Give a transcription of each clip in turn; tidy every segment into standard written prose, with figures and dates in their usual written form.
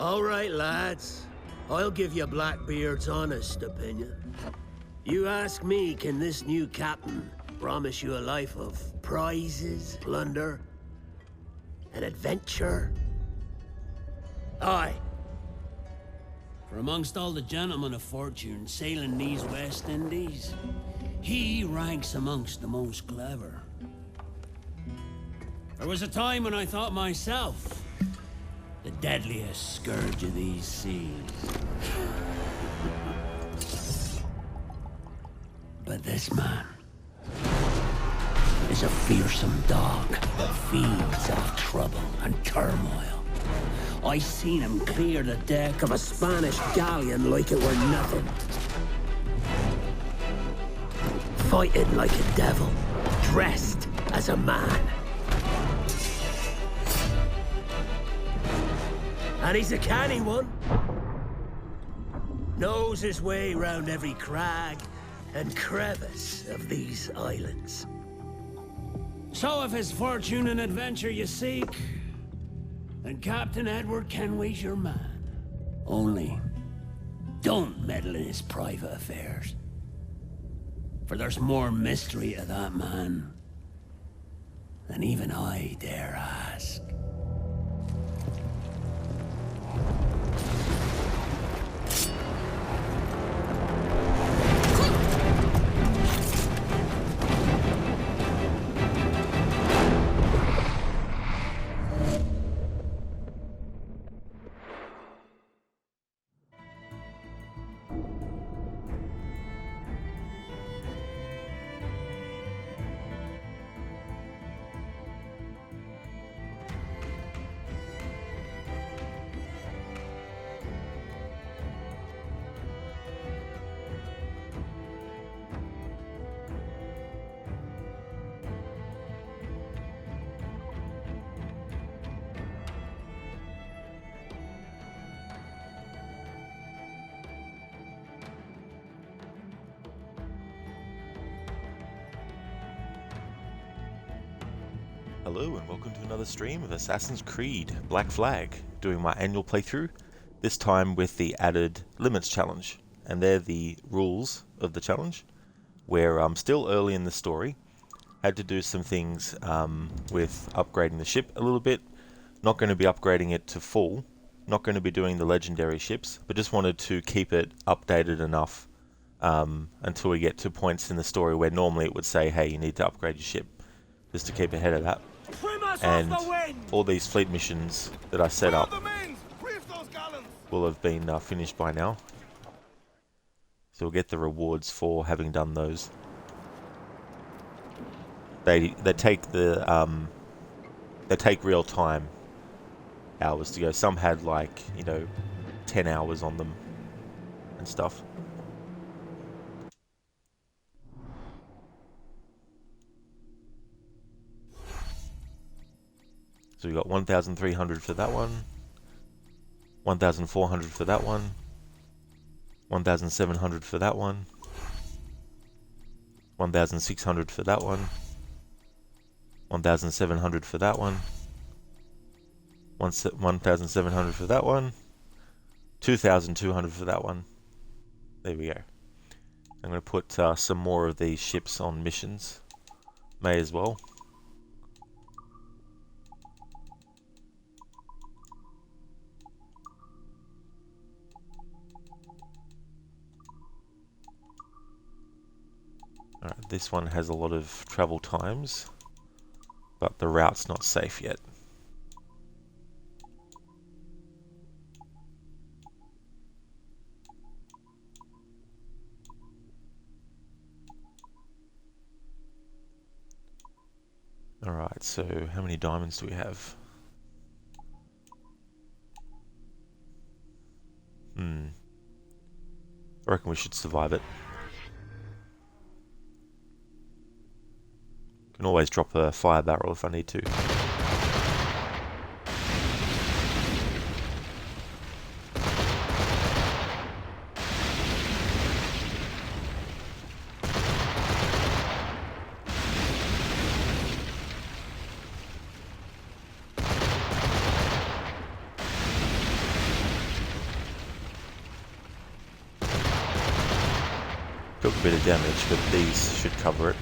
All right, lads. I'll give you Blackbeard's honest opinion. You ask me, can this new captain promise you a life of prizes, plunder, and adventure? Aye. For amongst all the gentlemen of fortune sailing these West Indies, he ranks amongst the most clever. There was a time when I thought myself the deadliest scourge of these seas. But this man is a fearsome dog that feeds off trouble and turmoil. I seen him clear the deck of a Spanish galleon like it were nothing. Fighting like a devil, dressed as a man. And he's a canny one. Knows his way round every crag and crevice of these islands. So if his fortune and adventure you seek, then Captain Edward Kenway's your man. Only, don't meddle in his private affairs. For there's more mystery to that man than even I dare ask. Hello and welcome to another stream of Assassin's Creed Black Flag, doing my annual playthrough, this time with the added limits challenge. And they're the rules of the challenge, where I'm still early in the story. Had to do some things with upgrading the ship a little bit. Not going to be upgrading it to full, not going to be doing the legendary ships, but just wanted to keep it updated enough until we get to points in the story where normally it would say, hey, you need to upgrade your ship, just to keep ahead of that. And all these fleet missions that I set up will have been finished by now. So we'll get the rewards for having done those. They take the they take real time hours to go. Some had 10 hours on them and stuff. So we got 1,300 for that one, 1,400 for that one, 1,700 for that one, 1,600 for that one, 1,700 for that one, 1,700 for that one, 2,200 for that one. There we go. I'm going to put some more of these ships on missions. May as well. Alright, this one has a lot of travel times, but the route's not safe yet. Alright, so how many diamonds do we have? I reckon we should survive it. Can always drop a fire barrel if I need to. Took a bit of damage, but these should cover it.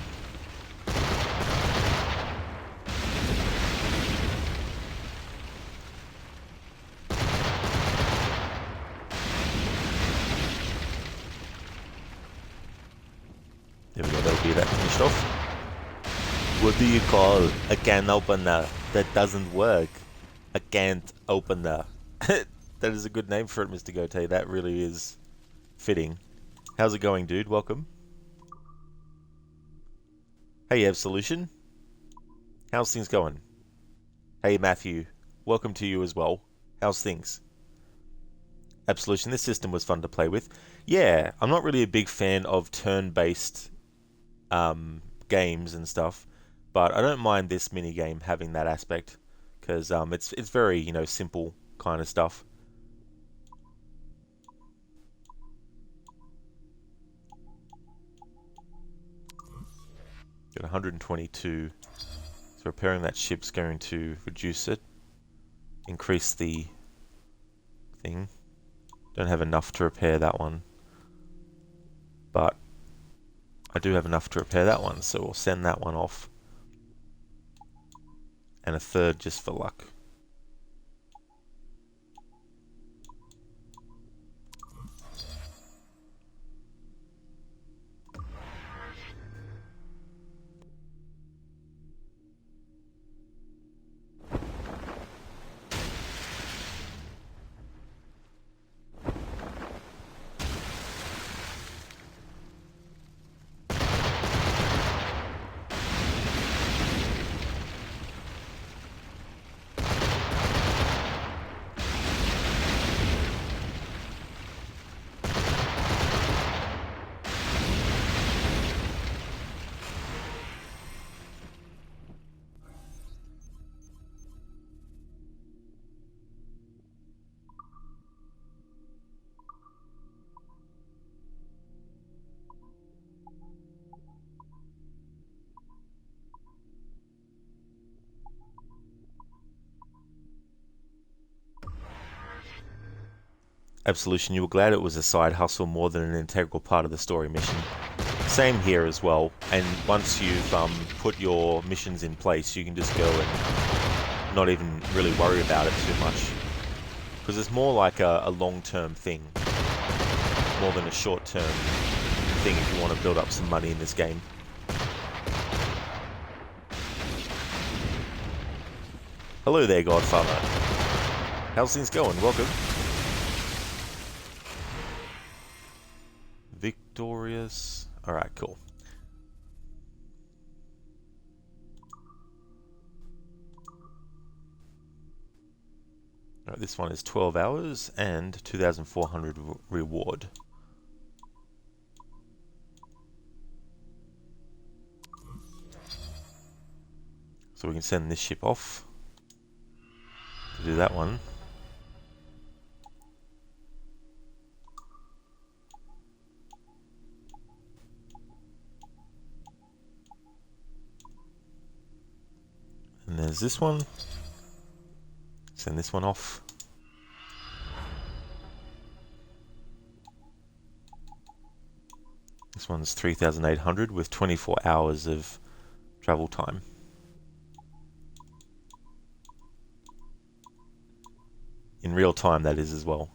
There we go, that'll be that finished off. What do you call a can opener that doesn't work? A can't opener. That is a good name for it, Mr. Gote. That really is fitting. How's it going, dude? Welcome. Hey, Absolution. How's things going? Hey, Matthew. Welcome to you as well. How's things? Absolution, this system was fun to play with. Yeah, I'm not really a big fan of turn-based games and stuff, but I don't mind this mini game having that aspect because it's very, you know, simple kind of stuff. Got 122. So repairing that ship's going to reduce it, increase the thing. Don't have enough to repair that one, but I do have enough to repair that one, so we'll send that one off. And a third just for luck. Absolution, you were glad it was a side hustle more than an integral part of the story mission. Same here as well, and once you've put your missions in place, you can just go and not even really worry about it too much. Because it's more like a long-term thing, more than a short-term thing if you want to build up some money in this game. Hello there, Godfather. How's things going? Welcome. Victorious. Alright, cool. Alright, this one is 12 hours and 2,400 reward. So we can send this ship off to do that one. And there's this one. Send this one off. This one's 3,800 with 24 hours of travel time. In real time, that is as well.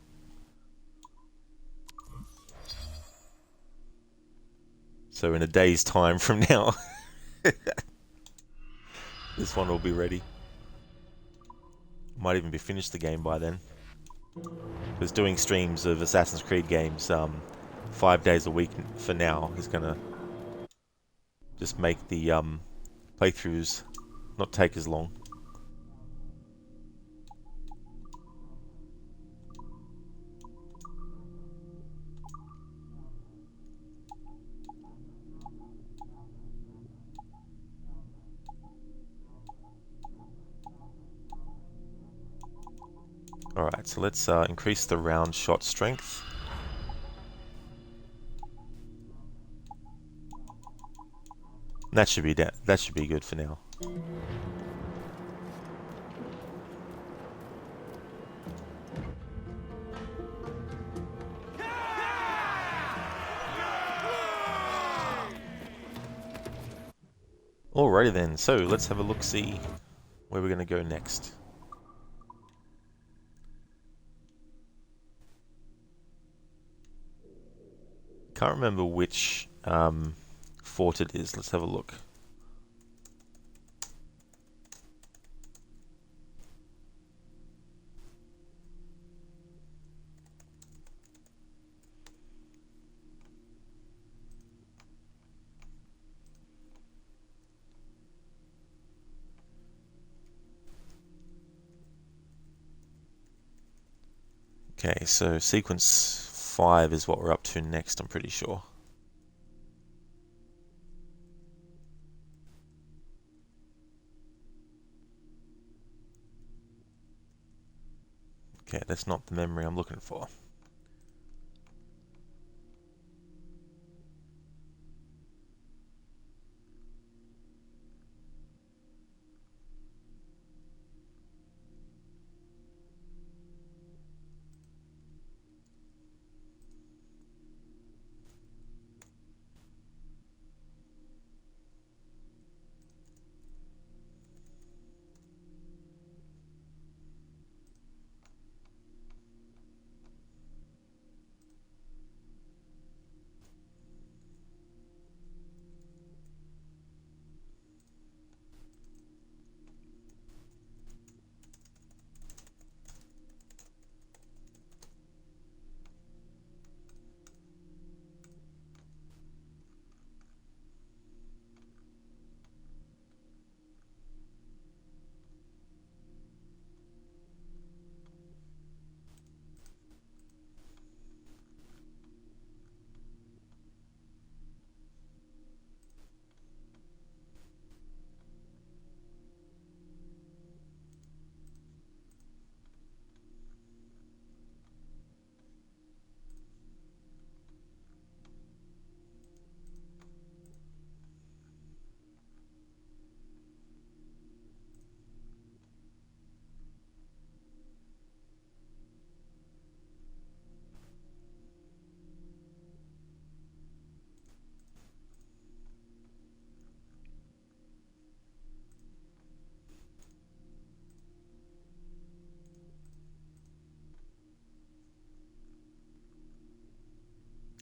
So in a day's time from now, this one will be ready. Might even be finished the game by then. Because doing streams of Assassin's Creed games 5 days a week for now is gonna just make the playthroughs not take as long. Alright, so let's increase the round shot strength. That should be good for now. Alrighty then, so let's have a look-see where we're going to go next. Can't remember which fort it is. Let's have a look. Okay, so sequence 5 is what we're up to next, I'm pretty sure. Okay, that's not the memory I'm looking for.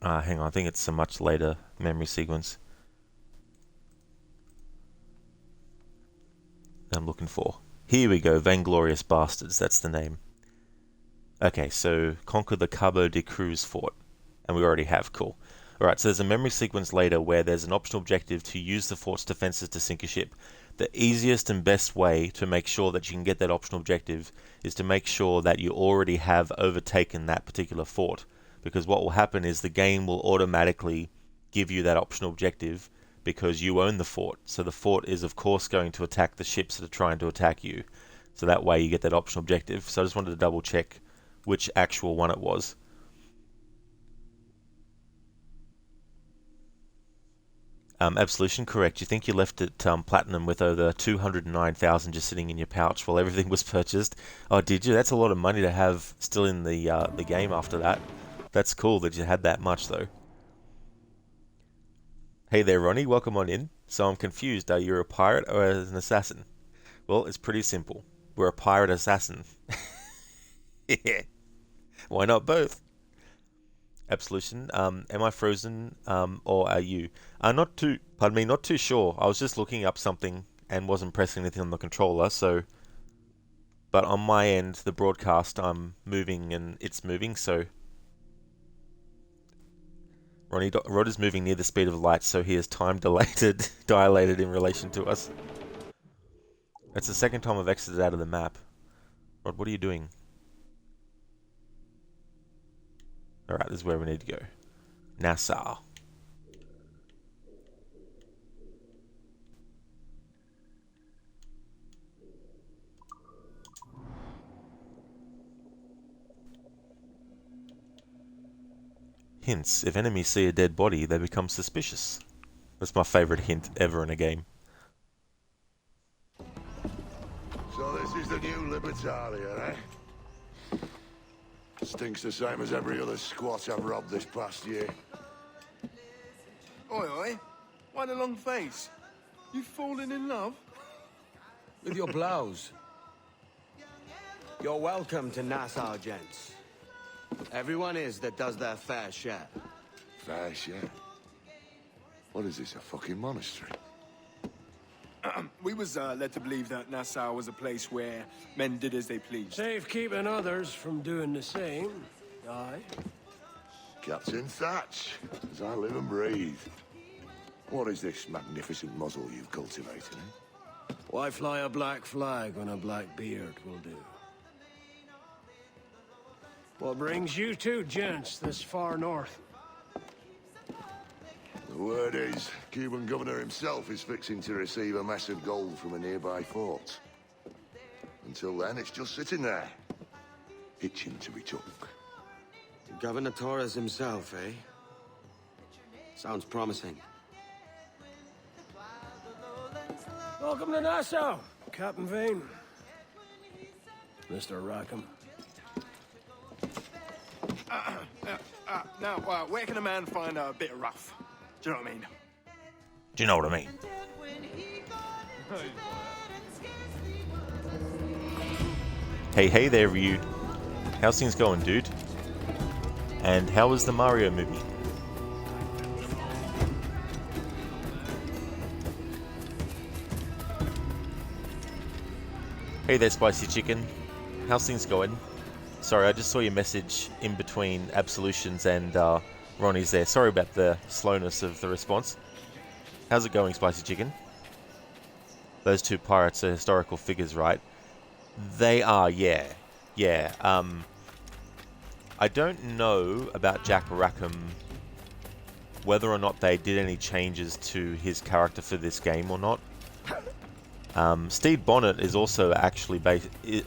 Hang on, I think it's a much later memory sequence that I'm looking for. Here we go, Vainglorious Bastards, that's the name. Okay, so conquer the Cabo de Cruz fort. And we already have, cool. Alright, so there's a memory sequence later where there's an optional objective to use the fort's defenses to sink a ship. The easiest and best way to make sure that you can get that optional objective is to make sure that you already have overtaken that particular fort. Because what will happen is the game will automatically give you that optional objective because you own the fort. So the fort is of course going to attack the ships that are trying to attack you. So that way you get that optional objective. So I just wanted to double check which actual one it was. Absolution, correct. You think you left it platinum with over 209,000 just sitting in your pouch while everything was purchased. Oh, did you? That's a lot of money to have still in the game after that. That's cool that you had that much, though. Hey there, Ronnie. Welcome on in. So I'm confused. Are you a pirate or an assassin? Well, it's pretty simple. We're a pirate assassin. Yeah. Why not both? Absolution. Am I frozen, or are you? Not too. Pardon me. Not too sure. I was just looking up something and wasn't pressing anything on the controller. So, but on my end, the broadcast, I'm moving and it's moving. So, Rod is moving near the speed of light, so he is time dilated in relation to us. It's the second time I've exited out of the map. Rod, what are you doing? Alright, this is where we need to go. Nassau. Hints. If enemies see a dead body, they become suspicious. That's my favourite hint ever in a game. So this is the new Libertalia, eh? Stinks the same as every other squat I've robbed this past year. Oi, oi. Why the long face? You fallen in love? With your blouse. You're welcome to Nassau, gents. Everyone is that does their fair share. Fair share. What is this, a fucking monastery? We was led to believe that Nassau was a place where men did as they pleased. Safe keeping others from doing the same. Aye. Captain Thatch, as I live and breathe. What is this magnificent muzzle you've cultivated, eh? Why fly a black flag when a black beard will do? What brings you two gents this far north? The word is, Cuban governor himself is fixing to receive a mess of gold from a nearby fort. Until then, it's just sitting there, itching to be took. Governor Torres himself, eh? Sounds promising. Welcome to Nassau, Captain Vane. Mr. Rackham. Now, where can a man find a bit of rough? Do you know what I mean? Do you know what I mean? Hey there, Ryu. How's things going, dude? And how was the Mario movie? Hey there, Spicy Chicken. How's things going? Sorry, I just saw your message in between Absolutions and Ronnie's there. Sorry about the slowness of the response. How's it going, Spicy Chicken? Those two pirates are historical figures, right? They are, yeah. Yeah, I don't know about Jack Rackham, whether or not they did any changes to his character for this game or not. Stede Bonnet is also actually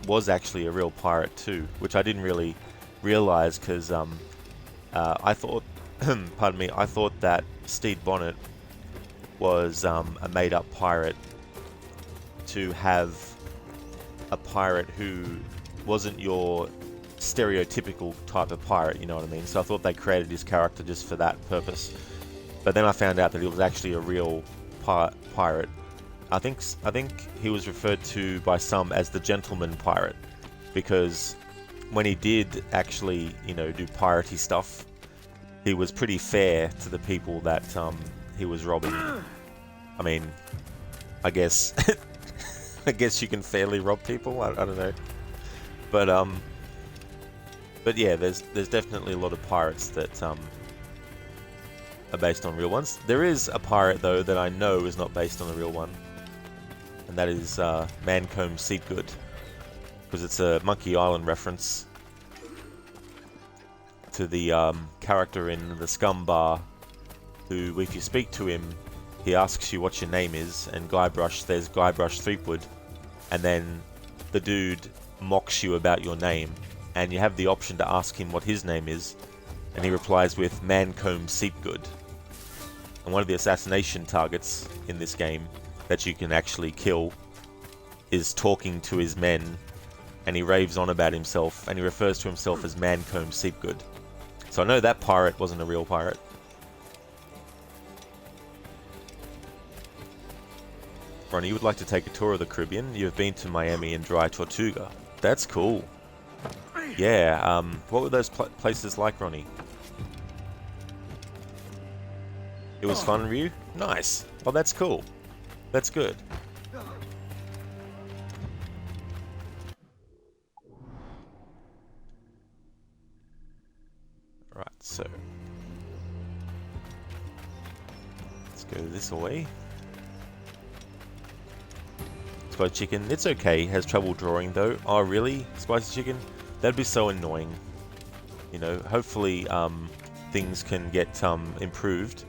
was actually a real pirate too, which I didn't really realize because I thought, pardon me, I thought that Stede Bonnet was a made-up pirate to have a pirate who wasn't your stereotypical type of pirate, you know what I mean? So I thought they created his character just for that purpose. But then I found out that he was actually a real pirate. I think he was referred to by some as the gentleman pirate, because when he did actually, you know, do piratey stuff, he was pretty fair to the people that he was robbing. I mean, I guess I guess you can fairly rob people. I don't know, but yeah, there's definitely a lot of pirates that are based on real ones. There is a pirate though that I know is not based on a real one, and that is Mancomb Seepgood, because it's a Monkey Island reference to the character in the Scum Bar, who, if you speak to him, he asks you what your name is, and there's Guybrush Threepwood, and then the dude mocks you about your name, and you have the option to ask him what his name is, and he replies with Mancomb Seepgood. And one of the assassination targets in this game that you can actually kill is talking to his men, and he raves on about himself, and he refers to himself as Mancomb Seepgood. So I know that pirate wasn't a real pirate. Ronnie, you would like to take a tour of the Caribbean? You have been to Miami and Dry Tortuga. That's cool. Yeah, what were those places like, Ronnie? It was fun, Ryu? Nice. Oh, that's cool. That's good. Right, so let's go this way. Spicy Chicken, it's okay, has trouble drawing though. Oh really? Spicy Chicken? That'd be so annoying. You know, hopefully things can get improved.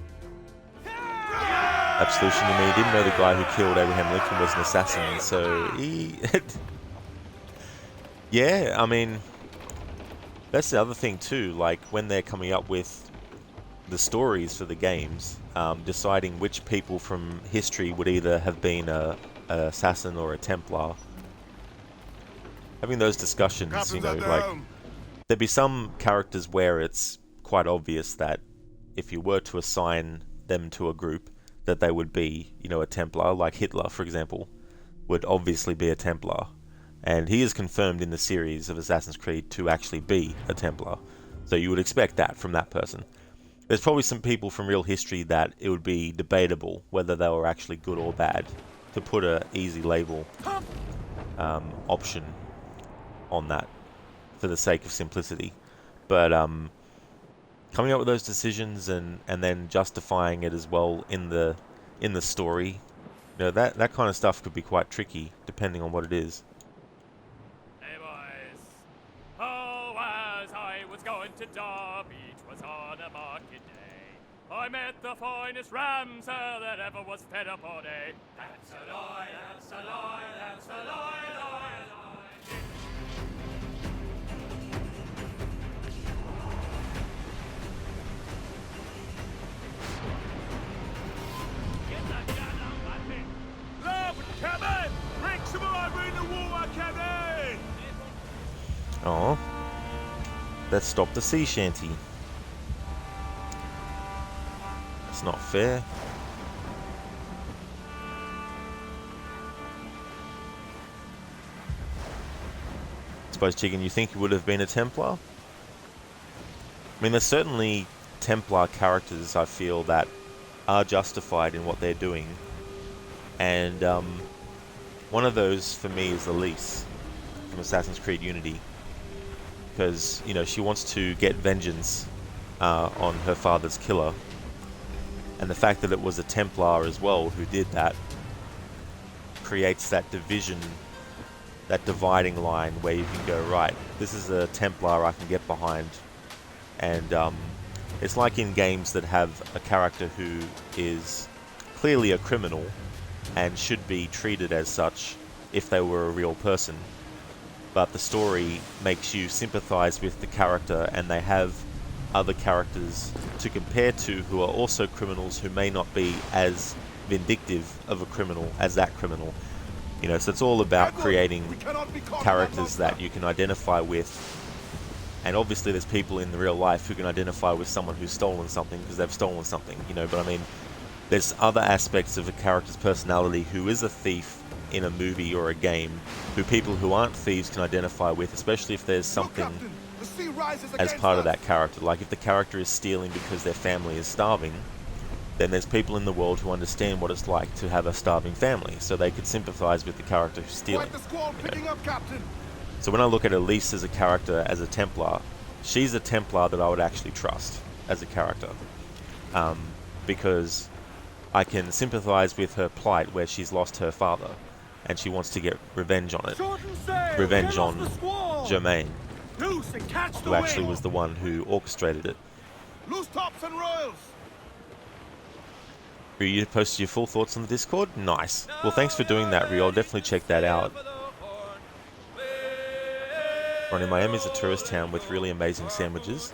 Absolution to me, didn't know the guy who killed Abraham Lincoln was an assassin, so he... Yeah, I mean, that's the other thing too, like when they're coming up with the stories for the games, deciding which people from history would either have been a assassin or a Templar. Having those discussions, you know, like there'd be some characters where it's quite obvious that if you were to assign them to a group, that they would be, you know, a Templar, like Hitler, for example, would obviously be a Templar. And he is confirmed in the series of Assassin's Creed to actually be a Templar. So you would expect that from that person. There's probably some people from real history that it would be debatable whether they were actually good or bad to put a easy label option on that for the sake of simplicity. But coming up with those decisions and then justifying it as well in the story, you know, that kind of stuff could be quite tricky depending on what it is. Hey boys, oh, as I was going to Derby, 'twas on a market day, I met the finest ram, sir, that ever was fed upon a. That's a lie, that's a lie, that's a lie, lie, lie. Get that gun out, my pig. Love, Kevin! Bring some over in the water, Kevin! Oh, let's stop the sea shanty. That's not fair. Suppose, Chicken, you think you would have been a Templar? I mean, there's certainly Templar characters, I feel, that are justified in what they're doing. And one of those, for me, is Elise from Assassin's Creed Unity. Because, you know, she wants to get vengeance on her father's killer. And the fact that it was a Templar as well who did that creates that division, that dividing line where you can go, right, this is a Templar I can get behind. And it's like in games that have a character who is clearly a criminal and should be treated as such if they were a real person. But the story makes you sympathize with the character, and they have other characters to compare to who are also criminals who may not be as vindictive of a criminal as that criminal. You know, so it's all about creating characters that you can identify with. And obviously there's people in the real life who can identify with someone who's stolen something because they've stolen something, you know, but I mean, there's other aspects of a character's personality who is a thief in a movie or a game who people who aren't thieves can identify with, especially if there's something as part of that character. Like if the character is stealing because their family is starving, then there's people in the world who understand what it's like to have a starving family, so they could sympathize with the character who's stealing. You know? So when I look at Elise as a character, as a Templar, she's a Templar that I would actually trust as a character. Because I can sympathize with her plight where she's lost her father and she wants to get revenge on it. Revenge on Germain, who actually was the one who orchestrated it. Loose tops and royals! Ryu, you posted your full thoughts on the Discord? Nice. Well, thanks for doing that, Ryu. I'll definitely check that out. Ronnie, Miami is a tourist town with really amazing sandwiches.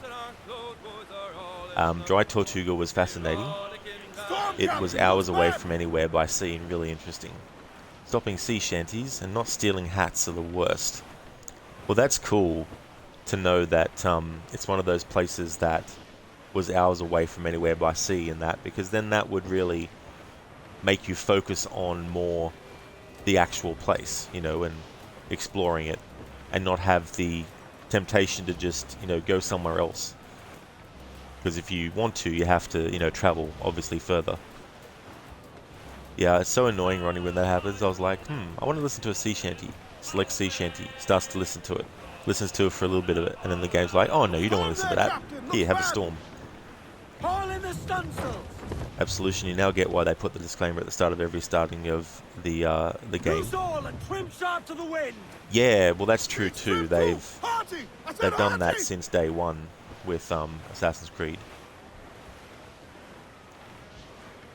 Dry Tortuga was fascinating. It was hours away from anywhere by sea and really interesting. Stopping sea shanties and not stealing hats are the worst. Well, that's cool to know that it's one of those places that was hours away from anywhere by sea and that, because then that would really make you focus on more the actual place, you know, and exploring it, and not have the temptation to just, you know, go somewhere else. Because if you want to, you have to, you know, travel obviously further. Yeah, it's so annoying, Ronnie, when that happens. I was like, I want to listen to a sea shanty. Select sea shanty, starts to listen to it, listens to it for a little bit of it, and then the game's like, oh no, you don't want to listen to that. Here, have a storm. Absolution, you now get why they put the disclaimer at the start of every starting of the game. Yeah, well that's true too. They've done that since day one with Assassin's Creed.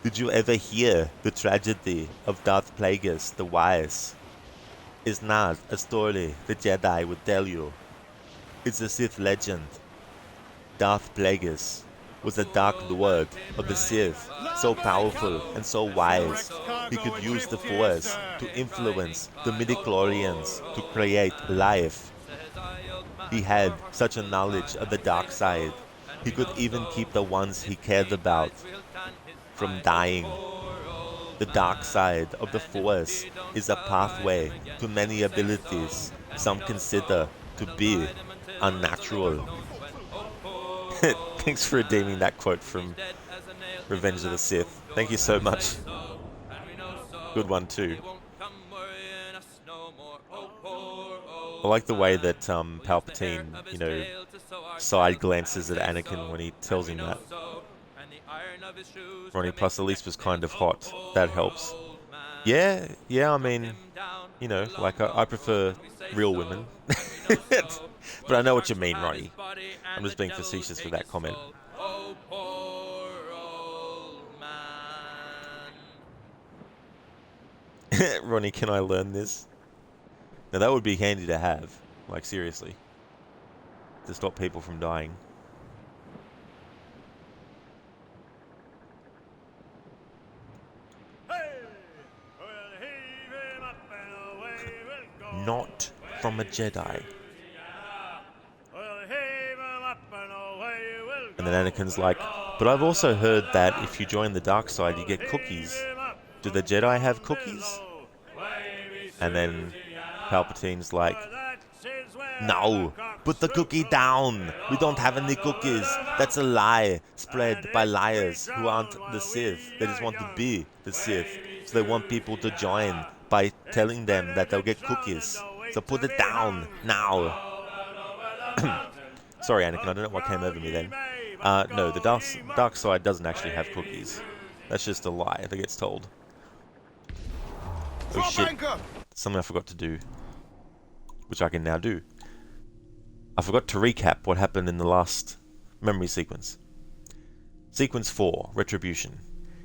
Did you ever hear the tragedy of Darth Plagueis the Wise? It's not a story the Jedi would tell you. It's a Sith legend. Darth Plagueis was a dark lord of the Sith, so powerful and so wise, he could use the Force to influence the midichlorians to create life. He had such a knowledge of the dark side, he could even keep the ones he cared about from dying The dark side of the Force is a pathway to many abilities some consider to be unnatural. Thanks for redeeming that quote from Revenge of the Sith. Thank you so much. Good one too. I like the way that Palpatine, you know, side glances at Anakin when he tells him that. Ronnie Plus at least was kind of hot. That helps. Yeah, I mean, you know, like I prefer real women. But I know what you mean, Ronnie. I'm just being facetious with that comment. Ronnie, can I learn this? Now that would be handy to have. Like, seriously. To stop people from dying. Not from a Jedi. And then Anakin's like, but I've also heard that if you join the dark side, you get cookies. Do the Jedi have cookies? And then Palpatine's like, no, put the cookie down. We don't have any cookies. That's a lie spread by liars who aren't the Sith. They just want to be the Sith. So they want people to join by telling them that they'll get cookies. So put it down now. Sorry, Anakin, I don't know what came over me then. No, the dark side doesn't actually have cookies. That's just a lie that gets told. Oh shit. Something I forgot to do. Which I can now do. I forgot to recap what happened in the last memory sequence. Sequence 4, Retribution,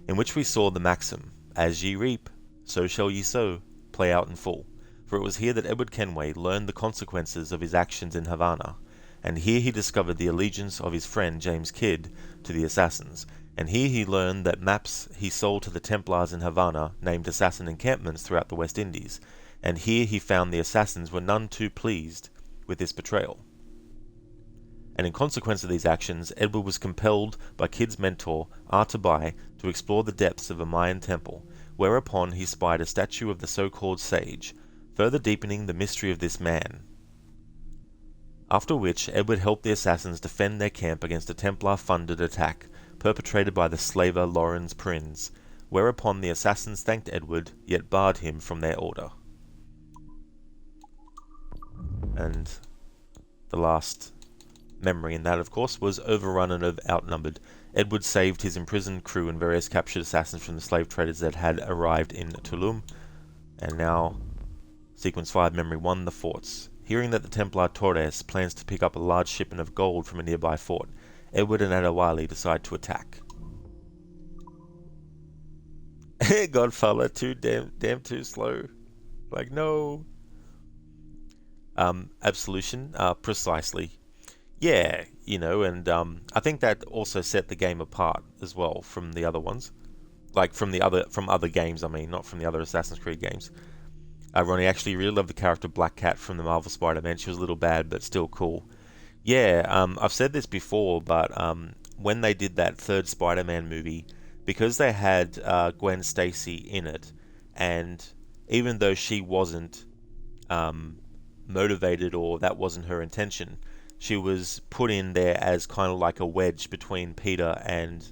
in which we saw the maxim, as ye reap, so shall ye sow, play out in full. For it was here that Edward Kenway learned the consequences of his actions in Havana, and here he discovered the allegiance of his friend James Kidd to the assassins, and here he learned that maps he sold to the Templars in Havana named assassin encampments throughout the West Indies, and here he found the assassins were none too pleased with this betrayal. And in consequence of these actions, Edward was compelled by Kidd's mentor, Artabai, to explore the depths of a Mayan temple, whereupon he spied a statue of the so-called sage, further deepening the mystery of this man. After which, Edward helped the assassins defend their camp against a Templar-funded attack perpetrated by the slaver Lorenz Prinz, whereupon the assassins thanked Edward, yet barred him from their order. And the last memory in that, of course, was overrun and outnumbered. Edward saved his imprisoned crew and various captured assassins from the slave traders that had arrived in Tulum. And now, Sequence 5, Memory 1, the forts. Hearing that the Templar Torres plans to pick up a large shipment of gold from a nearby fort, Edward and Adewale decide to attack. Godfather, damn too slow. Like, no. Absolution, precisely. Yeah, you know, and I think that also set the game apart as well from the other ones. Like, from other games, I mean, not from the other Assassin's Creed games. Ronnie, actually really loved the character Black Cat from the Marvel Spider-Man. She was a little bad, but still cool. Yeah, I've said this before, but when they did that third Spider-Man movie, because they had Gwen Stacy in it, and even though she wasn't motivated or that wasn't her intention, she was put in there as kind of like a wedge between Peter and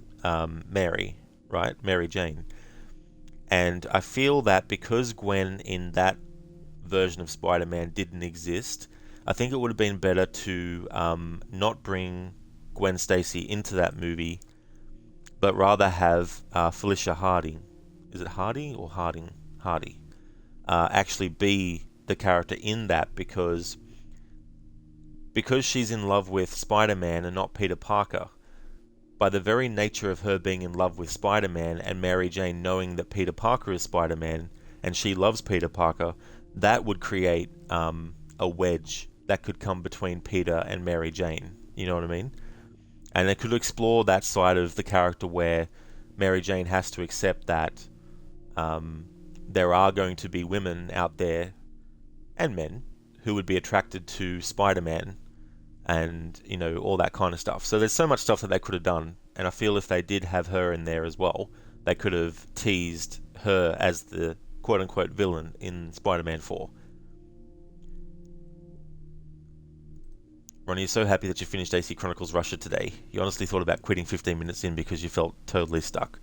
Mary, right? Mary Jane. And I feel that because Gwen in that version of Spider-Man didn't exist, I think it would have been better to not bring Gwen Stacy into that movie, but rather have Felicia Hardy, is it Hardy or Harding? Hardy, actually be the character in that, because she's in love with Spider-Man and not Peter Parker. By the very nature of her being in love with Spider-Man and Mary Jane knowing that Peter Parker is Spider-Man and she loves Peter Parker, that would create a wedge that could come between Peter and Mary Jane. You know what I mean? And it could explore that side of the character where Mary Jane has to accept that there are going to be women out there, and men, who would be attracted to Spider-Man, and, you know, all that kind of stuff. So there's so much stuff that they could have done, and I feel if they did have her in there as well, they could have teased her as the quote-unquote villain in Spider-Man 4. Ronnie, you're so happy that you finished AC Chronicles Russia today. You honestly thought about quitting 15 minutes in because you felt totally stuck.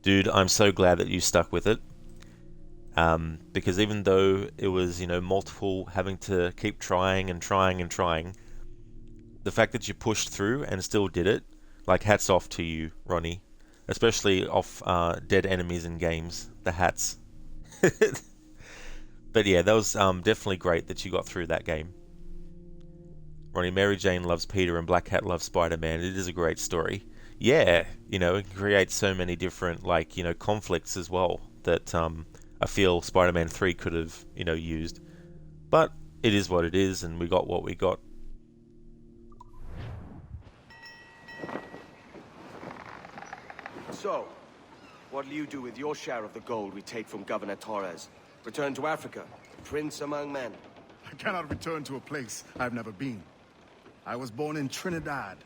Dude, I'm so glad that you stuck with it. Because even though it was, multiple, having to keep trying and trying and trying, the fact that you pushed through and still did it, like, hats off to you, Ronnie. Especially off dead enemies in games, the hats. But yeah, that was definitely great that you got through that game. Ronnie, Mary Jane loves Peter and Black Cat loves Spider-Man. It is a great story. Yeah, it creates so many different, conflicts as well that I feel Spider-Man 3 could have, used. But it is what it is, and we got what we got. So, what'll you do with your share of the gold we take from Governor Torres? Return to Africa, prince among men? I cannot return to a place I've never been. I was born in Trinidad,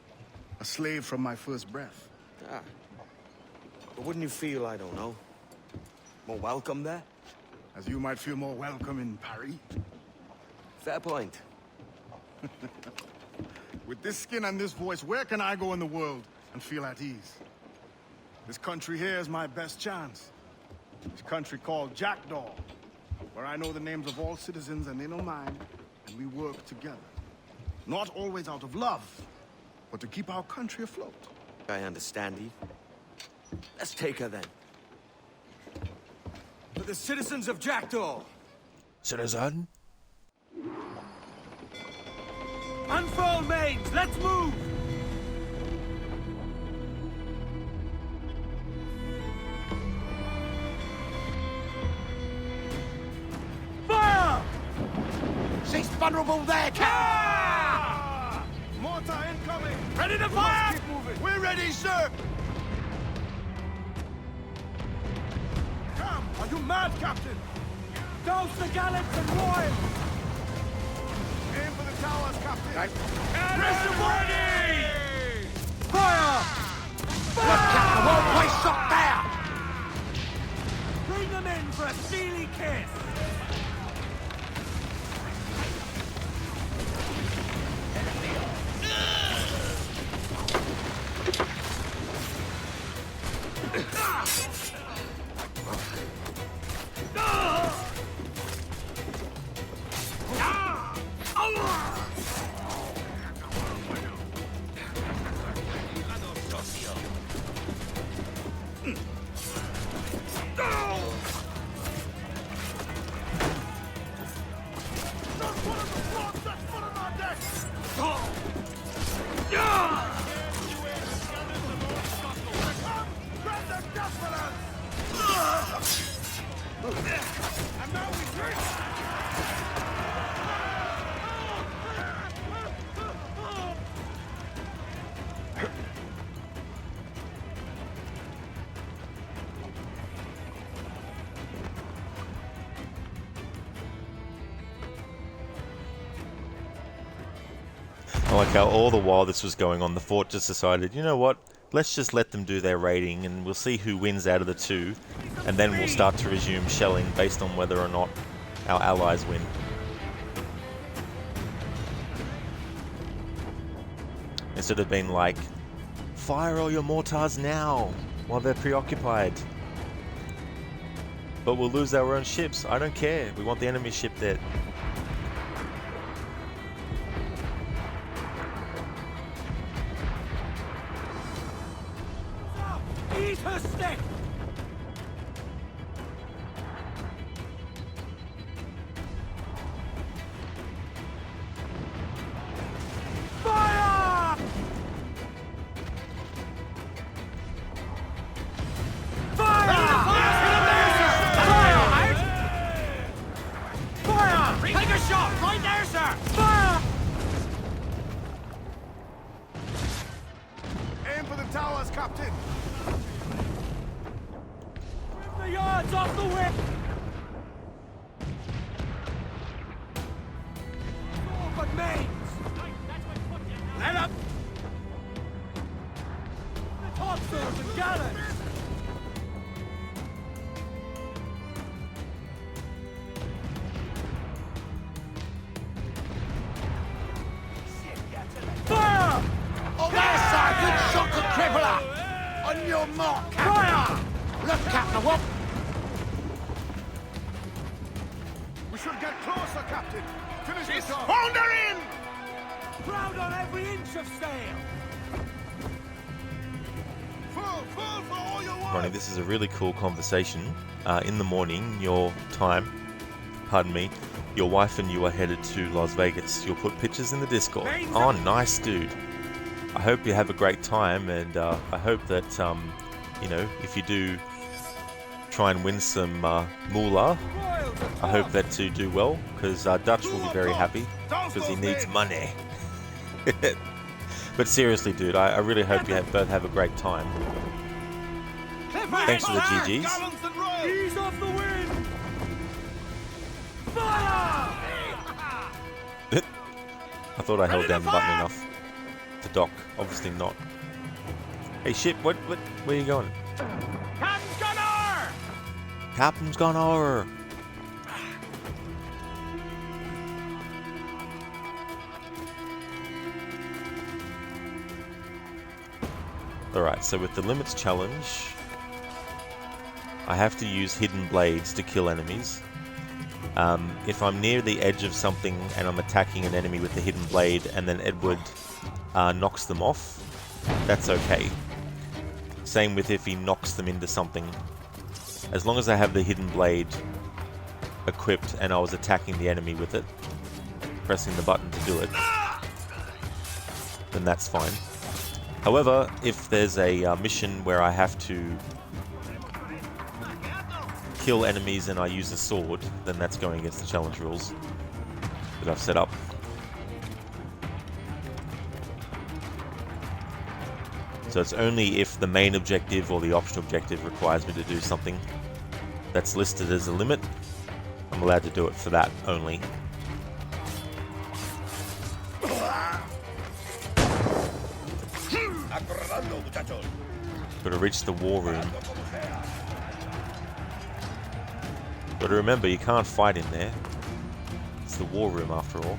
a slave from my first breath. Ah. But wouldn't you feel, I don't know, more welcome there? As you might feel more welcome in Paris. Fair point. With this skin and this voice, where can I go in the world and feel at ease? This country here is my best chance. This country called Jackdaw, where I know the names of all citizens and they know mine, and we work together. Not always out of love, but to keep our country afloat. I understand, Eve. Let's take her then. For the citizens of Jackdaw! Citizen? Unfurl mains, let's move! Fire! She's vulnerable there, Ah! Mortar incoming! Ready to fire! Keep moving! We're ready, sir! Come! Are you mad, Captain? Douse the gallants and royals! Aim for the towers, Captain! Press ready! Fire! Won't waste shot there! Bring them in for a steely kiss! I like how all the while this was going on, the fort just decided, you know what, let's just let them do their raiding and we'll see who wins out of the two, and then we'll start to resume shelling based on whether or not our allies win. Instead of being like, fire all your mortars now while they're preoccupied. But we'll lose our own ships. I don't care. We want the enemy ship dead. Eat her stick! Fire! Fire! Fire! Take a shot! Right there, sir! Fire! Aim for the towers, Captain! Rip the yards off the whip! Oh, but mains! Let up! The topsails and gallants! On your mark, fire! Look, Captain, what? We should get closer, Captain. Finish this off. Hold her in! Proud on every inch of sail! Full for all your work. Ronnie, this is a really cool conversation. In the morning, your wife and you are headed to Las Vegas. You'll put pictures in the Discord. Oh, nice, dude. I hope you have a great time, and I hope that, you know, if you do try and win some moolah, I hope that you do well, because Dutch will be very happy, because he needs money. But seriously, dude, I really hope you both have a great time. Thanks for the GGs. Ease off the wind! Fire! I thought I held down the button enough to dock. Obviously not. Hey, ship, where are you going? Captain's gone over! Captain's gone over. Alright, so with the limits challenge, I have to use hidden blades to kill enemies. If I'm near the edge of something and I'm attacking an enemy with the hidden blade and then Edward knocks them off, that's okay. Same with if he knocks them into something. As long as I have the hidden blade equipped and I was attacking the enemy with it, pressing the button to do it, then that's fine. However, if there's a mission where I have to kill enemies and I use a sword, then that's going against the challenge rules that I've set up. So it's only if the main objective or the optional objective requires me to do something that's listed as a limit, I'm allowed to do it for that only. Got to reach the war room. Got to remember, you can't fight in there. It's the war room after all.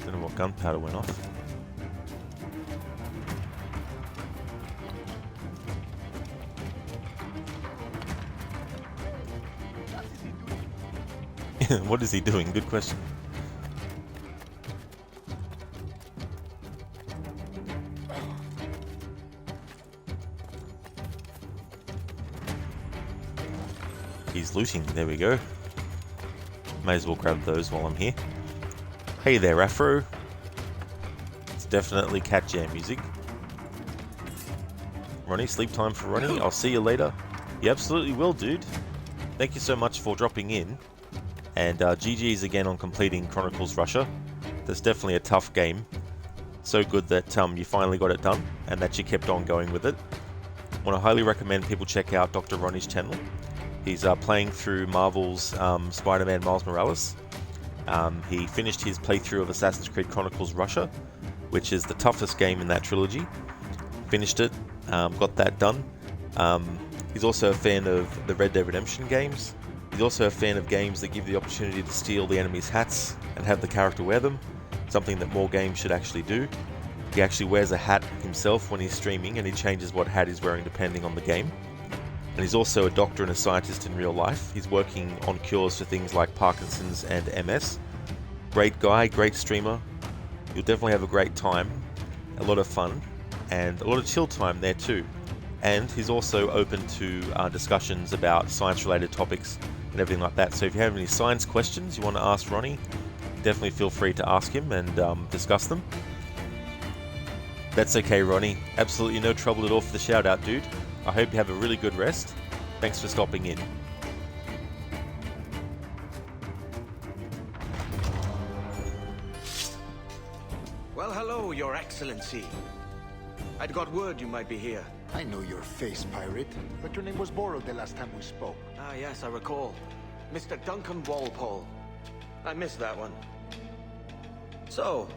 Don't know what gunpowder went off. What is he doing? Good question. He's looting. There we go. May as well grab those while I'm here. Hey there, Afro. It's definitely Cat Jam music. Ronnie, sleep time for Ronnie. I'll see you later. You absolutely will, dude. Thank you so much for dropping in. And GG's again on completing Chronicles Russia. That's definitely a tough game. So good that you finally got it done and that you kept on going with it. I want to highly recommend people check out Dr. Ronnie's channel. He's playing through Marvel's Spider-Man Miles Morales. He finished his playthrough of Assassin's Creed Chronicles Russia, which is the toughest game in that trilogy. Finished it, got that done. He's also a fan of the Red Dead Redemption games. He's also a fan of games that give you the opportunity to steal the enemy's hats and have the character wear them, something that more games should actually do. He actually wears a hat himself when he's streaming, and he changes what hat he's wearing depending on the game. And he's also a doctor and a scientist in real life. He's working on cures for things like Parkinson's and MS. Great guy, great streamer. You'll definitely have a great time, a lot of fun, and a lot of chill time there too. And he's also open to discussions about science-related topics and everything like that. So if you have any science questions you want to ask Ronnie, definitely feel free to ask him and discuss them. That's okay, Ronnie. Absolutely no trouble at all for the shout-out, dude. I hope you have a really good rest. Thanks for stopping in. Well, hello, Your Excellency. I'd got word you might be here. I know your face, pirate, but your name was borrowed the last time we spoke. Ah, yes, I recall. Mr. Duncan Walpole. I missed that one. So,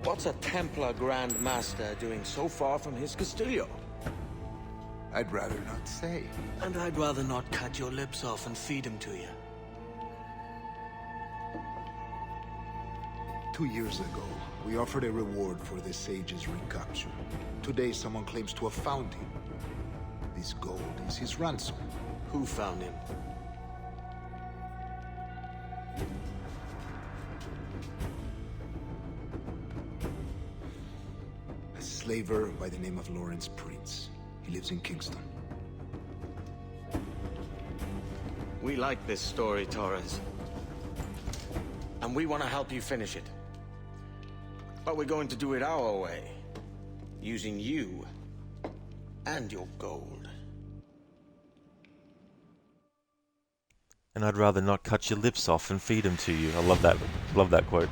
what's a Templar Grand Master doing so far from his Castillo? I'd rather not say. And I'd rather not cut your lips off and feed him to you. 2 years ago, we offered a reward for the sage's recapture. Today, someone claims to have found him. This gold is his ransom. Who found him? A slaver by the name of Lawrence Prince. He lives in Kingston. We like this story, Torres. And we want to help you finish it. But we're going to do it our way. Using you and your gold. And I'd rather not cut your lips off and feed them to you. I love that. Love that quote.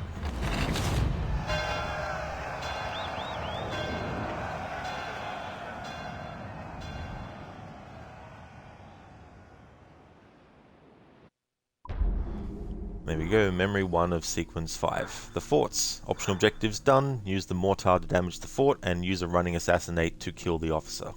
There we go, memory 1 of sequence 5. The forts. Optional objectives done. Use the mortar to damage the fort and use a running assassinate to kill the officer.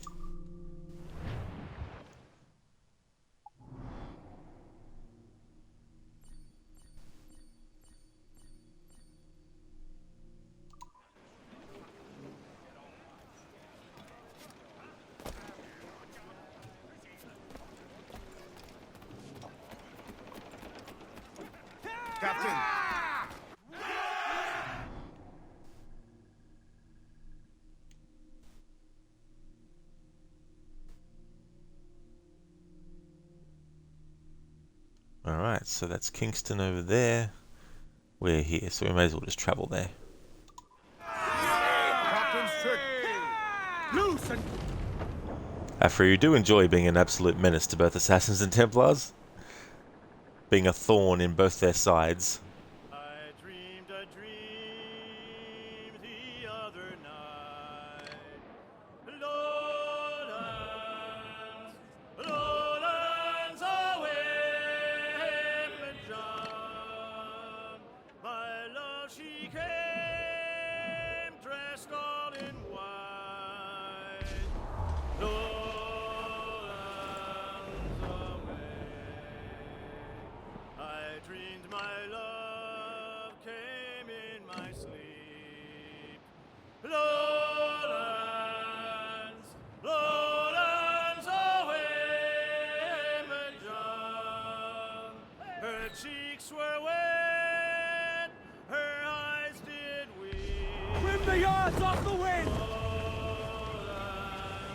Captain! Alright, so that's Kingston over there. We're here, so we may as well just travel there. Captain's trick! Loose and... Afra, you do enjoy being an absolute menace to both Assassins and Templars? Being a thorn in both their sides. I dreamed a dream the other night. Lowlands away, John. My love, she came dressed all in white. Lowlands away. I dreamed my love came in my sleep. Lowlands away, John. Her cheeks were wet, her eyes did weep. Trim the yards off the wind!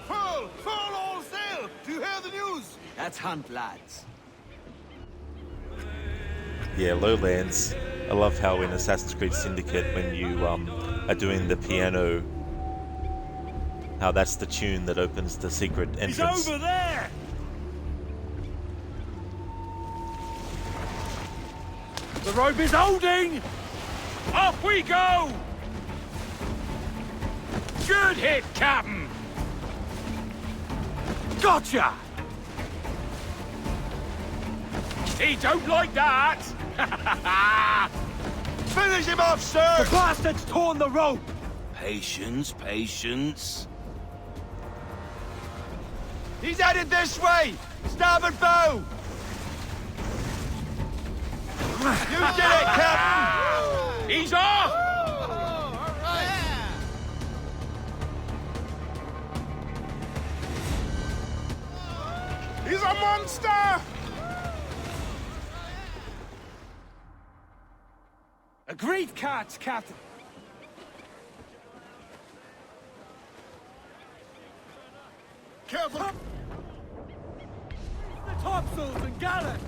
Full all sail! Do you hear the news? That's Hunt, lads. Yeah, Lowlands. I love how in Assassin's Creed Syndicate, when you are doing the piano, how that's the tune that opens the secret entrance. He's over there! The rope is holding! Off we go! Good hit, Captain! Gotcha! He don't like that! Finish him off, sir! The bastard's torn the rope! Patience, patience. He's headed this way! Starboard bow! You did it, Captain! He's off! He's a monster! Agreed cards, Captain. Careful! The topsails and gallant!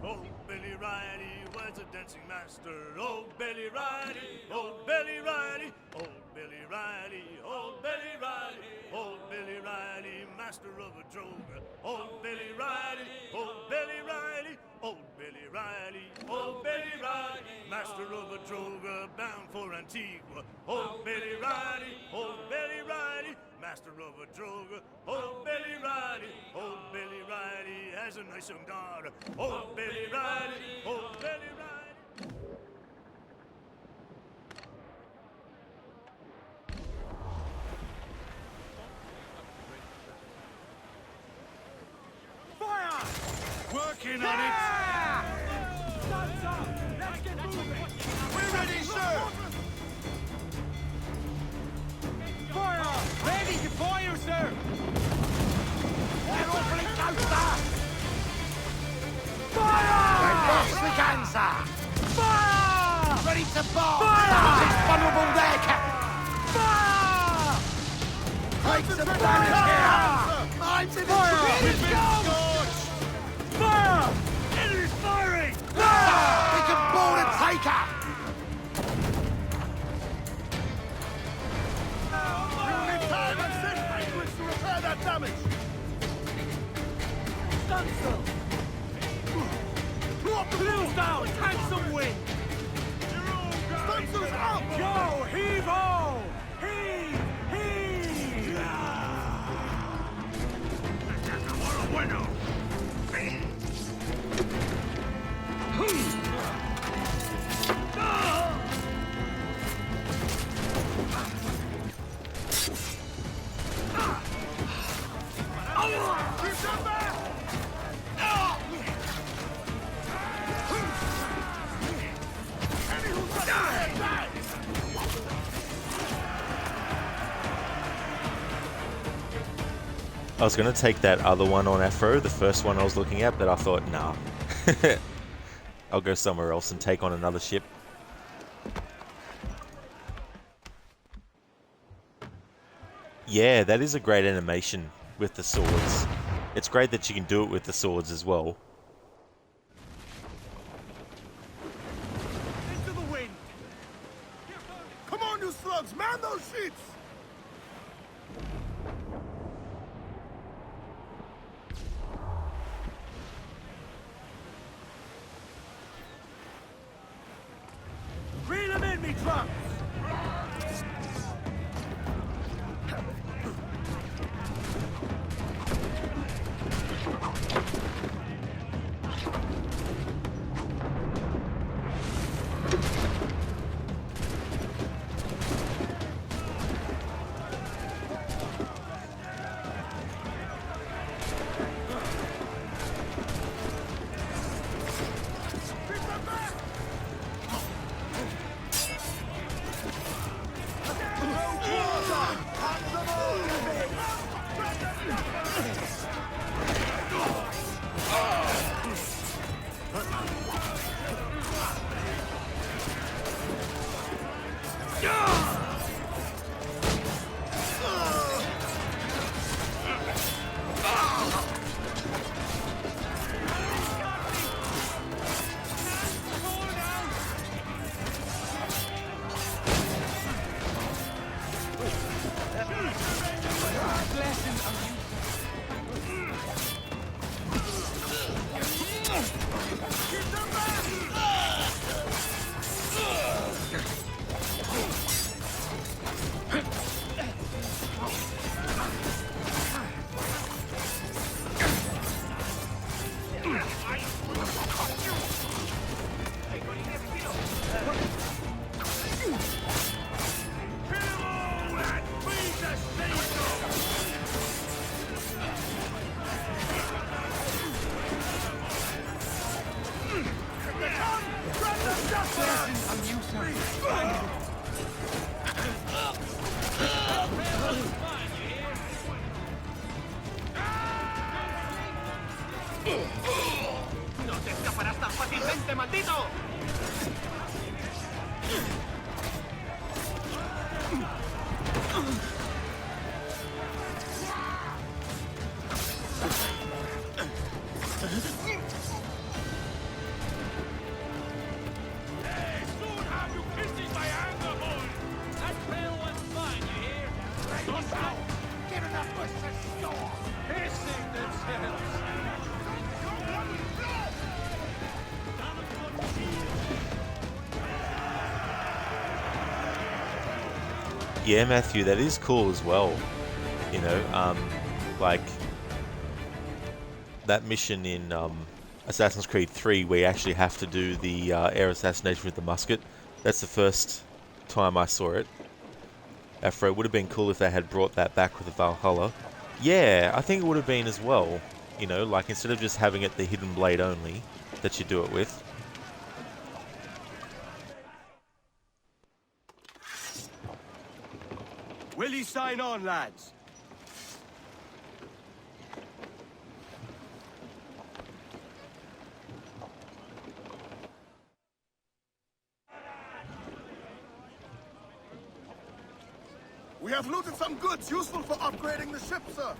Old Billy Riley was a dancing master. Old Billy Riley, old Billy Riley, old Billy Riley, old Billy Riley, old Billy Riley, master of a droga. Old Billy Riley, old Billy Riley, old Billy Riley, old Billy Riley, master of a droga bound for Antigua. Old Billy Riley, old Billy Riley, master of a droga. Old Billy Riley, old Billy Riley has a nice young daughter. Old Billy Riley, old Billy Riley. working on it. We're ready, sir. Fire! Ready to fire, sir. We're awfully close, sir. Fire! We've lost the gun, sir. Fire! Ready to bomb. Fire! It's vulnerable there, Captain. Fire! Take some damage here. Mine's in the fire! Fire! Enemy's firing! We can board and take her! We'll need time and send patrons to repair that damage! Stunsail! Wheels down! Catch some wind! Stunsail's out! Go! Heave-ho! Heave! Heave! Bueno! I was going to take that other one on Afro, the first one I was looking at, but I thought, nah. I'll go somewhere else and take on another ship. Yeah, that is a great animation with the swords. It's great that you can do it with the swords as well. Into the wind! Come on, you slugs! Man those sheets! Reel them in, me drums! ¡No te escaparás tan fácilmente, maldito! Yeah, Matthew, that is cool as well. You know, like that mission in Assassin's Creed 3 where you actually have to do the air assassination with the musket. That's the first time I saw it. Afro, it would have been cool if they had brought that back with the Valhalla. Yeah, I think it would have been as well. You know, like instead of just having it the hidden blade only that you do it with. Will you sign on, lads? We have looted some goods useful for upgrading the ship, sir.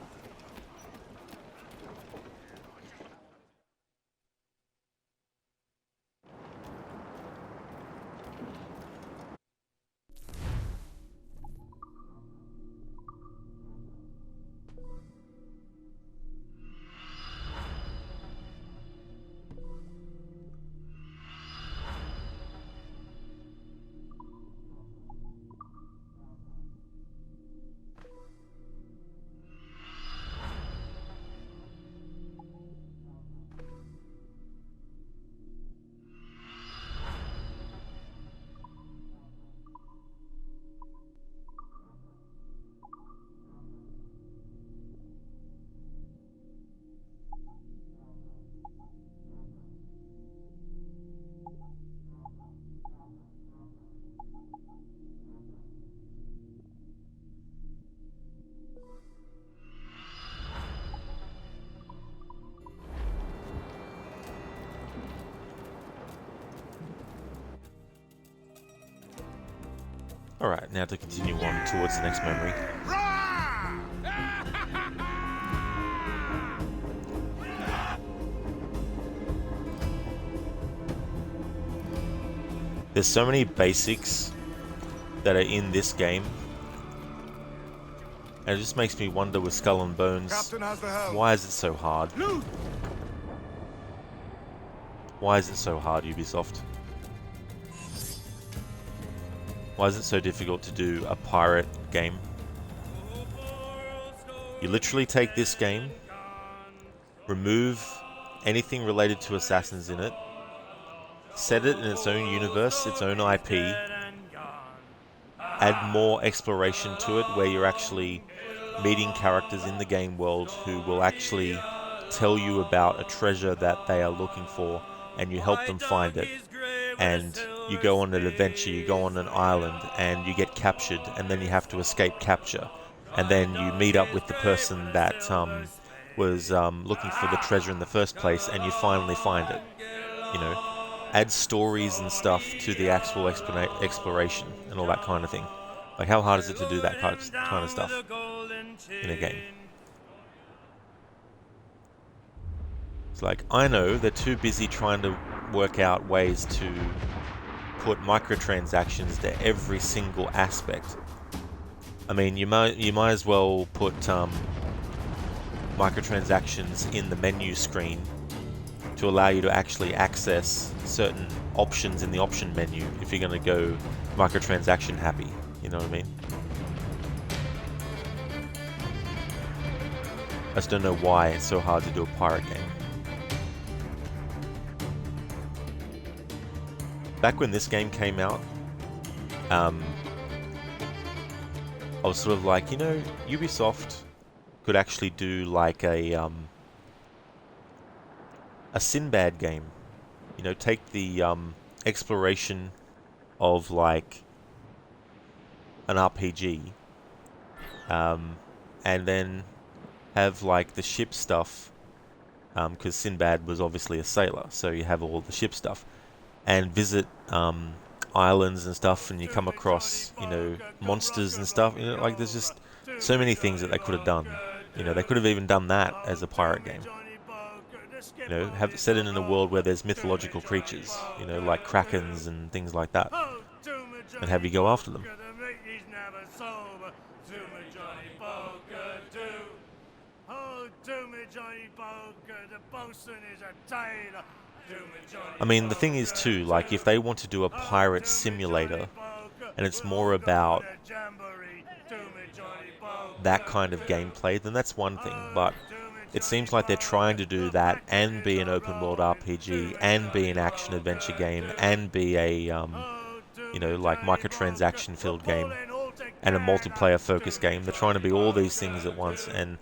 Alright, now to continue on towards the next memory. There's so many basics that are in this game. And it just makes me wonder with Skull and Bones, why is it so hard? Why is it so hard, Ubisoft? Why is it so difficult to do a pirate game? You literally take this game, remove anything related to assassins in it, set it in its own universe, its own IP, add more exploration to it where you're actually meeting characters in the game world who will actually tell you about a treasure that they are looking for, and you help them find it. And you go on an adventure, you go on an island, and you get captured, and then you have to escape capture. And then you meet up with the person that was looking for the treasure in the first place, and you finally find it. You know, add stories and stuff to the actual exploration and all that kind of thing. Like, how hard is it to do that kind of stuff in a game? It's like, I know they're too busy trying to work out ways to put microtransactions to every single aspect. I mean, you might as well put microtransactions in the menu screen to allow you to actually access certain options in the option menu if you're going to go microtransaction happy. You know what I mean? I just don't know why it's so hard to do a pirate game. Back when this game came out, I was sort of like, you know, Ubisoft could actually do like a Sinbad game. You know, take the exploration of like an RPG, and then have like the ship stuff, because Sinbad was obviously a sailor, so you have all the ship stuff. And visit islands and stuff, and you come across, you know, monsters and stuff. You know, like there's just so many things that they could have done. You know, they could have even done that as a pirate game. You know, have it set it in a world where there's mythological creatures, you know, like krakens and things like that, and have you go after them. I mean, the thing is too, like, if they want to do a pirate simulator, and it's more about that kind of gameplay, then that's one thing, but it seems like they're trying to do that and be an open world RPG and be an action adventure game and be a you know, like microtransaction filled game and a multiplayer focused game. They're trying to be all these things at once, and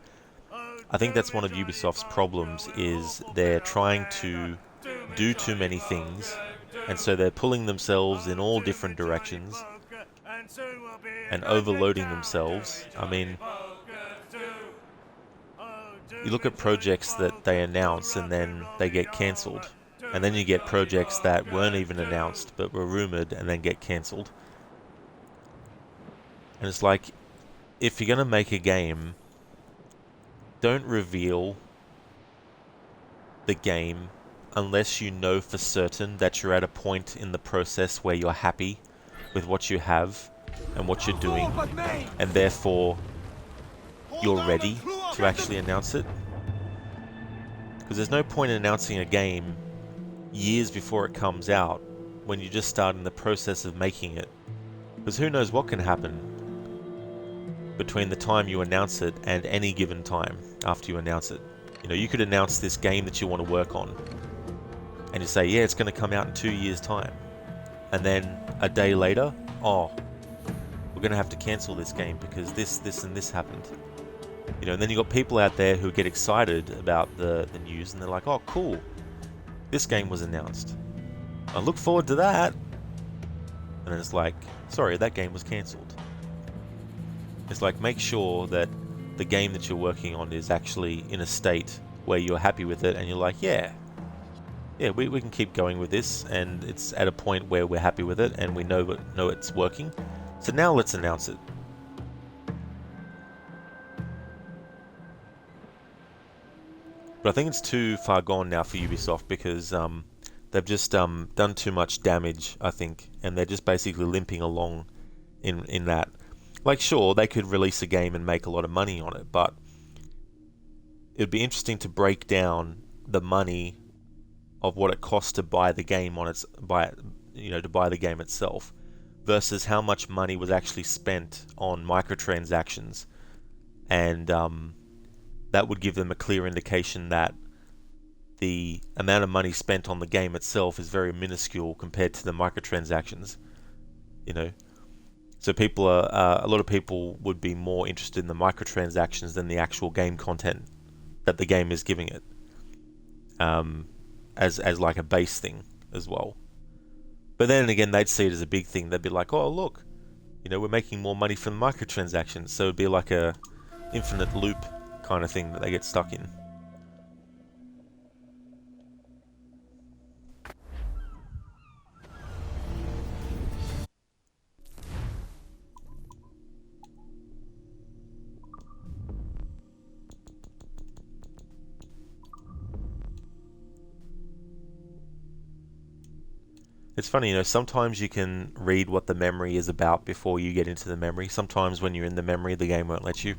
I think that's one of Ubisoft's problems, is they're trying to do too many things, and so they're pulling themselves in all different directions and overloading themselves. I mean, you look at projects that they announce and then they get cancelled, and then you get projects that weren't even announced but were rumored and then get cancelled. And it's like, if you're going to make a game, don't reveal the game unless you know for certain that you're at a point in the process where you're happy with what you have and what you're doing, and therefore you're ready to actually announce it. Because there's no point in announcing a game years before it comes out when you just start in the process of making it. Because who knows what can happen between the time you announce it and any given time after you announce it. You know, you could announce this game that you want to work on, and you say, yeah, it's going to come out in 2 years' time. And then a day later, oh, we're going to have to cancel this game because this, and this happened. You know, and then you got people out there who get excited about the news, and they're like, oh, cool, this game was announced. I look forward to that. And then it's like, sorry, that game was cancelled. It's like, make sure that the game that you're working on is actually in a state where you're happy with it and you're like, yeah, we can keep going with this, and it's at a point where we're happy with it and we know it's working. So now let's announce it. But I think it's too far gone now for Ubisoft, because they've just done too much damage, I think, and they're just basically limping along in that. Like, sure, they could release a game and make a lot of money on it, but it'd be interesting to break down the money of what it costs to buy the game to buy the game itself, versus how much money was actually spent on microtransactions, and that would give them a clear indication that the amount of money spent on the game itself is very minuscule compared to the microtransactions. You know. So a lot of people would be more interested in the microtransactions than the actual game content that the game is giving it, as like a base thing as well. But then again, they'd see it as a big thing. They'd be like, oh, look, you know, we're making more money from microtransactions. So it'd be like a infinite loop kind of thing that they get stuck in. It's funny, you know, sometimes you can read what the memory is about before you get into the memory. Sometimes when you're in the memory, the game won't let you.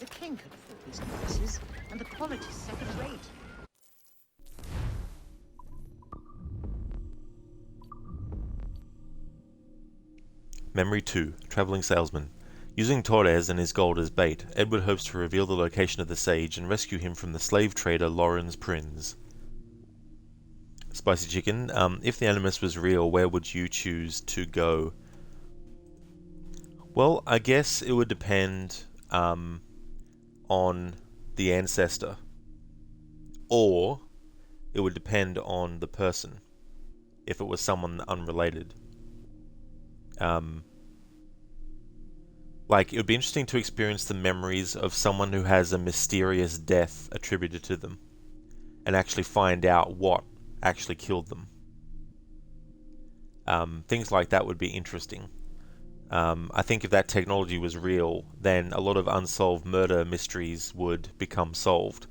The king could afford these prices, and the quality's second rate. Memory 2, Traveling Salesman. Using Torres and his gold as bait, Edward hopes to reveal the location of the sage and rescue him from the slave trader Lorenz Prinz. Spicy Chicken, if the Animus was real, where would you choose to go? Well, I guess it would depend on the ancestor, or it would depend on the person, if it was someone unrelated. Like, it would be interesting to experience the memories of someone who has a mysterious death attributed to them, and actually find out what actually killed them. Things like that would be interesting. I think if that technology was real, then a lot of unsolved murder mysteries would become solved.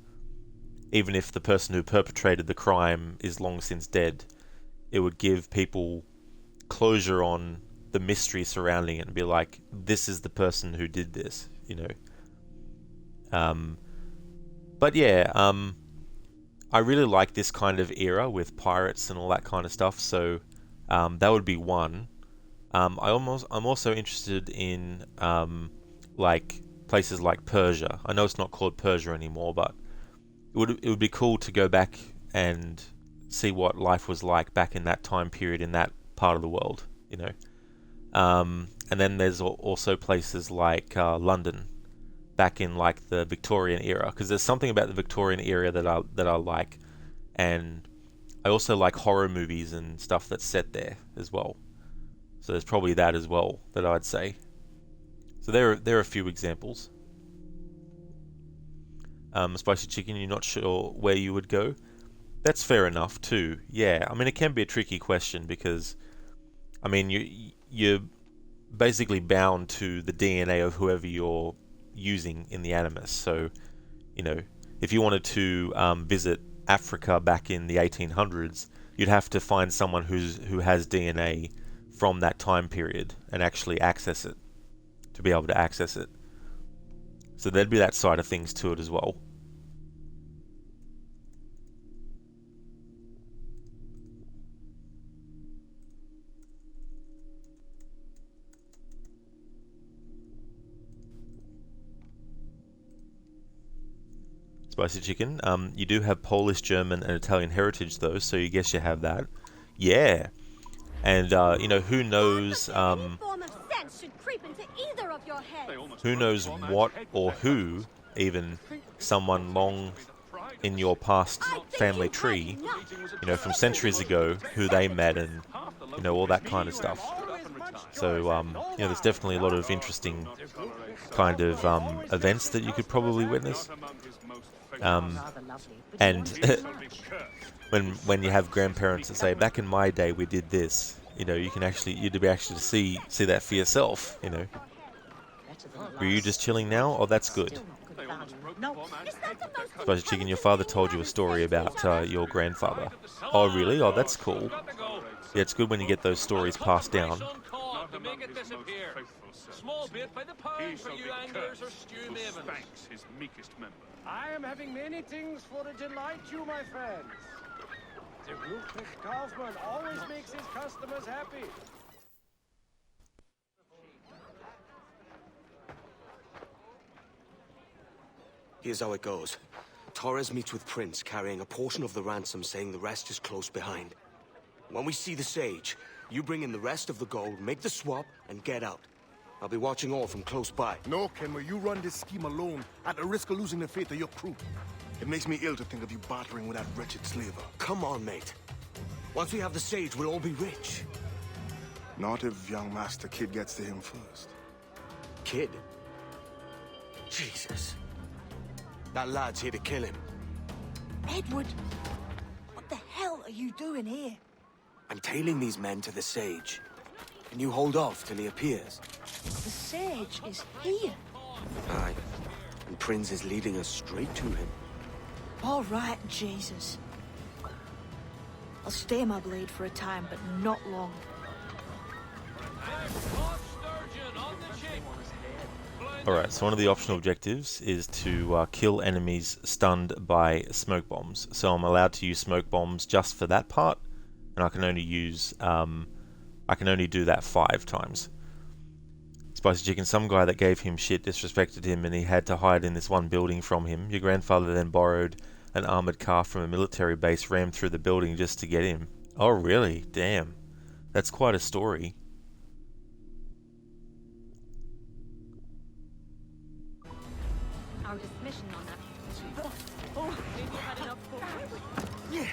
even if the person who perpetrated the crime is long since dead, it would give people closure on the mystery surrounding it and be like, this is the person who did this, you know. But yeah, I really like this kind of era with pirates and all that kind of stuff, so that would be one. I'm also interested in like places like Persia. I know it's not called Persia anymore, but it would be cool to go back and see what life was like back in that time period in that part of the world, you know. And then there's also places like London, back in like the Victorian era, because there's something about the Victorian era that I like, and I also like horror movies and stuff that's set there as well. So there's probably that as well that I'd say. So there are a few examples. Spicy chicken, you're not sure where you would go? That's fair enough too. Yeah, I mean, it can be a tricky question because, I mean, you're basically bound to the DNA of whoever you're using in the Animus. So, you know, if you wanted to visit Africa back in the 1800s, you'd have to find someone who has DNA from that time period and actually access it, to be able to access it. So there'd be that side of things to it as well. Spicy chicken. You do have Polish, German, and Italian heritage, though, so you guess you have that. Yeah. And, you know, who knows... who knows what or who, even, someone long in your past family tree, you know, from centuries ago, who they met and, you know, all that kind of stuff. So, you know, there's definitely a lot of interesting kind of events that you could probably witness. And when you have grandparents that say, back in my day we did this, you know, you'd be actually see that for yourself, you know. Were you just chilling now? Oh, that's good. Spicy chicken, your father told you a story about your grandfather. Oh, really? Oh, that's cool. Yeah, it's good when you get those stories passed down. Small bit by the pound for you anglers or stew mavens. Thanks his meekest member. I am having many things for to delight you, my friends. The Rupert Kaufman always makes his customers happy. Here's how it goes. Torres meets with Prince, carrying a portion of the ransom, saying the rest is close behind. When we see the Sage, you bring in the rest of the gold, make the swap, and get out. I'll be watching all from close by. No, Kenmure, you run this scheme alone, at the risk of losing the faith of your crew. It makes me ill to think of you bartering with that wretched slaver. Come on, mate. Once we have the Sage, we'll all be rich. Not if young Master Kid gets to him first. Kid? Jesus. That lad's here to kill him. Edward, what the hell are you doing here? I'm tailing these men to the Sage. Can you hold off till he appears? The Sage is here. Aye. And Prince is leading us straight to him. All right, Jesus. I'll stay my blade for a time, but not long. Alright, so one of the optional objectives is to kill enemies stunned by smoke bombs. So I'm allowed to use smoke bombs just for that part, and I can only use I can only do that 5 times. Spicy chicken, some guy that gave him shit disrespected him and he had to hide in this one building from him. Your grandfather then borrowed an armored car from a military base, rammed through the building just to get him. Oh really? Damn. That's quite a story. Our dismission on that. Oh, maybe you had enough for Yeah.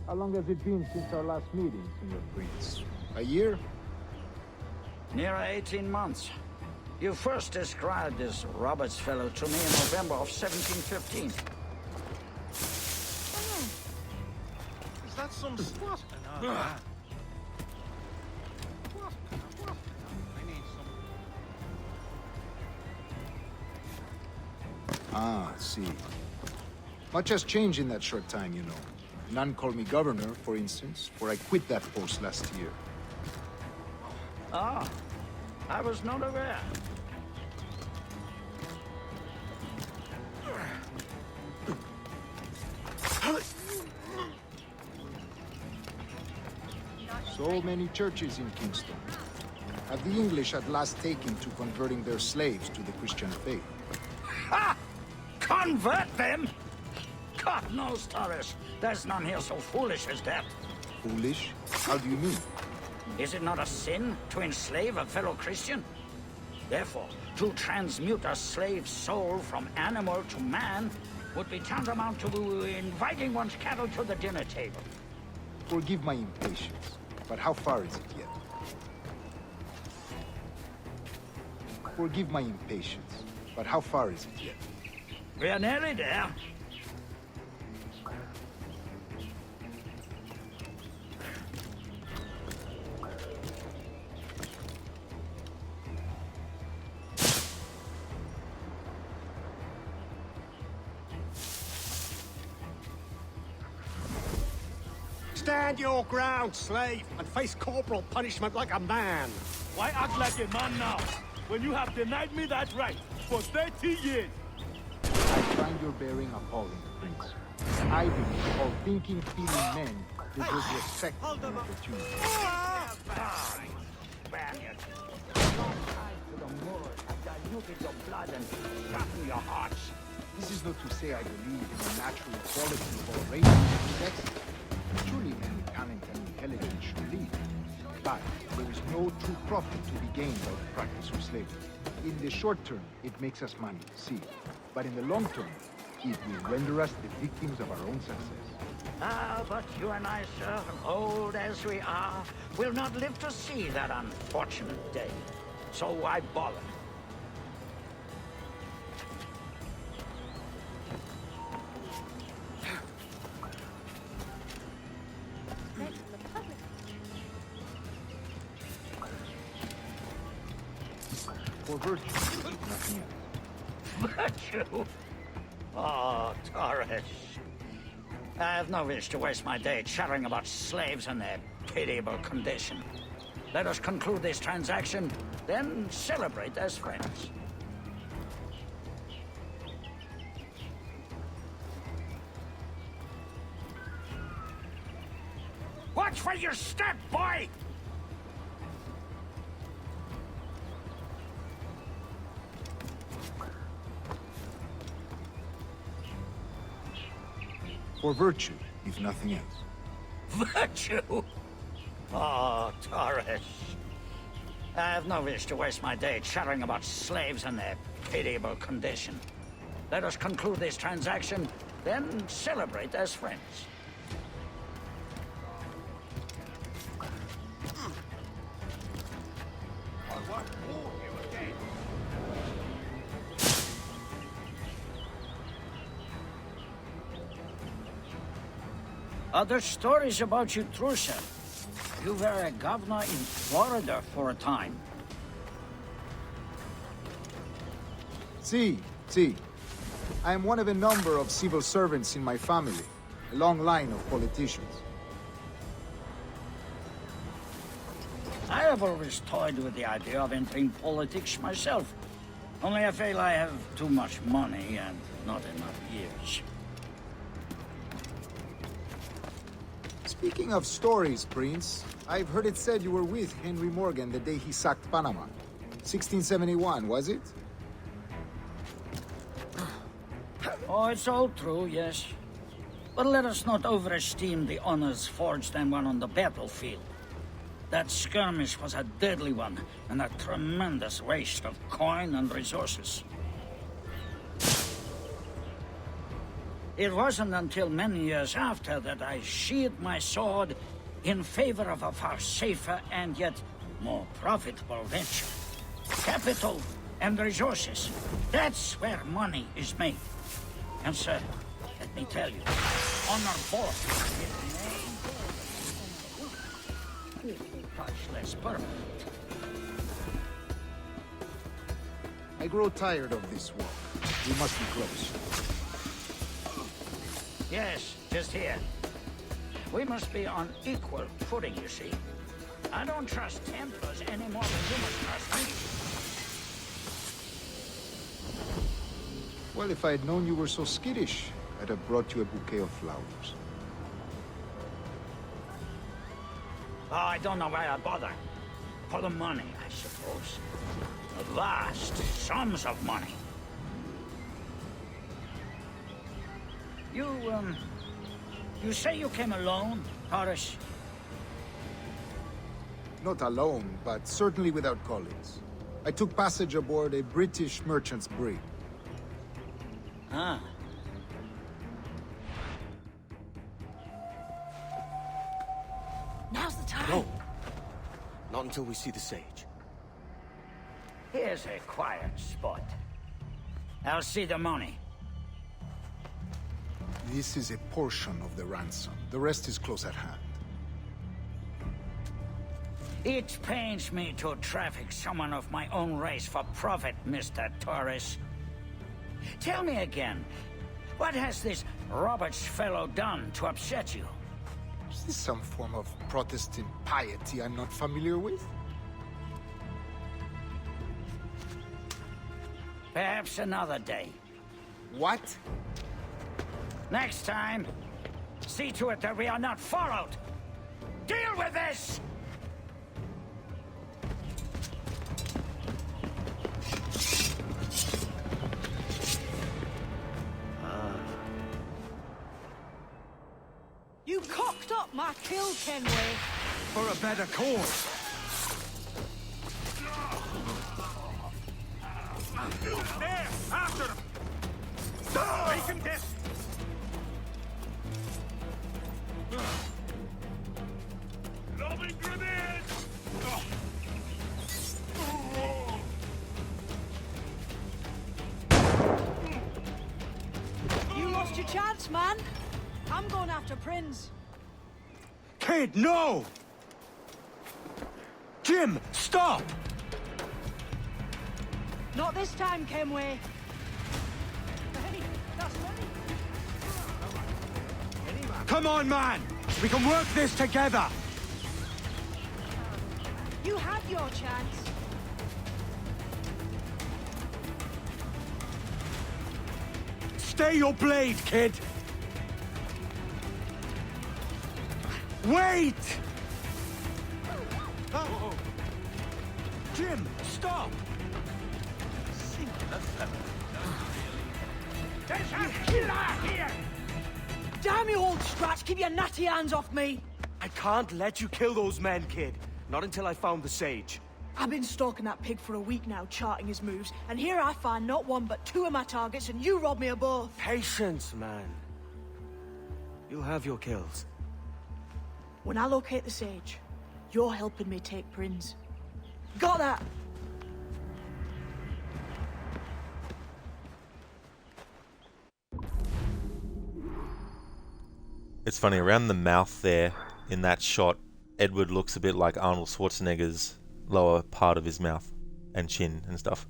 How long has it been since our last meeting, Senior Prince? A year? Near 18 months. You first described this Roberts fellow to me in November of 1715. Is that some spot? Ah, see. Much has changed in that short time, you know. None call me governor, for instance, for I quit that post last year. Ah, I was not aware. So many churches in Kingston. Have the English at last taken to converting their slaves to the Christian faith? Ha! Convert them? God knows, Torres. There's none here so foolish as that. Foolish? How do you mean? Is it not a sin to enslave a fellow Christian? Therefore, to transmute a slave's soul from animal to man would be tantamount to inviting one's cattle to the dinner table. Forgive my impatience, but how far is it yet? Forgive my impatience, but how far is it yet? We're nearly there. Stand your ground, slave, and face corporal punishment like a man. Why act like a man now, when you have denied me that right for 30 years? I find your bearing appalling, Prince. I believe all thinking, feeling men deserve respect and opportunity. Spaniard! Don't hide to the Moors have diluted your blood and rotten your hearts. This is not to say I believe in the natural equality of all races and sexes. Surely men with talent and intelligence should lead. But there is no true profit to be gained out of the practice of slavery. In the short term, it makes us money, see. But in the long term, it will render us the victims of our own success. Ah, but you and I, sir, old as we are, will not live to see that unfortunate day. So I bother. For virtue, nothing else. Virtue? Oh, Torres. I have no wish to waste my day chattering about slaves and their pitiable condition. Let us conclude this transaction, then celebrate as friends. Watch for your step, boy! For virtue, if nothing else. Virtue? Oh, Torres. I have no wish to waste my day chattering about slaves and their pitiable condition. Let us conclude this transaction, then celebrate as friends. Other stories about you, true, sir. You were a governor in Florida for a time. See. I am one of a number of civil servants in my family, a long line of politicians. I have always toyed with the idea of entering politics myself. Only I feel I have too much money and not enough years. Speaking of stories, Prince, I've heard it said you were with Henry Morgan the day he sacked Panama. 1671, was it? Oh, it's all true, yes. But let us not overesteem the honors forged and won on the battlefield. That skirmish was a deadly one, and a tremendous waste of coin and resources. It wasn't until many years after that I sheathed my sword in favor of a far safer and yet more profitable venture. Capital and resources. That's where money is made. And sir, let me tell you, honor board is much less permanent. I grow tired of this walk. We must be close. Yes, just here. We must be on equal footing, you see. I don't trust Templars any more than you must trust me. Well, if I had known you were so skittish, I'd have brought you a bouquet of flowers. Oh, I don't know why I bother. For the money, I suppose. Vast sums of money. You say you came alone, Horace? Not alone, but certainly without colleagues. I took passage aboard a British merchant's brig. Ah. Now's the time. No. Not until we see the sage. Here's a quiet spot. I'll see the money. This is a portion of the ransom. The rest is close at hand. It pains me to traffic someone of my own race for profit, Mr. Torres. Tell me again, what has this Roberts fellow done to upset you? Is this some form of Protestant piety I'm not familiar with? Perhaps another day. What? Next time, see to it that we are not followed. Deal with this! You cocked up my kill, Kenway. For a better cause. There! After him! Make him dead! Lobbing grenade! You lost your chance, man. I'm going after Prince. Kid, no! Jim, stop! Not this time, Kenway. Hey, that's money. Come on, man! We can work this together! You had your chance. Stay your blade, kid! Wait! Jim, stop! There's a killer here! Damn you, old scratch! Keep your natty hands off me! I can't let you kill those men, kid. Not until I found the sage. I've been stalking that pig for a week now, charting his moves, and here I find not one but two of my targets, and you robbed me of both. Patience, man. You'll have your kills. When I locate the sage, you're helping me take Prince. Got that? It's funny, around the mouth there, in that shot, Edward looks a bit like Arnold Schwarzenegger's lower part of his mouth and chin and stuff.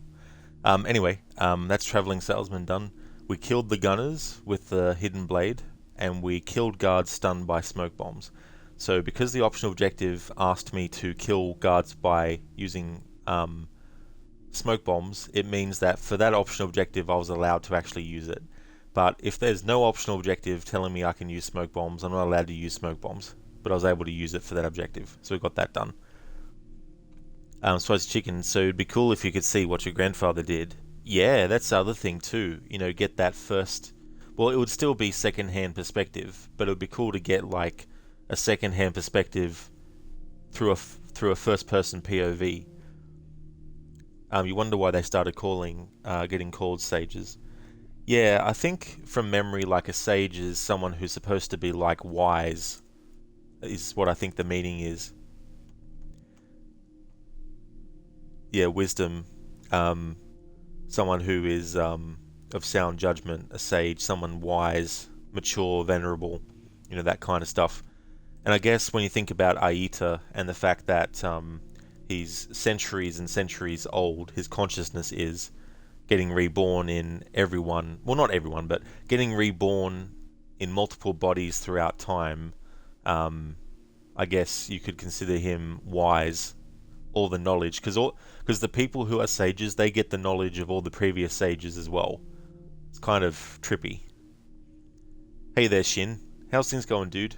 Anyway, that's Travelling Salesman done. We killed the gunners with the hidden blade, and we killed guards stunned by smoke bombs. So because the optional objective asked me to kill guards by using smoke bombs, it means that for that optional objective I was allowed to actually use it. But if there's no optional objective telling me I can use smoke bombs, I'm not allowed to use smoke bombs. But I was able to use it for that objective, so we got that done. Spicy Chicken, so it'd be cool if you could see what your grandfather did. Yeah, that's the other thing too. You know, get that first... Well, it would still be second-hand perspective, but it would be cool to get, like, a second-hand perspective through a first-person POV. You wonder why they started getting called sages. Yeah, I think from memory, like, a sage is someone who's supposed to be, like, wise, is what I think the meaning is. yeah, wisdom, someone who is of sound judgment, a sage, someone wise, mature, venerable, you know, that kind of stuff. And I guess when you think about Aita and the fact that he's centuries and centuries old, his consciousness is getting reborn in everyone, well, not everyone, but getting reborn in multiple bodies throughout time. I guess you could consider him wise, all the knowledge, because the people who are sages, they get the knowledge of all the previous sages as well. It's kind of trippy. Hey there, Shin. How's things going, dude?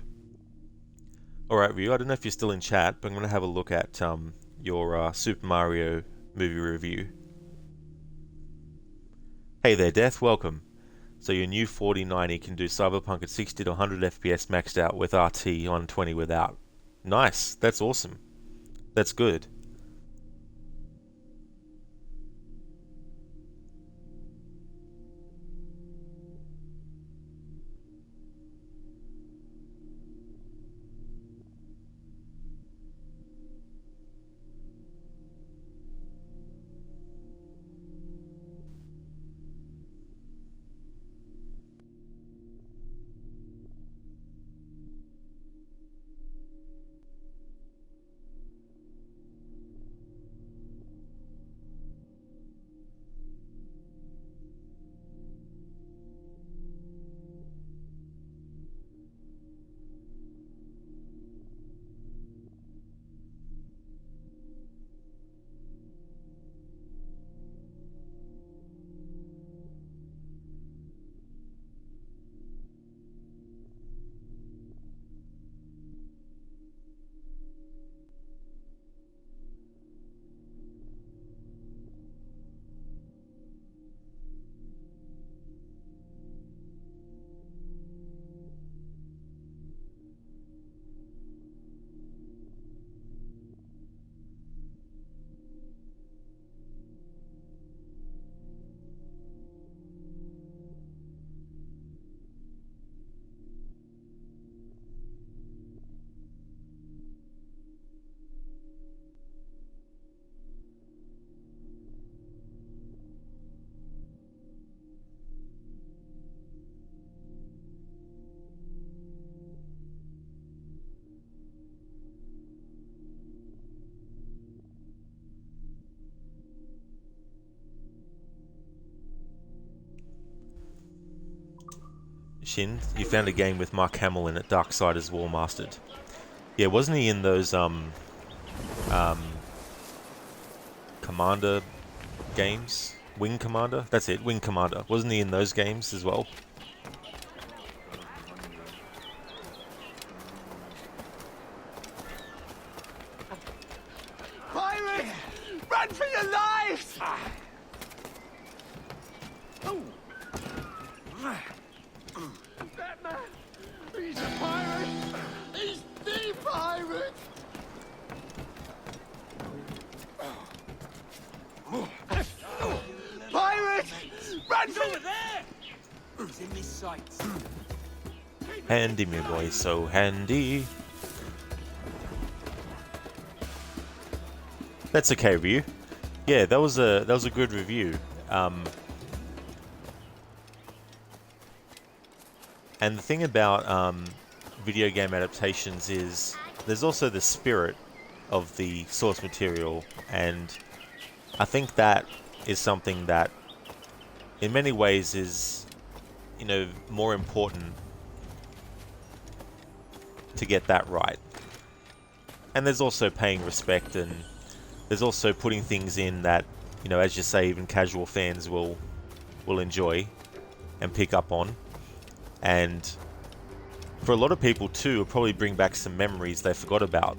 Alright, Ryu, I don't know if you're still in chat, but I'm going to have a look at your Super Mario movie review. Hey there, Death, welcome. So your new 4090 can do Cyberpunk at 60 to 100 FPS maxed out with RT on 20 without. Nice, that's awesome. That's good. Shin, you found a game with Mark Hamill in it, Darksiders War Mastered. Yeah, wasn't he in those Commander games? Wing Commander? That's it, Wing Commander. Wasn't he in those games as well? Pirate! Run for your lives! That man, he's a pirate! He's the pirate! Pirate! Run for there! Who's in his sights? Handy, me boy, so handy. That's okay, Ryu. Yeah, that was a good review. And the thing about video game adaptations is there's also the spirit of the source material, and I think that is something that in many ways is, you know, more important to get that right. And there's also paying respect, and there's also putting things in that, you know, as you say, even casual fans will enjoy and pick up on. And for a lot of people too, it'll probably bring back some memories they forgot about.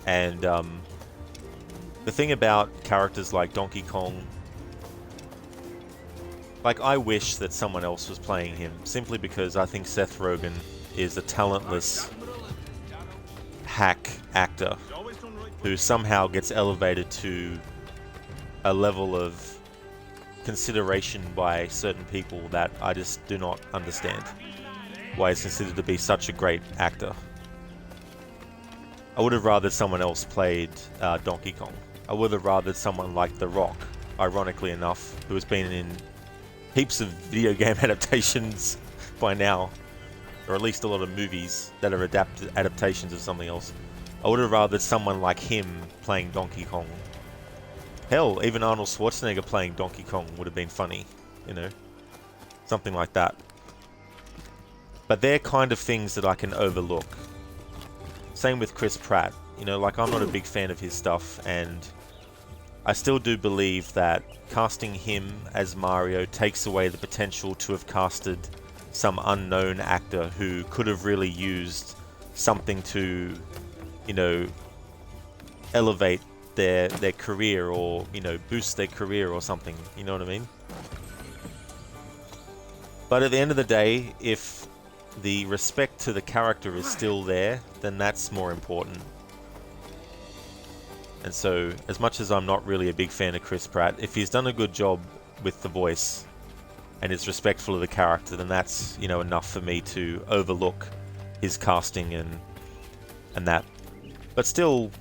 And the thing about characters like Donkey Kong, like, I wish that someone else was playing him, simply because I think Seth Rogen is a talentless hack actor who somehow gets elevated to a level of consideration by certain people that I just do not understand why he's considered to be such a great actor. I would have rather someone else played Donkey Kong, I would have rathered someone like The Rock, ironically enough, who has been in heaps of video game adaptations by now, or at least a lot of movies that are adaptations of something else. I would have rathered someone like him playing Donkey Kong. Hell, even Arnold Schwarzenegger playing Donkey Kong would have been funny, you know, something like that. But they're kind of things that I can overlook. Same with Chris Pratt, you know, like I'm not a big fan of his stuff, and I still do believe that casting him as Mario takes away the potential to have casted some unknown actor who could have really used something to, you know, elevate their career, or, you know, boost their career or something, you know what I mean? But at the end of the day, if the respect to the character is still there, then that's more important. And so, as much as I'm not really a big fan of Chris Pratt, if he's done a good job with the voice and is respectful of the character, then that's, you know, enough for me to overlook his casting and that. But still,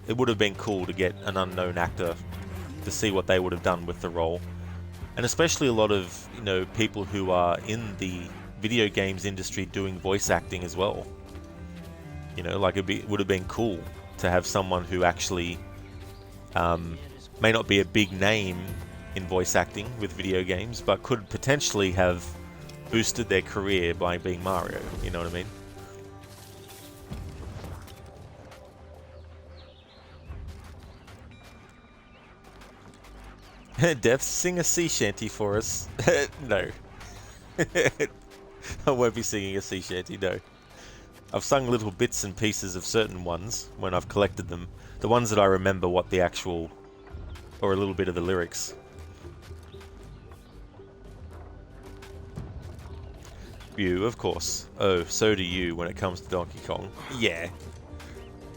it would have been cool to get an unknown actor to see what they would have done with the role. And especially a lot of, you know, people who are in the video games industry doing voice acting as well. You know, like it would have been cool to have someone who actually may not be a big name in voice acting with video games, but could potentially have boosted their career by being Mario, you know what I mean? Death, sing a sea shanty for us. No. I won't be singing a sea shanty, no. I've sung little bits and pieces of certain ones when I've collected them. The ones that I remember what the actual, or a little bit of the lyrics. You, of course. Oh, so do you when it comes to Donkey Kong. Yeah.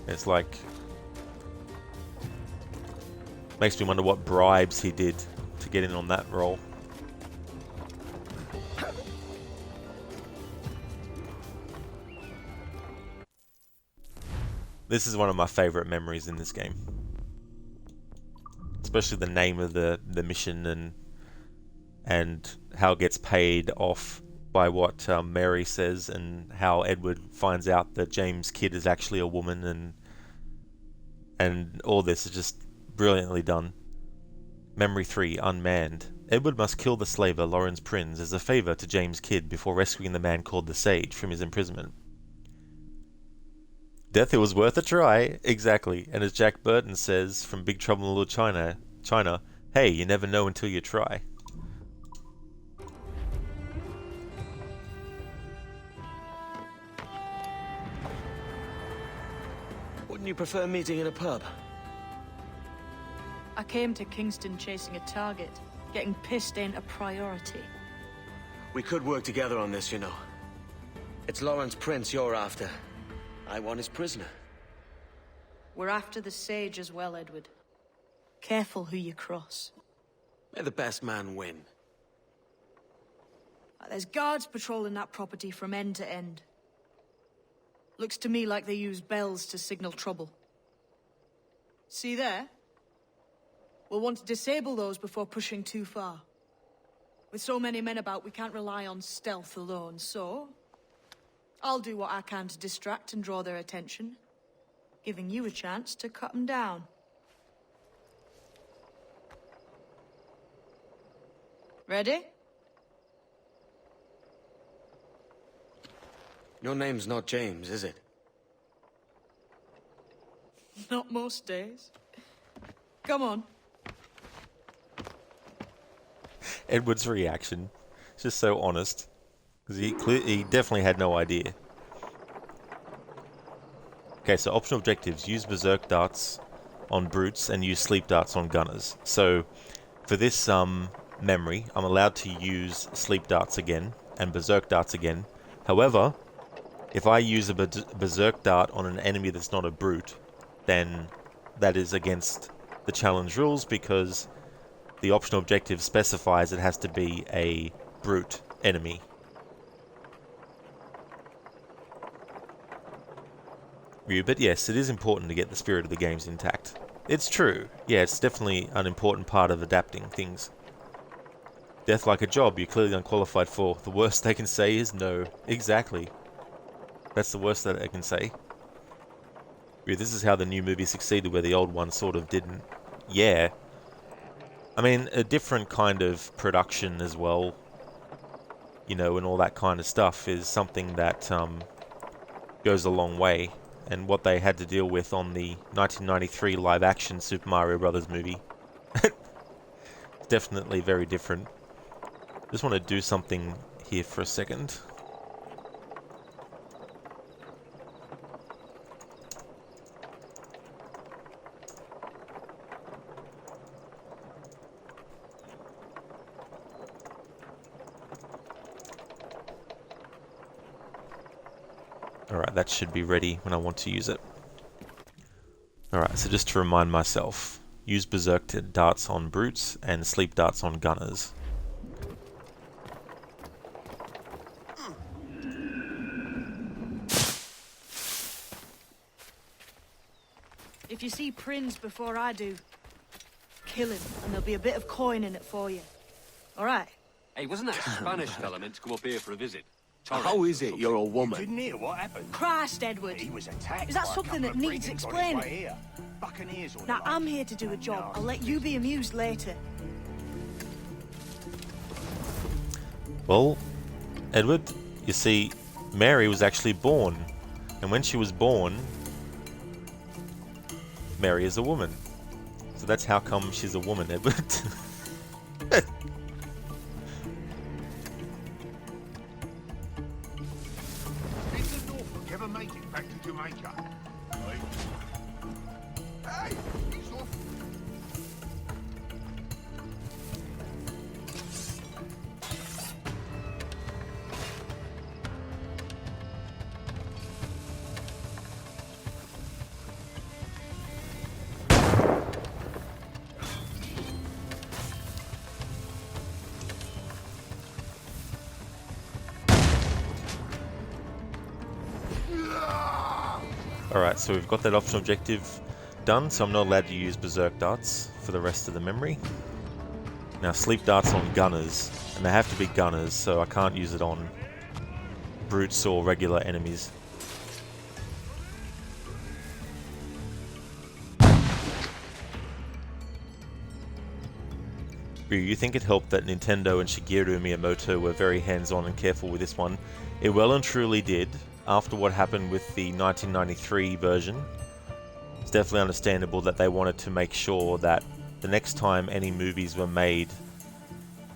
It's like... makes me wonder what bribes he did to get in on that role. This is one of my favourite memories in this game. Especially the name of the mission and how it gets paid off by what Mary says, and how Edward finds out that James Kidd is actually a woman, and all this is just brilliantly done. Memory 3, Unmanned. Edward must kill the slaver Lawrence Prince as a favour to James Kidd before rescuing the man called the Sage from his imprisonment. Death, it was worth a try. Exactly. And as Jack Burton says from Big Trouble in Little China, hey, you never know until you try. Wouldn't you prefer meeting in a pub? I came to Kingston chasing a target. Getting pissed ain't a priority. We could work together on this, you know. It's Lawrence Prince you're after. I want his prisoner. We're after the Sage as well, Edward. Careful who you cross. May the best man win. There's guards patrolling that property from end to end. Looks to me like they use bells to signal trouble. See there? We'll want to disable those before pushing too far. With so many men about, we can't rely on stealth alone, so... I'll do what I can to distract and draw their attention, giving you a chance to cut them down. Ready? Your name's not James, is it? Not most days. Come on. Edward's reaction is just so honest, because he definitely had no idea. Okay, so optional objectives: use berserk darts on brutes and use sleep darts on gunners. So for this memory, I'm allowed to use sleep darts again and berserk darts again. However, if I use a berserk dart on an enemy that's not a brute, then that is against the challenge rules, because the optional objective specifies it has to be a brute enemy. But yes, it is important to get the spirit of the games intact. It's true. Yeah, it's definitely an important part of adapting things. Death like a job you're clearly unqualified for. The worst they can say is no. Exactly. That's the worst that they can say. Yeah, this is how the new movie succeeded, where the old one sort of didn't. Yeah. I mean, a different kind of production as well, you know, and all that kind of stuff is something that goes a long way. And what they had to deal with on the 1993 live-action Super Mario Brothers movie, definitely very different. Just want to do something here for a second. Alright, that should be ready when I want to use it. Alright, so just to remind myself, use Berserk darts on brutes and sleep darts on gunners. If you see Prince before I do, kill him, and there'll be a bit of coin in it for you. All right? Hey, wasn't that Spanish fella meant to come up here for a visit? How is it you're a woman? Didn't hear what happened. Christ, Edward. He was attacked. Is that by a something couple that of needs brigands on his way explaining? here. Buccaneers or Now, like. I'm here to do a job. I'll let you be amused later. Well, Edward, you see, Mary was actually born. And when she was born, Mary is a woman. So that's how come she's a woman, Edward. Did Norfolk ever make it back to Jamaica? Hey, he's off. Alright, so we've got that optional objective done, so I'm not allowed to use Berserk darts for the rest of the memory. Now, sleep darts on gunners, and they have to be gunners, so I can't use it on brutes or regular enemies. Ryu, you think it helped that Nintendo and Shigeru Miyamoto were very hands-on and careful with this one? It well and truly did. After what happened with the 1993 version, it's definitely understandable that they wanted to make sure that the next time any movies were made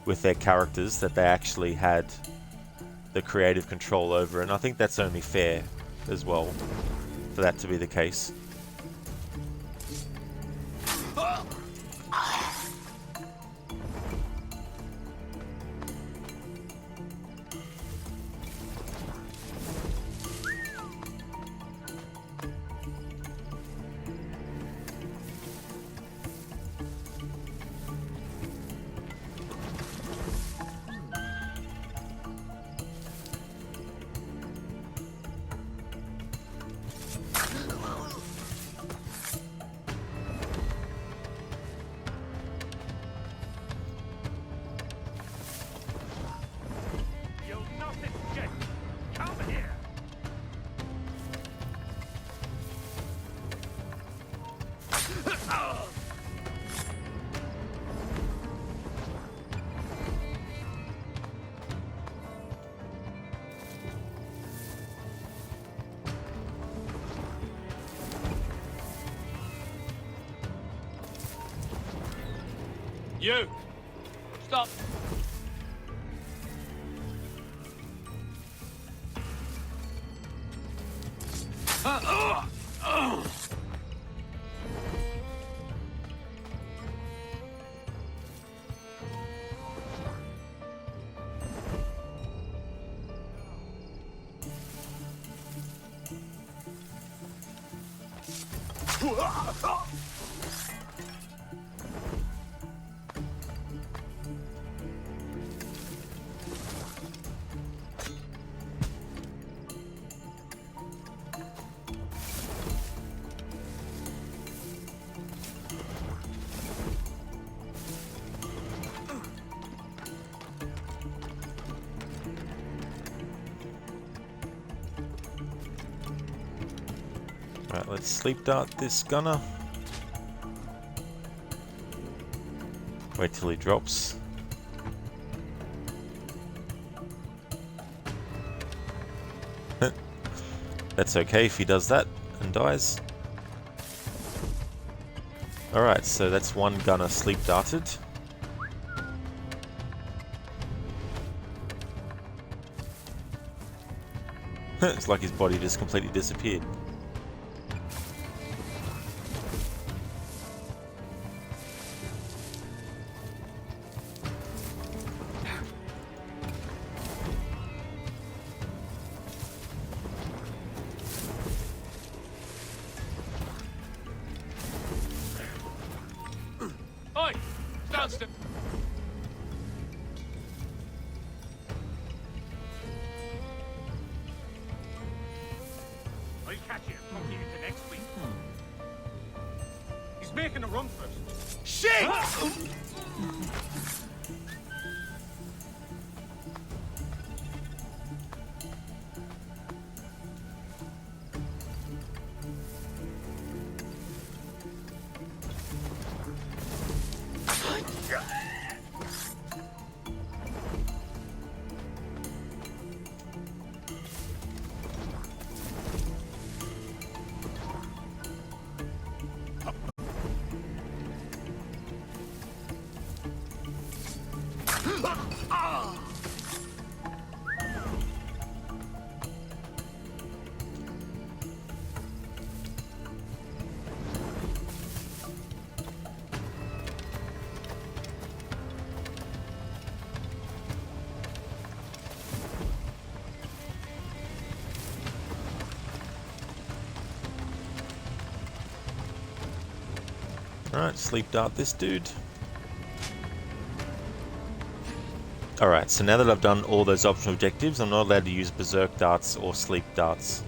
with their characters, that they actually had the creative control over it. And I think that's only fair as well, for that to be the case. You'll not escape. Come here. You! Stop! Right, let's sleep dart this gunner. Wait till he drops. That's okay if he does that and dies. Alright, so that's one gunner sleep darted. It's like his body just completely disappeared. Oi! Stand still! I'll catch you and put you into next week. He's making a run first. Shit! Alright, sleep dart this dude. Alright, so now that I've done all those optional objectives, I'm not allowed to use berserk darts or sleep darts.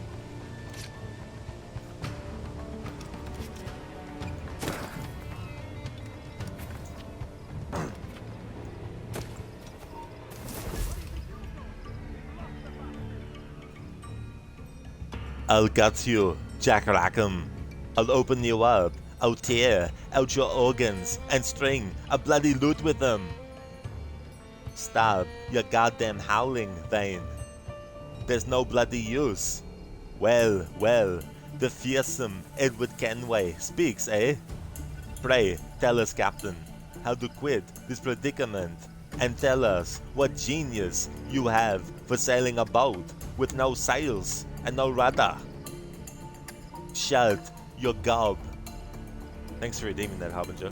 I'll gut you, Jack Rackham. I'll open you up. I'll tear out your organs and string a bloody loot with them. Stop your goddamn howling, Thane. There's no bloody use. Well, the fearsome Edward Kenway speaks, eh? Pray, tell us, Captain, how to quit this predicament, and tell us what genius you have for sailing a boat with no sails and no rudder. Shut your gob. Thanks for redeeming that, Harbinger.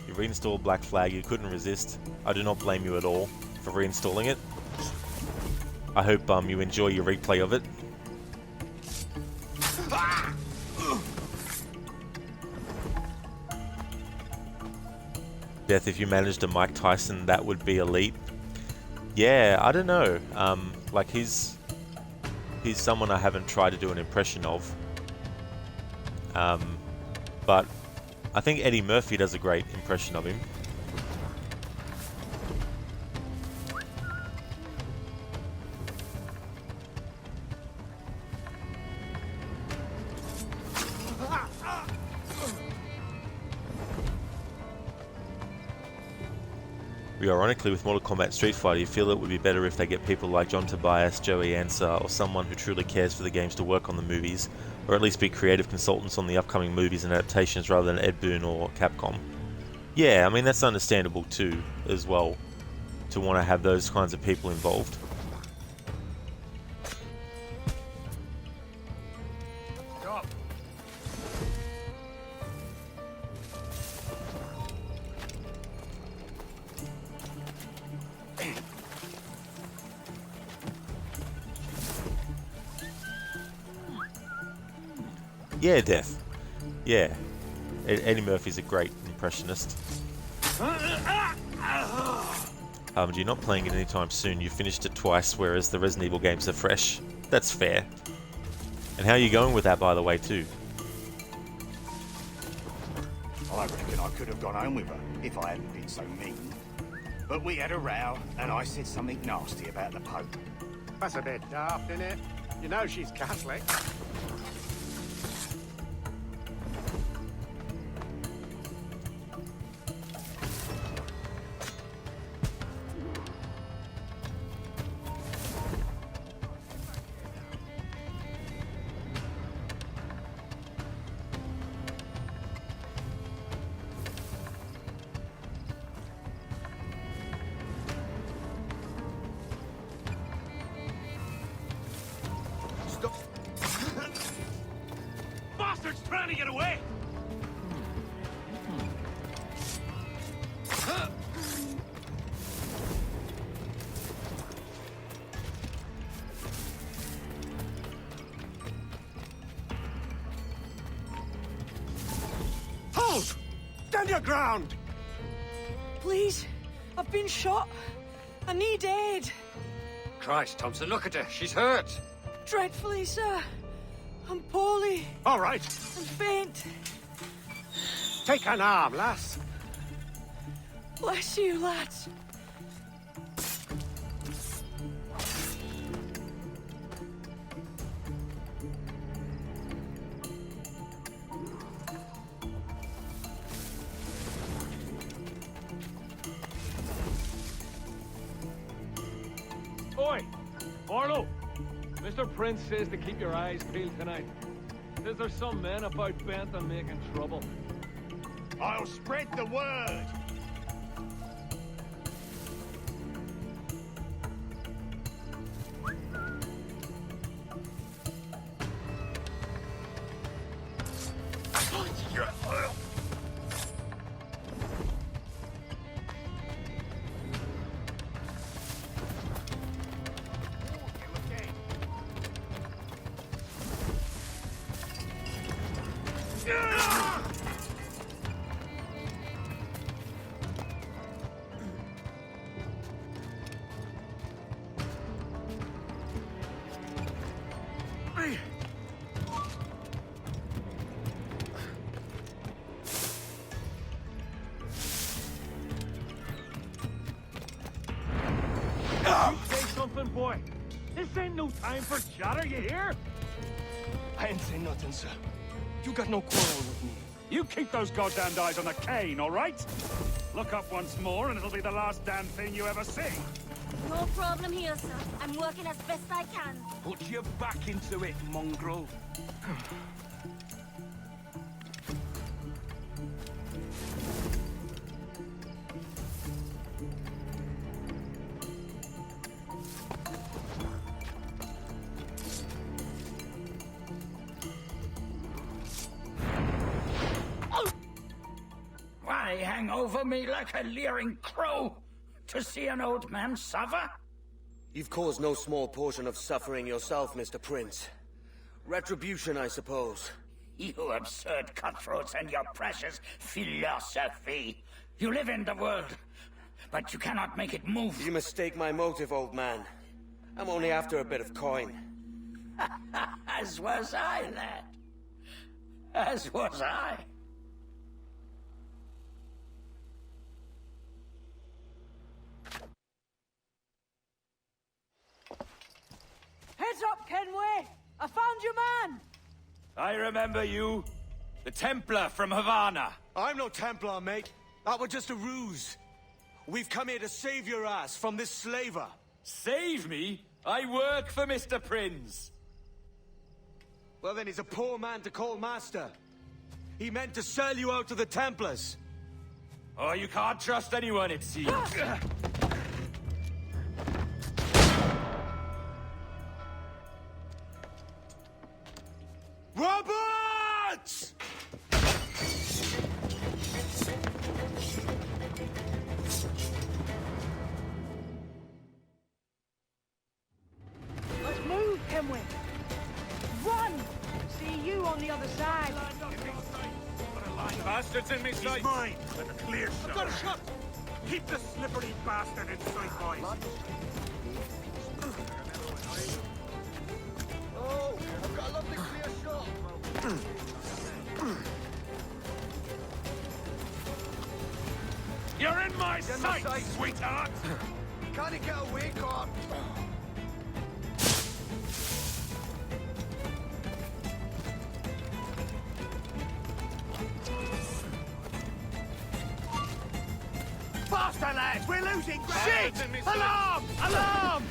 You reinstalled Black Flag, you couldn't resist. I do not blame you at all for reinstalling it. I hope you enjoy your replay of it. Death, if you managed a Mike Tyson, that would be elite. Yeah, I don't know. Like he's someone I haven't tried to do an impression of. But I think Eddie Murphy does a great impression of him. Ironically, with Mortal Kombat Street Fighter, you feel it would be better if they get people like John Tobias, Joey Ansah, or someone who truly cares for the games to work on the movies, or at least be creative consultants on the upcoming movies and adaptations rather than Ed Boon or Capcom. Yeah, I mean, that's understandable too, as well, to want to have those kinds of people involved. Yeah, Death. Yeah. Eddie Murphy's a great impressionist. You're not playing it anytime soon. You finished it twice, whereas the Resident Evil games are fresh. That's fair. And how are you going with that, by the way, too? I reckon I could have gone home with her, if I hadn't been so mean. But we had a row, and I said something nasty about the Pope. That's a bit daft, isn't it? You know she's Catholic. your ground! Please, I've been shot. I need aid. Christ, Thompson, look at her. She's hurt. Dreadfully, sir. I'm poorly. All right. I'm faint. Take an arm, lass. Bless you, lads. Oi! Orlo! Mr. Prince says to keep your eyes peeled tonight. Says there's some men about bent on making trouble. I'll spread the word. Say something, boy. This ain't no time for chatter, you hear? I ain't saying nothing, sir. You got no quarrel with me. You keep those goddamned eyes on the cane, all right? Look up once more and it'll be the last damn thing you ever see. No problem here, sir. I'm working as best I can. Put your back into it, mongrel. Why hang over me like a leering crow? To see an old man suffer? You've caused no small portion of suffering yourself, Mr. Prince. Retribution, I suppose. You absurd cutthroats and your precious philosophy. You live in the world, but you cannot make it move. You mistake my motive, old man. I'm only after a bit of coin. As was I, lad. As was I. Heads up, Kenway! I found your man! I remember you. The Templar from Havana. I'm no Templar, mate. That was just a ruse. We've come here to save your ass from this slaver. Save me? I work for Mr. Prince. Well, then he's a poor man to call master. He meant to sell you out to the Templars. Oh, you can't trust anyone, it seems. Roberts! Let's move, Kenway! Run! See you on the other side! Bastards in me sight. Mine! With a clear shot. I've got a shot. Keep the slippery bastard in sight, boys. Oh, I've got a lovely clear shot. You're in my sight, sweetheart. Can't he get away, God? Faster, lads! We're losing ground! Shit! Alarm! Alarm!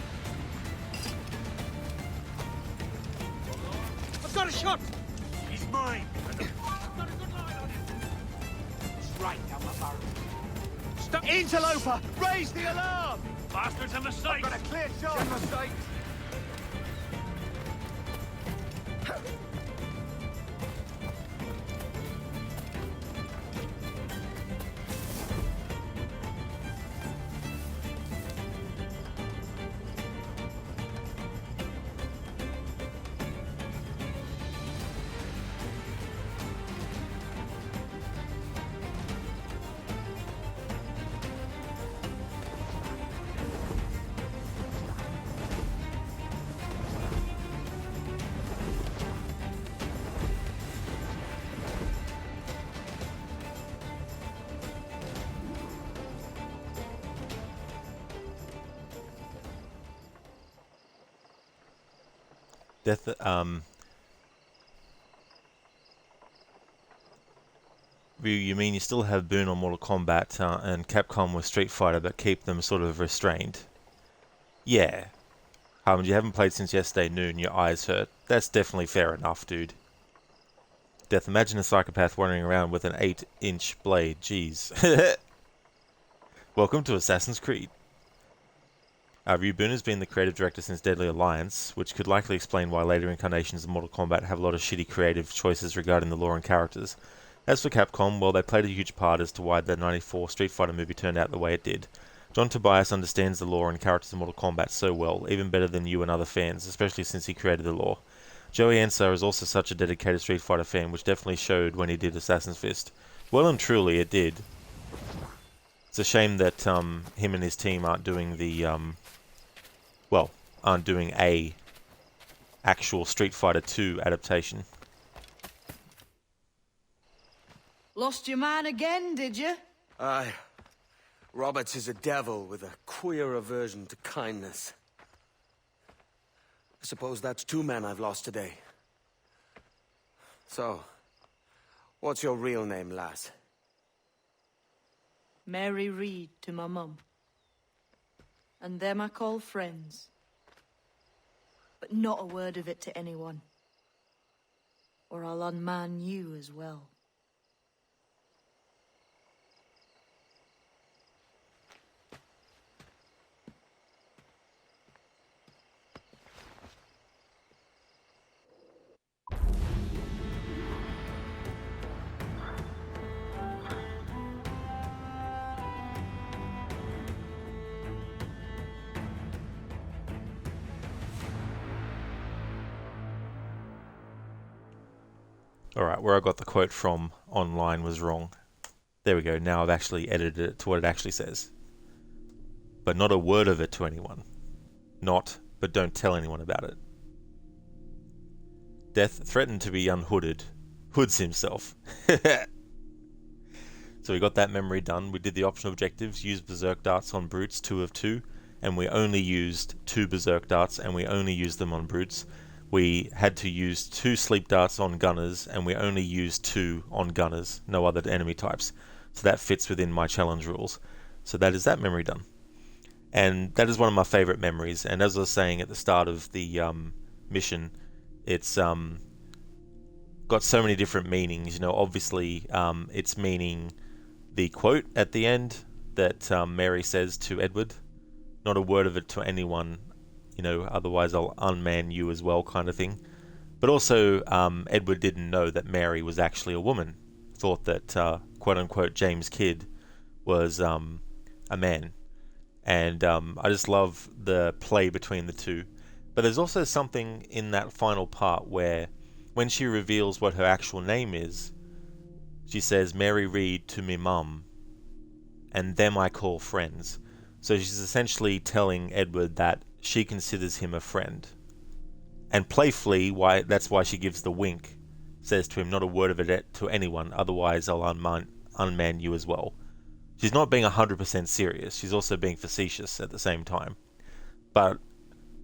I've got a shot! He's mine. I've got a good line on him. It's right down my barrel. Stop! Interloper! Raise the alarm! Bastards in the sight! Got a clear shot! In the sight! Death, you mean you still have Boone on Mortal Kombat and Capcom with Street Fighter, but keep them sort of restrained? Yeah. You haven't played since yesterday noon, your eyes hurt. That's definitely fair enough, dude. Death, imagine a psychopath wandering around with an 8-inch blade. Jeez. Welcome to Assassin's Creed. Ryu Boone has been the creative director since Deadly Alliance, which could likely explain why later incarnations of Mortal Kombat have a lot of shitty creative choices regarding the lore and characters. As for Capcom, well, they played a huge part as to why the '94 Street Fighter movie turned out the way it did. John Tobias understands the lore and characters of Mortal Kombat so well, even better than you and other fans, especially since he created the lore. Joey Ansar is also such a dedicated Street Fighter fan, which definitely showed when he did Assassin's Fist. Well and truly, it did. It's a shame that him and his team aren't doing the, aren't doing a actual Street Fighter 2 adaptation. Lost your man again, did you? Aye. Roberts is a devil with a queer aversion to kindness. I suppose that's 2 men I've lost today. So, what's your real name, lass? Mary Reed to my mum. And them I call friends. But not a word of it to anyone. Or I'll unman you as well. Alright, where I got the quote from online was wrong. There we go, now I've actually edited it to what it actually says. But not a word of it to anyone. Not, but don't tell anyone about it. Death threatened to be unhooded. Hoods himself. So we got that memory done. We did the optional objectives, used Berserk Darts on Brutes, 2 of 2, and we only used 2 Berserk Darts, and we only used them on Brutes. We had to use 2 Sleep Darts on Gunners, and we only used 2 on Gunners, no other enemy types. So that fits within my challenge rules. So that is that memory done. And that is one of my favourite memories, and as I was saying at the start of the mission, it's got so many different meanings. You know, obviously it's meaning the quote at the end that Mary says to Edward, not a word of it to anyone, you know, otherwise I'll unman you as well, kind of thing. But also, Edward didn't know that Mary was actually a woman. Thought that, quote-unquote, James Kidd was a man. And I just love the play between the two. But there's also something in that final part where, when she reveals what her actual name is, she says, Mary Reed to me mum, and them I call friends. So she's essentially telling Edward that she considers him a friend. And playfully, that's why she gives the wink, says to him, not a word of it to anyone, otherwise I'll unman you as well. She's not being 100% serious, she's also being facetious at the same time. But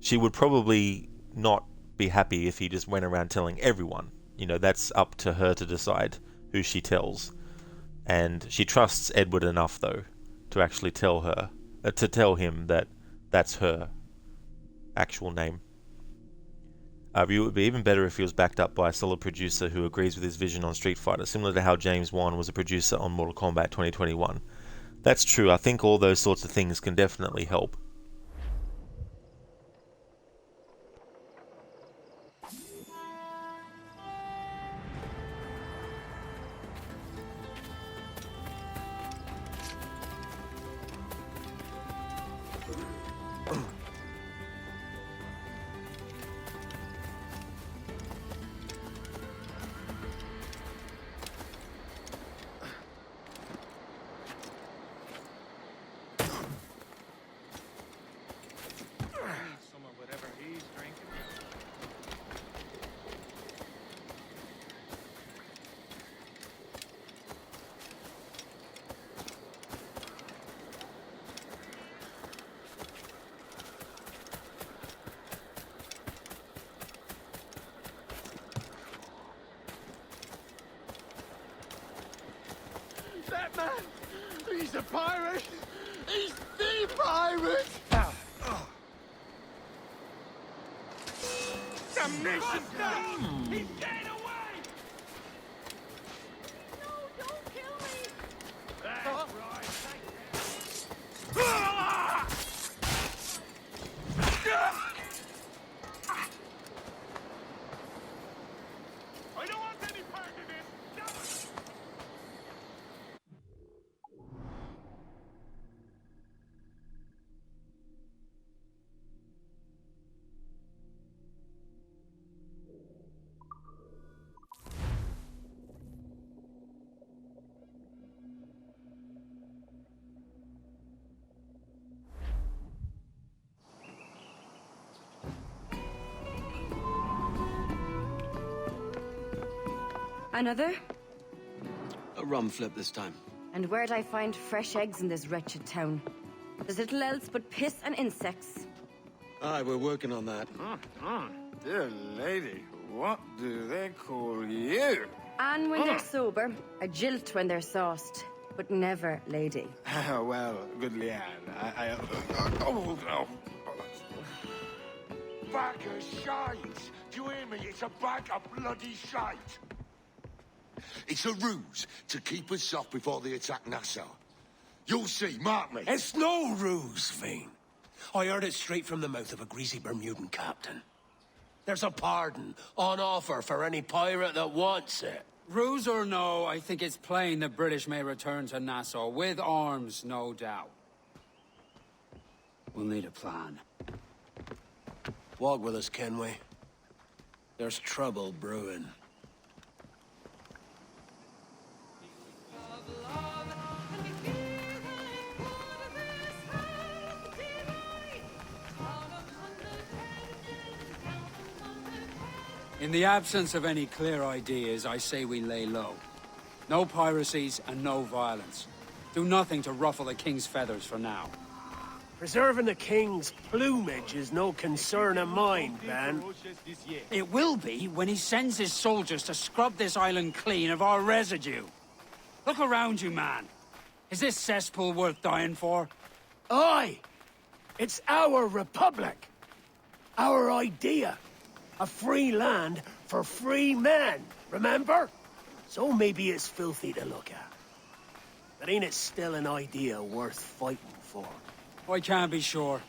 she would probably not be happy if he just went around telling everyone. You know, that's up to her to decide who she tells. And she trusts Edward enough, though, to actually tell him that that's her actual name. It would be even better if he was backed up by a solid producer who agrees with his vision on Street Fighter, similar to how James Wan was a producer on Mortal Kombat 2021. That's true, I think all those sorts of things can definitely help. He's a pirate! He's the pirate! Damnation! He's getting away! No, don't kill me! That's right. I don't want any part of this! Another? A rum flip this time. And where'd I find fresh eggs in this wretched town? There's little else but piss and insects. Aye, we're working on that. Dear lady, what do they call you? And when they're sober, a jilt when they're sauced, but never lady. Well, good Leanne, oh, Bag of shite! Do you hear me? It's a bag of bloody shite! It's a ruse to keep us soft before they attack Nassau. You'll see, mark me. It's no ruse, Fiend. I heard it straight from the mouth of a greasy Bermudan captain. There's a pardon on offer for any pirate that wants it. Ruse or no, I think it's plain the British may return to Nassau, with arms, no doubt. We'll need a plan. Walk with us, Kenway. There's trouble brewing. In the absence of any clear ideas, I say we lay low. No piracies and no violence. Do nothing to ruffle the king's feathers for now. Preserving the king's plumage is no concern of mine, Ben. It will be when he sends his soldiers to scrub this island clean of our residue. Look around you, man. Is this cesspool worth dying for? Aye! It's our republic. Our idea. A free land for free men, remember? So maybe it's filthy to look at. But ain't it still an idea worth fighting for? I can't be sure.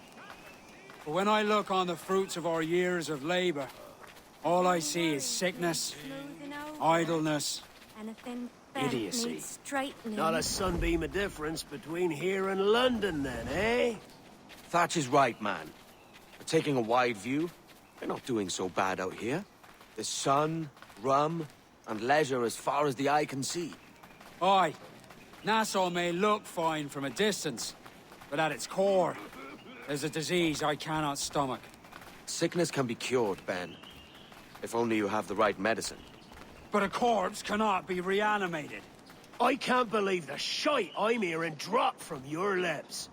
But when I look on the fruits of our years of labor, all I see is sickness, idleness, idiocy. Not a sunbeam of difference between here and London, then, eh? Thatch is right, man. But taking a wide view, they're not doing so bad out here. There's sun, rum, and leisure as far as the eye can see. Aye. Nassau may look fine from a distance, but at its core, there's a disease I cannot stomach. Sickness can be cured, Ben. If only you have the right medicine. But a corpse cannot be reanimated. I can't believe the shite I'm hearing drop from your lips.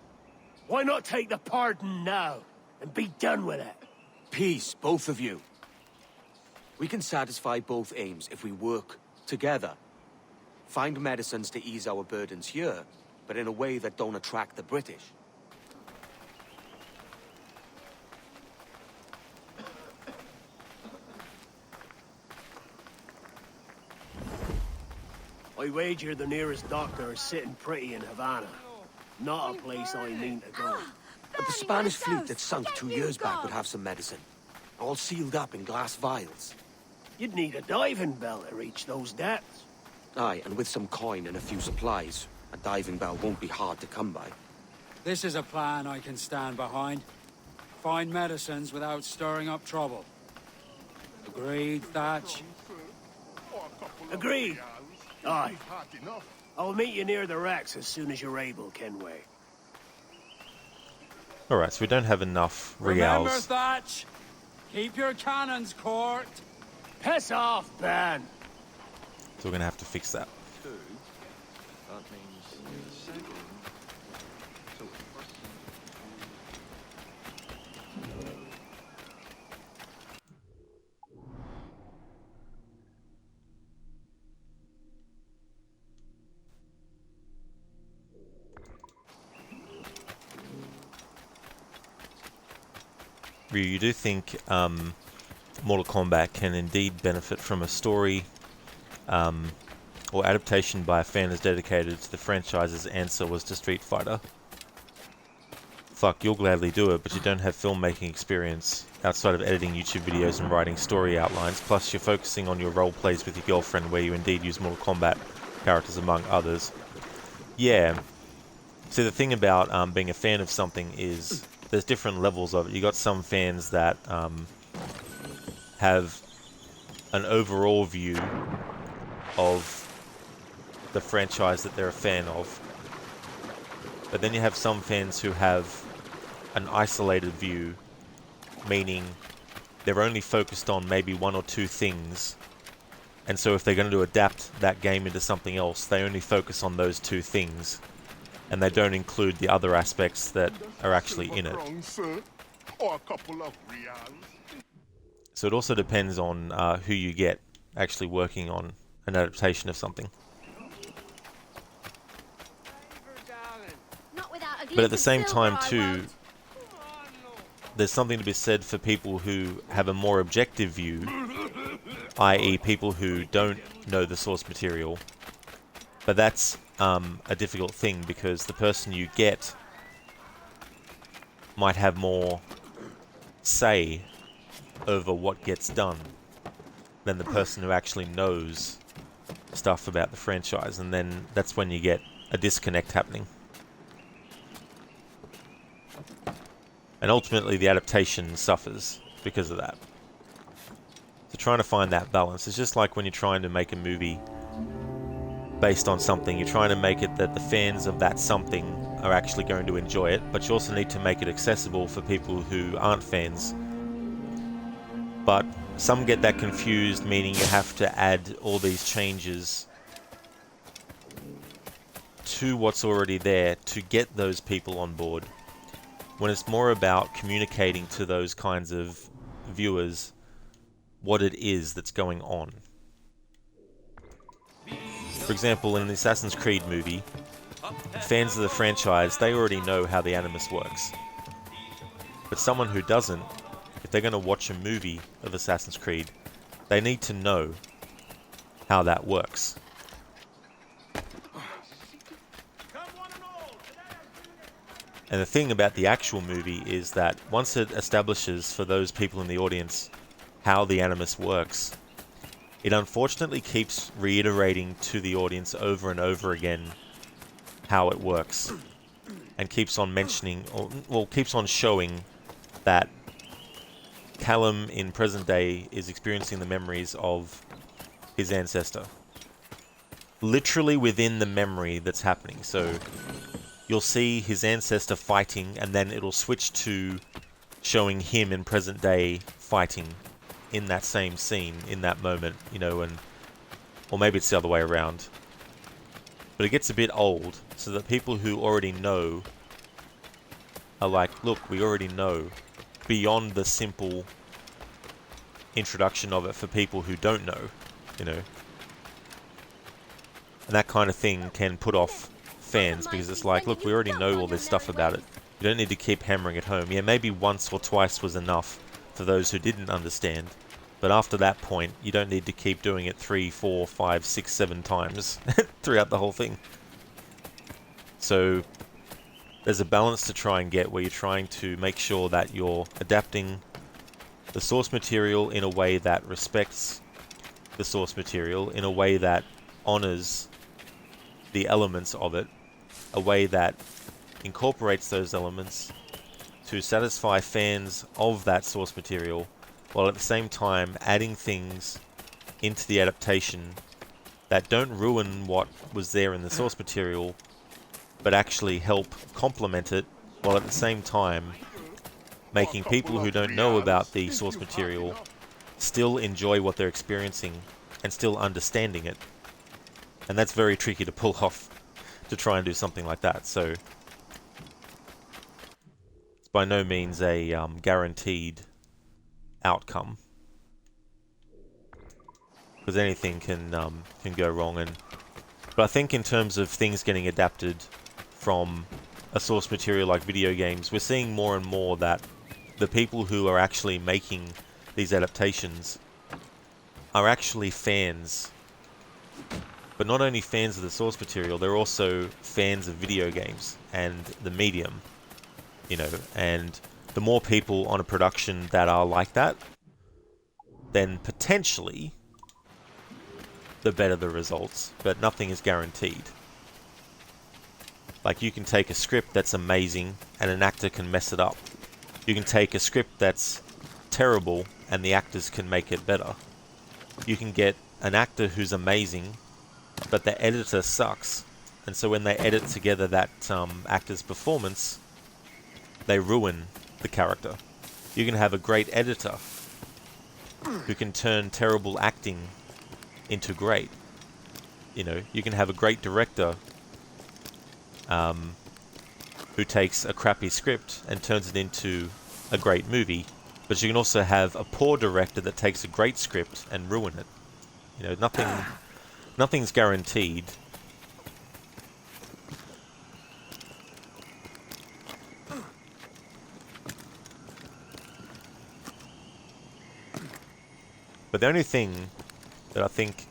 Why not take the pardon now, and be done with it? Peace, both of you. We can satisfy both aims if we work together. Find medicines to ease our burdens here, but in a way that don't attract the British. I wager the nearest doctor is sitting pretty in Havana. Not a place I mean to go. But the Spanish fleet that sunk 2 years back would have some medicine. All sealed up in glass vials. You'd need a diving bell to reach those depths. Aye, and with some coin and a few supplies, a diving bell won't be hard to come by. This is a plan I can stand behind. Find medicines without stirring up trouble. Agreed, Thatch? Agreed. Aye. I'll meet you near the wrecks as soon as you're able, Kenway. Alright, so we don't have enough Remember, reals. Thatch! Keep your cannons corked! Piss off, Ben! So we're going to have to fix that. Ryu, you do think Mortal Kombat can indeed benefit from a story or adaptation by a fan as dedicated to the franchise's answer was to Street Fighter? Fuck, you'll gladly do it, but you don't have filmmaking experience outside of editing YouTube videos and writing story outlines, plus you're focusing on your role plays with your girlfriend where you indeed use Mortal Kombat characters among others. Yeah. See, the thing about being a fan of something is there's different levels of it. You got some fans that have an overall view of the franchise that they're a fan of, but then you have some fans who have an isolated view, meaning they're only focused on maybe one or two things, and so if they're going to adapt that game into something else, they only focus on those two things, and they don't include the other aspects that are actually in it. So it also depends on who you get actually working on an adaptation of something. But at the same time too, there's something to be said for people who have a more objective view, i.e. people who don't know the source material. But that's a difficult thing because the person you get might have more say over what gets done than the person who actually knows stuff about the franchise, and then that's when you get a disconnect happening. And ultimately the adaptation suffers because of that. So trying to find that balance is just like when you're trying to make a movie based on something. You're trying to make it that the fans of that something are actually going to enjoy it, but you also need to make it accessible for people who aren't fans. But some get that confused, meaning you have to add all these changes to what's already there to get those people on board, when it's more about communicating to those kinds of viewers what it is that's going on. For example, in the Assassin's Creed movie, fans of the franchise, they already know how the Animus works. But someone who doesn't, if they're going to watch a movie of Assassin's Creed, they need to know how that works. And the thing about the actual movie is that once it establishes for those people in the audience how the Animus works, it unfortunately keeps reiterating to the audience over and over again how it works, and keeps on mentioning, or keeps on showing that Callum in present day is experiencing the memories of his ancestor. Literally within the memory that's happening. So you'll see his ancestor fighting, and then it'll switch to showing him in present day fighting in that same scene, in that moment, you know, and or maybe it's the other way around. But it gets a bit old, so that people who already know are like, look, we already know, beyond the simple introduction of it for people who don't know, you know. And that kind of thing can put off fans, because it's like, look, we already know all this stuff about it. You don't need to keep hammering it home. Yeah, maybe once or twice was enough for those who didn't understand, but after that point, you don't need to keep doing it 3, 4, 5, 6, 7 times throughout the whole thing. So there's a balance to try and get where you're trying to make sure that you're adapting the source material in a way that respects the source material, in a way that honors the elements of it, a way that incorporates those elements to satisfy fans of that source material, while at the same time adding things into the adaptation that don't ruin what was there in the source material, but actually help complement it, while at the same time making people who don't know about the source material still enjoy what they're experiencing and still understanding it. And that's very tricky to pull off, to try and do something like that. So it's by no means a guaranteed outcome, because anything can go wrong. But I think in terms of things getting adapted from a source material like video games, we're seeing more and more that the people who are actually making these adaptations are actually fans. But not only fans of the source material, they're also fans of video games and the medium, you know, and the more people on a production that are like that, then potentially the better the results, but nothing is guaranteed. Like, you can take a script that's amazing and an actor can mess it up. You can take a script that's terrible and the actors can make it better. You can get an actor who's amazing, but the editor sucks, and so when they edit together that actor's performance, they ruin the character. You can have a great editor who can turn terrible acting into great. You know, you can have a great director who takes a crappy script and turns it into a great movie, but you can also have a poor director that takes a great script and ruin it. You know, nothing's guaranteed. But the only thing that I think,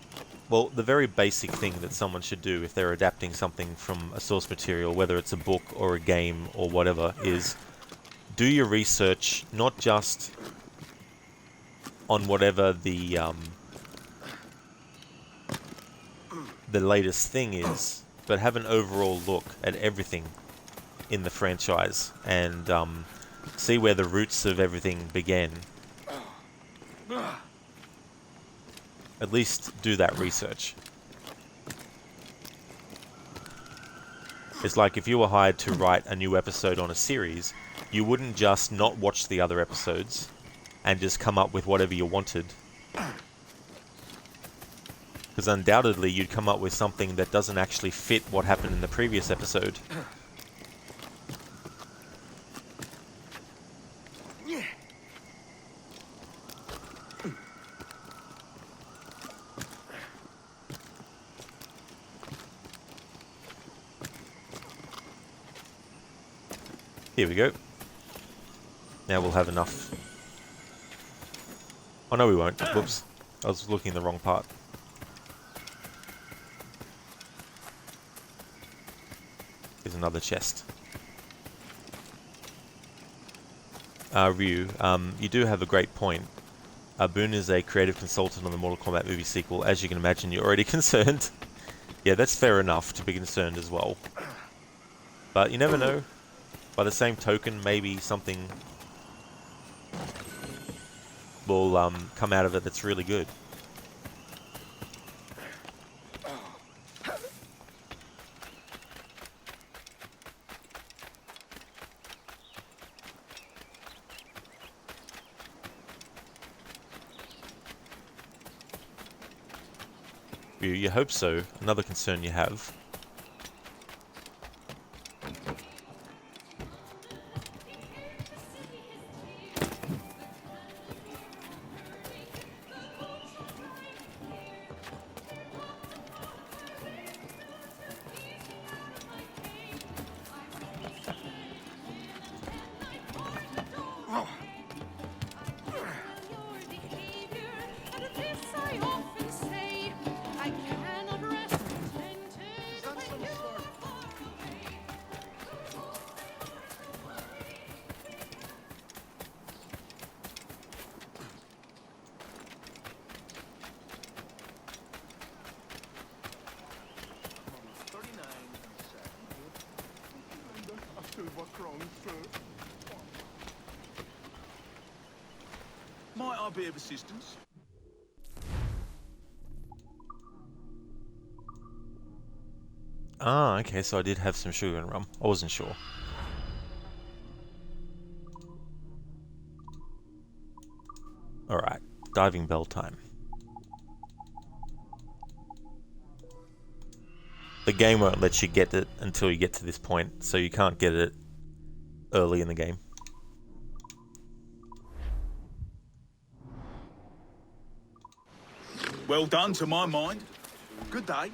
well, the very basic thing that someone should do if they're adapting something from a source material, whether it's a book or a game or whatever, is do your research, not just on whatever the latest thing is, but have an overall look at everything in the franchise and see where the roots of everything began. At least do that research. It's like if you were hired to write a new episode on a series, you wouldn't just not watch the other episodes and just come up with whatever you wanted. Because undoubtedly you'd come up with something that doesn't actually fit what happened in the previous episode. Here we go. Now we'll have enough. Oh no, we won't. Whoops. I was looking in the wrong part. Here's another chest. Ryu, you do have a great point. Boone is a creative consultant on the Mortal Kombat movie sequel. As you can imagine, you're already concerned. Yeah, that's fair enough to be concerned as well. But you never know. By the same token, maybe something will come out of it that's really good. You hope so. Another concern you have. Might I be of assistance? Ah, okay, so I did have some sugar and rum. I wasn't sure. Alright, diving bell time. The game won't let you get it until you get to this point, so you can't get it early in the game. Well done, to my mind. Good day.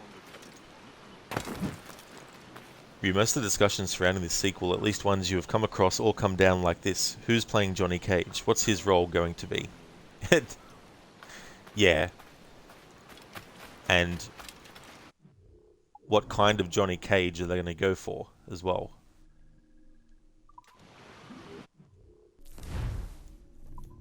Ryu, most of the discussions surrounding this sequel, at least ones you have come across, all come down like this. Who's playing Johnny Cage? What's his role going to be? Yeah. And what kind of Johnny Cage are they going to go for as well?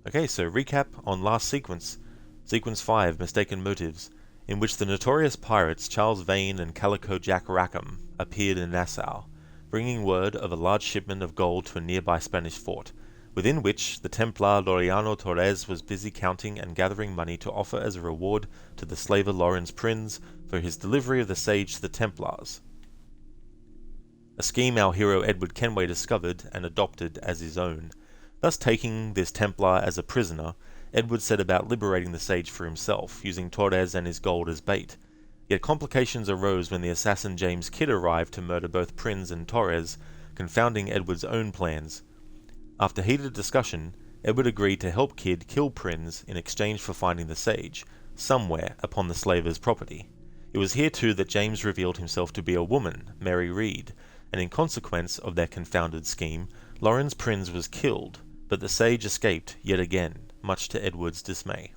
Okay, so recap on last sequence. Sequence 5, Mistaken Motives, in which the notorious pirates Charles Vane and Calico Jack Rackham appeared in Nassau, bringing word of a large shipment of gold to a nearby Spanish fort, within which the Templar Laureano Torres was busy counting and gathering money to offer as a reward to the slaver Lawrence Prinz for his delivery of the sage to the Templars. A scheme our hero Edward Kenway discovered and adopted as his own. Thus, taking this Templar as a prisoner, Edward set about liberating the sage for himself, using Torres and his gold as bait. Yet complications arose when the assassin James Kidd arrived to murder both Prinz and Torres, confounding Edward's own plans. After heated discussion, Edward agreed to help Kidd kill Prinz in exchange for finding the sage, somewhere upon the slaver's property. It was here too that James revealed himself to be a woman, Mary Reed, and in consequence of their confounded scheme, Lawrence Prinz was killed, but the sage escaped yet again, much to Edward's dismay.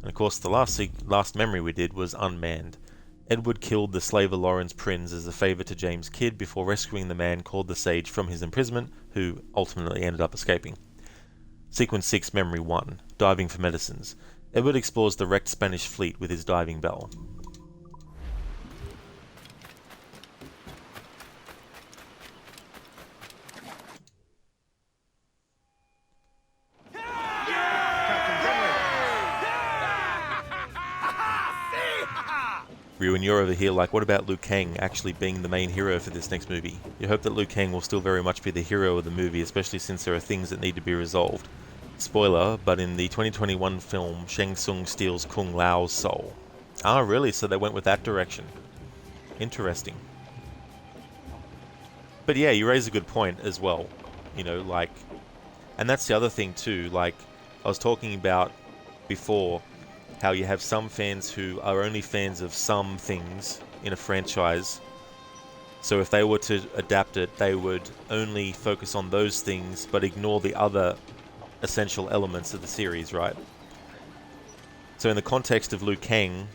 And of course, the last memory we did was Unmanned. Edward killed the slaver Lawrence Prinz as a favour to James Kidd before rescuing the man called the Sage from his imprisonment, who ultimately ended up escaping. Sequence 6, Memory 1, Diving for Medicines. Edward explores the wrecked Spanish fleet with his diving bell. Ryu, and you're over here like, what about Liu Kang actually being the main hero for this next movie? You hope that Liu Kang will still very much be the hero of the movie, especially since there are things that need to be resolved. Spoiler, but in the 2021 film, Shang Tsung steals Kung Lao's soul. Ah, really? So they went with that direction. Interesting. But yeah, you raise a good point as well. You know, like... And that's the other thing too, like, I was talking about before, how you have some fans who are only fans of some things in a franchise. So if they were to adapt it, they would only focus on those things, but ignore the other essential elements of the series, right? So in the context of Liu Kang,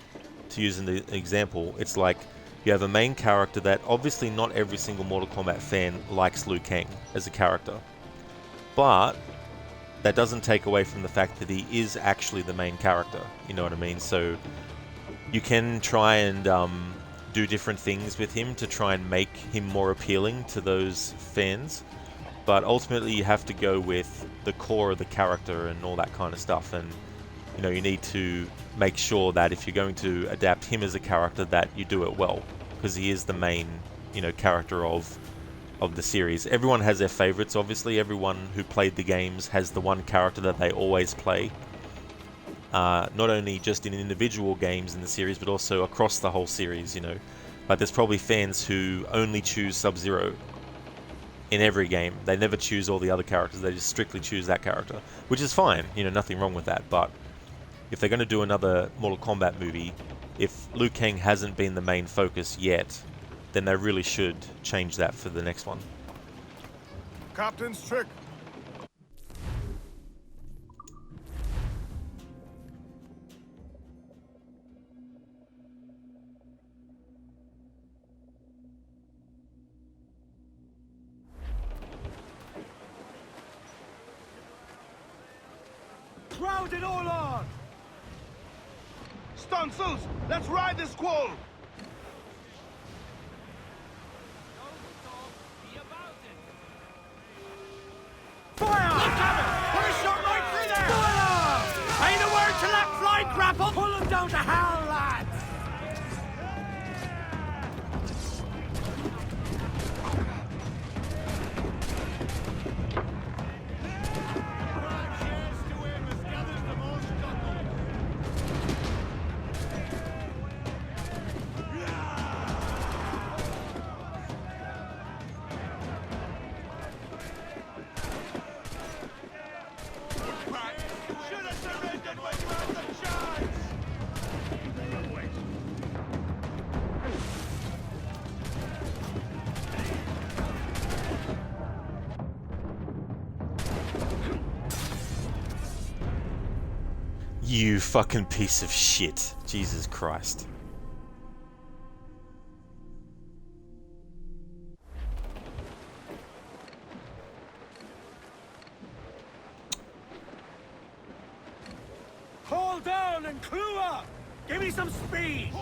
to use an example, it's like you have a main character that obviously not every single Mortal Kombat fan likes Liu Kang as a character. But that doesn't take away from the fact that he is actually the main character, you know what I mean? So you can try and do different things with him to try and make him more appealing to those fans, but ultimately you have to go with the core of the character and all that kind of stuff, and you know, you need to make sure that if you're going to adapt him as a character that you do it well, because he is the main, you know, character of the series. Everyone has their favorites, obviously. Everyone who played the games has the one character that they always play. Not only just in individual games in the series, but also across the whole series, you know. Like, there's probably fans who only choose Sub-Zero in every game. They never choose all the other characters. They just strictly choose that character, which is fine. You know, nothing wrong with that. But if they're going to do another Mortal Kombat movie, if Liu Kang hasn't been the main focus yet, then they really should change that for the next one. Captain's trick. Crowd it all on! Stunzels, let's ride this squall! Fire! Look at him! We're shot right through there! Fire! Ain't a word to let fly, grapple! Pull him down to hell, lads! You fucking piece of shit. Jesus Christ. Hold down and clue up! Give me some speed!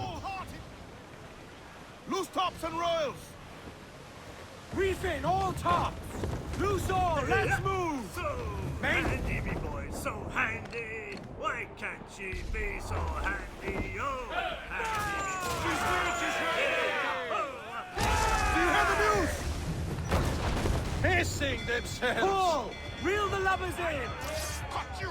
Loose tops and royals! Reef in all tops! Loose all, let's move! So handy, me boy, so handy! Why can't she be so handy? Oh, Do you hear the news? Hissing themselves! Pull! Reel the lovers in! Cut you!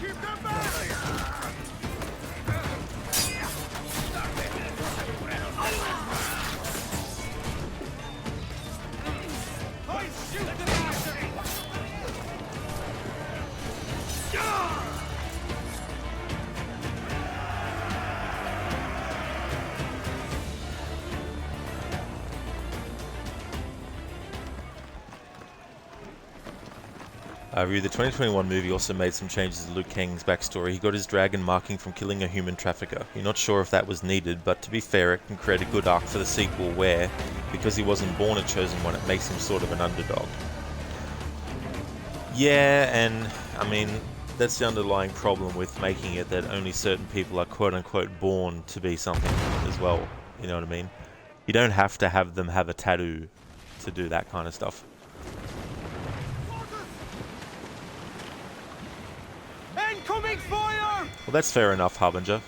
Keep them back! Ryu, the 2021 movie also made some changes to Liu Kang's backstory. He got his dragon marking from killing a human trafficker. You're not sure if that was needed, but to be fair, it can create a good arc for the sequel where, because he wasn't born a chosen one, it makes him sort of an underdog. Yeah, and I mean, that's the underlying problem with making it that only certain people are quote-unquote born to be something as well. You know what I mean? You don't have to have them have a tattoo to do that kind of stuff. Incoming fire! Well, that's fair enough, Harbinger.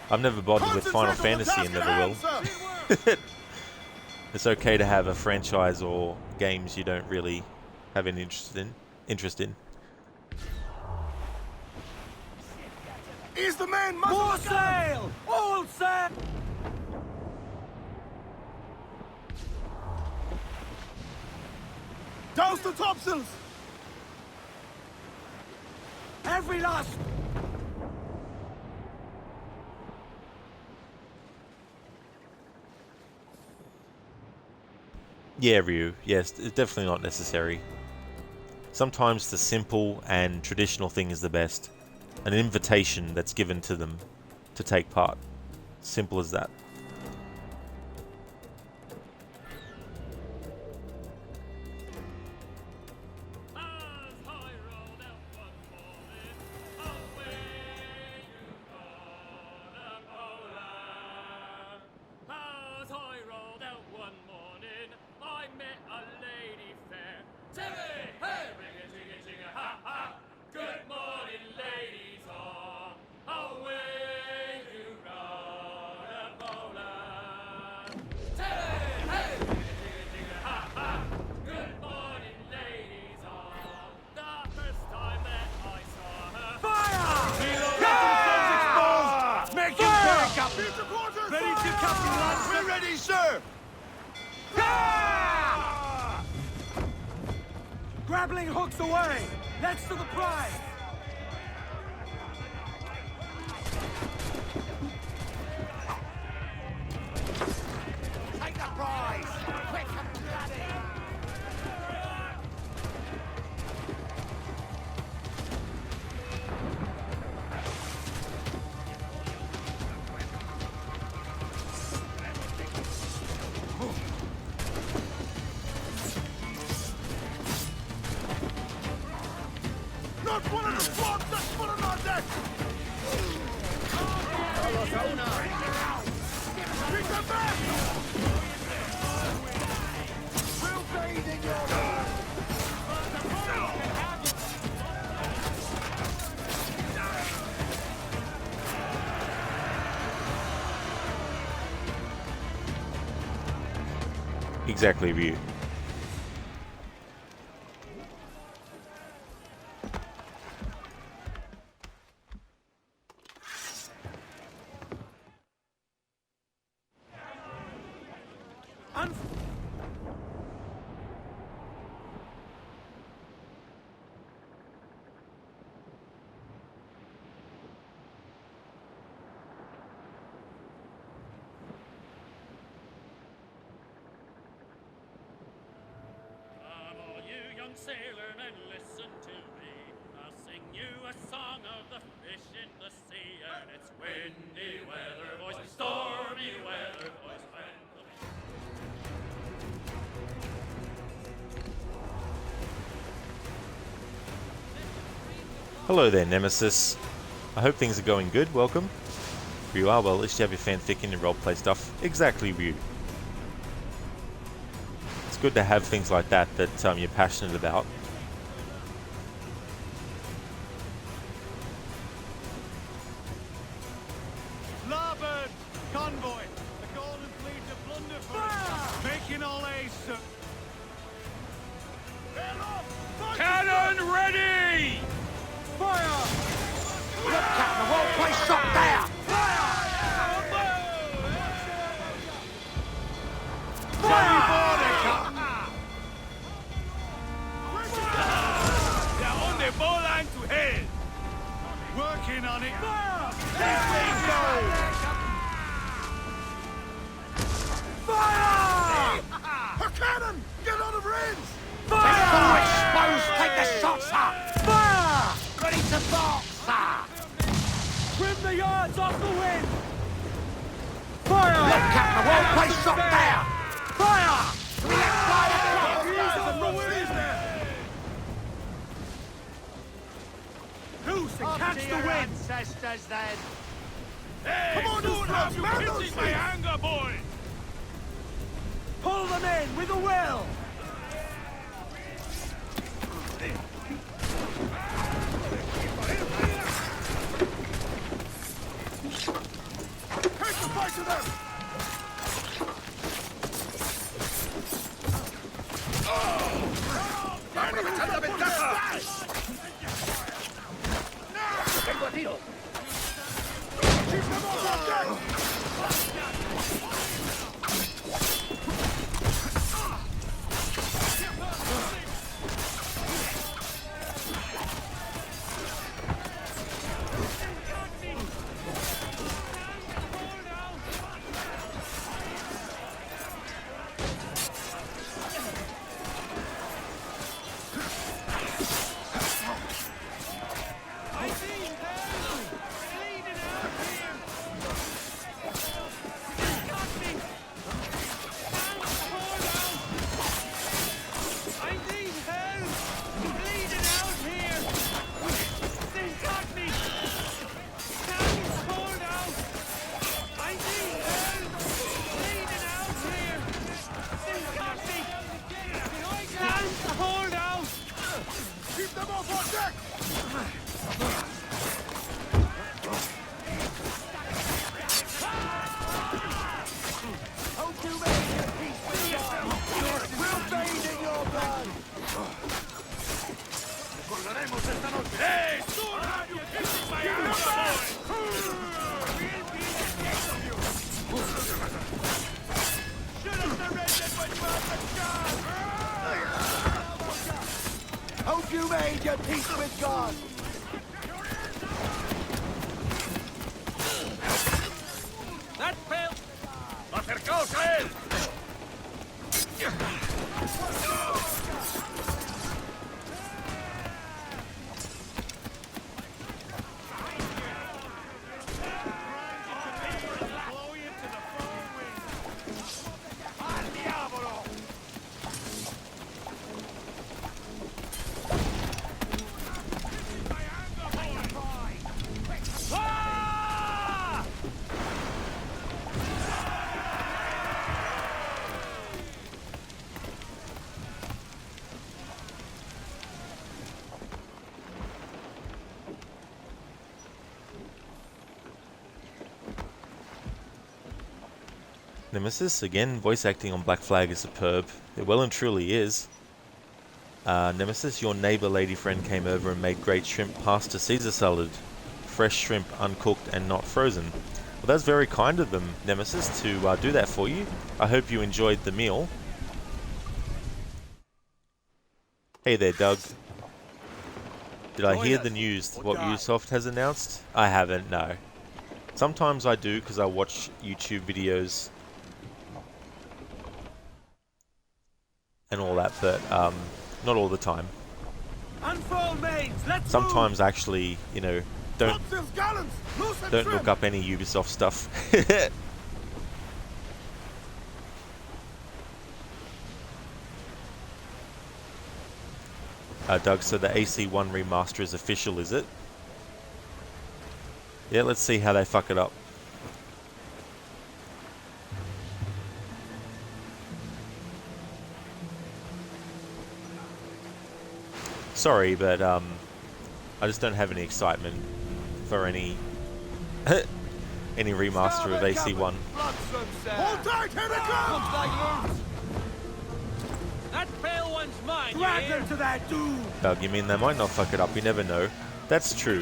I've never bothered with Final Fantasy and never will. It's okay to have a franchise or games you don't really have any interest in. He's the man, more sail! All sail! Douse the topsails! Every last... Yeah, Ryu. Yes, it's definitely not necessary. Sometimes the simple and traditional thing is the best. An invitation that's given to them to take part. Simple as that. We're ready, sir! Grappling hooks away! Let's to the prize! Take the prize! Quick and bloody! Not one of the squads that's put on our deck! Bring them back! We'll bathe in your blood! Exactly, Ryu. sail and listen to me. I'll sing you a song of the fish in the sea, and it's windy weather, boys, stormy weather, boys, when the Hello there, Nemesis. I hope things are going good. Welcome. If you are, well, at least you have your fanfic and your roleplay stuff exactly you. It's good to have things like that you're passionate about. Larboard! Convoy! The Golden Fleet to plunder for us! Making all haste, sir! Cannon ready! Fire! Look, Captain, the whole place shot down! Fire! They're on the ball line to hell! Working on it! This way go! Fire! A cannon! Get on the range! Fire! All exposed! Take the shots, sir! Fire! Ready to box, sir! Trim the yards off the wind! Fire! Look, Captain, the whole place shot down! Fire! We let fire across! Loose and catch the wind! Ancestors, then! Hey, Come on, soon have you kitching my anger, boy! Pull them in with a will! Take the fight to them! Keep them off our deck! Hope you made your peace with God. That failed! ¡Acercaos a él! Nemesis, again, voice acting on Black Flag is superb. It well and truly is. Nemesis, your neighbor lady friend came over and made great shrimp pasta Caesar salad. Fresh shrimp, uncooked and not frozen. Well, that's very kind of them, Nemesis, to do that for you. I hope you enjoyed the meal. Hey there, Doug. Did I hear the news, what Ubisoft has announced? I haven't, no. Sometimes I do, because I watch YouTube videos and all that, but Not all the time. Unfold mains, let's Sometimes actually, you know, don't look up any Ubisoft stuff. Doug, so the AC1 remaster is official, is it? Yeah, let's see how they fuck it up. Sorry, but I just don't have any excitement for any any remaster of AC1. Hold tight, here they come! That pale one's mine. Drag them to that dude! Doug, you mean they might not fuck it up? You never know. That's true.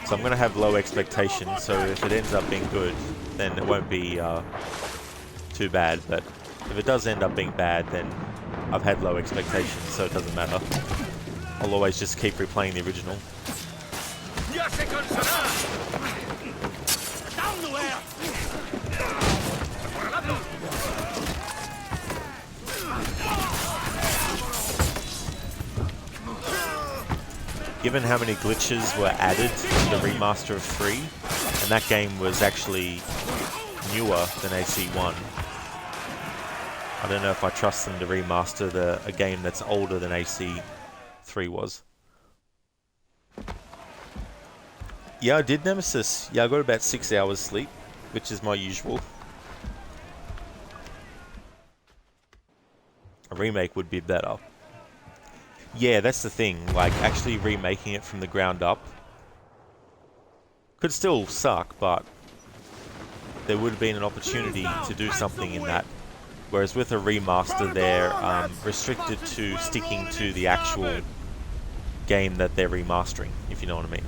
So I'm gonna have low expectations. So if it ends up being good, then it won't be too bad. But if it does end up being bad, then I've had low expectations, so it doesn't matter. I'll always just keep replaying the original. Given how many glitches were added in the remaster of 3, and that game was actually newer than AC1, I don't know if I trust them to remaster a game that's older than AC3 was. Yeah, I did Nemesis. Yeah, I got about 6 hours sleep, which is my usual. A remake would be better. Yeah, that's the thing. Like, actually remaking it from the ground up could still suck, but there would have been an opportunity to do something in that. Whereas with a remaster, they're restricted to sticking to the actual game that they're remastering, if you know what I mean.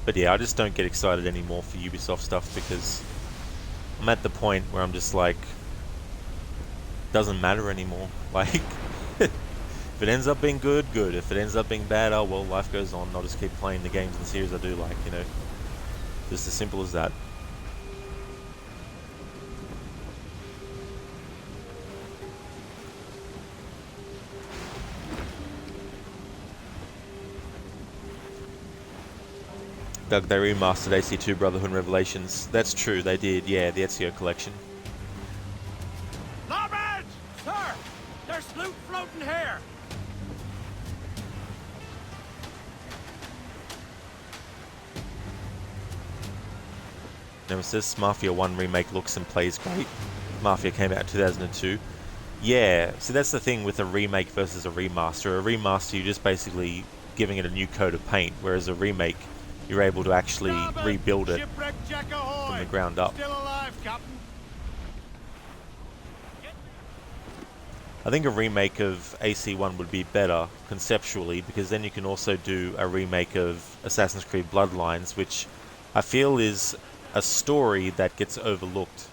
But yeah, I just don't get excited anymore for Ubisoft stuff because I'm at the point where I'm just like, doesn't matter anymore. Like, if it ends up being good, good. If it ends up being bad, oh well, life goes on. I'll just keep playing the games and series I do like, you know. Just as simple as that. Doug, they remastered AC2 Brotherhood and Revelations. That's true, they did, yeah, the Ezio collection. Larboard! Sir! There's loot floating here! Nemesis, Mafia 1 remake looks and plays great. Mafia came out in 2002. Yeah, so that's the thing with a remake versus a remaster. A remaster, you're just basically giving it a new coat of paint, whereas a remake, you're able to actually rebuild it from the ground up. Still alive, Captain. I think a remake of AC1 would be better conceptually, because then you can also do a remake of Assassin's Creed Bloodlines, which I feel is a story that gets overlooked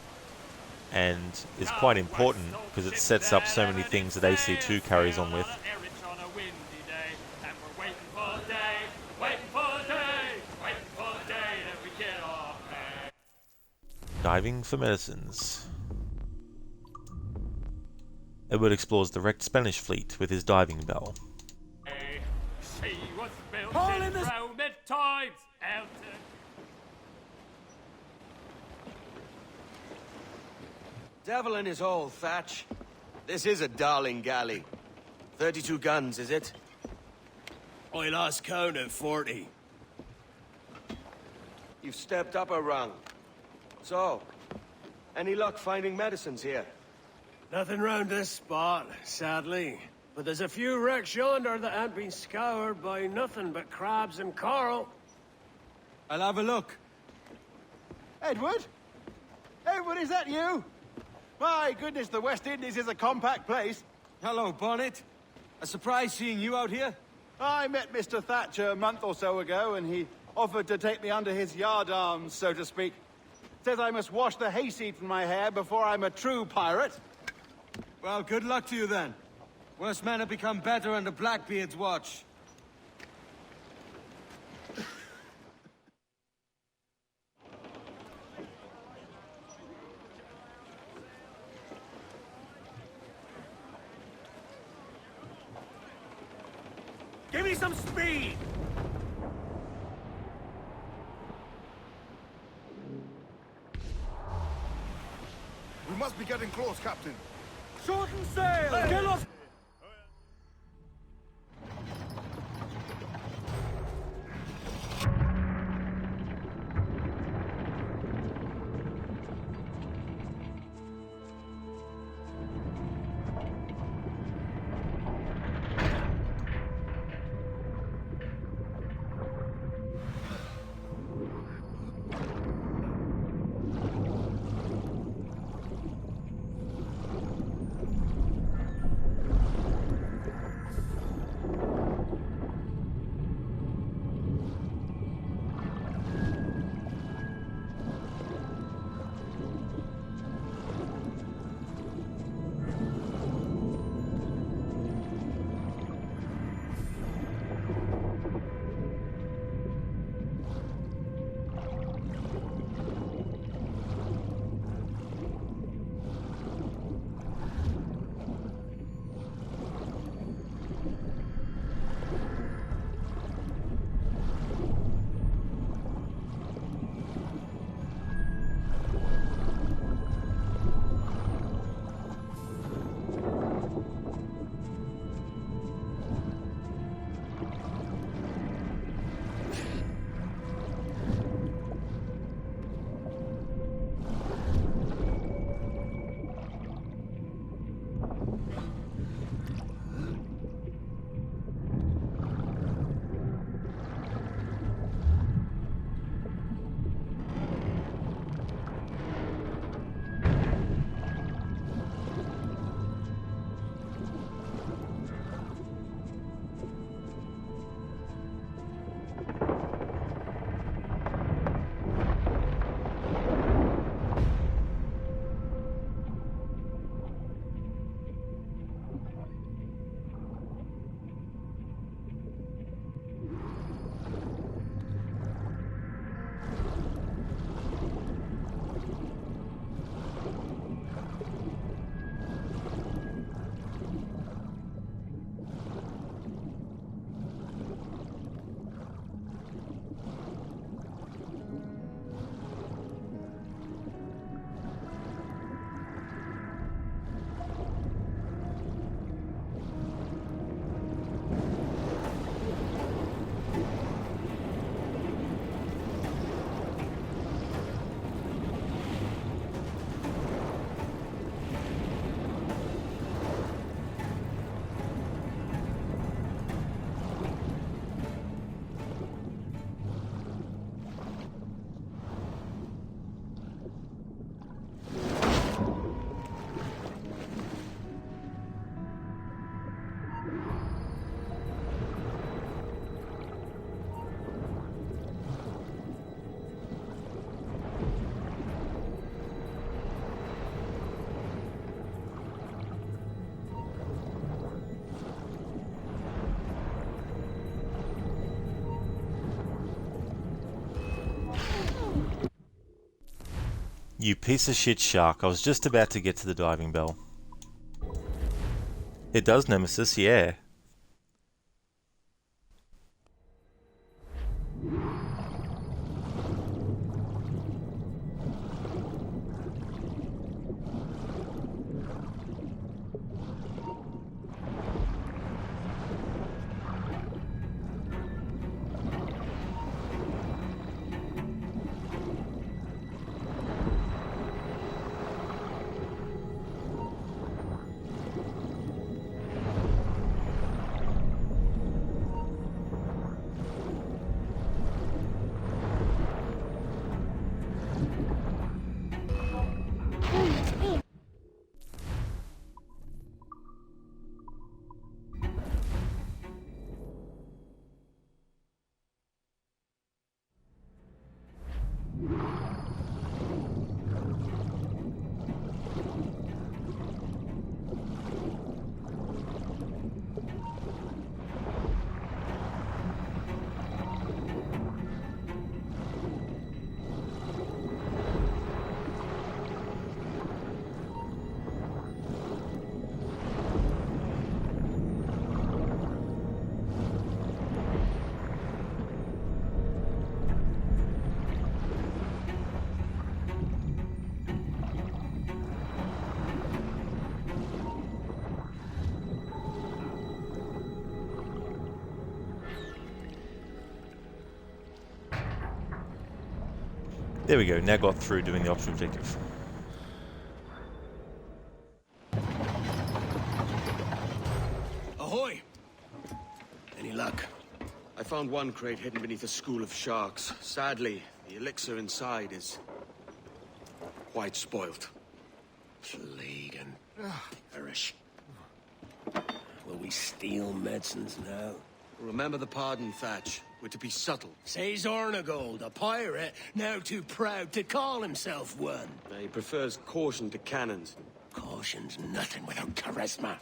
and is quite important because it sets up so many things that AC2 carries on with. Diving for medicines. Edward explores the wrecked Spanish fleet with his diving bell. She was built in Roman times, Elton. Devil in his hole, Thatch. This is a darling galley. 32 guns, is it? I lost count at 40. You've stepped up a rung. So, any luck finding medicines here? Nothing round this spot, sadly. But there's a few wrecks yonder that ain't been scoured by nothing but crabs and coral. I'll have a look. Edward? Edward, is that you? My goodness, the West Indies is a compact place. Hello, Bonnet. A surprise seeing you out here. I met Mr. Thatcher a month or so ago, and he offered to take me under his yardarms, so to speak. Says I must wash the hayseed from my hair before I'm a true pirate. Well, good luck to you then. Worst men have become better under Blackbeard's watch. Give me some speed! We must be getting close, Captain. Shorten sail! Get us! You piece of shit shark, I was just about to get to the diving bell. It does, Nemesis, yeah. There we go, now got through doing the optional objective. Ahoy! Any luck? I found one crate hidden beneath a school of sharks. Sadly, the elixir inside is quite spoilt. Plague and perish. Will we steal medicines now? Remember the pardon, Thatch. We're to be subtle. Says Ornagold, a pirate, now too proud to call himself one. He prefers caution to cannons. Caution's nothing without charisma.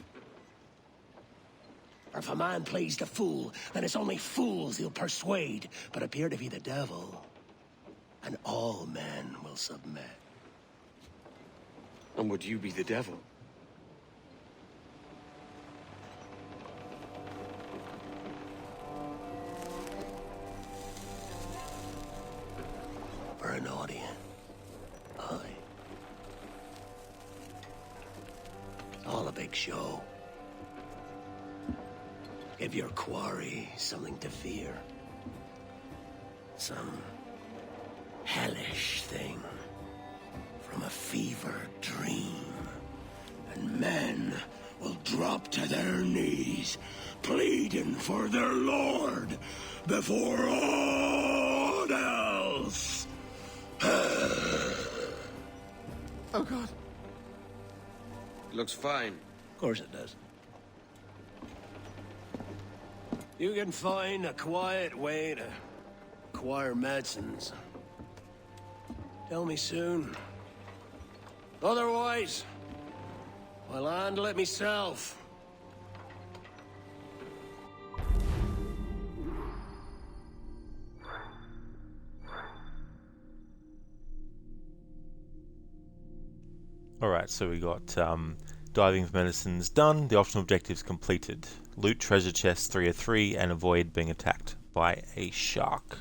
For if a man plays the fool, then it's only fools he'll persuade, but appear to be the devil. And all men will submit. And would you be the devil? For an audience. Aye. It's all a big show. Give your quarry something to fear. Some hellish thing from a fevered dream. And men will drop to their knees, pleading for their lord before all else. Oh, God. It looks fine. Of course it does. You can find a quiet way to acquire medicines. Tell me soon. Otherwise, I'll handle it myself. Alright, so we got diving for medicines done, the optional objectives completed. Loot treasure chest 303 and avoid being attacked by a shark.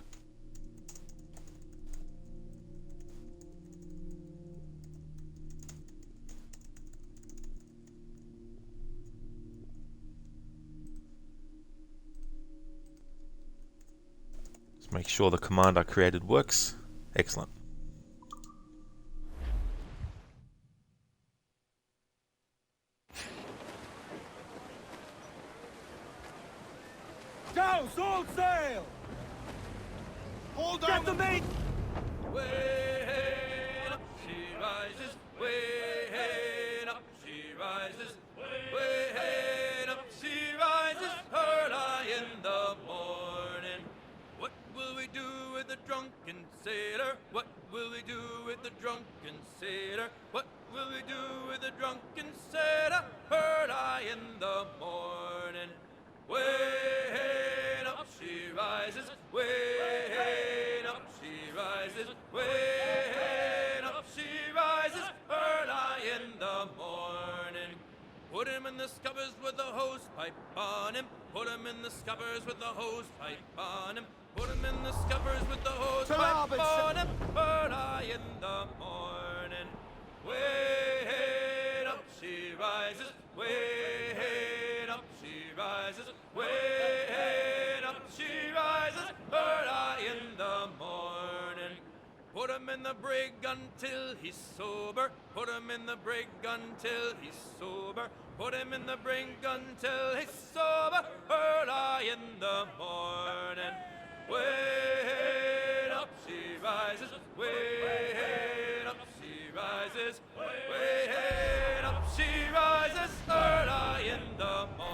Just make sure the command I created works. Excellent. Douse, all sail! Hold Get on the mate! Way up she rises, way up she rises, way up she rises, early in the morning. What will we do with the drunken sailor? What will we do with the drunken sailor? What will we do with the drunken sailor? Early in the morning. Way up she rises, way up she rises, way up she rises, early in the morning. Put him in the scuppers with the hose pipe on him. Put him in the scuppers with the hose pipe on him. Put him in the scuppers with the hose pipe on him, early in the morning. Way up she rises, way up she rises, way up she rises, early in the morning. Put him in the brig until he's sober. Put him in the brig until he's sober. Put him in the brig until he's sober, early in the morning. Way up she rises, way up she rises, way up she rises, early in the morning.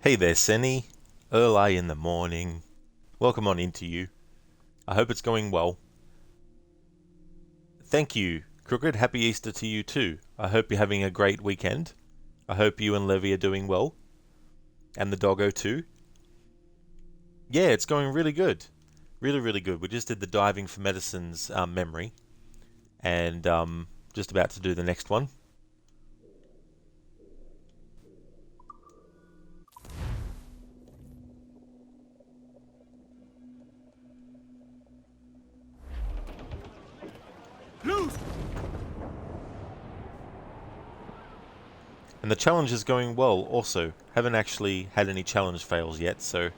Hey there, Senny. Early in the morning. Welcome on into you. I hope it's going well. Thank you, Crooked. Happy Easter to you too. I hope you're having a great weekend. I hope you and Levy are doing well. And the doggo too. Yeah, it's going really good. Really, really good. We just did the diving for medicines memory. And just about to do the next one. Loose! And the challenge is going well also. Haven't actually had any challenge fails yet, so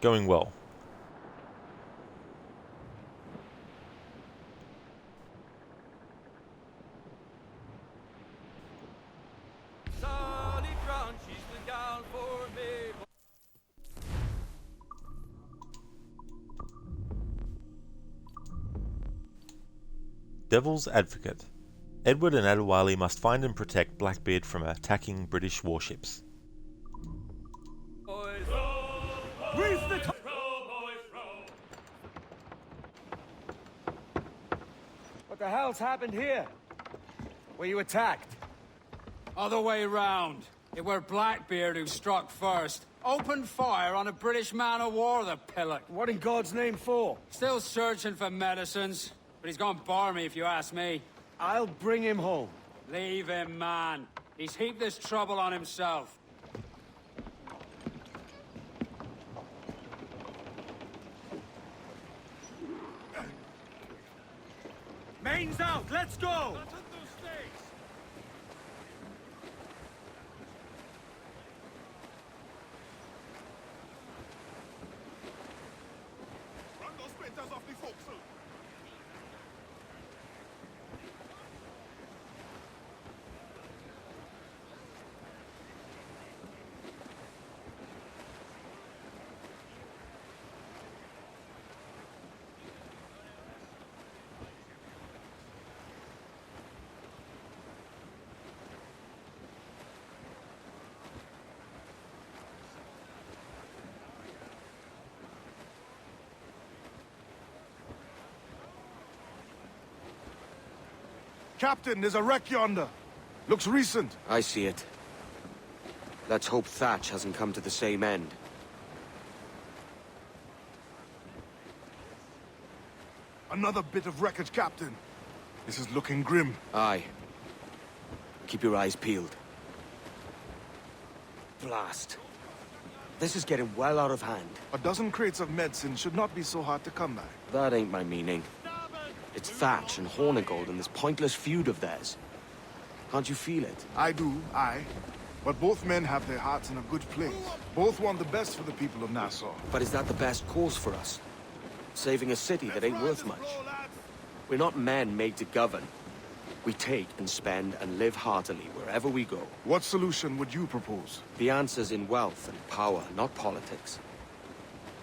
going well. Solid ground, she's been down for me. Devil's Advocate. Edward and Adewale must find and protect Blackbeard from attacking British warships. Boys, row, Reef the row, boys, row. What the hell's happened here? Were you attacked? Other way round. It were Blackbeard who struck first. Opened fire on a British man-o'-war, the pillock. What in God's name for? Still searching for medicines, but he's gone barmy if you ask me. I'll bring him home. Leave him, man. He's heaped this trouble on himself. Main's out, let's go! Run those splinters off the forecastle. Captain, there's a wreck yonder. Looks recent. I see it. Let's hope Thatch hasn't come to the same end. Another bit of wreckage, Captain. This is looking grim. Aye. Keep your eyes peeled. Blast. This is getting well out of hand. A dozen crates of medicine should not be so hard to come by. That ain't my meaning. It's Thatch and Hornigold and this pointless feud of theirs. Can't you feel it? I do, aye. But both men have their hearts in a good place. Both want the best for the people of Nassau. But is that the best course for us? Saving a city that ain't worth much. We're not men made to govern. We take and spend and live heartily wherever we go. What solution would you propose? The answer's in wealth and power, not politics.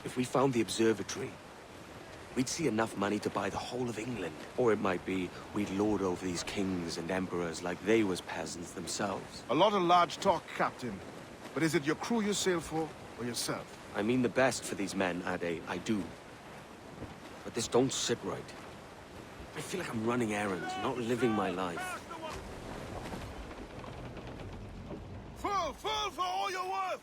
If we found the observatory, we'd see enough money to buy the whole of England. Or it might be we'd lord over these kings and emperors like they was peasants themselves. A lot of large talk, Captain. But is it your crew you sail for, or yourself? I mean the best for these men, Ade, I do. But this don't sit right. I feel like I'm running errands, not living my life. Full for all you're worth!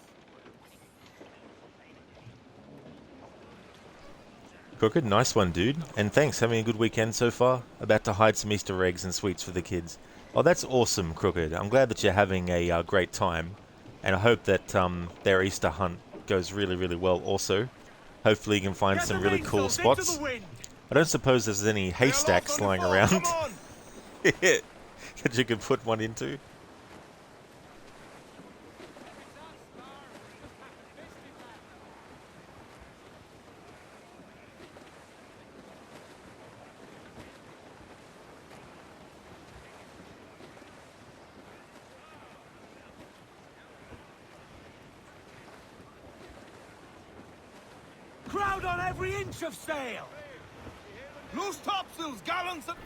Crooked, nice one, dude. And thanks, having a good weekend so far? About to hide some Easter eggs and sweets for the kids. Oh, that's awesome, Crooked. I'm glad that you're having a great time. And I hope that their Easter hunt goes really, really well also. Hopefully you can find some really cool spots. I don't suppose there's any haystacks lying around that you could put one into. Crowd on every inch of sail! Loose topsails, gallants and...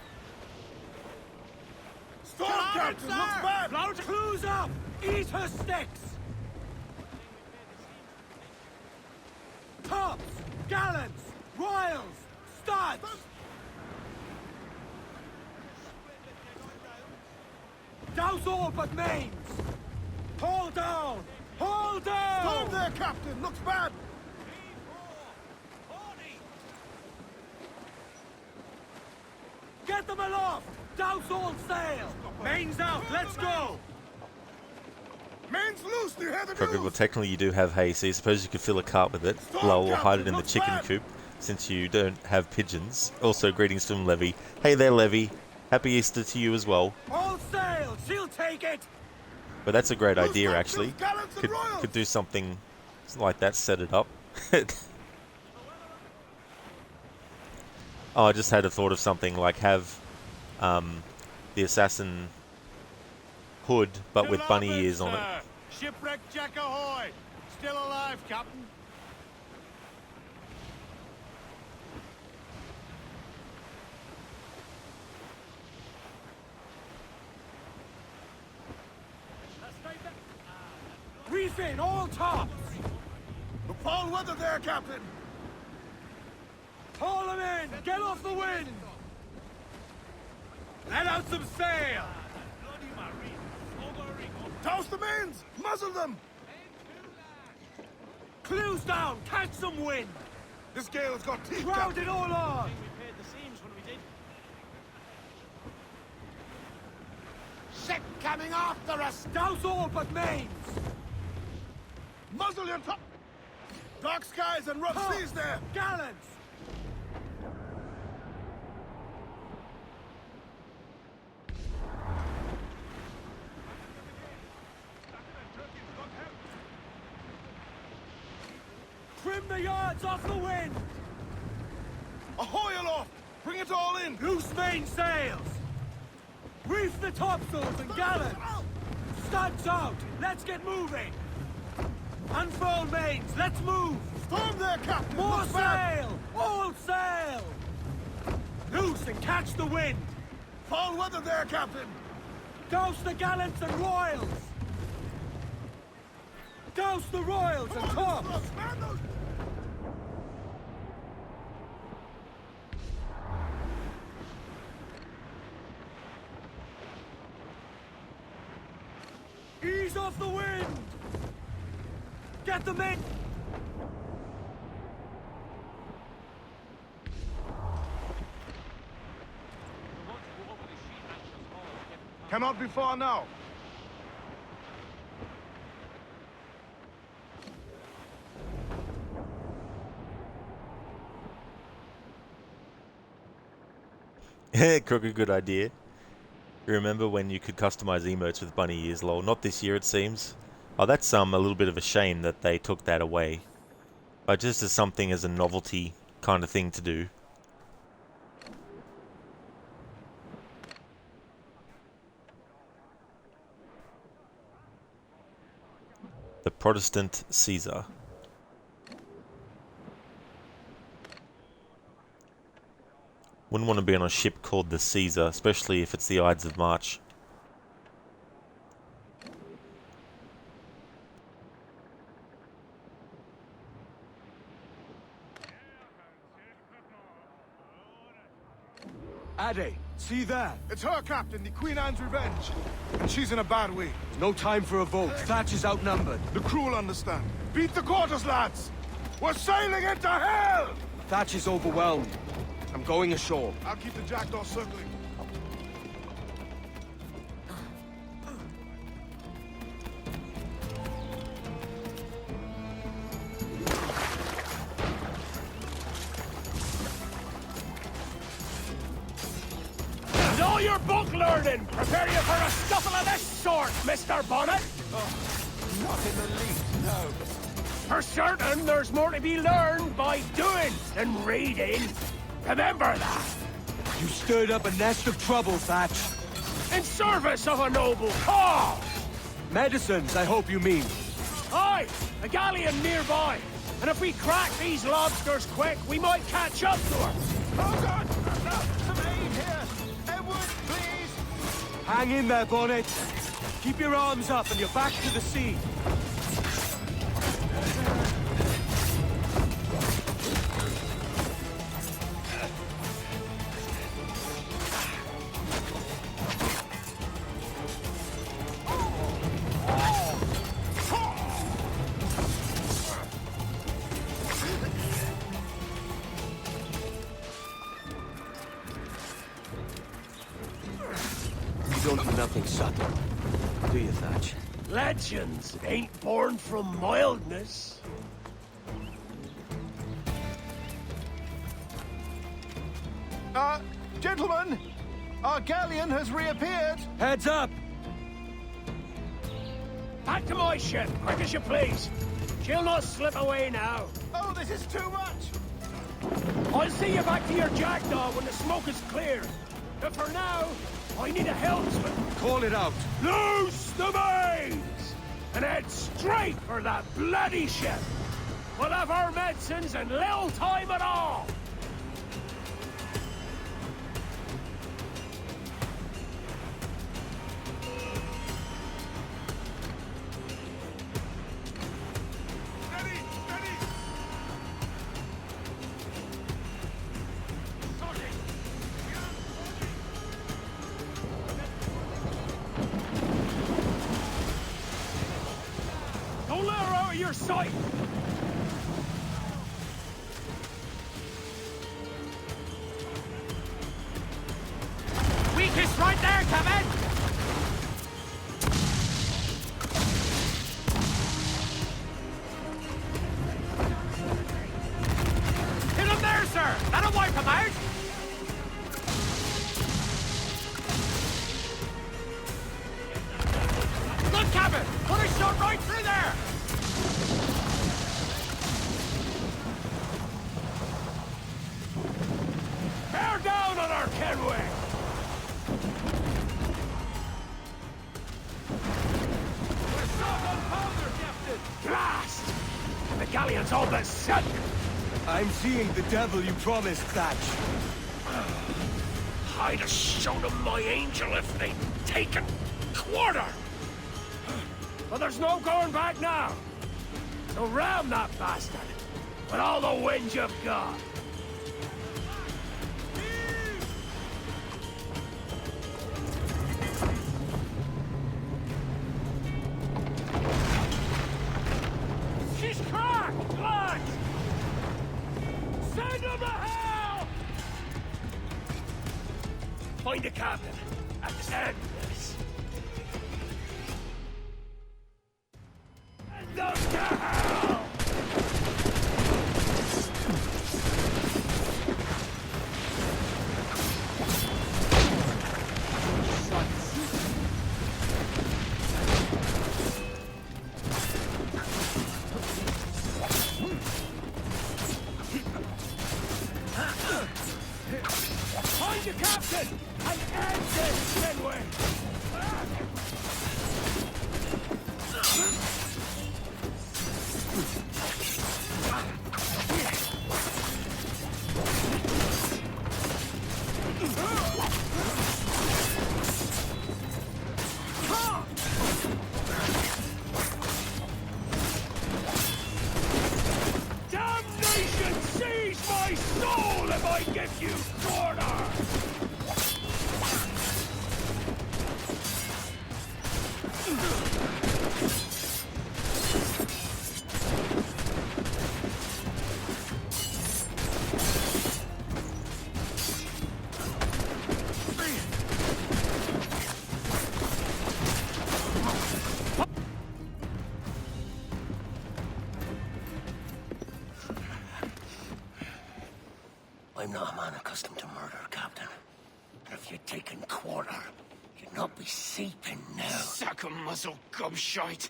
Storm, Captain, looks bad! Flout clues up! Eat her sticks! Tops! Gallants! Royals! Studs! Douse all but mains! Hold down! Hold down! Storm there, Captain! Looks bad! Get them aloft! Douse all sail! Mains out, let's go! Main's loose, do you hear the Crooked, news? well technically you do have hay, so you suppose you could fill a cart with it, blow or hide it in the chicken coop, since you don't have pigeons. Also, greetings from Levy. Hey there, Levy. Happy Easter to you as well. All sail! She'll take it! But that's a great idea, actually. Could do something like that, set it up. Oh, I just had a thought of something, like have the assassin hood, but with bunny ears on it. Shipwreck Jack ahoy! Still alive, Captain? Reef in, all tops! The foul weather there, Captain! Haul them in! Get off the wind! Let out some sail! Toss the mains! Muzzle them! Clews down! Catch some wind! This gale has got teeth, Crowd it all on! Ship coming after us! Douse all but mains! Muzzle your top! Dark skies and rough seas there! Gallants! Trim the yards off the wind! Ahoy aloft! Bring it all in! Loose main sails! Reef the topsails and gallants! Studs out! Let's get moving! Unfurl mains! Let's move! Storm there, Captain! More Look back. sail! All sail! Loose and catch the wind! Foul weather there, Captain! Douse the gallants and royals! Douse the royals and tops! Ease off the wind! Get them in! Cannot be far now. Crook, good idea. Remember when you could customize emotes with bunny ears, lol? Not this year, it seems. Oh, that's a little bit of a shame that they took that away. But just as something as a novelty kind of thing to do. The Protestant Caesar. Wouldn't want to be on a ship called the Caesar, especially if it's the Ides of March. Addy, see that? It's her, Captain, the Queen Anne's Revenge. And she's in a bad way. No time for a vote. Thatch is outnumbered. The crew will understand. Beat the quarters, lads! We're sailing into hell! Thatch is overwhelmed. I'm going ashore. I'll keep the jackdaw circling. And all your book learning, prepare you for a scuffle of this sort, Mr. Bonnet! Not in the least, no. For certain, there's more to be learned by doing than reading. Remember that. You stirred up a nest of trouble, Thatch. In service of a noble cause. Medicines, I hope you mean. Aye, a galleon nearby. And if we crack these lobsters quick, we might catch up to her. Oh, God! Some aid here! Edward, please! Hang in there, Bonnet. Keep your arms up and your back to the sea. You don't do nothing subtle, do you, Thatch? Legends ain't born from mildness. Gentlemen, our galleon has reappeared. Heads up! Back to my ship, quick as you please. She'll not slip away now. Oh, this is too much! I'll see you back to your jackdaw when the smoke is cleared. But for now, I need a helmsman. Call it out. Loose the mains! And head straight for that bloody ship. We'll have our medicines in little time at all. Don't let her out of your sight! Weakest right there, Kevin! Hit him there, sir! That'll wipe him out! Good, Kevin! Put a shot right through there! Bear down on our Kenway! Blast! The galleon's all but sunk! I'm seeing the devil you promised, Thatch. I'd have shown them my angel if they'd taken quarter! But there's no going back now! So ram that bastard! With all the wind you've got! She's cracked, lads! Send them to hell! Find the captain and end this. Send them to hell! Find the captain and end this, Kenway! Damnation seize my soul if I give you quarter! I'm not a man accustomed to murder, Captain. And if you'd taken quarter, you'd not be seeping now. Sack a muzzle, gobshite.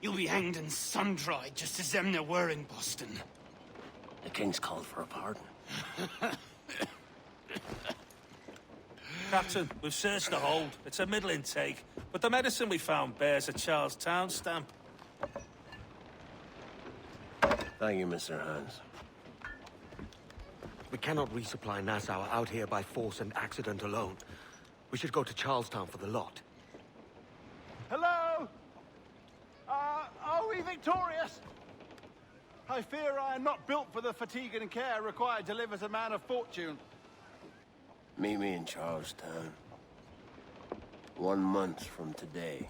You'll be hanged and sun-dried just as them there were in Boston. The King's called for a pardon. Captain, we've searched the hold. It's a middling take, but the medicine we found bears a Charlestown stamp. Thank you, Mr. Hans. We cannot resupply Nassau out here by force and accident alone. We should go to Charlestown for the lot. Hello? Are we victorious? I fear I am not built for the fatigue and care required to live as a man of fortune. Meet me in Charlestown. 1 month from today.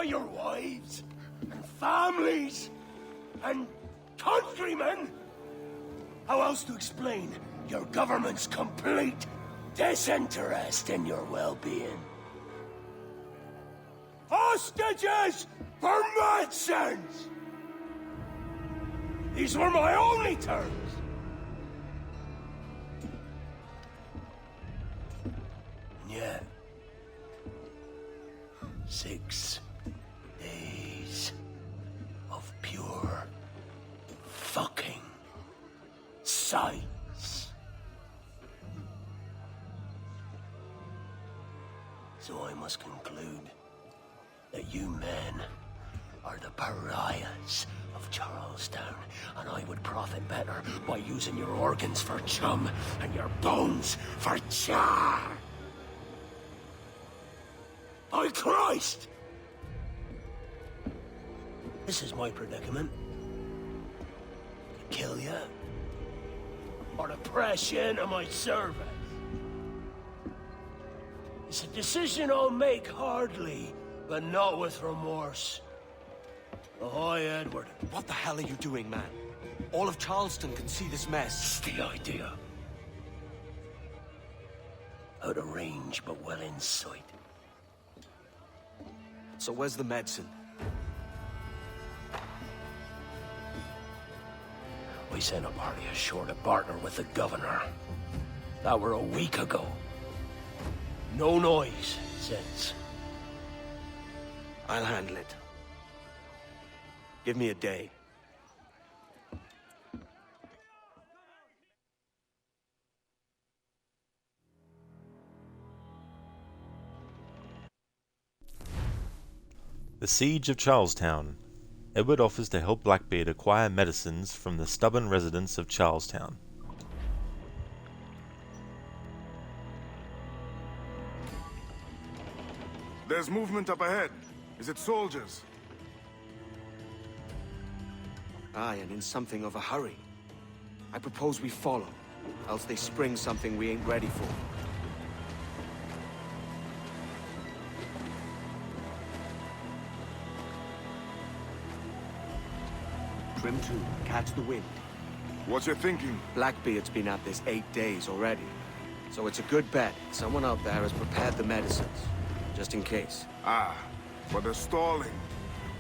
got your wives, and families, and countrymen. How else to explain your government's complete disinterest in your well-being? Hostages for medicines! These were my only terms. And yet, 6 days of pure fucking silence. So I must conclude that you men are the pariahs of Charlestown, and I would profit better by using your organs for chum and your bones for char. By Christ! This is my predicament. To kill you, or to press you into my service. It's a decision I'll make hardly, but not with remorse. Ahoy, Edward. What the hell are you doing, man? All of Charleston can see this mess. It's the idea. Out of range, but well in sight. So where's the medicine? We sent a party ashore to partner with the governor. That were a week ago. No noise since. I'll handle it. Give me a day. The Siege of Charlestown. Edward offers to help Blackbeard acquire medicines from the stubborn residents of Charlestown. There's movement up ahead. Is it soldiers? Aye, and in something of a hurry. I propose we follow, else they spring something we ain't ready for. Trim 2, catch the wind. What's your thinking? Blackbeard's been at this 8 days already. So it's a good bet someone out there has prepared the medicines, just in case. Ah, but they're stalling.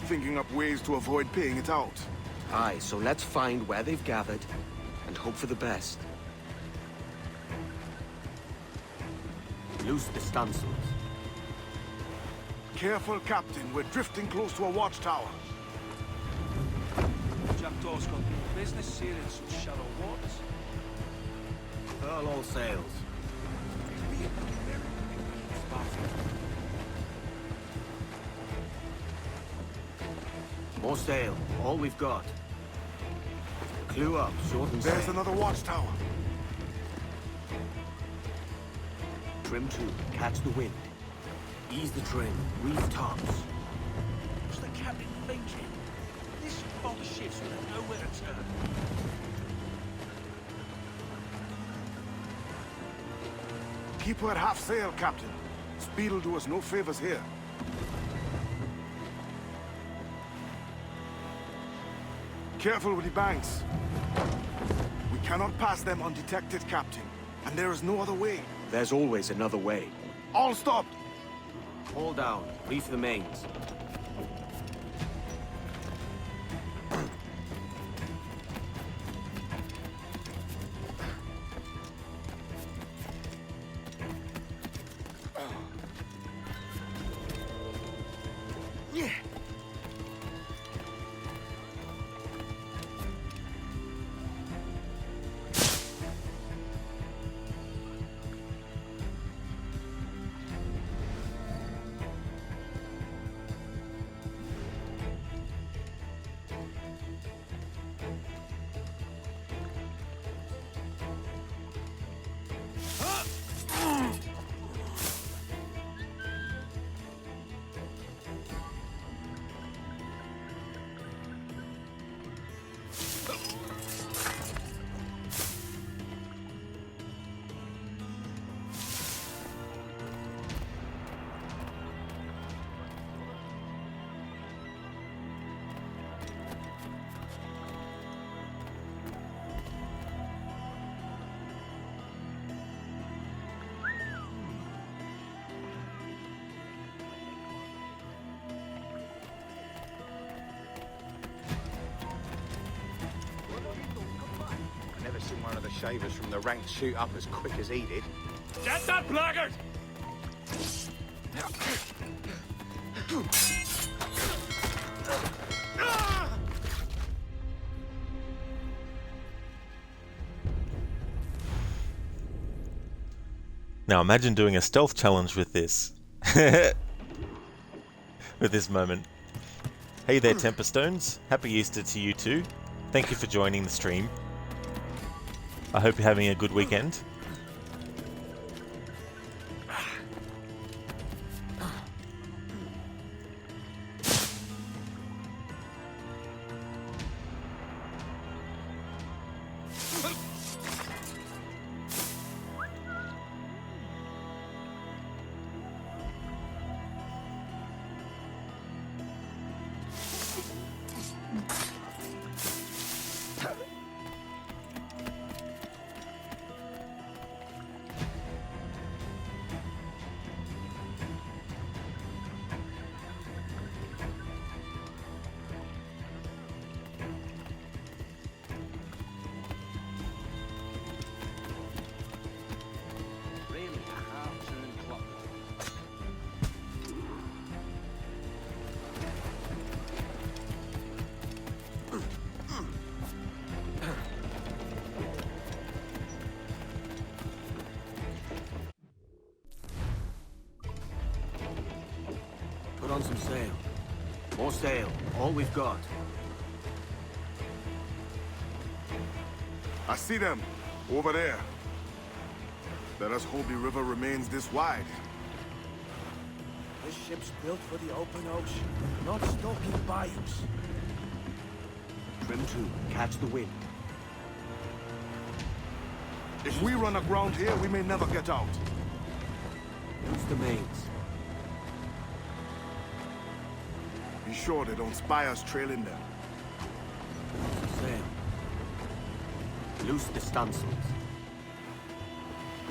Thinking up ways to avoid paying it out. Aye, so let's find where they've gathered, and hope for the best. Loose the stunsails. Careful, Captain. We're drifting close to a watchtower. Jackdaw's got business sailing such shallow waters. Furl all sails. More sail. All we've got. Clue up, short and There's sail. another watchtower. Trim 2, catch the wind. Ease the trim. Reef tops. What's the captain thinking? This fog of ships will have nowhere to turn. Keep her at half sail, Captain. Speed'll do us no favors here. Careful with the banks. We cannot pass them undetected, Captain. And there is no other way. There's always another way. All stop! Haul down. Reef the mains. Yeah. save us from the ranked shoot up as quick as he did. Get that blackguard! Now imagine doing a stealth challenge with this. With this moment. Hey there, Temperstones. Happy Easter to you too. Thank you for joining the stream. I hope you're having a good weekend. Put on some sail. More sail. All we've got. I see them. Over there. Let us hope the river remains this wide. This ship's built for the open ocean, not stalking bayous. Trim to. Catch the wind. If we run aground here, we may never get out. Use the mains. Be sure they don't spy us trailing them. Sail. Loose the stunsails.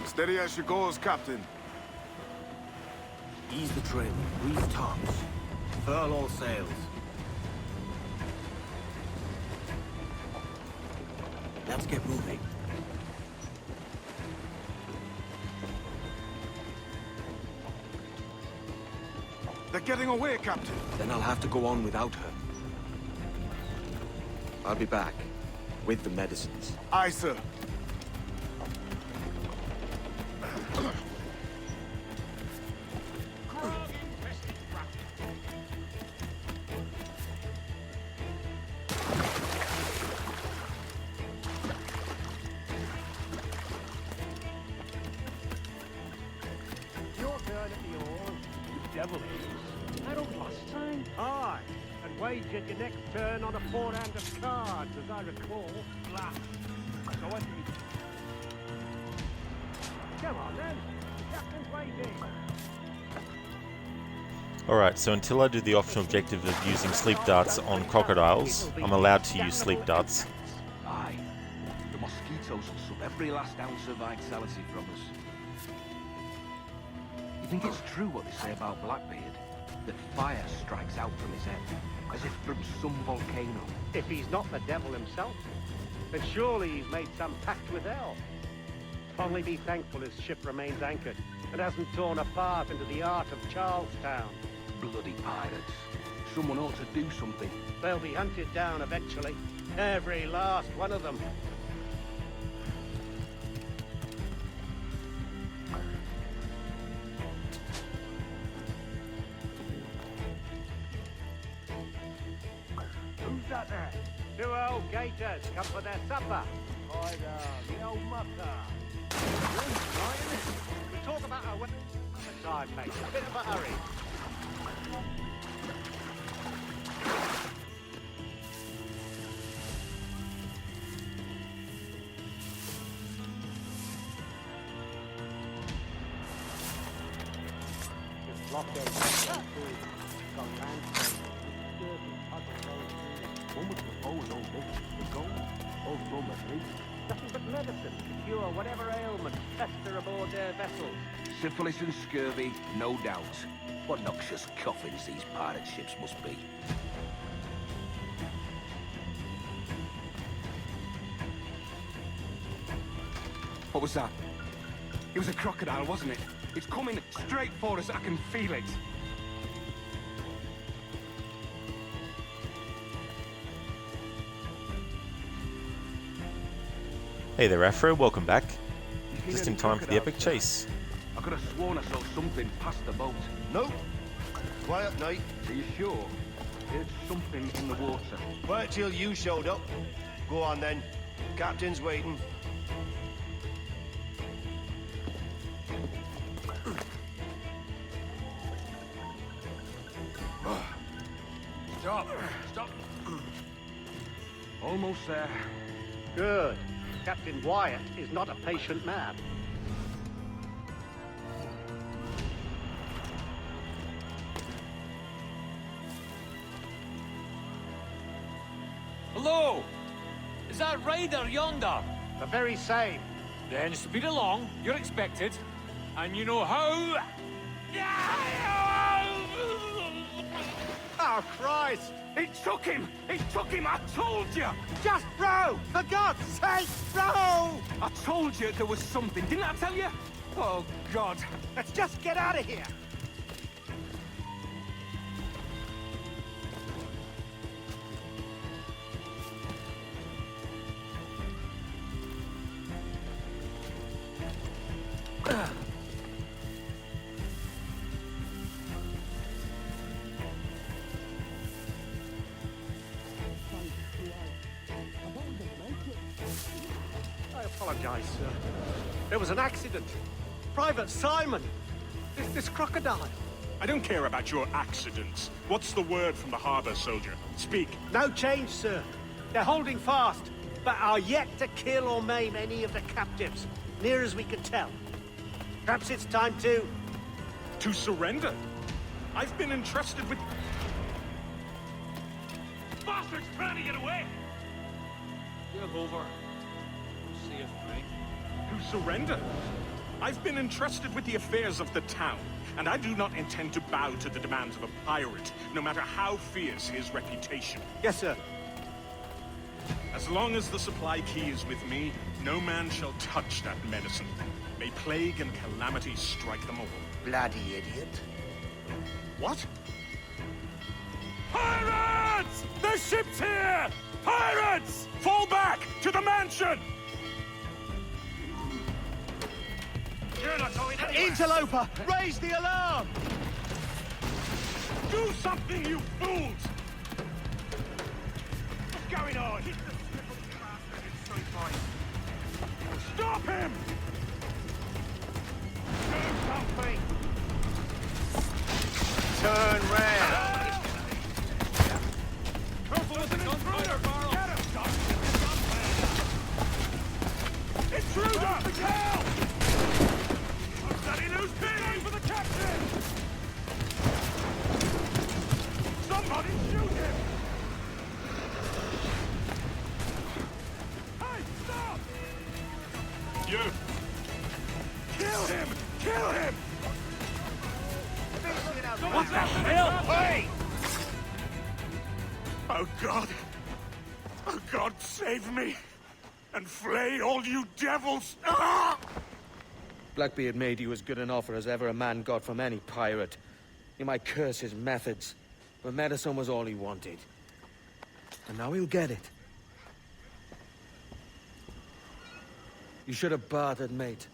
Steady as she goes, Captain. Ease the trim. Reef tops. Furl all sails. Let's get moving. They're getting away, Captain. Then I'll have to go on without her. I'll be back. With the medicines. Aye, sir. Your turn at the oars, you devil is. I don't last time. Aye, and wager your next turn on a 4-hand of cards, as I recall. Blah. So what do you... Come on then. The captain's waiting. Alright, so until I do the optional objective of using sleep darts on crocodiles, I'm allowed to use sleep darts. Aye. The mosquitoes will suck every last ounce of vitality from us. You think it's true what they say about Blackbeard? That fire strikes out from his head, as if from some volcano? If he's not the devil himself, then surely he's made some pact with hell. Only be thankful his ship remains anchored and hasn't torn apart into the heart of Charlestown. Bloody pirates. Someone ought to do something. They'll be hunted down eventually. Every last one of them. Who's that there? 2 old gators come for their supper. Hi there, the old mucker. We talk about our time, mate. A bit of a hurry. Nothing but medicine to cure whatever ailment fester aboard their vessels. Syphilis and scurvy, no doubt. What noxious coffins these pirate ships must be. What was that? It was a crocodile, wasn't it? It's coming straight for us. I can feel it. Hey there, Afro. Welcome back. Just in time for the epic chase. I could have sworn I saw something past the boat. Nope. Quiet night. Are you sure? There's something in the water. Wait till you showed up. Go on then. Captain's waiting. Stop! Stop! Almost there. Good. Captain Wyatt is not a patient man. Hello! Is that Ryder yonder? The very same. Then speed along, you're expected. And you know how... Oh, Christ! He took him! He took him! I told you! Just row! For God's sake, row! I told you there was something, didn't I tell you? Oh, God. Let's just get out of here! I apologize, sir. There was an accident. Private Simon! This crocodile. I don't care about your accidents. What's the word from the harbor, soldier? Speak. No change, sir. They're holding fast, but are yet to kill or maim any of the captives, near as we can tell. Perhaps it's time to... To surrender? I've been entrusted with... Bastards trying to get away! Give over. See if Frank. To surrender? I've been entrusted with the affairs of the town, and I do not intend to bow to the demands of a pirate, no matter how fierce his reputation. Yes, sir. As long as the supply key is with me, no man shall touch that medicine. May plague and calamity strike them all. Bloody idiot. What? Pirates! The ship's here! Pirates! Fall back! To the mansion! You're not going anywhere! Interloper! Raise the alarm! Do something, you fools! What's going on? Hit the slippery bastard in straight line. Stop him! Do something! Turn round! Careful with an intruder, Barrow! Get him, Doc! Intruder! The cow! Steady loose beam for the captain! Somebody shoot him! Hey, stop! You! Kill him! Kill him! What the hell? Hey! Oh, God! Oh, God, save me! And flay all you devils! Ah! Blackbeard made you as good an offer as ever a man got from any pirate. You might curse his methods, but medicine was all he wanted. And now he'll get it. You should have bartered, mate.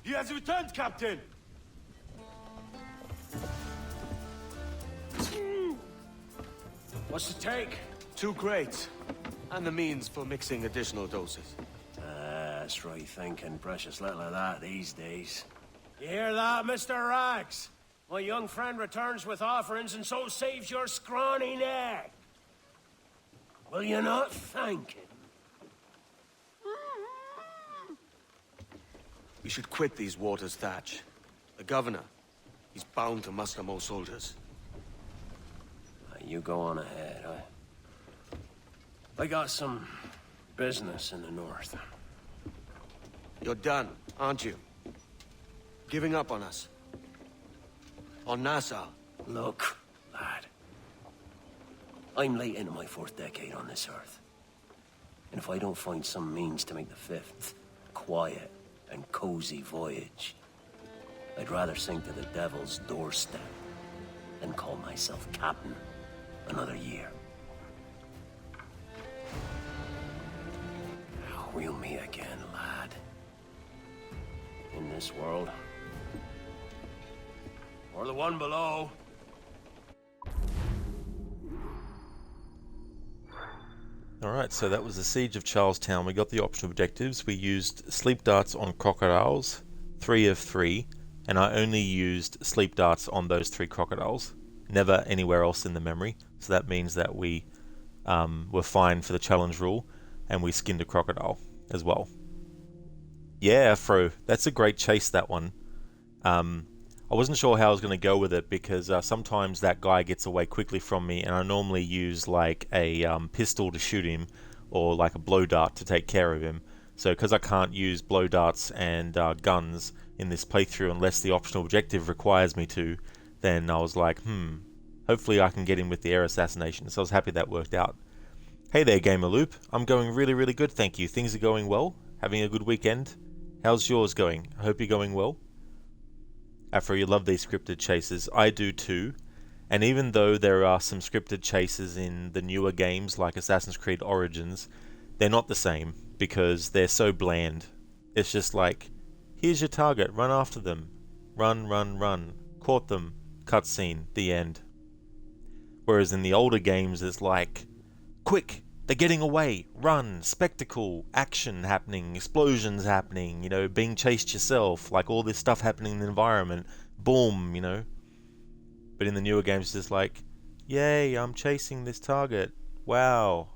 He has returned, Captain! What's the take? 2 crates. And the means for mixing additional doses. That's right thinking. Precious little of that these days. You hear that, Mr. Rags? My young friend returns with offerings and so saves your scrawny neck. Will you not thank him? We should quit these waters, Thatch. The governor, he's bound to muster more soldiers. You go on ahead. I got some business in the north. You're done, aren't you? Giving up on us? On Nassau? Look, I'm late into my 4th decade on this earth. And if I don't find some means to make the 5th a quiet and cozy voyage, I'd rather sink to the devil's doorstep than call myself captain another year. We'll meet again, lad. In this world. Or the one below. Alright, so that was the Siege of Charlestown. We got the optional objectives. We used sleep darts on crocodiles, 3 of 3, and I only used sleep darts on those 3 crocodiles, never anywhere else in the memory. So that means that we were fine for the challenge rule, and we skinned a crocodile as well. Yeah, Afro, that's a great chase, that one. I wasn't sure how I was going to go with it because sometimes that guy gets away quickly from me, and I normally use like a pistol to shoot him or like a blow dart to take care of him. So because I can't use blow darts and guns in this playthrough unless the optional objective requires me to, then I was like, hopefully I can get him with the air assassination. So I was happy that worked out. Hey there, Gamer Loop. I'm going really, really good, thank you. Things are going well. Having a good weekend. How's yours going? I hope you're going well. Afro, you love these scripted chases. I do too. And even though there are some scripted chases in the newer games like Assassin's Creed Origins, they're not the same because they're so bland. It's just like, here's your target, run after them. Run, run, run. Caught them. Cutscene. The end. Whereas in the older games it's like, quick! They're getting away! Run! Spectacle! Action happening! Explosions happening! You know, being chased yourself! Like all this stuff happening in the environment. Boom! You know? But in the newer games it's just like, yay! I'm chasing this target! Wow!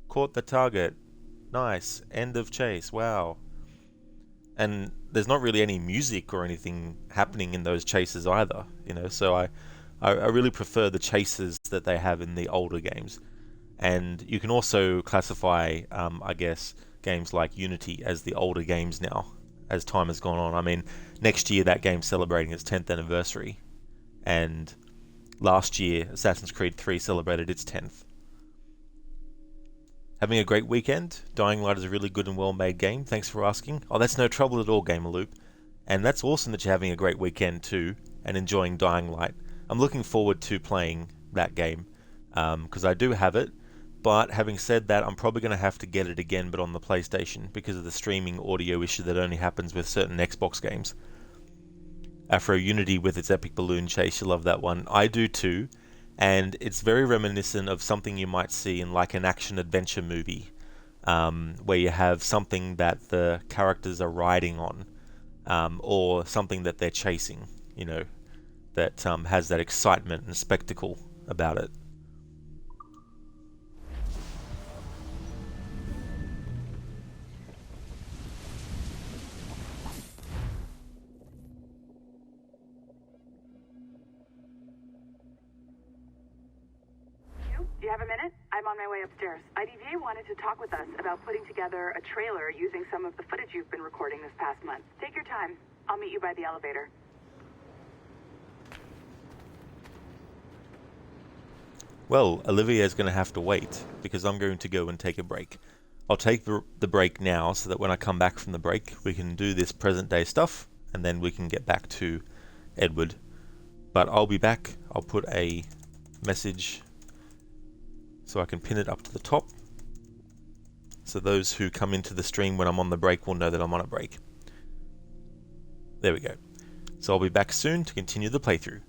Caught the target! Nice! End of chase! Wow! And there's not really any music or anything happening in those chases either, you know, so I really prefer the chases that they have in the older games. And you can also classify, I guess, games like Unity as the older games now, as time has gone on. I mean, next year that game's celebrating its 10th anniversary, and last year Assassin's Creed 3 celebrated its 10th. Having a great weekend. Dying Light is a really good and well-made game. Thanks for asking. Oh, that's no trouble at all, Gamerloop. And that's awesome that you're having a great weekend too, and enjoying Dying Light. I'm looking forward to playing that game, because I do have it. But having said that, I'm probably going to have to get it again, but on the PlayStation, because of the streaming audio issue that only happens with certain Xbox games. Afro Unity with its epic balloon chase, you love that one. I do too. And it's very reminiscent of something you might see in like an action-adventure movie, where you have something that the characters are riding on, or something that they're chasing, you know, that has that excitement and spectacle about it. Do you have a minute? I'm on my way upstairs. IDV wanted to talk with us about putting together a trailer using some of the footage you've been recording this past month. Take your time. I'll meet you by the elevator. Well, Olivia's going to have to wait, because I'm going to go and take a break. I'll take the break now, so that when I come back from the break, we can do this present day stuff, and then we can get back to Edward. But I'll be back. I'll put a message so I can pin it up to the top, so those who come into the stream when I'm on the break will know that I'm on a break. There we go. So I'll be back soon to continue the playthrough.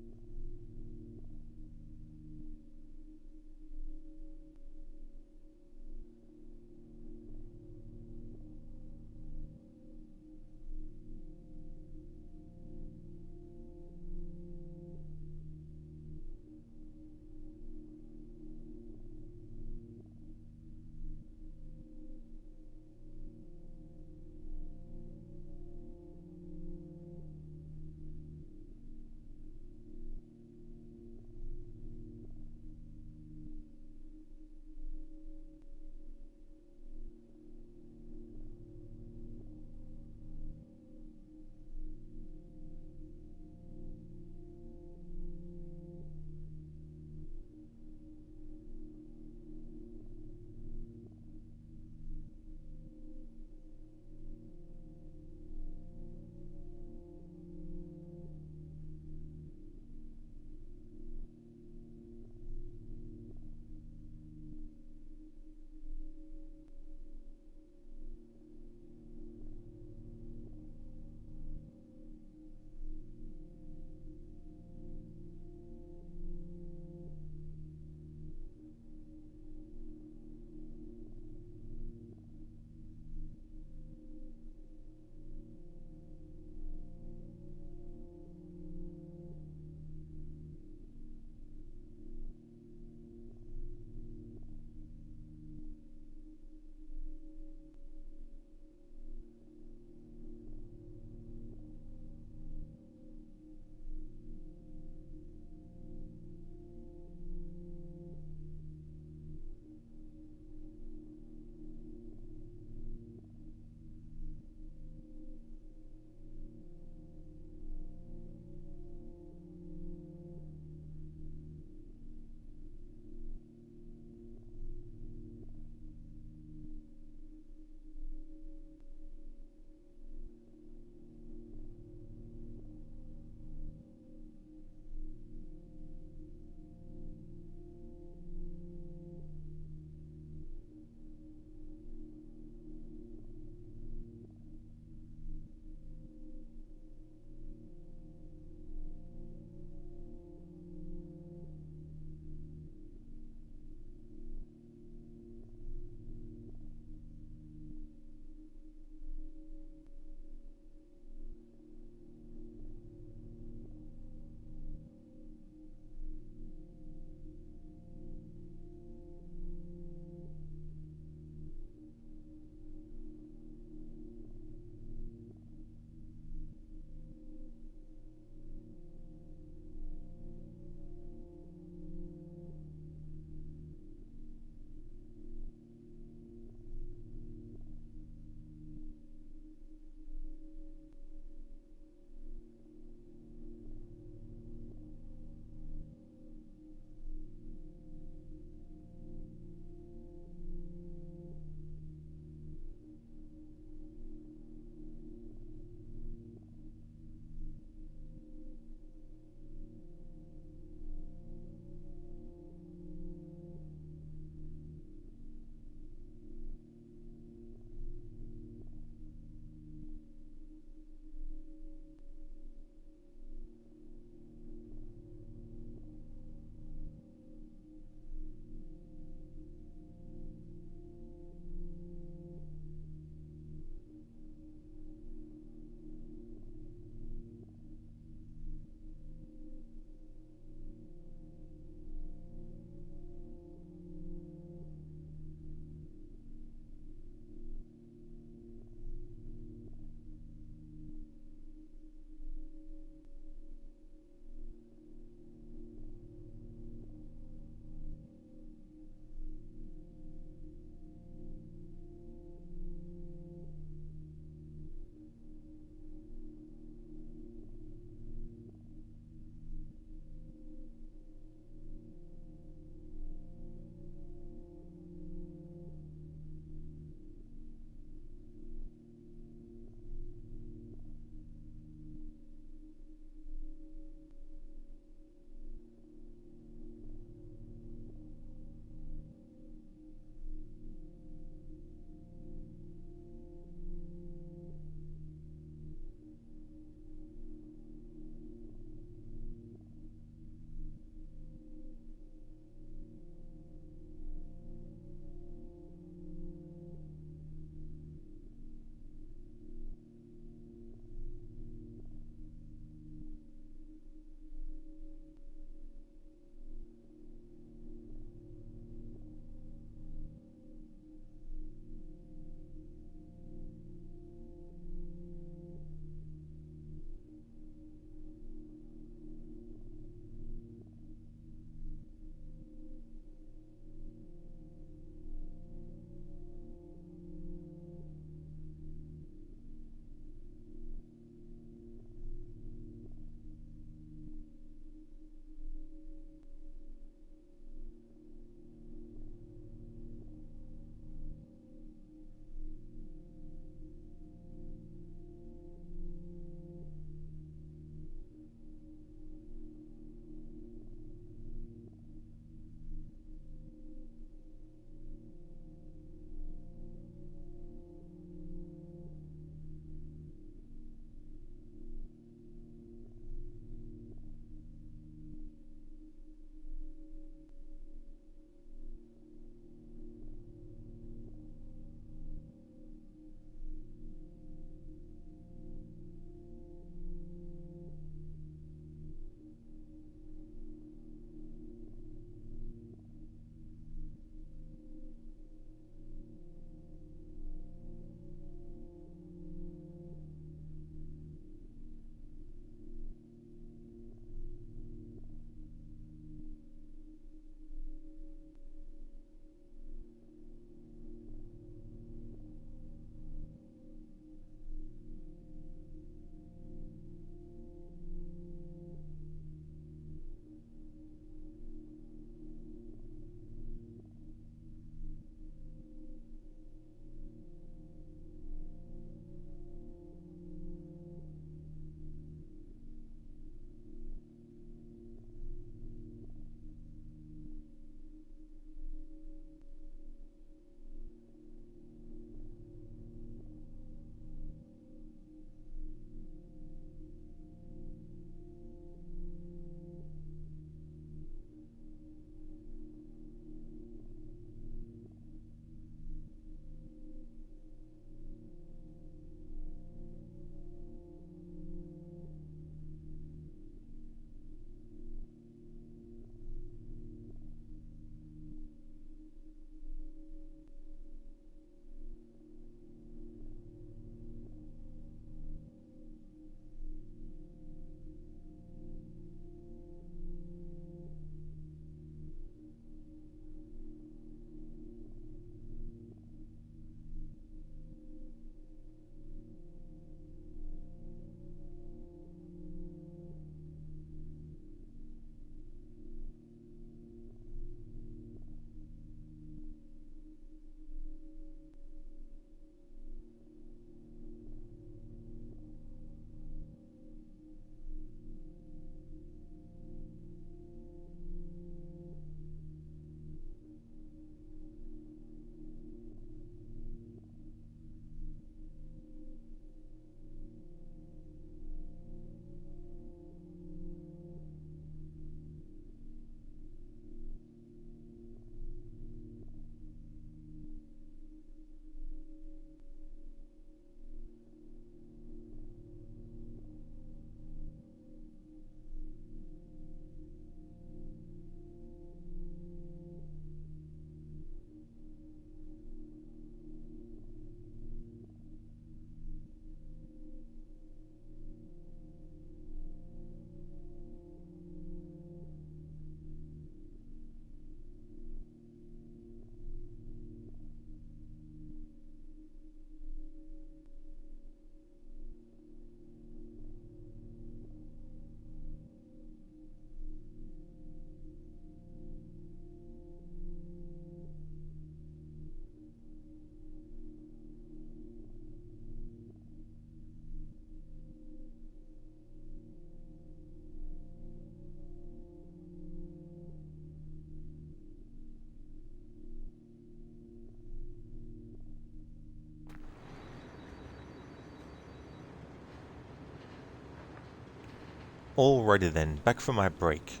Alrighty then, back for my break.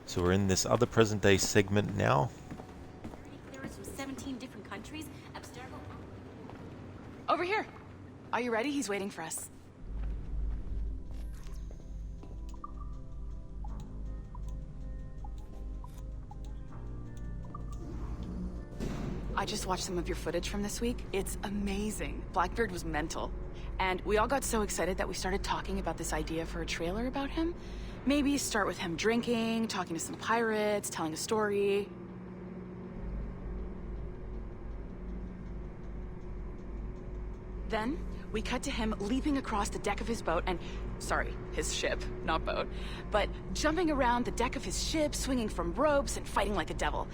So we're in this other present day segment now. Clearance from 17 different countries. Abstergo. Over here. Are you ready? He's waiting for us. I just watched some of your footage from this week. It's amazing. Blackbeard was mental. And we all got so excited that we started talking about this idea for a trailer about him. Maybe start with him drinking, talking to some pirates, telling a story. Then, we cut to him leaping across the deck of his boat and... Sorry, his ship, not boat. But jumping around the deck of his ship, swinging from ropes, and fighting like a devil.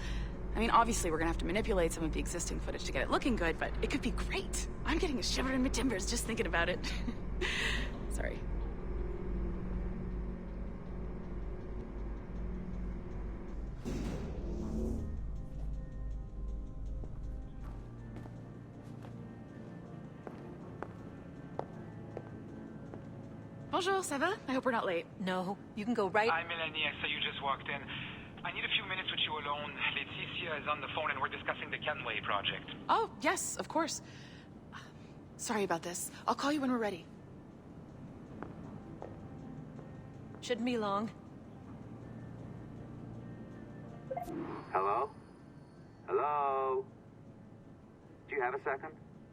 I mean, obviously we're gonna have to manipulate some of the existing footage to get it looking good, but it could be great. I'm getting a shiver in my timbers just thinking about it. Sorry. Bonjour, ça va? I hope we're not late. No, you can go right... Hi, Melanie. I saw you just walked in. I need a few minutes with you alone. Laetitia is on the phone and we're discussing the Kenway project. Oh, yes, of course. Sorry about this. I'll call you when we're ready. Shouldn't be long. Hello? Hello? Do you have a second?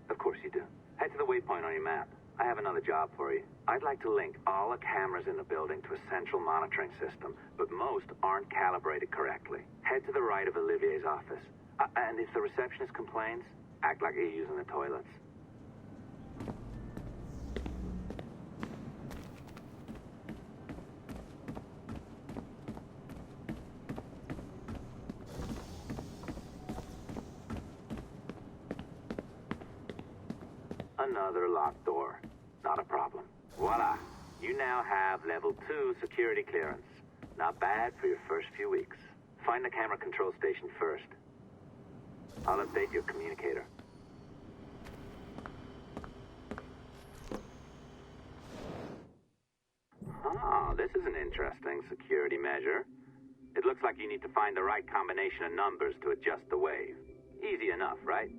Of course you do. Head to the waypoint on your map. I have another job for you. I'd like to link all the cameras in the building to a central monitoring system, but most aren't calibrated correctly. Head to the right of Olivier's office. And if the receptionist complains, act like you're using the toilets. Another locked door. Not a problem. Voila. You now have level 2 security clearance. Not bad for your first few weeks. Find the camera control station first. I'll update your communicator. Ah, this is an interesting security measure. It looks like you need to find the right combination of numbers to adjust the wave. Easy enough, right?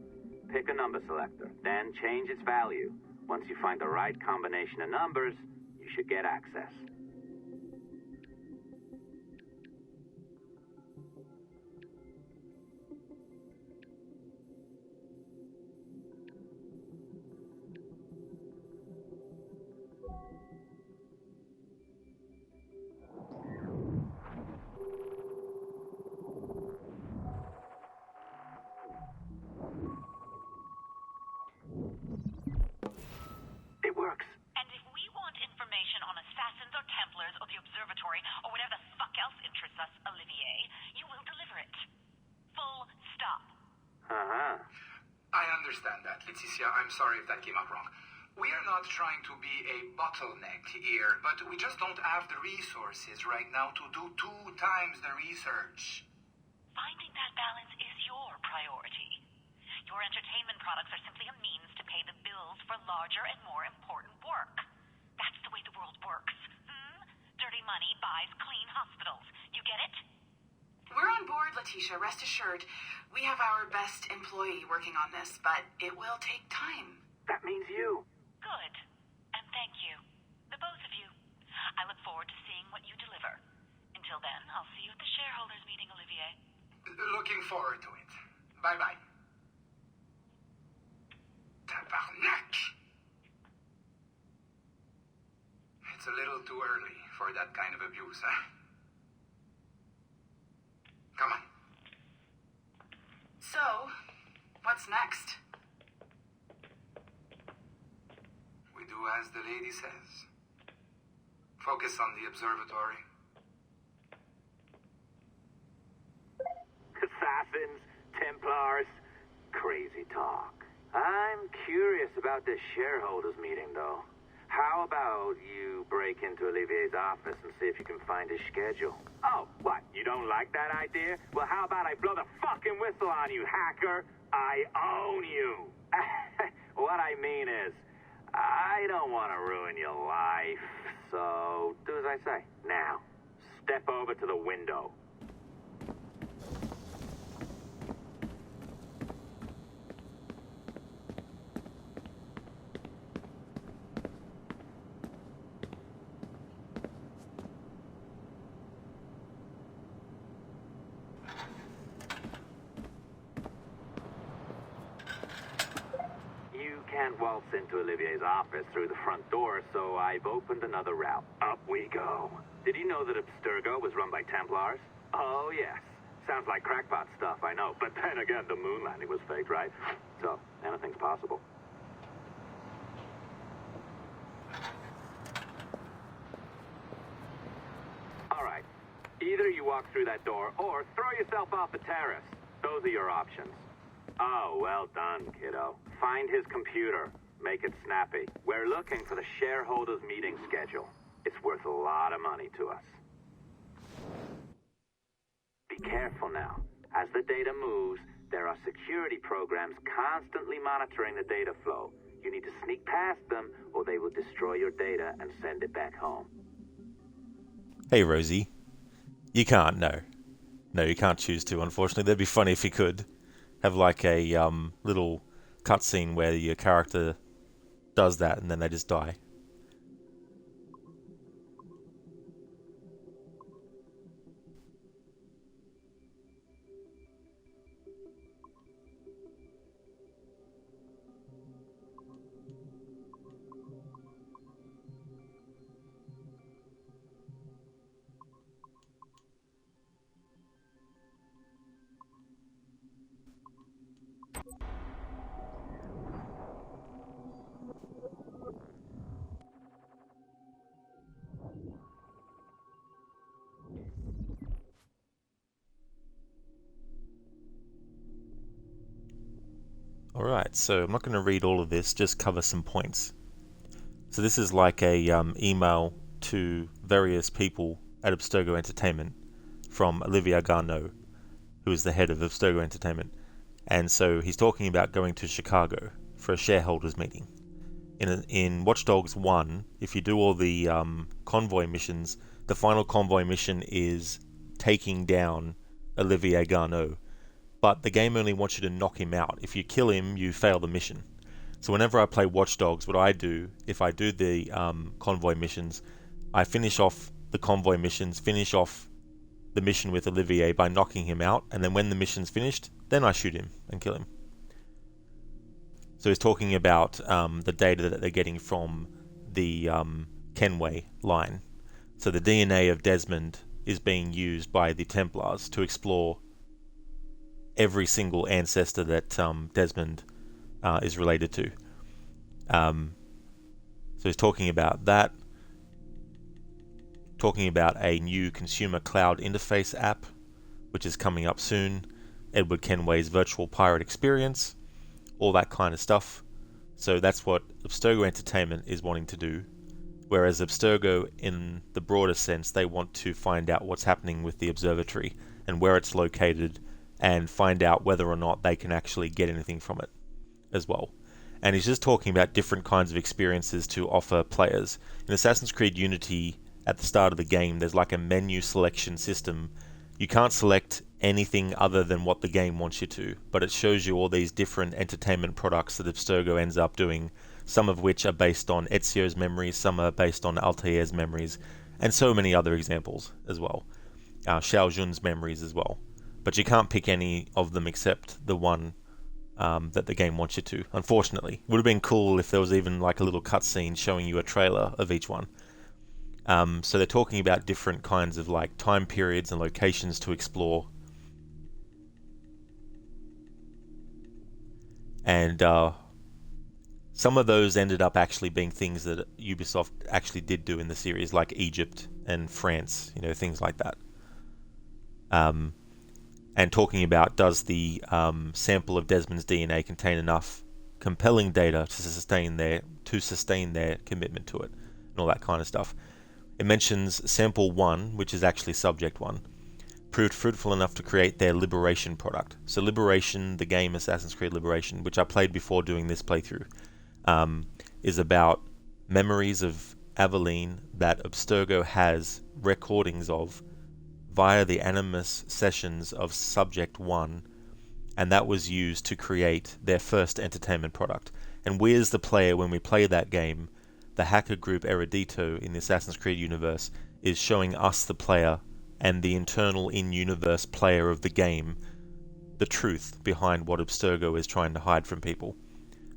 Pick a number selector, then change its value. Once you find the right combination of numbers, you should get access. It works. And if we want information on assassins or Templars or the Observatory or whatever the fuck else interests us, Olivier, you will deliver it. Full stop. Uh-huh. I understand that, Laetitia. I'm sorry if that came out wrong. We are not trying to be a bottleneck here, but we just don't have the resources right now to do 2 times the research. Finding that balance is your priority. Your entertainment products are simply a means to pay the bills for larger and more important work. That's the way the world works. Dirty money buys clean hospitals. You get it? We're on board, Letitia. Rest assured. We have our best employee working on this, but it will take time. That means you. Good. And thank you. The both of you. I look forward to seeing what you deliver. Until then, I'll see you at the shareholders meeting, Olivier. Looking forward to it. Bye-bye. Tabarnak! It's a little too early for that kind of abuse, huh? Come on. So, what's next? We do as the lady says. Focus on the observatory. Assassins, Templars, crazy talk. I'm curious about this shareholders meeting, though. How about you break into Olivier's office and see if you can find his schedule? Oh, what? You don't like that idea? Well, how about I blow the fucking whistle on you, hacker? I own you. What I mean is, I don't want to ruin your life, so do as I say? Now, step over to the window. You can't waltz into Olivier's office through the front door, so I've opened another route. Up we go. Did you know that Abstergo was run by Templars? Oh, yes. Sounds like crackpot stuff, I know. But then again, the moon landing was fake, right? So, anything's possible. All right. Either you walk through that door, or throw yourself off the terrace. Those are your options. Oh, well done, kiddo. Find his computer. Make it snappy. We're looking for the shareholders' meeting schedule. It's worth a lot of money to us. Be careful now. As the data moves, there are security programs constantly monitoring the data flow. You need to sneak past them, or they will destroy your data and send it back home. Hey, Rosie. You can't, no. No, you can't choose to, unfortunately. That'd be funny if you could. Have like a little cutscene where your character does that and then they just die. Alright, so I'm not going to read all of this, just cover some points. So this is like a email to various people at Abstergo Entertainment from Olivier Garneau, who is the head of Abstergo Entertainment. And so he's talking about going to Chicago for a shareholders meeting. In Watch Dogs 1, if you do all the convoy missions, the final convoy mission is taking down Olivier Garneau. But the game only wants you to knock him out. If you kill him, you fail the mission. So whenever I play Watch Dogs, what I do, if I do the convoy missions, I finish off the convoy missions, finish off the mission with Olivier by knocking him out, and then when the mission's finished, then I shoot him and kill him. So he's talking about the data that they're getting from the Kenway line. So the DNA of Desmond is being used by the Templars to explore every single ancestor that Desmond is related to. So he's talking about that. Talking about a new consumer cloud interface app, which is coming up soon. Edward Kenway's virtual pirate experience. All that kind of stuff. So that's what Abstergo Entertainment is wanting to do. Whereas Abstergo, in the broader sense, they want to find out what's happening with the observatory and where it's located, and find out whether or not they can actually get anything from it as well. And he's just talking about different kinds of experiences to offer players. In Assassin's Creed Unity, at the start of the game, there's like a menu selection system. You can't select anything other than what the game wants you to, but it shows you all these different entertainment products that Abstergo ends up doing, some of which are based on Ezio's memories, some are based on Altair's memories, and so many other examples as well. Xiao Jun's memories as well. But you can't pick any of them except the one that the game wants you to, unfortunately. It would have been cool if there was even like a little cutscene showing you a trailer of each one. So they're talking about different kinds of like time periods and locations to explore. And some of those ended up actually being things that Ubisoft actually did do in the series, like Egypt and France, you know, things like that. And talking about, does the sample of Desmond's DNA contain enough compelling data to sustain their commitment to it, and all that kind of stuff. It mentions Sample 1, which is actually Subject 1, proved fruitful enough to create their Liberation product. So Liberation, the game Assassin's Creed Liberation, which I played before doing this playthrough, is about memories of Aveline that Abstergo has recordings of via the Animus sessions of Subject 1, and that was used to create their first entertainment product. And we as the player, when we play that game, the hacker group Erudito in the Assassin's Creed universe is showing us, the player, and the internal in-universe player of the game, the truth behind what Abstergo is trying to hide from people.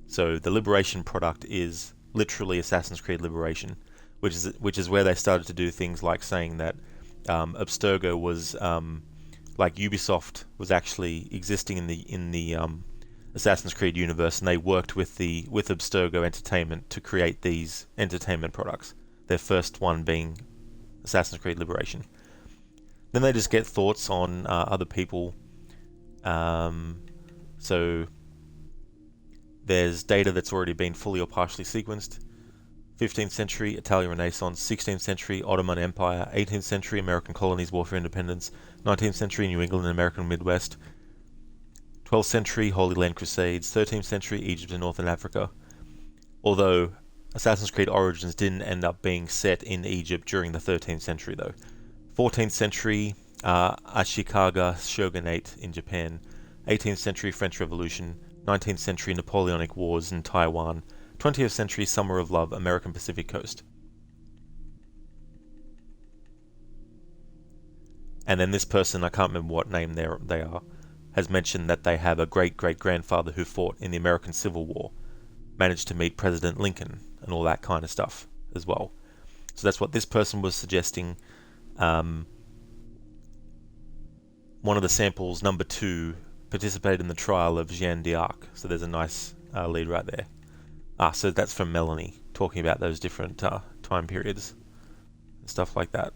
So the Liberation product is literally Assassin's Creed Liberation, which is where they started to do things like saying that Abstergo was like Ubisoft was actually existing in the Assassin's Creed universe, and they worked with Abstergo Entertainment to create these entertainment products. Their first one being Assassin's Creed Liberation. Then they just get thoughts on other people. So there's data that's already been fully or partially sequenced. 15th century Italian Renaissance, 16th century Ottoman Empire, 18th century American colonies, war for independence, 19th century New England and American Midwest, 12th century Holy Land Crusades, 13th century Egypt and Northern Africa. Although Assassin's Creed Origins didn't end up being set in Egypt during the 13th century though. 14th century Ashikaga Shogunate in Japan, 18th century French Revolution, 19th century Napoleonic Wars in Taiwan, 20th century Summer of Love, American Pacific Coast. And then this person, I can't remember what name they are, has mentioned that they have a great-great-grandfather who fought in the American Civil War, managed to meet President Lincoln, and all that kind of stuff as well. So that's what this person was suggesting. One of the samples, number 2, participated in the trial of Jeanne d'Arc. So there's a nice lead right there. So that's from Melanie, talking about those different time periods and stuff like that.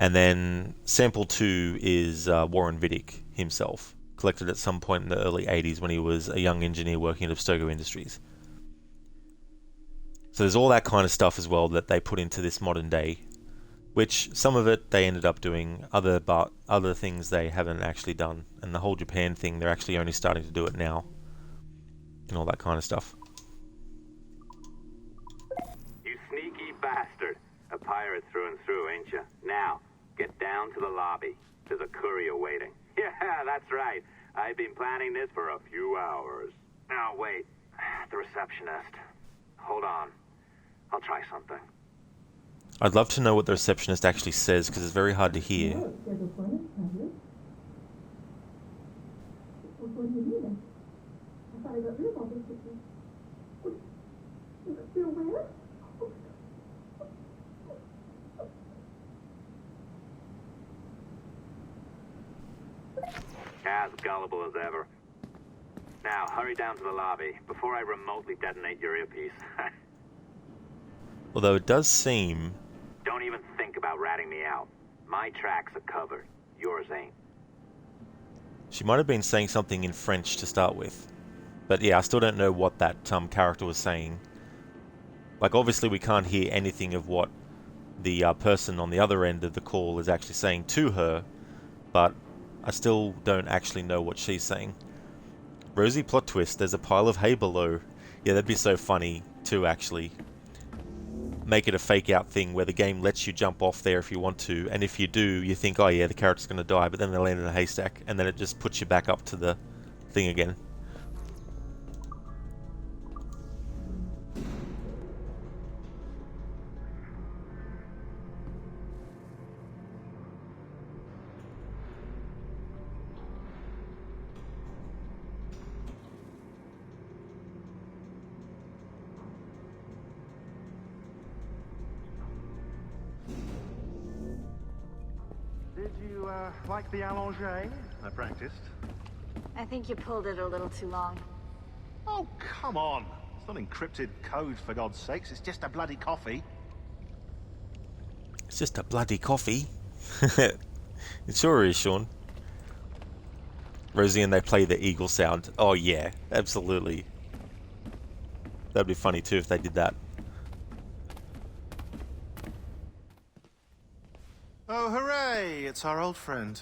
And then sample 2 is Warren Vidic himself, collected at some point in the early 80s when he was a young engineer working at Abstergo Industries. So there's all that kind of stuff as well that they put into this modern day, which some of it they ended up doing, other things they haven't actually done. And the whole Japan thing, they're actually only starting to do it now, and all that kind of stuff. You sneaky bastard. A pirate through and through, ain't you? Now, get down to the lobby. There's a courier waiting. Yeah, that's right. I've been planning this for a few hours. Now, wait. The receptionist. Hold on. I'll try something. I'd love to know what the receptionist actually says, because it's very hard to hear. What do you mean? I thought I got rid of all this pictures. Still where? As gullible as ever. Now, hurry down to the lobby before I remotely detonate your earpiece. Although it does seem... Don't even think about ratting me out. My tracks are covered. Yours ain't. She might have been saying something in French to start with. But yeah, I still don't know what that character was saying. Like, obviously we can't hear anything of what the person on the other end of the call is actually saying to her, but I still don't actually know what she's saying. Rosie, plot twist, there's a pile of hay below. Yeah, that'd be so funny too, actually. Make it a fake out thing where the game lets you jump off there if you want to, and if you do, you think, oh yeah, the character's going to die, but then they land in a haystack, and then it just puts you back up to the thing again. Did you like the allongé I practiced? I think you pulled it a little too long. Oh, come on. It's not encrypted code, for God's sakes. It's just a bloody coffee. It's just a bloody coffee. It sure is, Sean. Rosie and they play the eagle sound. Oh yeah, absolutely. That'd be funny too if they did that. Oh, hooray! It's our old friend.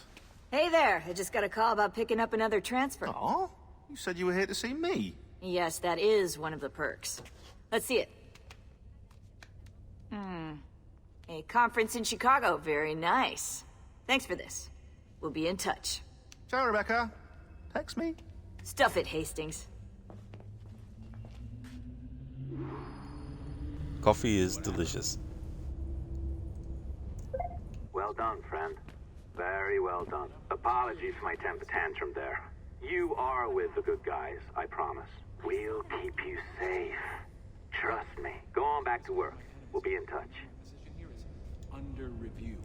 Hey there, I just got a call about picking up another transfer. Oh? You said you were here to see me. Yes, that is one of the perks. Let's see it. A conference in Chicago. Very nice. Thanks for this. We'll be in touch. Ciao, Rebecca. Text me. Stuff it, Hastings. Coffee is delicious. Well done, friend. Very well done. Apologies for my temper tantrum there. You are with the good guys, I promise. We'll keep you safe. Trust me. Go on back to work. We'll be in touch. Under review.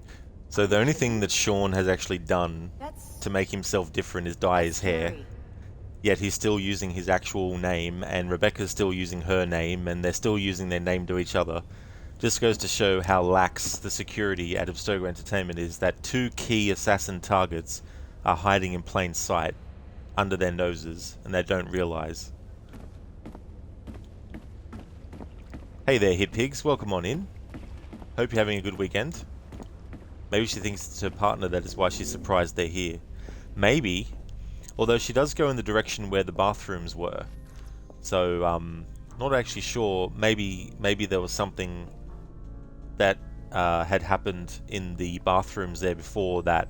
So the only thing that Sean has actually done to make himself different is dye his hair. Yet he's still using his actual name, and Rebecca's still using her name, and they're still using their name to each other. Just goes to show how lax the security at Abstergo Entertainment is, that two key assassin targets are hiding in plain sight under their noses, and they don't realize. Hey there, hit pigs, welcome on in. Hope you're having a good weekend. Maybe she thinks it's her partner that is why she's surprised they're here. Maybe, although she does go in the direction where the bathrooms were. So, not actually sure. Maybe there was something that had happened in the bathrooms there before that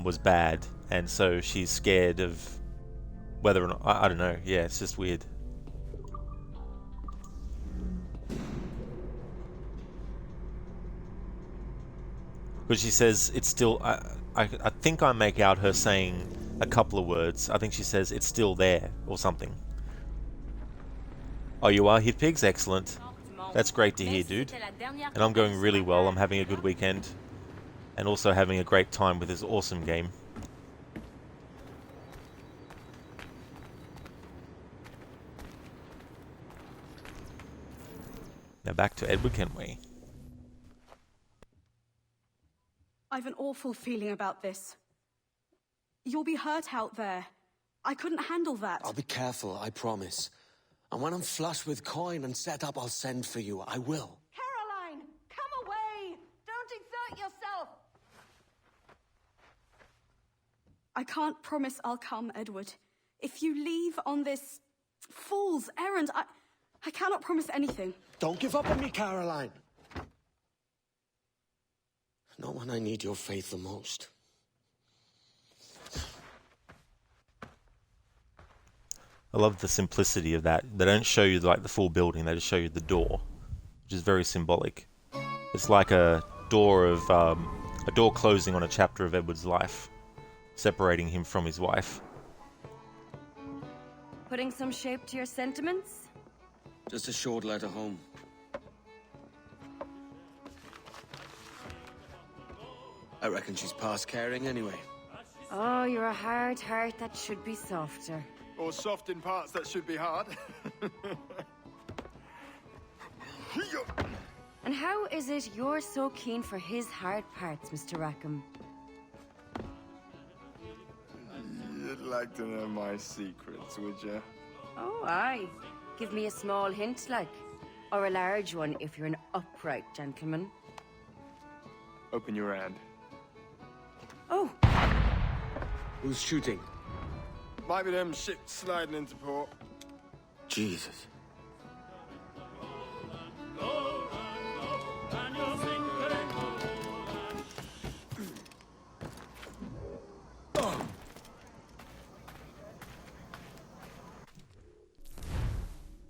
was bad, and so she's scared of whether or not... I don't know. Yeah, it's just weird. Because she says it's still... I think I make out her saying a couple of words. I think she says it's still there or something. Oh, you are hit pigs? Excellent. That's great to hear, dude. And I'm going really well. I'm having a good weekend. And also having a great time with this awesome game. Now back to Edward Kenway. I've an awful feeling about this. You'll be hurt out there. I couldn't handle that. I'll be careful, I promise. And when I'm flush with coin and set up, I'll send for you. I will. Caroline, come away! Don't exert yourself! I can't promise I'll come, Edward. If you leave on this fool's errand, I cannot promise anything. Don't give up on me, Caroline. Not when I need your faith the most. I love the simplicity of that. They don't show you like the full building, they just show you the door, which is very symbolic. It's like a door closing on a chapter of Edward's life, separating him from his wife. Putting some shape to your sentiments? Just a short letter home. I reckon she's past caring anyway. Oh, you're a hard heart that should be softer. Or soft in parts that should be hard. And how is it you're so keen for his hard parts, Mr. Rackham? You'd like to know my secrets, would you? Oh, aye. Give me a small hint, like. Or a large one, if you're an upright gentleman. Open your hand. Oh! Who's shooting? Might be them ships sliding into port. Jesus.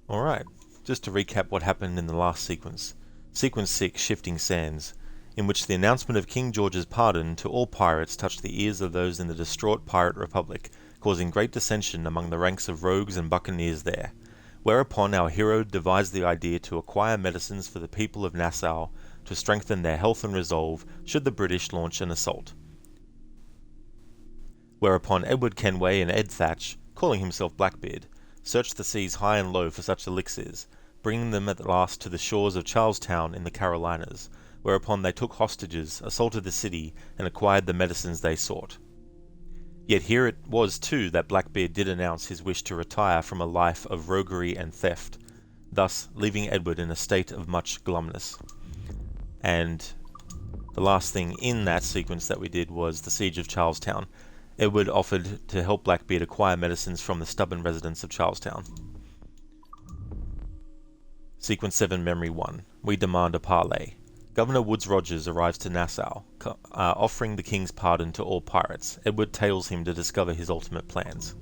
Alright, just to recap what happened in the last sequence. Sequence 6, Shifting Sands, in which the announcement of King George's pardon to all pirates touched the ears of those in the distraught pirate republic, causing great dissension among the ranks of rogues and buccaneers there, whereupon our hero devised the idea to acquire medicines for the people of Nassau to strengthen their health and resolve should the British launch an assault. Whereupon Edward Kenway and Ed Thatch, calling himself Blackbeard, searched the seas high and low for such elixirs, bringing them at last to the shores of Charlestown in the Carolinas, whereupon they took hostages, assaulted the city, and acquired the medicines they sought. Yet here it was too that Blackbeard did announce his wish to retire from a life of roguery and theft, thus leaving Edward in a state of much glumness. And the last thing in that sequence that we did was the siege of Charlestown. Edward offered to help Blackbeard acquire medicines from the stubborn residents of Charlestown. Sequence 7, Memory 1. We demand a parley. Governor Woodes Rogers arrives to Nassau, offering the king's pardon to all pirates. Edward tails him to discover his ultimate plans.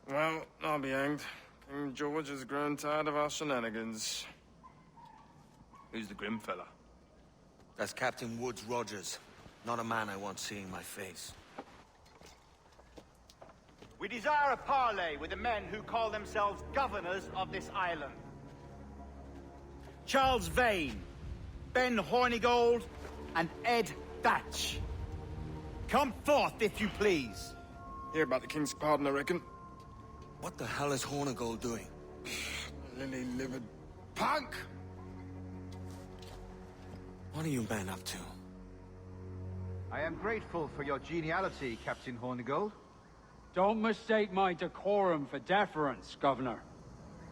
Well, I'll be hanged. King George has grown tired of our shenanigans. Who's the grim fella? That's Captain Woodes Rogers. Not a man I want seeing my face. We desire a parley with the men who call themselves governors of this island. Charles Vane, Ben Hornigold, and Ed Thatch. Come forth, if you please. Hear about the king's pardon, I reckon. What the hell is Hornigold doing? Lily-livered punk! What are you men up to? I am grateful for your geniality, Captain Hornigold. Don't mistake my decorum for deference, Governor.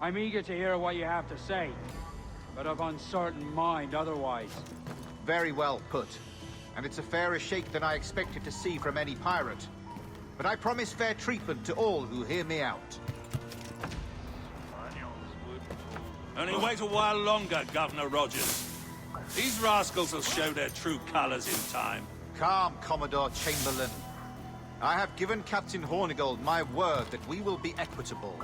I'm eager to hear what you have to say, but of uncertain mind otherwise. Very well put. And it's a fairer shake than I expected to see from any pirate. But I promise fair treatment to all who hear me out. Only wait a while longer, Governor Rogers. These rascals will show their true colors in time. Calm, Commodore Chamberlain. I have given Captain Hornigold my word that we will be equitable.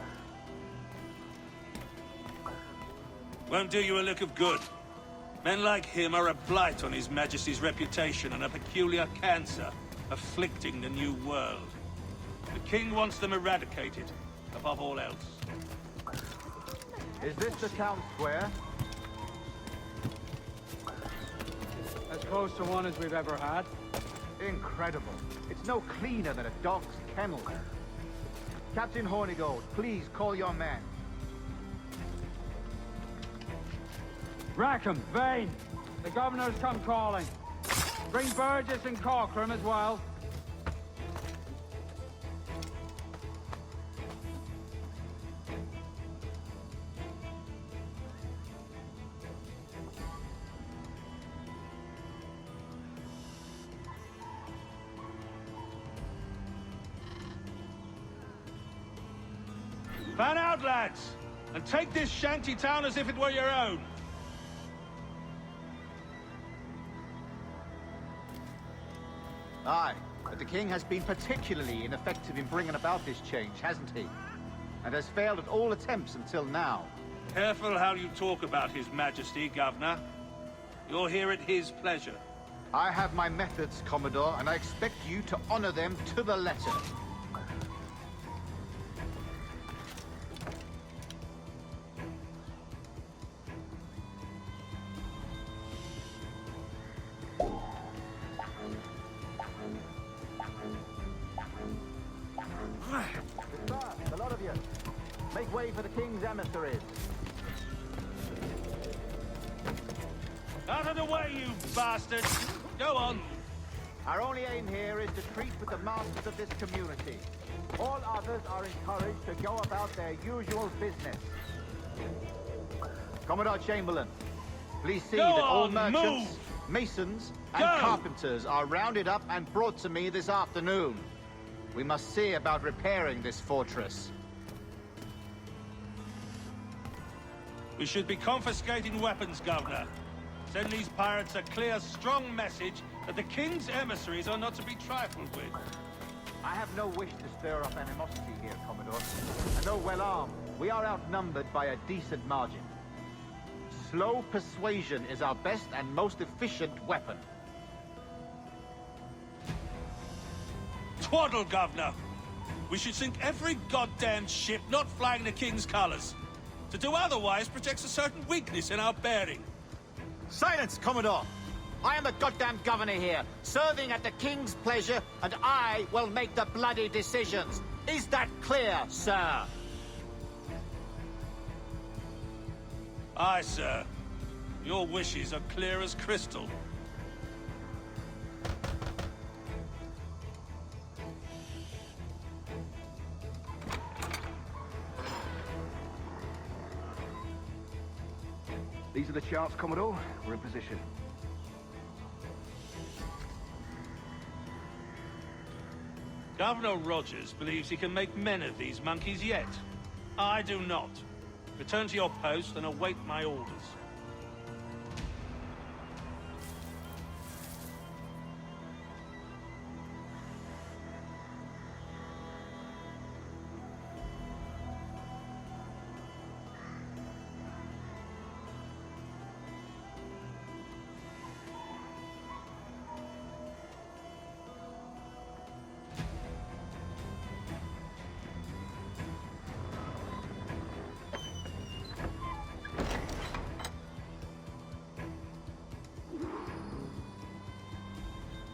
Won't do you a lick of good. Men like him are a blight on His Majesty's reputation and a peculiar cancer afflicting the New World. The King wants them eradicated, above all else. Is this the town square? As close to one as we've ever had. Incredible. It's no cleaner than a dog's kennel. Captain Hornigold, please call your men. Rackham, Vane, the governor's come calling. Bring Burgess and Cockram as well. Fan out, lads, and take this shanty town as if it were your own. Aye, but the king has been particularly ineffective in bringing about this change, hasn't he? And has failed at all attempts until now. Careful how you talk about His Majesty, Governor. You're here at his pleasure. I have my methods, Commodore, and I expect you to honor them to the letter. A lot of you. Make way for the king's emissaries. Out of the way, you bastards! Go on! Our only aim here is to treat with the masters of this community. All others are encouraged to go about their usual business. Commodore Chamberlain, please see that all merchants, masons, and carpenters are rounded up and brought to me this afternoon. We must see about repairing this fortress. We should be confiscating weapons, Governor. Send these pirates a clear, strong message that the King's emissaries are not to be trifled with. I have no wish to stir up animosity here, Commodore. And though well armed, we are outnumbered by a decent margin. Slow persuasion is our best and most efficient weapon. Twaddle, Governor! We should sink every goddamn ship not flying the King's colours. To do otherwise projects a certain weakness in our bearing. Silence, Commodore! I am the goddamn governor here, serving at the King's pleasure, and I will make the bloody decisions. Is that clear, sir? Aye, sir. Your wishes are clear as crystal. These are the charts, Commodore. We're in position. Governor Rogers believes he can make men of these monkeys yet. I do not. Return to your post and await my orders.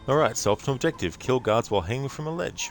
Alright, so optional objective, kill guards while hanging from a ledge.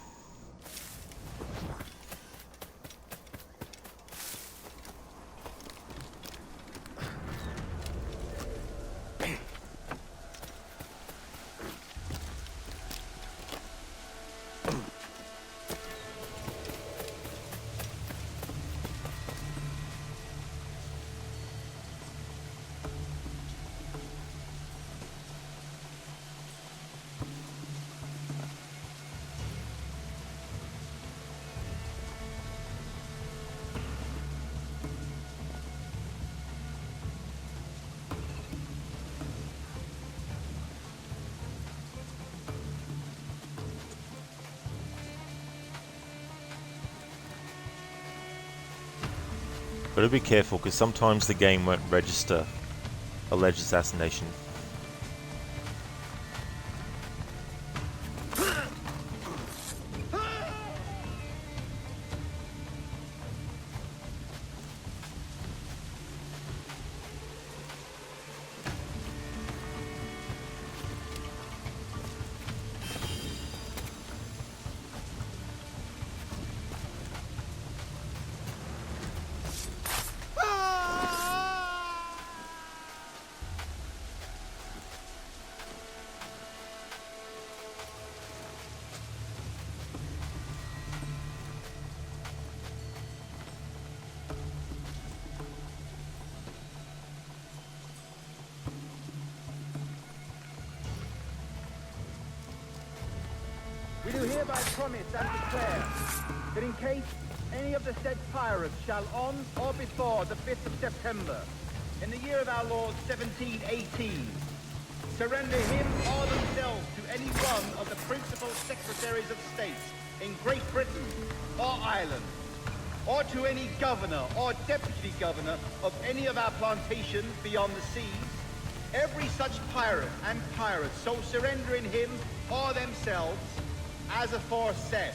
Gotta be careful because sometimes the game won't register alleged assassination. We do hereby promise and declare that in case any of the said pirates shall on or before the 5th of September, in the year of our Lord 1718, surrender him or themselves to any one of the principal secretaries of state in Great Britain or Ireland, or to any governor or deputy governor of any of our plantations beyond the seas, every such pirate and pirate so surrendering him or themselves as aforesaid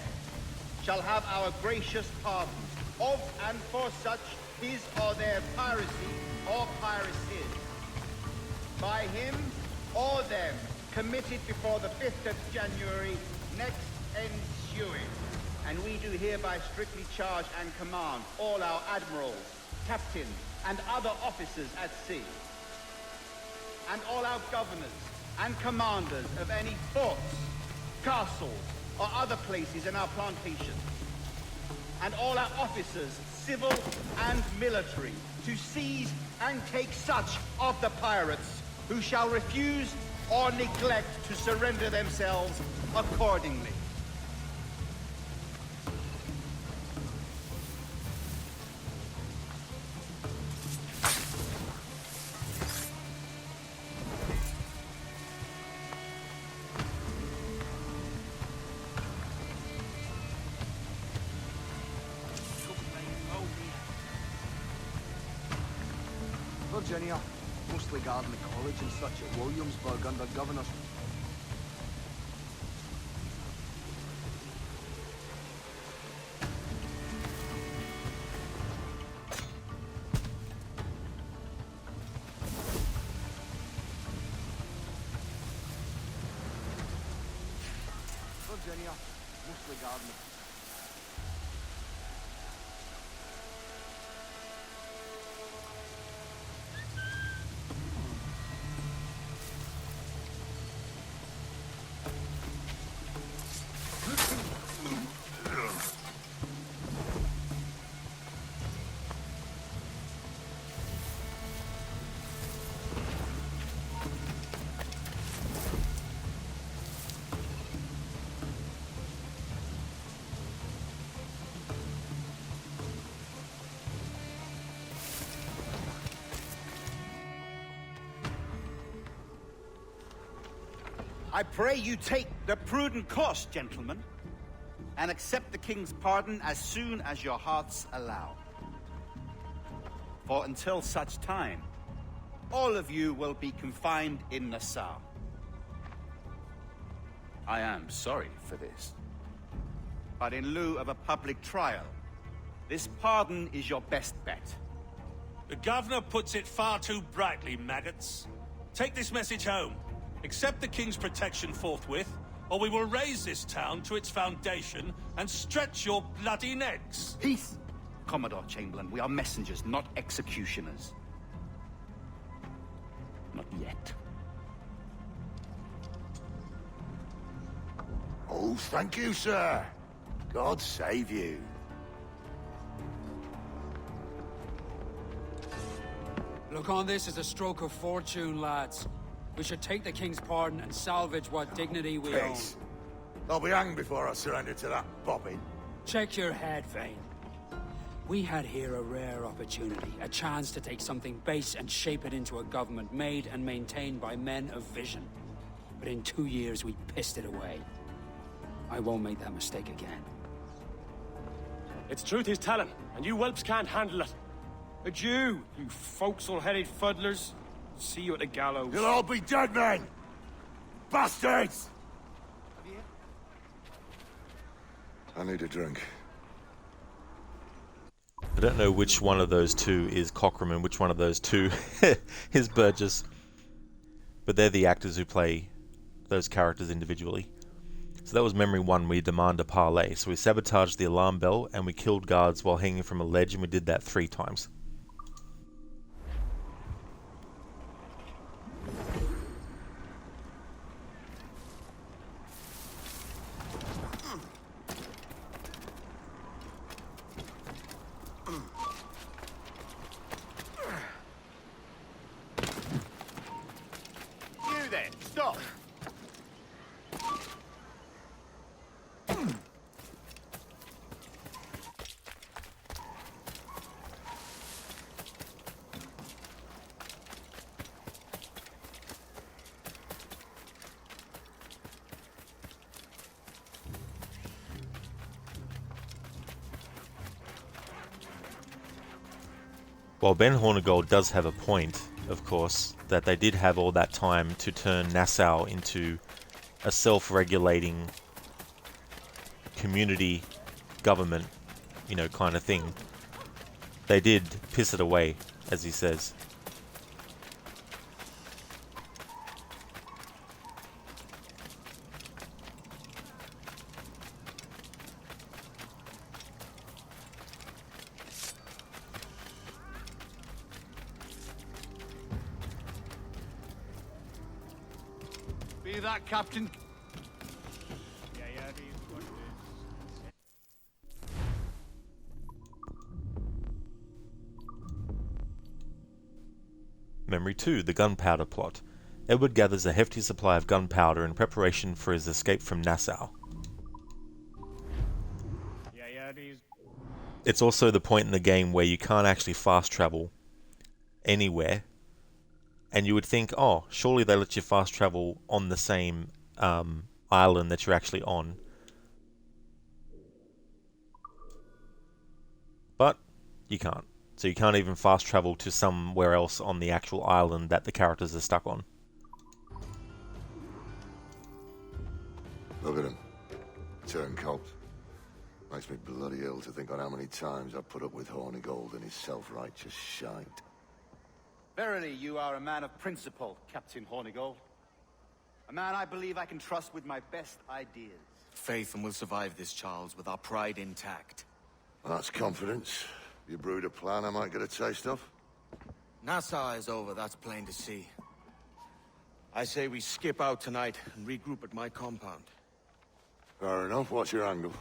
shall have our gracious pardon of and for such his or their piracy or piracies by him or them committed before the 5th of January next ensuing. And we do hereby strictly charge and command all our admirals, captains, and other officers at sea, and all our governors and commanders of any forts, castles, or other places in our plantation, and all our officers, civil and military, to seize and take such of the pirates who shall refuse or neglect to surrender themselves accordingly. Virginia, mostly guarding the college and such at Williamsburg under governors. Virginia, mostly guarding the... I pray you take the prudent course, gentlemen, and accept the king's pardon as soon as your hearts allow. For until such time, all of you will be confined in Nassau. I am sorry for this. But in lieu of a public trial, this pardon is your best bet. The governor puts it far too brightly, maggots. Take this message home. Accept the king's protection forthwith, or we will raise this town to its foundation and stretch your bloody necks. Peace! Commodore Chamberlain, we are messengers, not executioners. Not yet. Oh, thank you, sir. God save you. Look on this as a stroke of fortune, lads. We should take the king's pardon and salvage what dignity we own. Peace. I'll be hanged before I surrender to that bobbin. Check your head, Vane. We had here a rare opportunity, a chance to take something base and shape it into a government made and maintained by men of vision. But in 2 years, we pissed it away. I won't make that mistake again. It's truth he's telling, and you whelps can't handle it. Adieu, you forecastle-headed fuddlers. See you at the gallows. You'll all be dead men! Bastards! I need a drink. I don't know which one of those two is Cockram and which one of those two is Burgess. But they're the actors who play those characters individually. So that was Memory 1, we demand a parlay. So we sabotaged the alarm bell and we killed guards while hanging from a ledge, and we did that 3 times. You there, stop! While Ben Hornigold does have a point, of course, that they did have all that time to turn Nassau into a self-regulating community government, you know, kind of thing. They did piss it away, as he says. Be that, Captain. Memory 2, the gunpowder plot. Edward gathers a hefty supply of gunpowder in preparation for his escape from Nassau. It's also the point in the game where you can't actually fast travel anywhere. And you would think, oh, surely they let you fast travel on the same island that you're actually on. But you can't. So you can't even fast travel to somewhere else on the actual island that the characters are stuck on. Look at him. Turncoat. Makes me bloody ill to think on how many times I've put up with Hornigold and his self-righteous shite. Verily, you are a man of principle, Captain Hornigold. A man I believe I can trust with my best ideas. Faith, and we'll survive this, Charles, with our pride intact. Well, that's confidence. You brewed a plan I might get a taste of? Nassau is over, that's plain to see. I say we skip out tonight and regroup at my compound. Fair enough. What's your angle?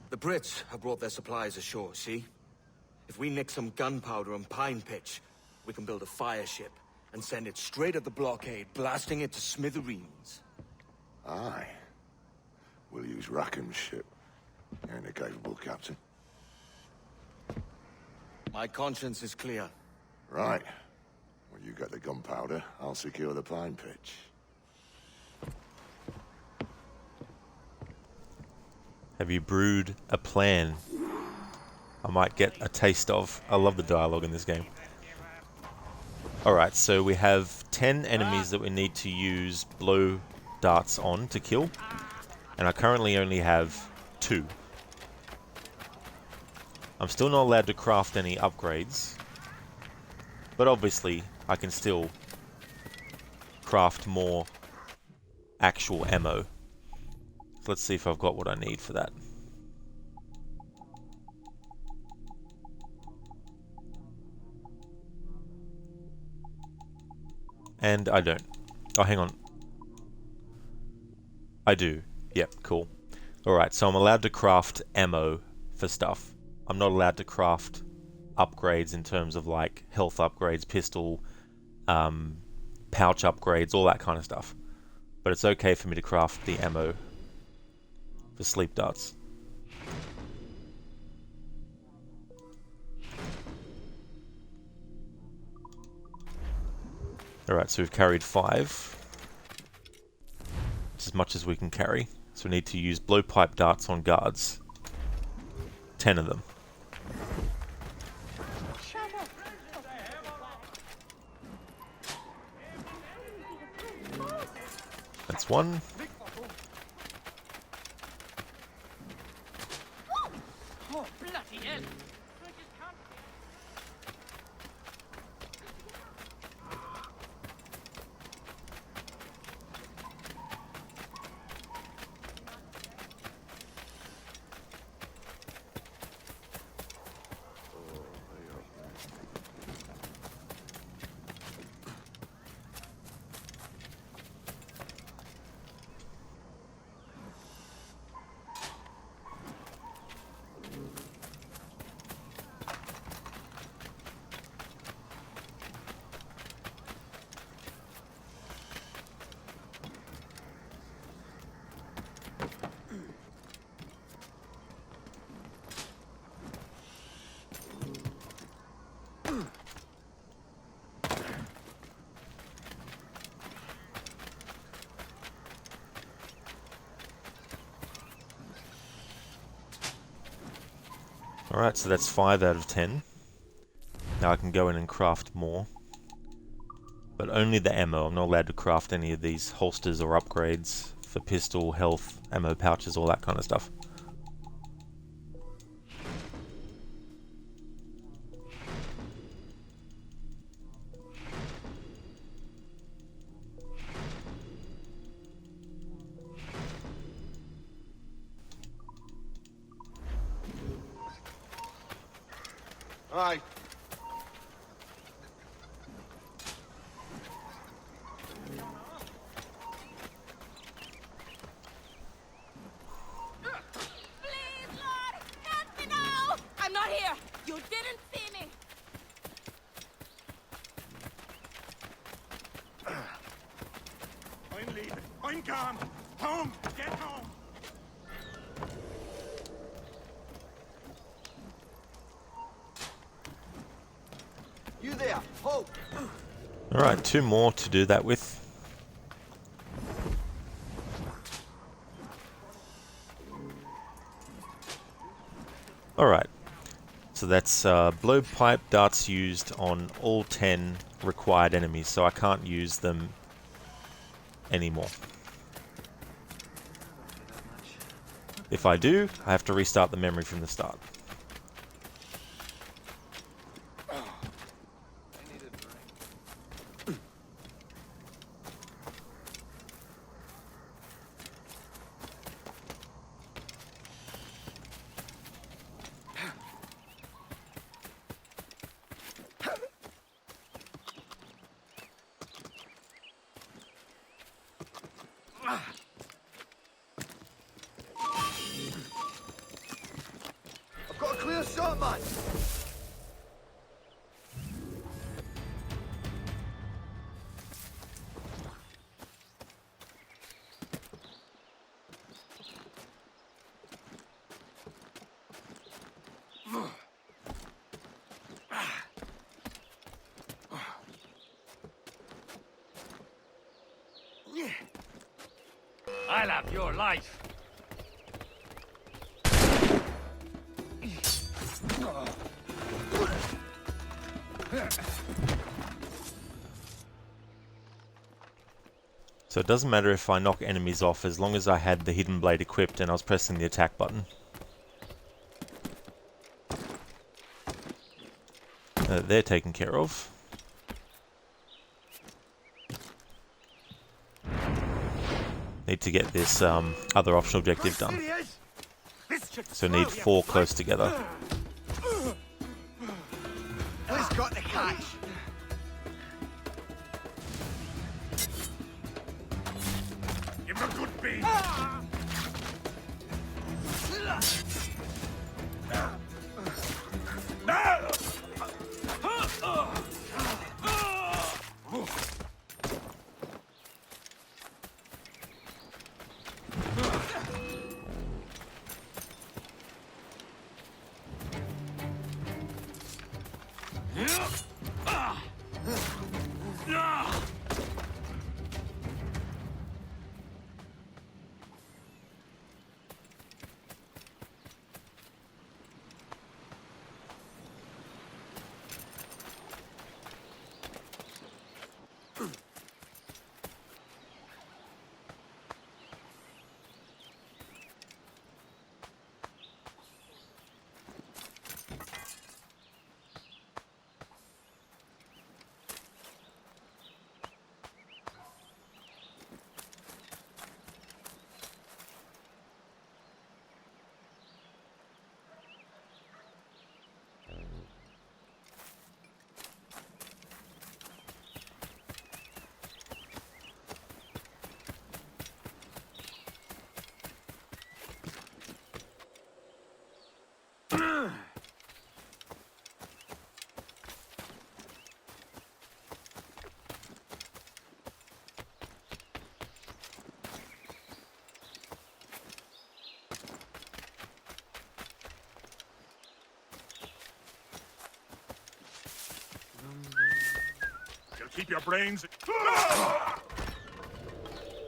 The Brits have brought their supplies ashore, see? If we nick some gunpowder and pine pitch, we can build a fire ship and send it straight at the blockade, blasting it to smithereens. Aye. We'll use Rackham's ship. You're a capable captain. My conscience is clear. Right. When you get the gunpowder, I'll secure the pine pitch. Have you brewed a plan? I might get a taste of. I love the dialogue in this game. Alright, so we have 10 enemies that we need to use blow darts on to kill. And I currently only have 2. I'm still not allowed to craft any upgrades. But obviously, I can still craft more actual ammo. So let's see if I've got what I need for that. And I don't. Oh, hang on. I do. Yep, cool. Alright, so I'm allowed to craft ammo for stuff. I'm not allowed to craft upgrades in terms of like health upgrades, pistol, pouch upgrades, all that kind of stuff. But it's okay for me to craft the ammo for sleep darts. Alright, so we've carried 5. It's as much as we can carry. So we need to use blowpipe darts on guards. 10 of them. That's 1. Oh, bloody hell! Alright, so that's 5 out of 10. Now I can go in and craft more. But only the ammo. I'm not allowed to craft any of these holsters or upgrades for pistol, health, ammo pouches, all that kind of stuff. Aye. I'm not here! You didn't see me! I'm leaving. I'm gone. Home. Get home. You there, Hope! Alright, 2 more to do that with. Alright, so that's blowpipe darts used on all 10 required enemies, so I can't use them anymore. If I do, I have to restart the memory from the start. I've got a clear shot, man! I'll have your life. So it doesn't matter if I knock enemies off as long as I had the hidden blade equipped and I was pressing the attack button. They're taken care of. Need to get this other optional objective done. So need 4 close together. Who's got the catch? Give him a good beat. You'll keep your brains.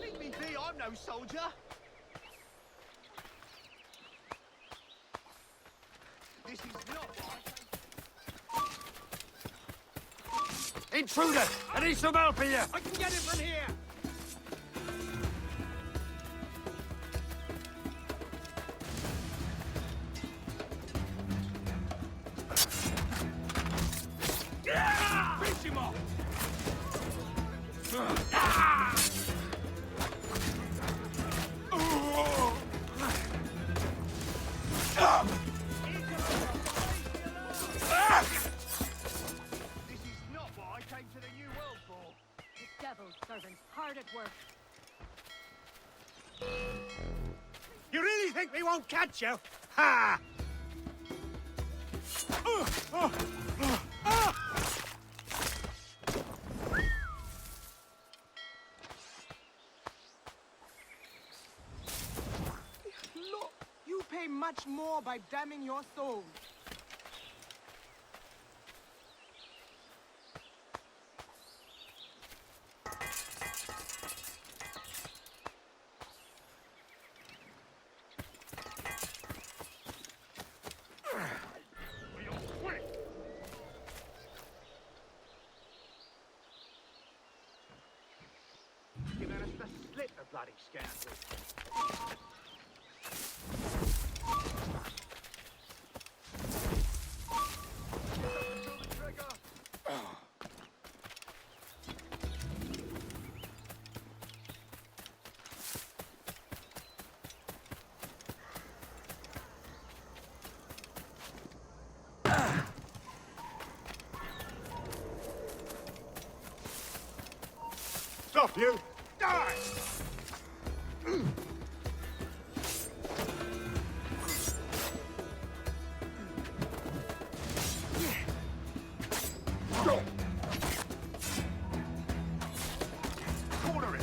Leave me be, I'm no soldier. This is not what Intruder! I need some help here! I can get it from here! Finish him off! This is not what I came to the New World for. The devil's servants hard at work. You really think we won't catch you? Ha! Look, you pay much more by damning your soul. You managed to slit the bloody scoundrel. Stop, you! Die! Corner it!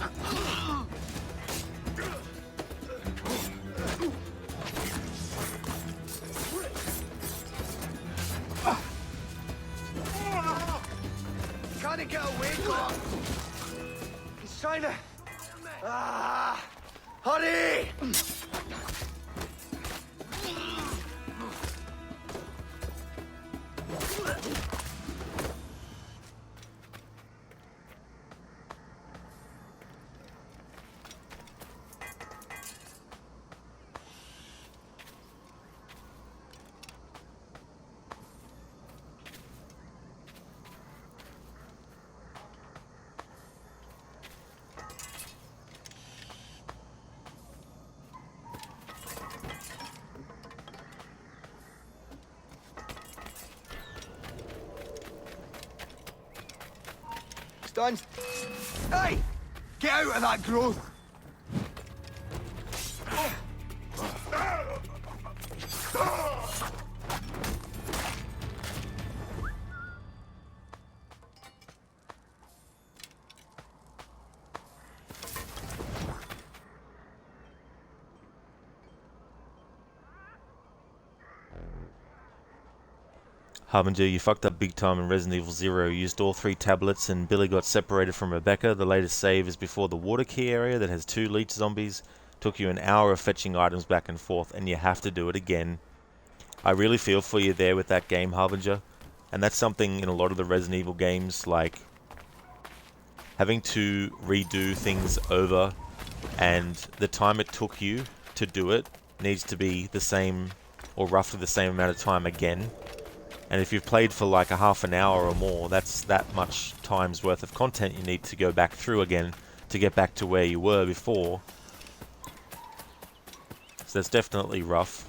Trying to get away, God. He's trying to... Ah! Stuns. Hey! Get out of that growth! Harbinger, you fucked up big time in Resident Evil 0. You used all 3 tablets and Billy got separated from Rebecca. The latest save is before the water key area that has 2 leech zombies. Took you an hour of fetching items back and forth, and you have to do it again. I really feel for you there with that game, Harbinger. And that's something in a lot of the Resident Evil games, like having to redo things over, and the time it took you to do it needs to be the same, or roughly the same amount of time again. And if you've played for like a half an hour or more, that's that much time's worth of content you need to go back through again to get back to where you were before. So that's definitely rough.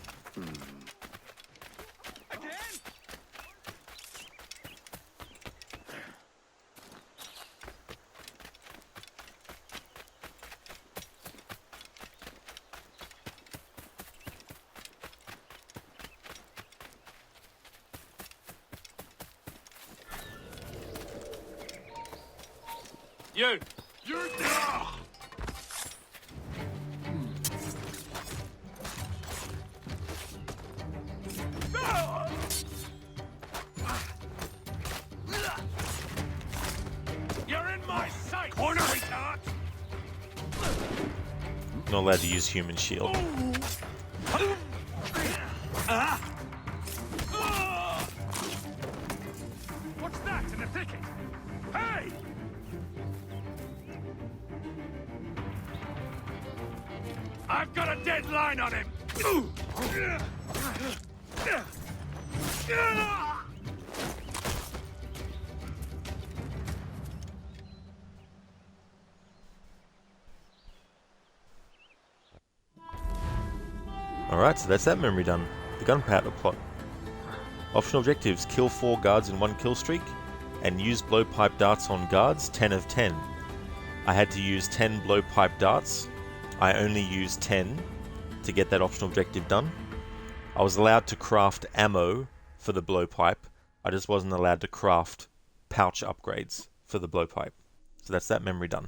You! You're in my sight! Corner retard! Not allowed to use human shield. What's that in the thicket? Hey! I've got a deadline on him! Alright, so that's that memory done. The gunpowder plot. Optional objectives: kill 4 guards in 1 kill streak, and use blowpipe darts on guards, 10 of 10. I had to use 10 blowpipe darts. I only used 10 to get that optional objective done. I was allowed to craft ammo for the blowpipe. I just wasn't allowed to craft pouch upgrades for the blowpipe. So that's that memory done.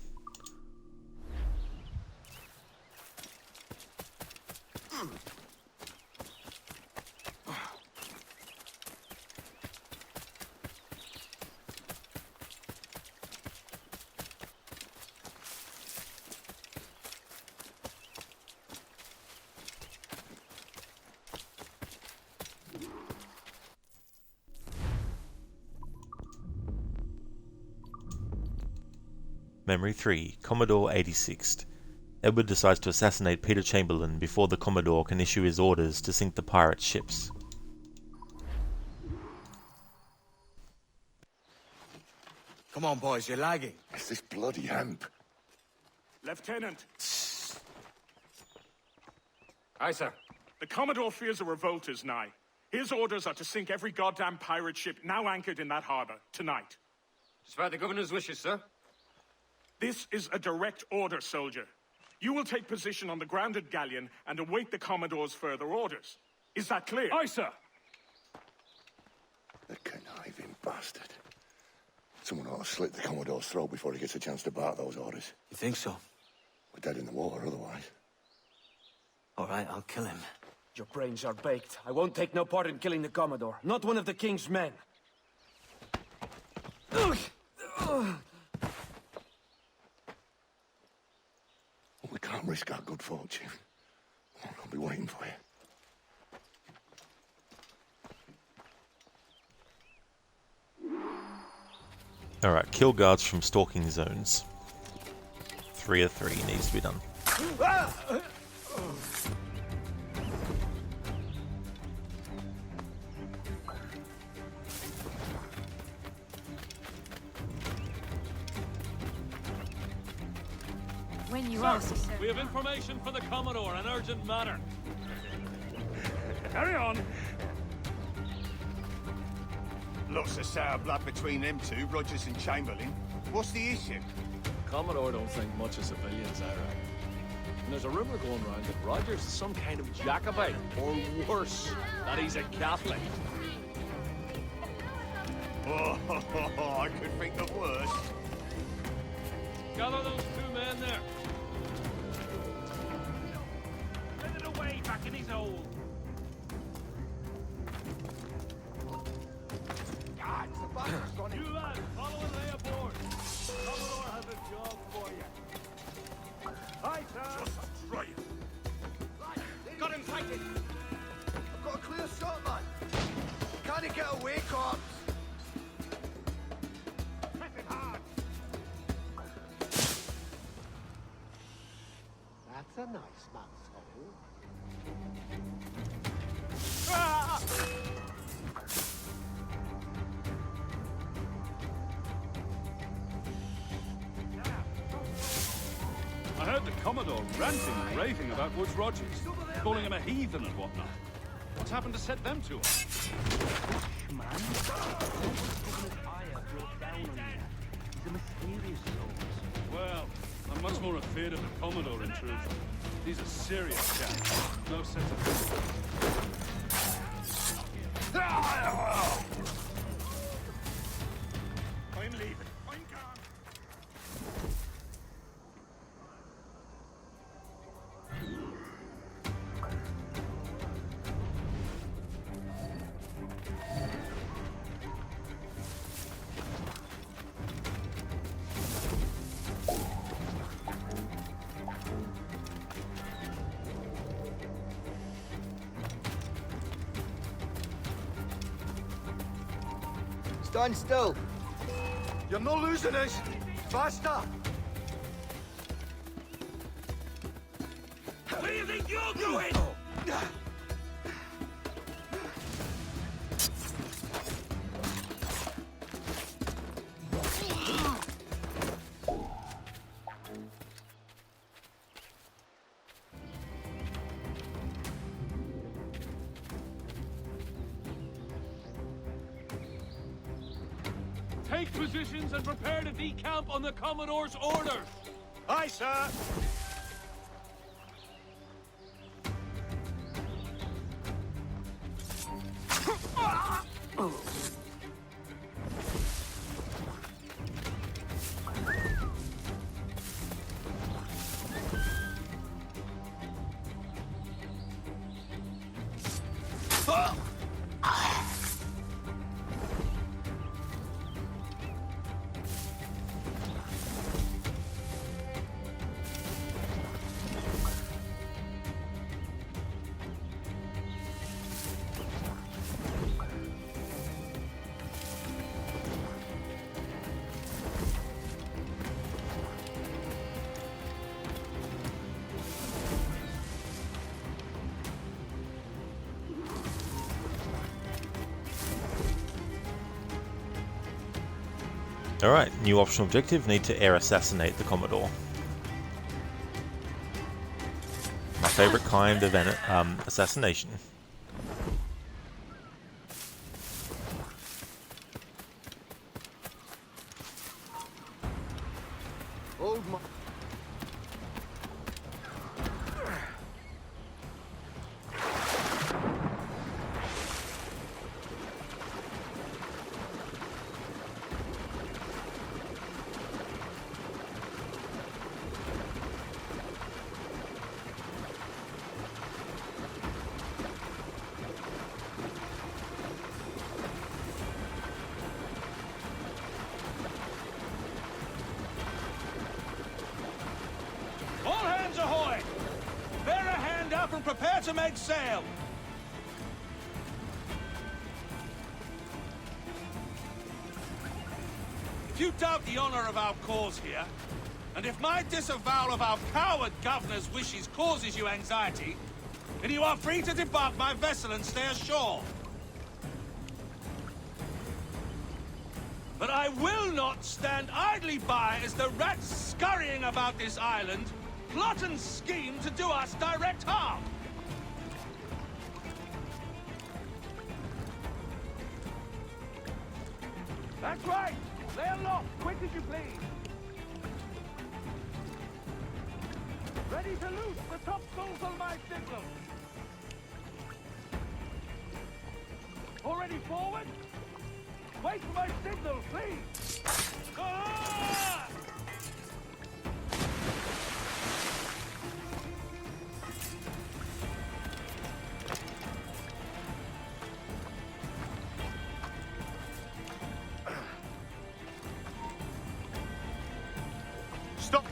Memory 3, Commodore 86th. Edward decides to assassinate Peter Chamberlain before the Commodore can issue his orders to sink the pirate ships. Come on, boys, you're lagging. It's this bloody hemp. Lieutenant! Aye, sir. The Commodore fears a revolt is nigh. His orders are to sink every goddamn pirate ship now anchored in that harbor, tonight. It's by the governor's wishes, sir. This is a direct order, soldier. You will take position on the grounded galleon and await the Commodore's further orders. Is that clear? Aye, sir. The conniving bastard. Someone ought to slit the Commodore's throat before he gets a chance to bark those orders. You think so? We're dead in the water otherwise. All right, I'll kill him. Your brains are baked. I won't take no part in killing the Commodore. Not one of the King's men. We can't risk our good fortune. I'll be waiting for you. Alright, kill guards from stalking zones. 3 of 3 needs to be done. When you Sir, ask, sir. we have information for the Commodore, an urgent matter. Carry on. Lots of sour blood between them two, Rogers and Chamberlain. What's the issue? Commodore don't think much of civilians, Ira. And there's a rumor going around that Rogers is some kind of Jacobite, or worse, that he's a Catholic. Oh, I could think of worse. Gather those 2 men there. Send it away back in his hole. You lads, follow and lay aboard. Commodore has a job for you. Hi, sir. Just try it. Got him sighted. I've got a clear shot, man. Can't he get away, cops? Press it hard. That's a nice mouthful. Ah! I heard the Commodore ranting and raving about Woods Rogers, calling him a heathen and whatnot. What's happened to set them two up? Well, I'm much more afraid of the Commodore in truth. He's a serious chap. No sense of I'm leaving. I'm gone. Stand still. You're not losing us. Faster. Where do you think you're going? Take positions and prepare to decamp on the Commodore's orders. Aye, sir. Alright, new optional objective, need to air assassinate the Commodore. My favourite kind of assassination. Hold my... up and prepare to make sail! If you doubt the honor of our cause here, and if my disavowal of our coward governor's wishes causes you anxiety, then you are free to debark my vessel and stay ashore. But I will not stand idly by as the rats scurrying about this island plot and scheme to do us direct harm. That's right! Lay aloft, quick as you please! Ready to loose the topsails on my signal! Already forward? Wait for my signal, please! Ah! Stop!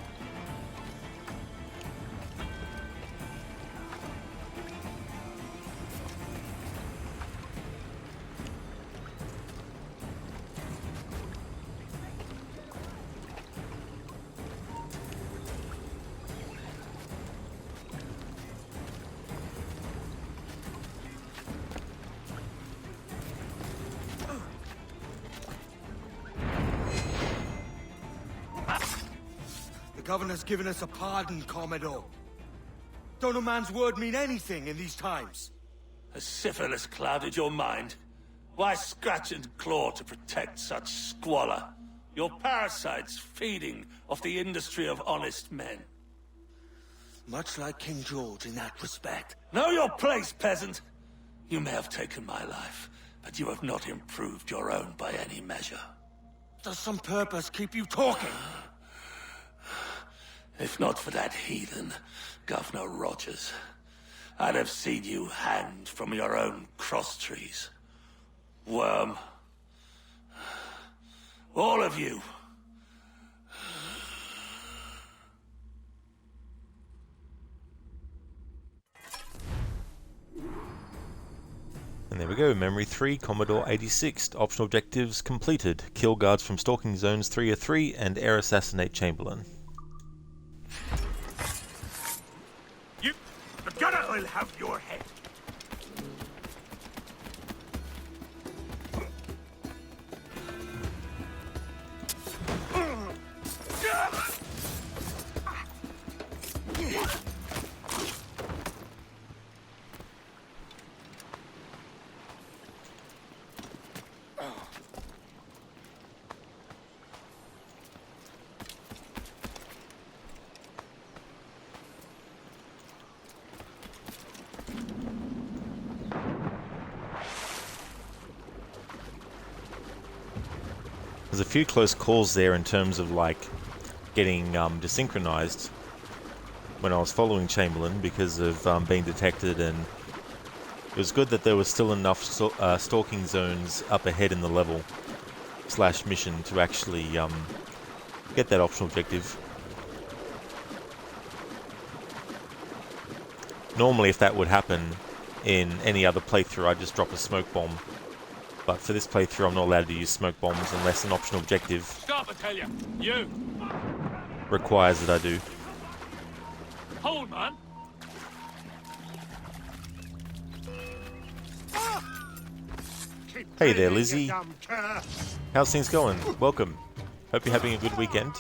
The governor's given us a pardon, Commodore. Don't a man's word mean anything in these times? Has syphilis clouded your mind? Why scratch and claw to protect such squalor? Your parasites feeding off the industry of honest men. Much like King George in that respect. Know your place, peasant! You may have taken my life, but you have not improved your own by any measure. Does some purpose keep you talking? If not for that heathen, Governor Rogers, I'd have seen you hanged from your own crosstrees. Worm. All of you. And there we go, Memory 3, Commodore 86. Optional objectives completed. Kill guards from stalking zones 3 of 3 and air assassinate Chamberlain. The gunner will have your head. There's a few close calls there in terms of like getting desynchronized when I was following Chamberlain because of being detected, and it was good that there was still enough stalking zones up ahead in the level / mission to actually get that optional objective. Normally if that would happen in any other playthrough I'd just drop a smoke bomb. But for this playthrough, I'm not allowed to use smoke bombs unless an optional objective Stop, I tell you! You! requires that I do. Hold, man! Hey there, Lizzie. How's things going? Welcome. Hope you're having a good weekend.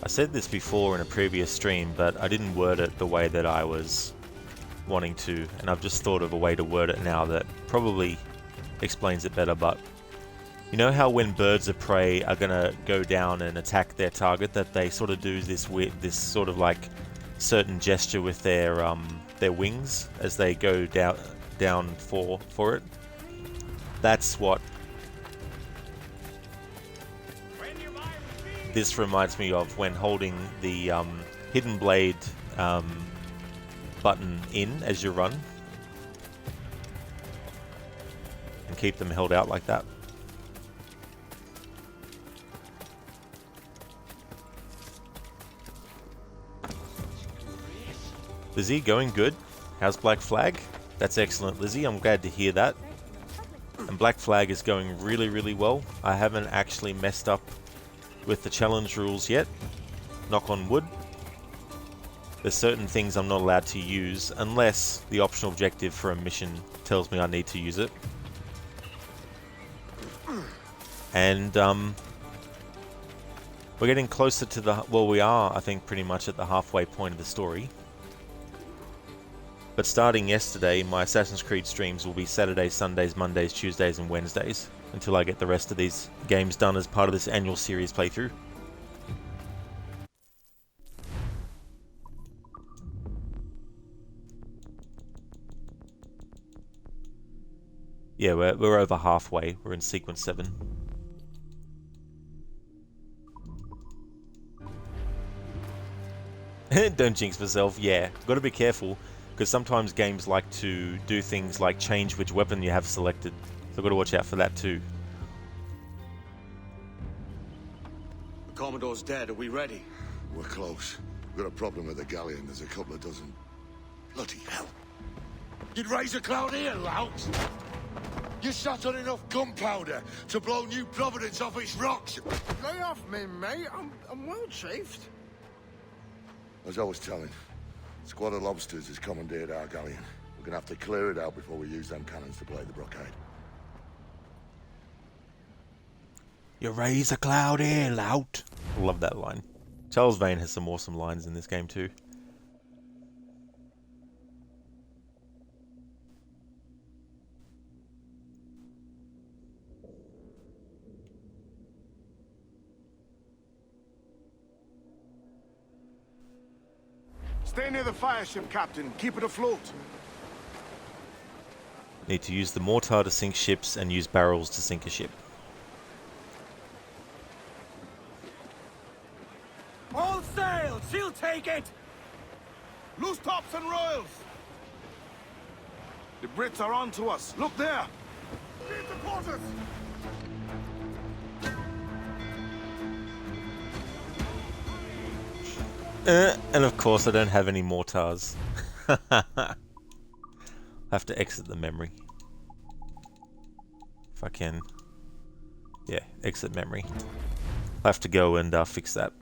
I said this before in a previous stream, but I didn't word it the way that I was wanting to, and I've just thought of a way to word it now that probably explains it better. But you know how when birds of prey are gonna go down and attack their target, that they sort of do this weird, this sort of like certain gesture with their wings as they go down for it. That's what this reminds me of when holding the hidden blade button in as you run, and keep them held out like that. Lizzie, going good. How's Black Flag? That's excellent, Lizzie. I'm glad to hear that. And Black Flag is going really, really well. I haven't actually messed up with the challenge rules yet. Knock on wood. There's certain things I'm not allowed to use unless the optional objective for a mission tells me I need to use it. And we're getting closer to the... well, we are, I think, pretty much at the halfway point of the story. But starting yesterday, my Assassin's Creed streams will be Saturdays, Sundays, Mondays, Tuesdays and Wednesdays until I get the rest of these games done as part of this annual series playthrough. Yeah, we're over halfway. We're in sequence 7. Don't jinx myself. Yeah, got to be careful. Because sometimes games like to do things like change which weapon you have selected. So I've got to watch out for that too. The Commodore's dead. Are we ready? We're close. We've got a problem with the galleon. There's a couple of dozen. Bloody hell. You'd raise a cloud here, lout! You sat on enough gunpowder to blow New Providence off its rocks! Lay off me, mate. I'm well chafed. As I was telling, a squad of lobsters has commandeered our galleon. We're gonna have to clear it out before we use them cannons to play the blockade. You raise a cloud here, lout. I love that line. Charles Vane has some awesome lines in this game too. Stay near the fire ship, Captain. Keep it afloat. Need to use the mortar to sink ships and use barrels to sink a ship. All sail! She'll take it! Loose tops and royals! The Brits are on to us. Look there! Leave the quarters! And of course I don't have any mortars. I have to exit the memory. If I can. Yeah, exit memory. I have to go and fix that.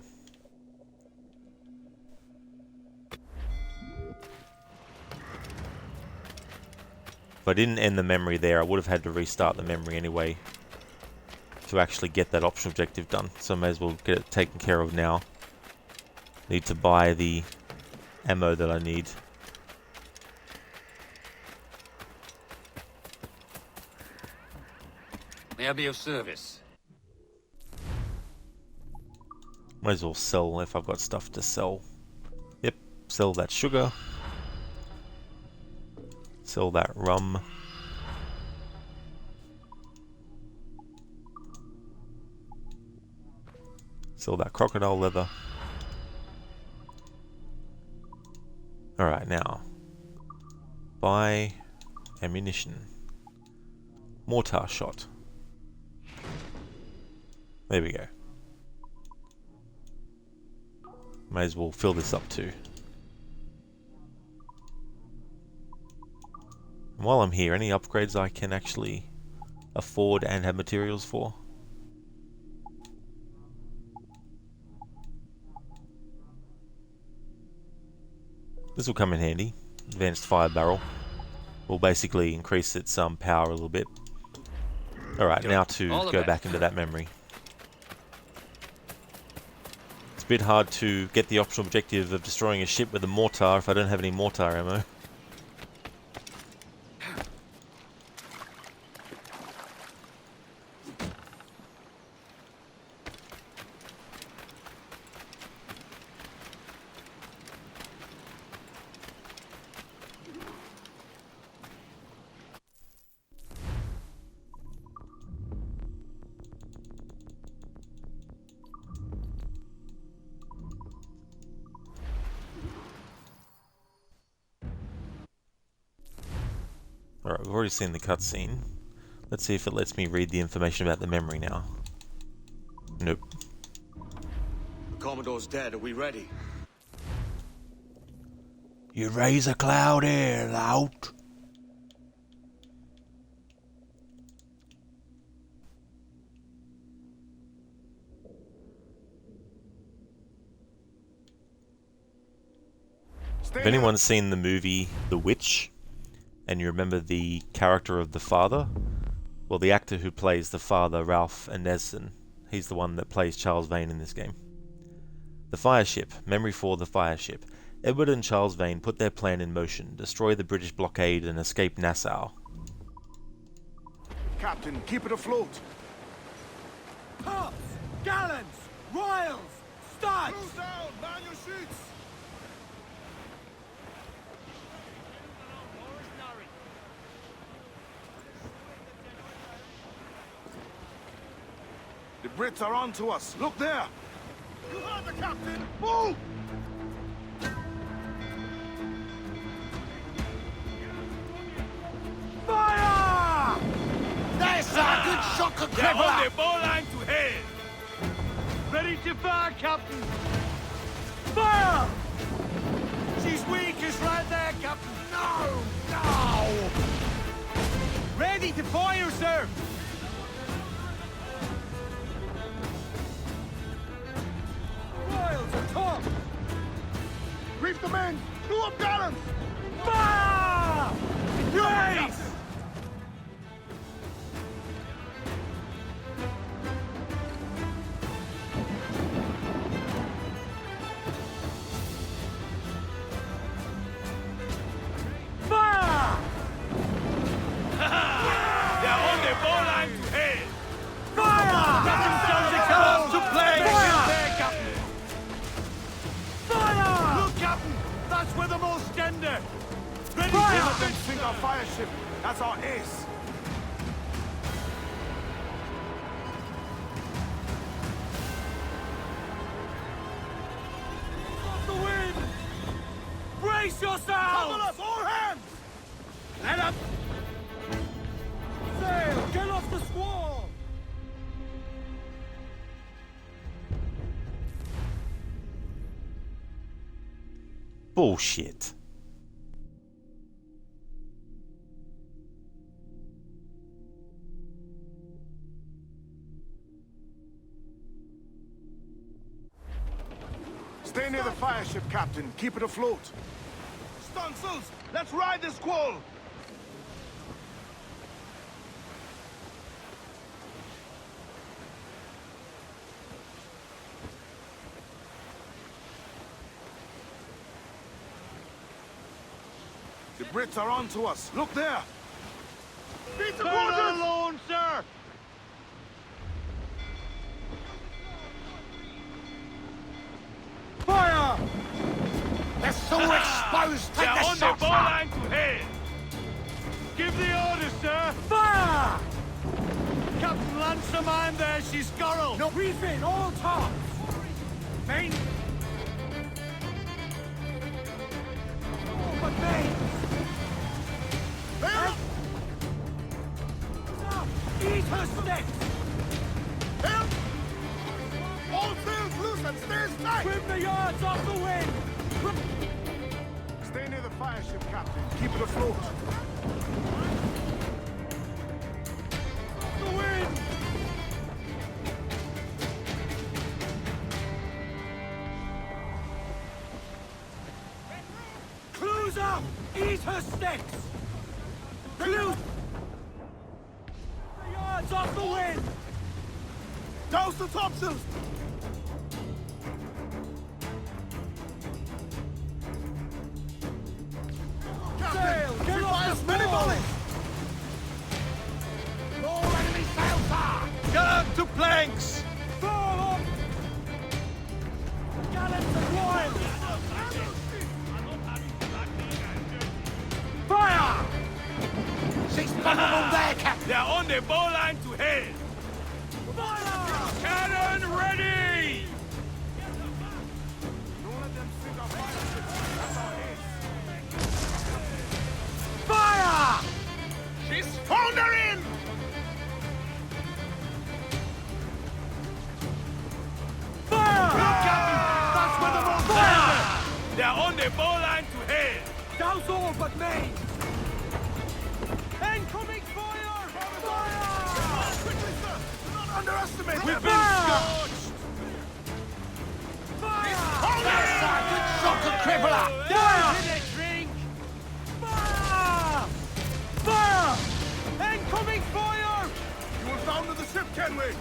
If I didn't end the memory there, I would have had to restart the memory anyway to actually get that optional objective done. So I may as well get it taken care of now. Need to buy the ammo that I need. May I be of service? Might as well sell if I've got stuff to sell. Yep, sell that sugar. Sell that rum. Sell that crocodile leather. Alright, now. Buy ammunition. Mortar shot. There we go. May as well fill this up too. And while I'm here, any upgrades I can actually afford and have materials for? This will come in handy. Advanced fire barrel will basically increase its power a little bit. Alright, now to go back into that memory. It's bit hard to get the optional objective of destroying a ship with a mortar if I don't have any mortar ammo. Alright, we've already seen the cutscene. Let's see if it lets me read the information about the memory now. Nope. The Commodore's dead. Are we ready? You raise a cloud here, lout. If anyone's seen the movie The Witch, and you remember the character of the father, well, the actor who plays the father, Ralph Ineson, he's the one that plays Charles Vane in this game. The Fireship, memory for the Fireship. Edward and Charles Vane put their plan in motion, destroy the British blockade and escape Nassau. Captain, keep it afloat. Tops! Gallants! Royals! Studs! Cruise down! Man your sheets! The Brits are on to us. Look there! You heard the captain! Move! Fire! That's a good shock of They're on Kevlar! the bowline to head! Ready to fire, Captain! Fire! She's weak, is right there, Captain! No! No! Ready to fire, sir! Royals are top! Reef the men! Two up gallants! Fire! Race! Fire! They're on the bowline to head! Fire! Captain Celtic comes to play! Fire! There, Captain! Fire! Look, Captain! That's where the most tender! Ready Fire! to Then sink our fire ship. That's our ace. off the wind! Brace yourselves! Cover us, all hands! Let up! Sail! Get off the squall! Bullshit. Stay near the fire ship, Captain. Keep it afloat. Stunsails! Let's ride this squall! The Brits are on to us. Look there! Beat the Turn quarters! alone, sir! Fire! They're so exposed! Take They're the on shots! the bowline to head! Give the order, sir! Fire! Captain Lancer, mind there, she's scurrel! No, reef in, all tops! Main... Oh, but main! Help! Eat her sticks! Help! All sails loose and stay tight! Trim the yards off the wind! Stay near the fire ship, Captain. Keep it afloat. The wind! Clues up! Eat her sticks! Clues! The yards off the wind! Douse the topsails! As many volleys! All enemy sails are! Gallant to planks! Fall up! Gallants and royals! Fire! She's vulnerable there, Captain! They're on the bowline to hell! Fire! Cannon ready! Fire! She's foundering! Fire! Look, Captain! That's where the most Fire! They're on the bowline to hell! Douse all but me! Incoming fire! Fire! Quickly, sir! Do not underestimate We've them! been scorched! Hold that side! Good shot to cripple her! Fire! Drink! Fire! Fire! Incoming fire! You will founder the ship, Kenway!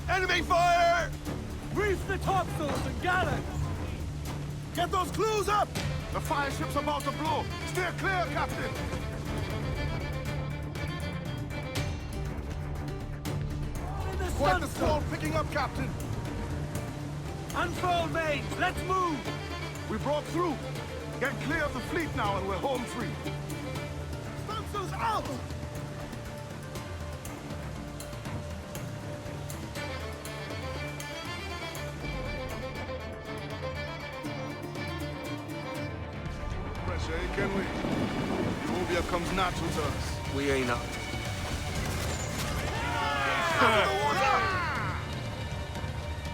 Enemy fire! Reef the topsails and gallants! Get those clues up! The fire ship's about to blow! Steer clear, Captain! Quite the squall picking up, Captain! Unfurl mains! Let's move! We broke through! Get clear of the fleet now and we're home free! Stunsails out! Pressure, eh, can we? Eurovia comes natural to us. We ain't up.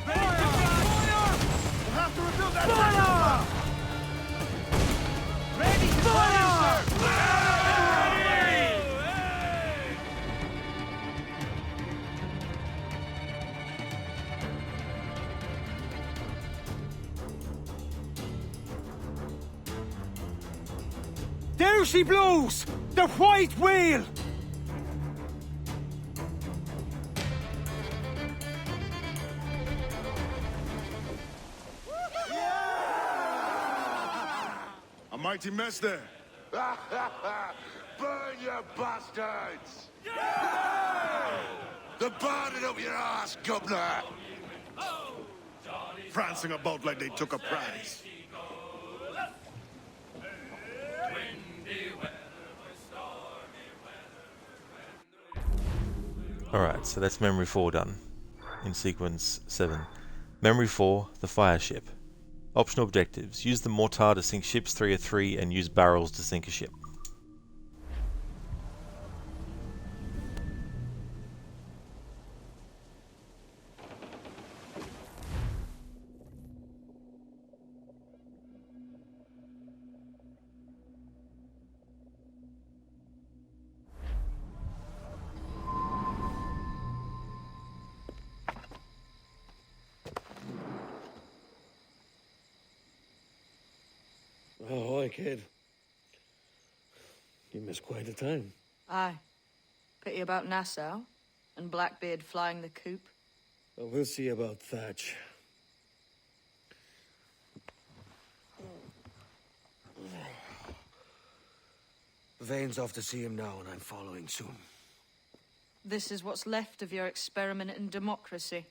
We'll have to rebuild that Fire! Ready to Fire! There she blows! The white whale! A mighty mess there. Burn, you bastards! They're burning up your ass, governor! Prancing about like they took a prize. Alright, so that's Memory 4 done in sequence 7. Memory 4, the fire ship. Optional objectives. Use the mortar to sink ships 3 of 3 and use barrels to sink a ship. Oh, hi, kid. You missed quite a time. Aye. Pity about Nassau and Blackbeard flying the coop. Well, we'll see about Thatch. Vane's off to see him now, and I'm following soon. This is what's left of your experiment in democracy.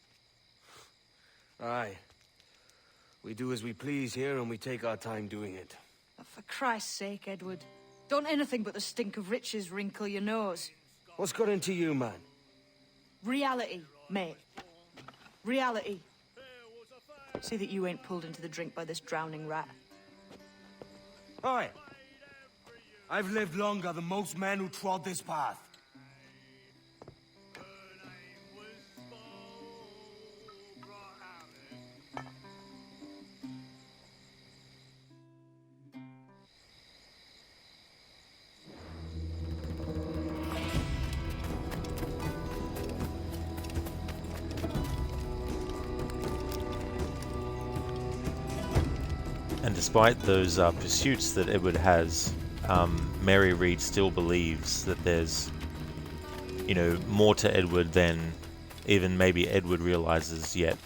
Aye. We do as we please here, and we take our time doing it. For Christ's sake, Edward. Don't anything but the stink of riches wrinkle your nose. What's got into you, man? Reality, mate. Reality. See that you ain't pulled into the drink by this drowning rat. Oi! I've lived longer than most men who trod this path. And despite those pursuits that Edward has, Mary Read still believes that there's, you know, more to Edward than even maybe Edward realizes yet.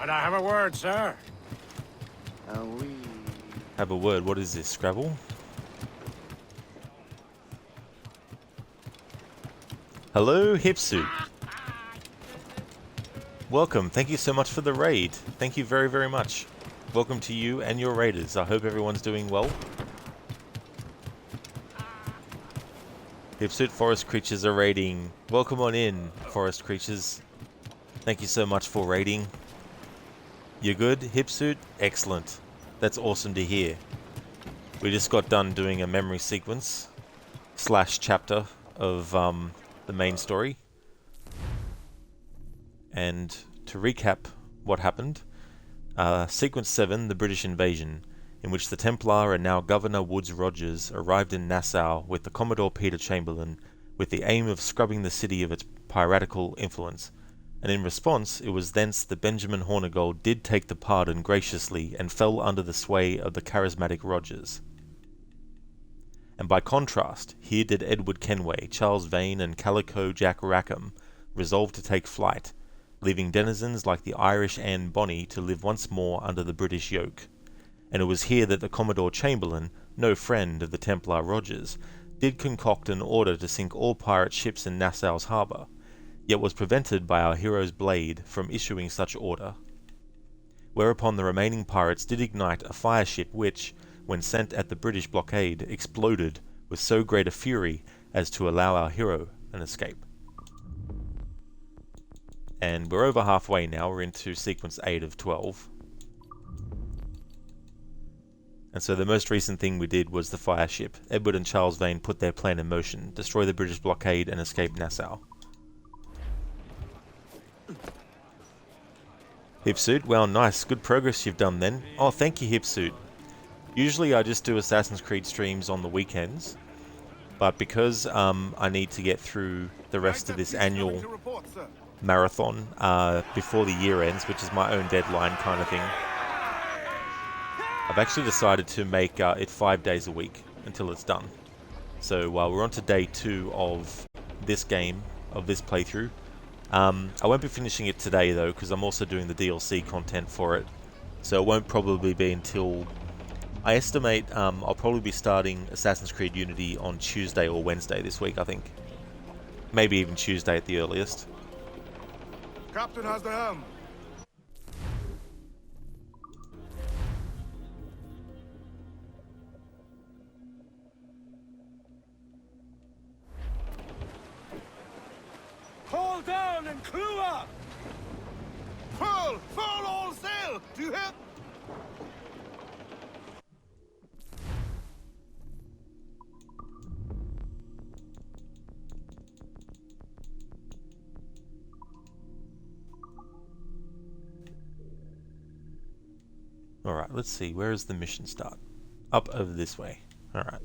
Might I have a word, sir? Have a word. What is this, Scrabble? Hello, Hipsuit. Welcome. Thank you so much for the raid. Thank you very, very much. Welcome to you and your raiders. I hope everyone's doing well. Hipsuit forest creatures are raiding. Welcome on in, forest creatures. Thank you so much for raiding. You good, Hipsuit? Excellent. That's awesome to hear. We just got done doing a memory sequence / chapter of the main story. And to recap what happened, Sequence 7, the British invasion, in which the Templar and now Governor Woodes Rogers arrived in Nassau with the Commodore Peter Chamberlain with the aim of scrubbing the city of its piratical influence, and in response it was thence that Benjamin Hornigold did take the pardon graciously and fell under the sway of the charismatic Rogers. And by contrast, here did Edward Kenway, Charles Vane and Calico Jack Rackham resolve to take flight, leaving denizens like the Irish Anne Bonny to live once more under the British yoke. And it was here that the Commodore Chamberlain, no friend of the Templar Rogers, did concoct an order to sink all pirate ships in Nassau's harbour, yet was prevented by our hero's blade from issuing such order. Whereupon the remaining pirates did ignite a fire ship which, when sent at the British blockade, exploded with so great a fury as to allow our hero an escape. And we're over halfway now, we're into sequence 8 of 12. And so the most recent thing we did was the fire ship. Edward and Charles Vane put their plan in motion, destroy the British blockade and escape Nassau. Hipsuit, well nice, good progress you've done then. Oh, thank you Hipsuit. Usually I just do Assassin's Creed streams on the weekends, but because I need to get through the rest of this annual marathon before the year ends, which is my own deadline kind of thing, I've actually decided to make it 5 days a week until it's done. So while we're on to day 2 of this game, of this playthrough, I won't be finishing it today though, because I'm also doing the DLC content for it. So it won't probably be until, I estimate I'll probably be starting Assassin's Creed Unity on Tuesday or Wednesday this week, I think. Maybe even Tuesday at the earliest. Captain has the helm. Haul down and clew up! Furl! Furl all sail! Do you hear? Alright, let's see, where is the mission start? Up over this way. Alright.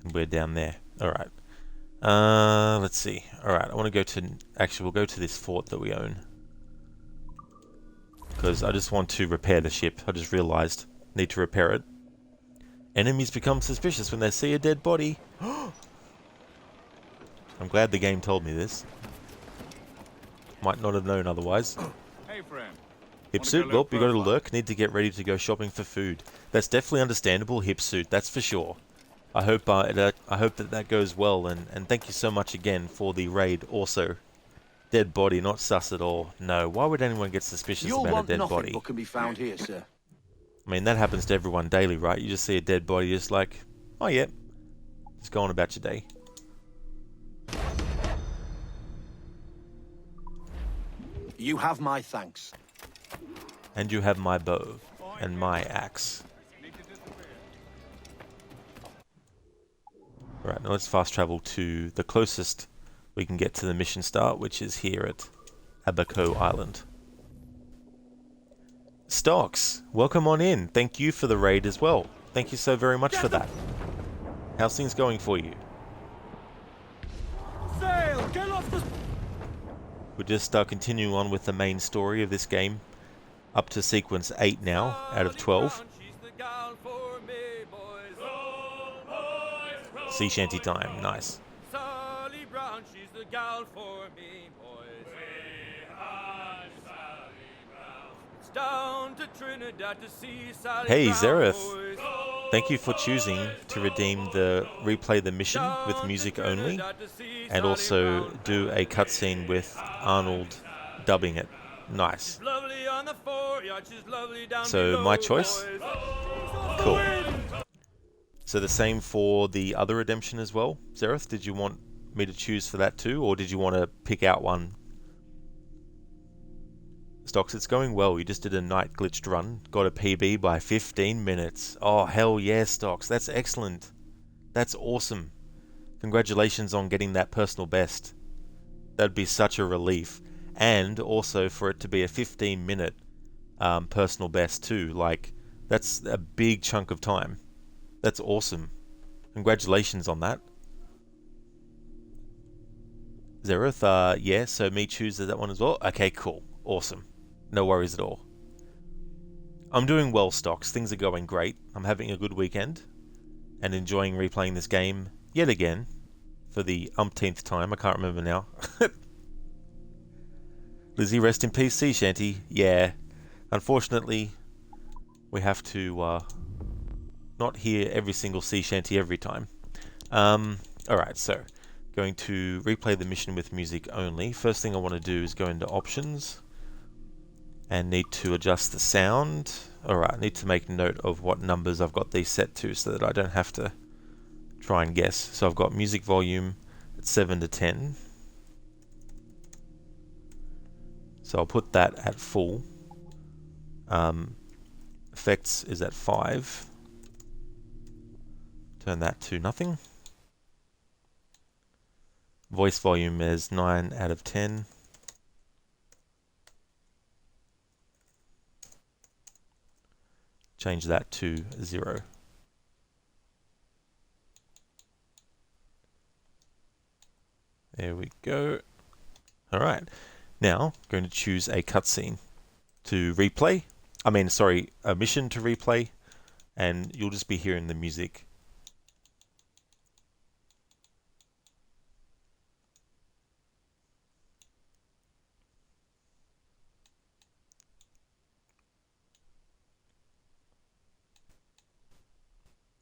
And we're down there. Alright. Let's see. Alright, I want to go to... Actually, we'll go to this fort that we own. Because I just want to repair the ship. I just realised. Need to repair it. Enemies become suspicious when they see a dead body. I'm glad the game told me this. Might not have known otherwise. Hey, friend. Hipsuit, well, you got a lurk. Need to get ready to go shopping for food. That's definitely understandable, Hipsuit. That's for sure. I hope that goes well, and thank you so much again for the raid. Also, dead body, not sus at all. No, why would anyone get suspicious about a dead body? What can be found here, sir. I mean, that happens to everyone daily, right? You just see a dead body, just like, oh yeah, just go on about your day. You have my thanks. And you have my bow and my axe. Alright, now let's fast travel to the closest we can get to the mission start, which is here at Abaco Island. Stocks, welcome on in. Thank you for the raid as well. Thank you so very much for that. How's things going for you? Sail! Get off the... We're just continuing on with the main story of this game. Up to sequence 8 now, out of 12. sea shanty time. Nice. Sally Brown, she's the gal for me, boys. It's down to Trinidad to see Sally Hey, Brown, Zareth. boys. Thank you for choosing to redeem the replay the mission with music only, and also do a cutscene with Arnold dubbing it. Nice. Lovely on the foreyard, she's lovely down So below, my choice? boys. Cool. So the same for the other redemption as well, Zareth? Did you want me to choose for that too, or did you want to pick out one? Stocks, it's going well. You just did a night glitched run, got a PB by 15 minutes. Oh, hell yeah, Stocks. That's excellent. That's awesome. Congratulations on getting that personal best. That'd be such a relief. And also for it to be a 15-minute personal best too. Like, that's a big chunk of time. That's awesome. Congratulations on that. Zareth, yeah, so me choose that one as well. Okay, cool. Awesome. No worries at all. I'm doing well, Stocks. Things are going great. I'm having a good weekend and enjoying replaying this game yet again for the umpteenth time. I can't remember now. Lizzie, rest in peace, sea shanty. Yeah, unfortunately, we have to not hear every single sea shanty every time. Alright, so going to replay the mission with music only. First thing I want to do is go into options and need to adjust the sound. Alright, I need to make note of what numbers I've got these set to so that I don't have to try and guess. So I've got music volume at 7 to 10. So I'll put that at full. Effects is at 5. Turn that to nothing. Voice volume is 9 out of 10. Change that to 0. There we go. Alright. Now, going to choose a cutscene to replay. A mission to replay. And you'll just be hearing the music.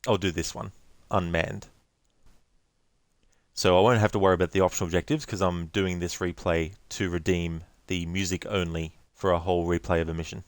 I'll do this one, unmanned. So I won't have to worry about the optional objectives because I'm doing this replay to redeem the music only for a whole replay of a mission.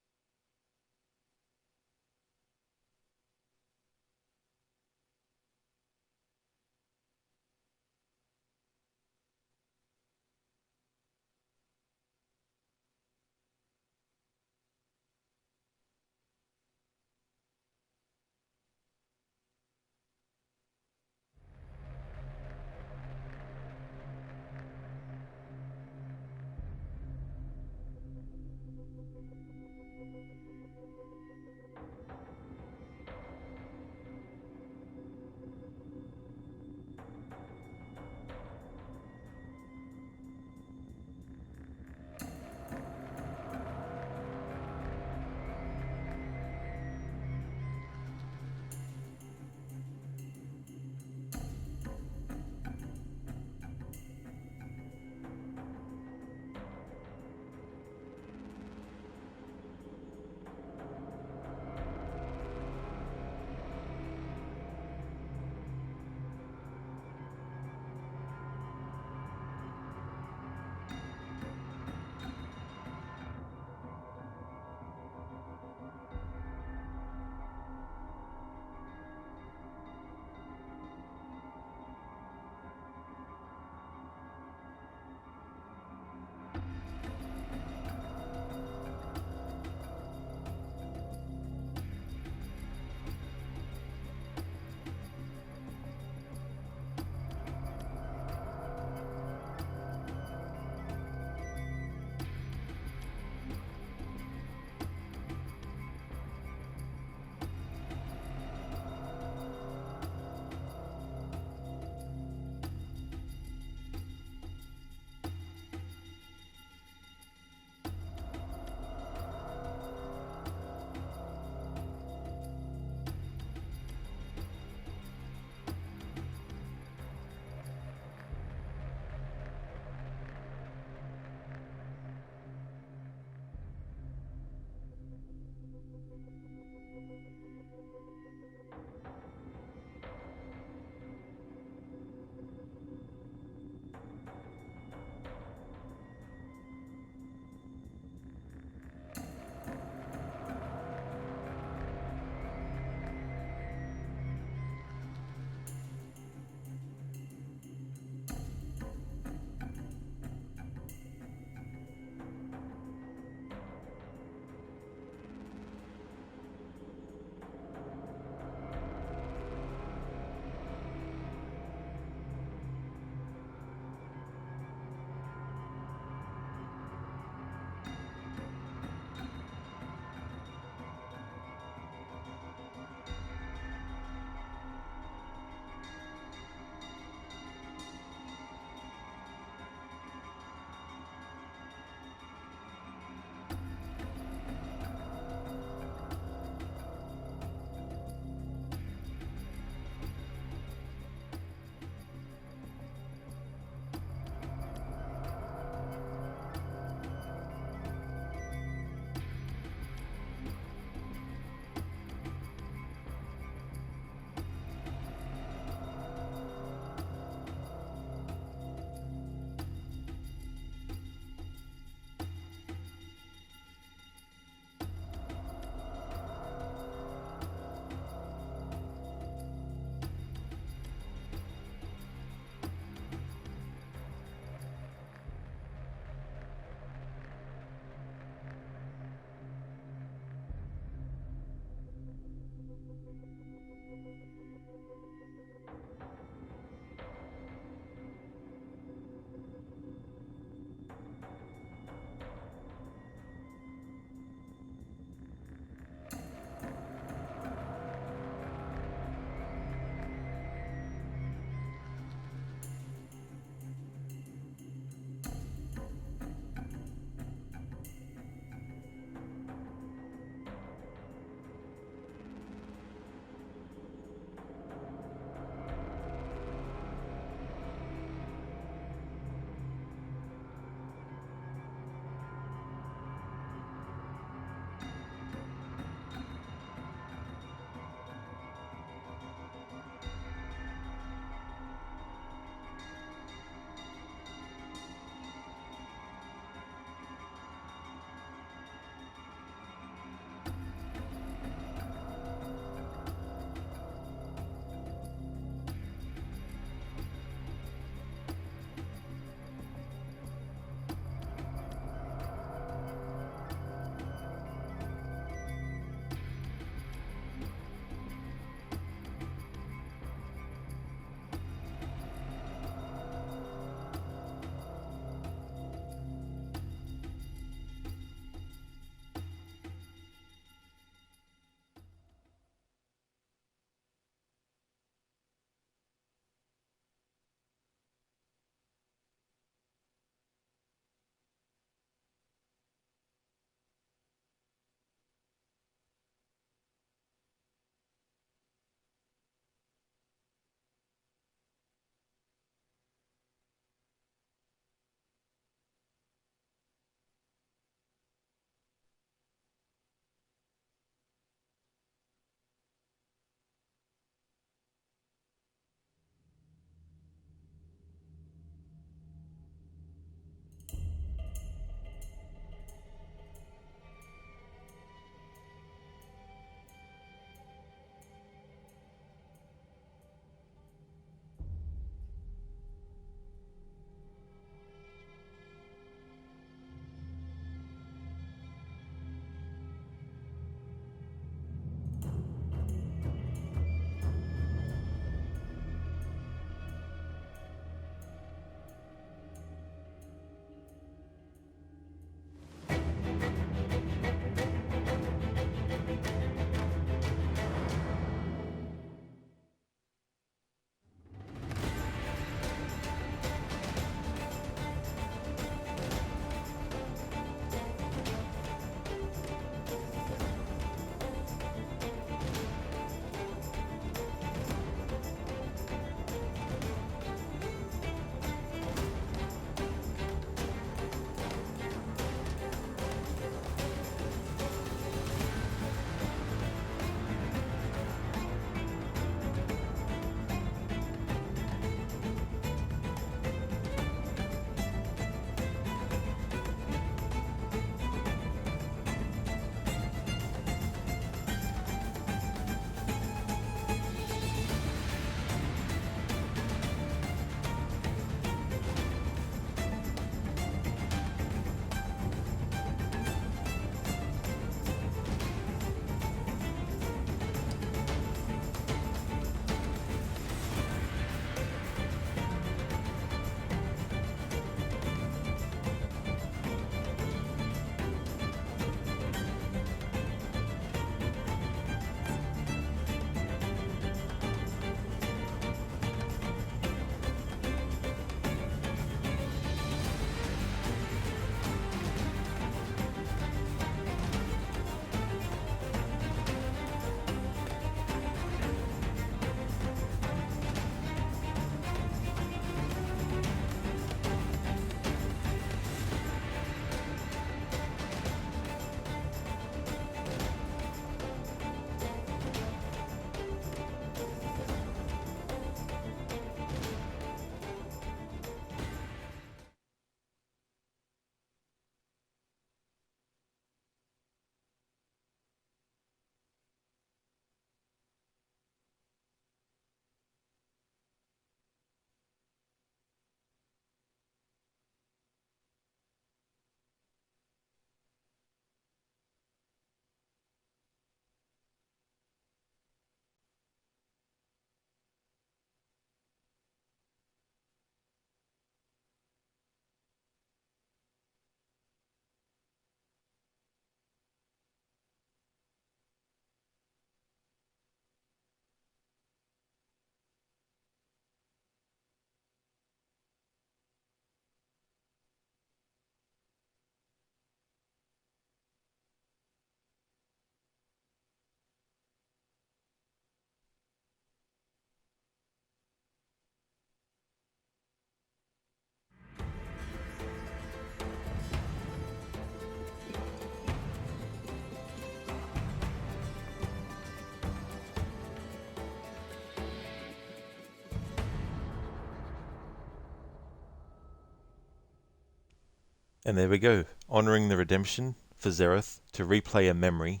And there we go, honouring the redemption for Zereth to replay a memory,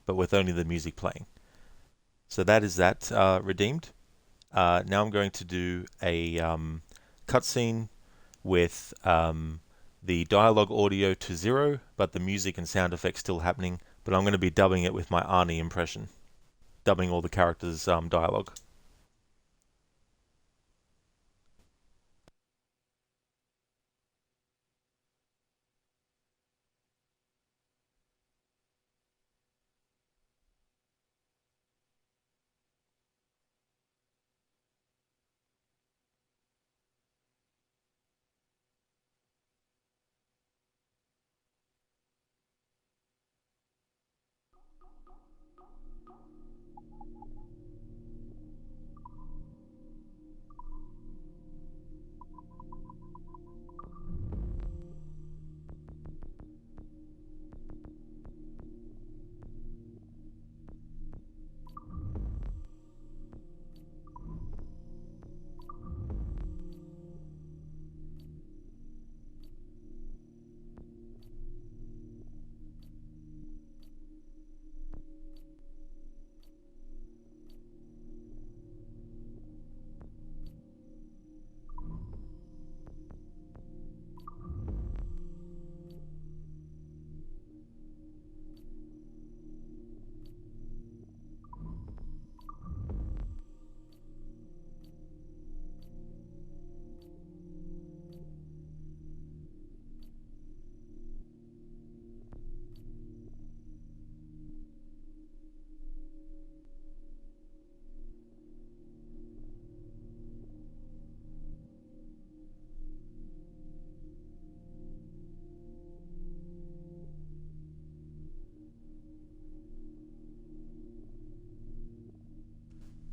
but with only the music playing. So that is that redeemed. Now I'm going to do a cutscene with the dialogue audio to 0, but the music and sound effects still happening, but I'm going to be dubbing it with my Arnie impression, dubbing all the characters' dialogue.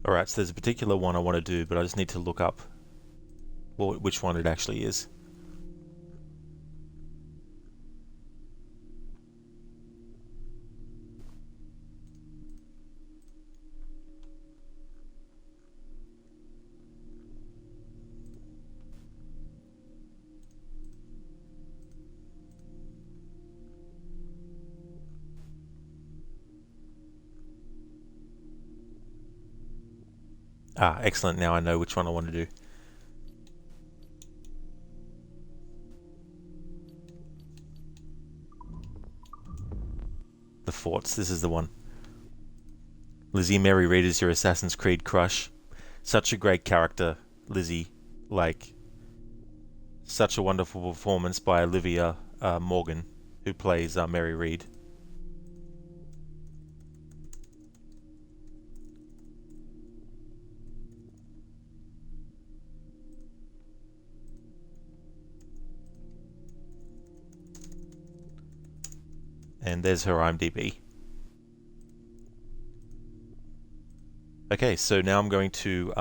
Alright, so there's a particular one I want to do, but I just need to look up which one it actually is. Ah, excellent. Now I know which one I want to do. The forts. This is the one. Lizzie Mary Reed is your Assassin's Creed crush. Such a great character, Lizzie. Like, such a wonderful performance by Olivia Morgan, who plays Mary Reed. And there's her IMDb. Okay, so now I'm going to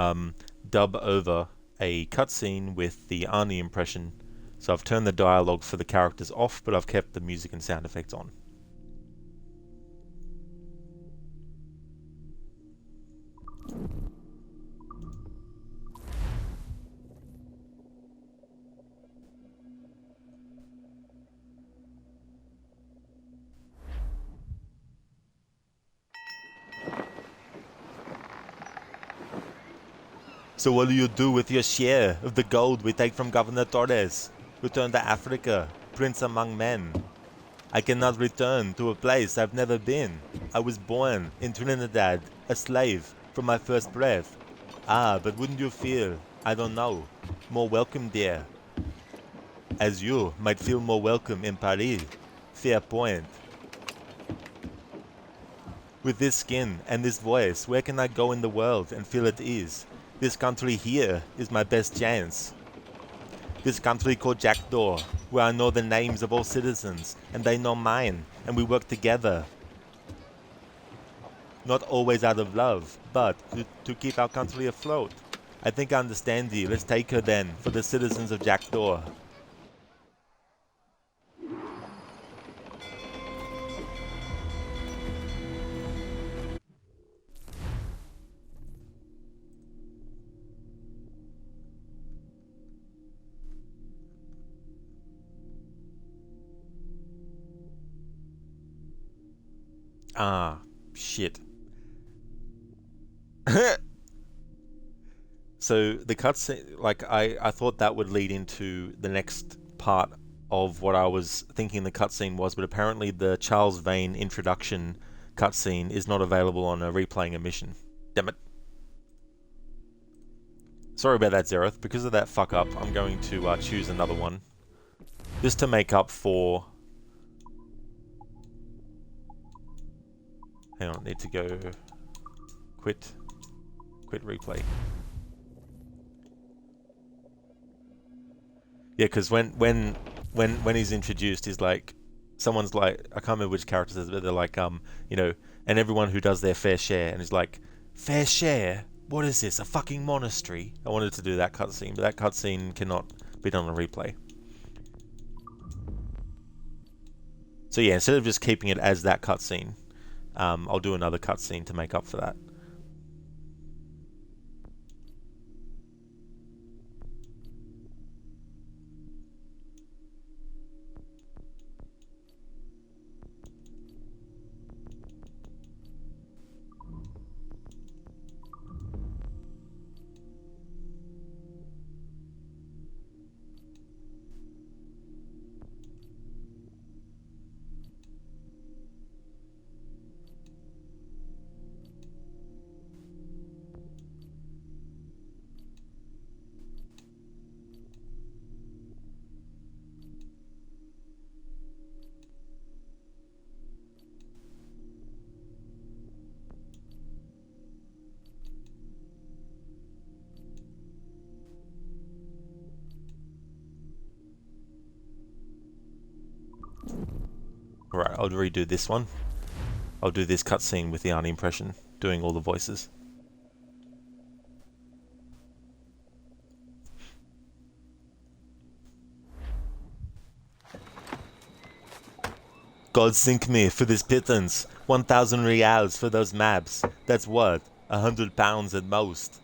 dub over a cutscene with the Arnie impression. So I've turned the dialogue for the characters off, but I've kept the music and sound effects on. So what do you do with your share of the gold we take from Governor Torres? Return to Africa, prince among men. I cannot return to a place I've never been. I was born in Trinidad, a slave from my first breath. Ah, but wouldn't you feel, I don't know, more welcome there? As you might feel more welcome in Paris. Fair point. With this skin and this voice, where can I go in the world and feel at ease? This country here is my best chance. This country called Jackdaw, where I know the names of all citizens, and they know mine, and we work together. Not always out of love, but to keep our country afloat. I think I understand you. Let's take her then, for the citizens of Jackdaw. Ah, shit. So the cutscene, like, I thought that would lead into the next part of what I was thinking the cutscene was, but apparently the Charles Vane introduction cutscene is not available on replaying a mission. Damn it. Sorry about that, Zereth. Because of that fuck up, I'm going to choose another one. Just to make up for... Hang on, need to go... Quit replay. Yeah, because when he's introduced, he's like... Someone's like... I can't remember which character says it, but they're like, you know... And everyone who does their fair share, and he's like, fair share? What is this, a fucking monastery? I wanted to do that cutscene, but that cutscene cannot be done on replay. So yeah, instead of just keeping it as that cutscene, I'll do another cutscene to make up for that. Alright, I'll redo this one. I'll do this cutscene with the Arnie impression, doing all the voices. God sink me for this pittance. 1,000 reals for those maps. That's what? 100 pounds at most.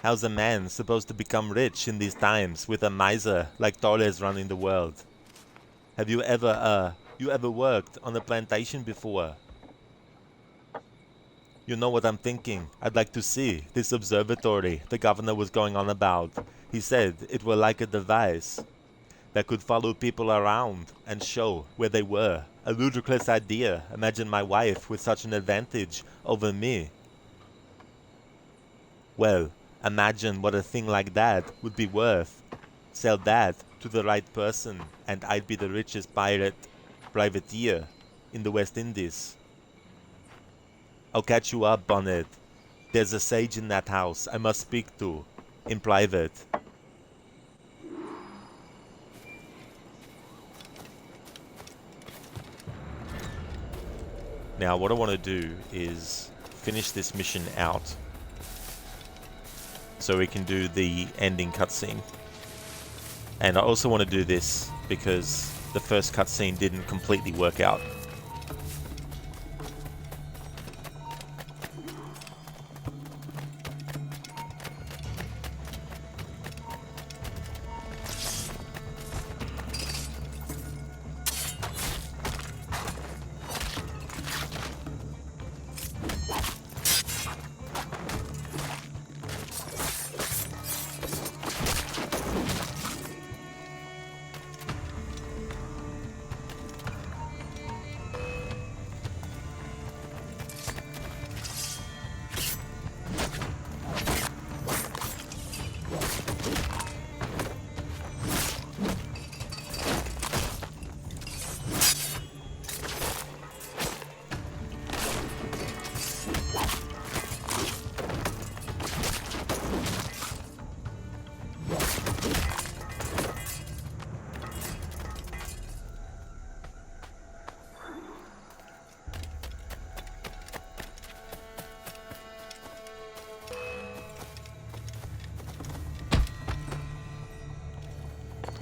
How's a man supposed to become rich in these times with a miser like Torres running the world? Have you ever worked on a plantation before? You know what I'm thinking. I'd like to see this observatory the governor was going on about. He said it were like a device that could follow people around and show where they were. A ludicrous idea. Imagine my wife with such an advantage over me. Well, imagine what a thing like that would be worth. Sell that to the right person, and I'd be the richest privateer in the West Indies. I'll catch you up on it. There's a sage in that house I must speak to, in private. Now, what I want to do is finish this mission out, so we can do the ending cutscene. And I also want to do this because the first cutscene didn't completely work out.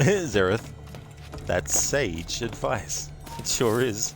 Zereth, that's sage advice. It sure is.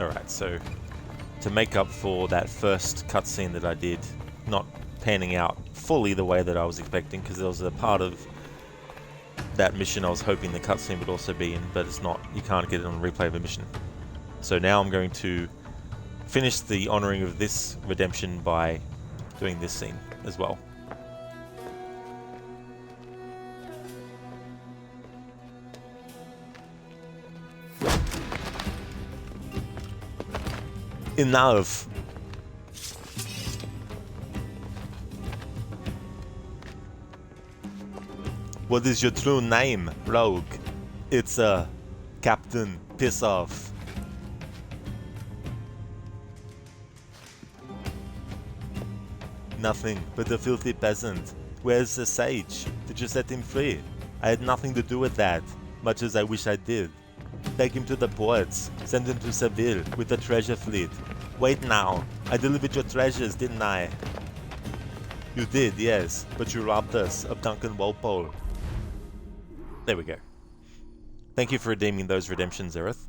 Alright, so to make up for that first cutscene that I did not panning out fully the way that I was expecting, because there was a part of that mission I was hoping the cutscene would also be in, but it's not. You can't get it on replay of a mission. So now I'm going to finish the honouring of this redemption by doing this scene as well. Enough! What is your true name, rogue? It's Captain Piss Off. Nothing but a filthy peasant. Where's the sage? Did you set him free? I had nothing to do with that, much as I wish I did. Take him to the ports. Send him to Seville with the treasure fleet. Wait now. I delivered your treasures, didn't I? You did, yes, but you robbed us of Duncan Walpole. There we go. Thank you for redeeming those redemptions, Aerith.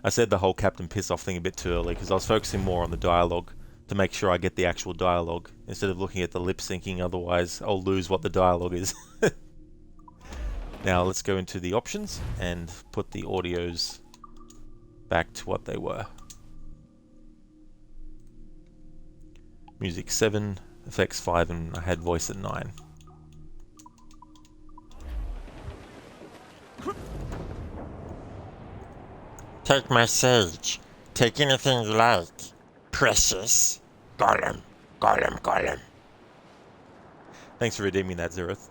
I said the whole Captain Piss Off thing a bit too early because I was focusing more on the dialogue to make sure I get the actual dialogue instead of looking at the lip syncing, otherwise I'll lose what the dialogue is. Now let's go into the options and put the audios back to what they were. Music 7, effects 5, and I had voice at 9. Take my sage. Take anything you like. Precious. Gollum. Gollum, Gollum. Thanks for redeeming that, Zereth.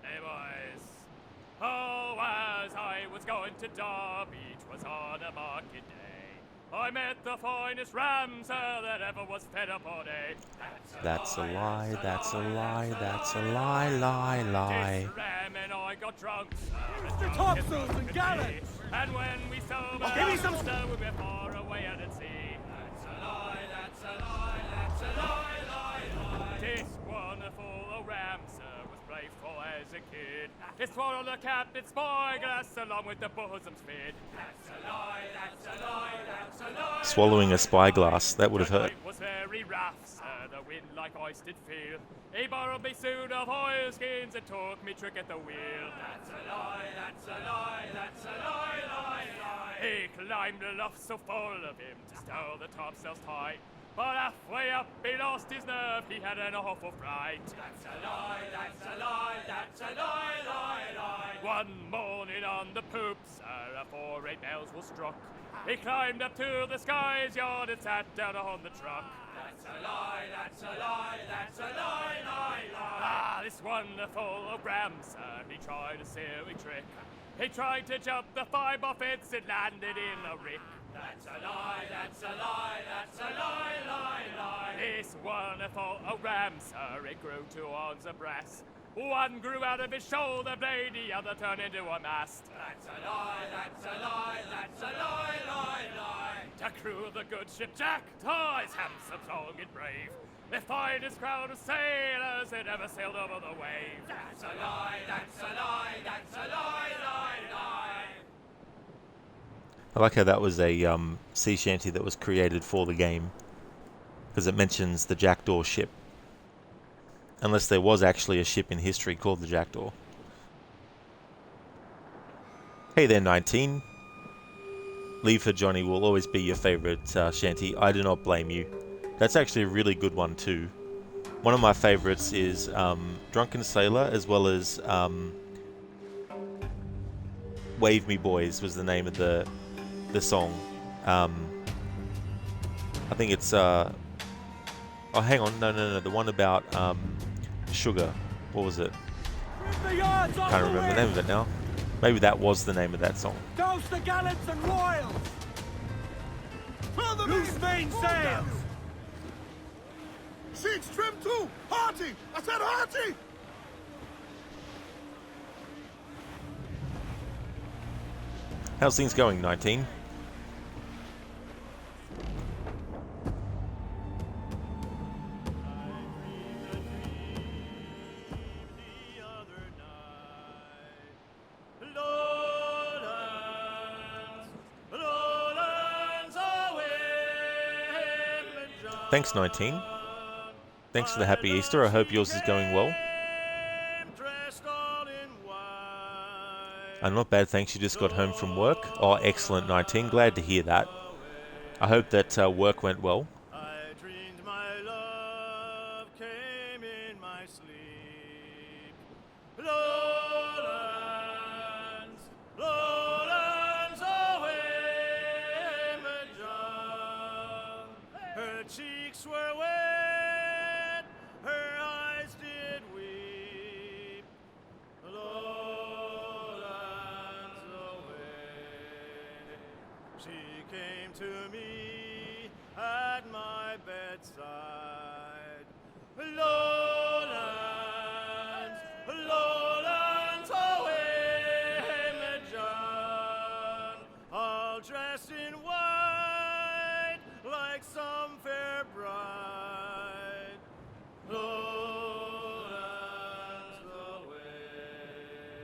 Hey boys. Oh, as I was going to Derby, 'twas on a market day, I met the finest ram, sir, that ever was fed up all day. That's a lie, that's a lie, that's a lie, lie. This ram and I got drunk, sir. Mr. Topsails and Gallants! And when we sobered Give me some... sir, we were far away out at sea. That's a lie, that's a lie, that's a lie, lie. This wonderful old ram, sir, was playful as a kid. His throat on the captain's spyglass along with the bosom's fid. That's a lie, that's a lie, that's a lie. Swallowing a spyglass, that would have hurt. It was very rough, sir, the wind like ice did feel. He borrowed me suit of oilskins and took me trick at the wheel. That's a lie, that's a lie, that's a lie, lie, lie. He climbed aloft so full of him to stow the topsails tight. But halfway up he lost his nerve, he had an awful fright. That's a lie, that's a lie, that's a lie, lie, lie. One morning on the poop, sir, afore 8 bells was struck, he climbed up to the sky's yard and sat down on the truck. That's a lie, that's a lie, that's a lie, lie, lie. Ah, this wonderful old ram, sir, he tried a silly trick. He tried to jump the 5-bar fence and landed in a rick. That's a lie, that's a lie, that's a lie, lie, lie. This wonderful old ram, sir, it grew 2 horns of brass. One grew out of his shoulder blade, the other turned into a mast. That's a lie, that's a lie, that's a lie, lie, lie. To crew of the good ship Jack Tar is handsome, strong and brave. The finest crowd of sailors that ever sailed over the waves. That's a lie, that's a lie, that's a lie, lie, lie. I like how that was a sea shanty that was created for the game, because it mentions the Jackdaw ship. Unless there was actually a ship in history called the Jackdaw. Hey there, 19. Leave for Johnny will always be your favourite shanty. I do not blame you. That's actually a really good one too. One of my favourites is Drunken Sailor, as well as Wave Me Boys was the name of the song. I think it's oh, hang on, no, the one about sugar. What was it? Can't remember the name of it now. Maybe that was the name of that song. Douse the gallants and royals! Loose main sails! Sheets trim too! Hearty! I said hearty! How's things going, 19? Thanks, 19. Thanks for the happy Easter. I hope yours is going well. Not bad, thanks. You just got home from work. Oh, excellent, 19. Glad to hear that. I hope that work went well. Cheeks were wet, her eyes did weep. Lowlands away. She came to me at my bedside. Lowlands, lowlands away, John, all dressed in white like some fair bride. Lowlands away,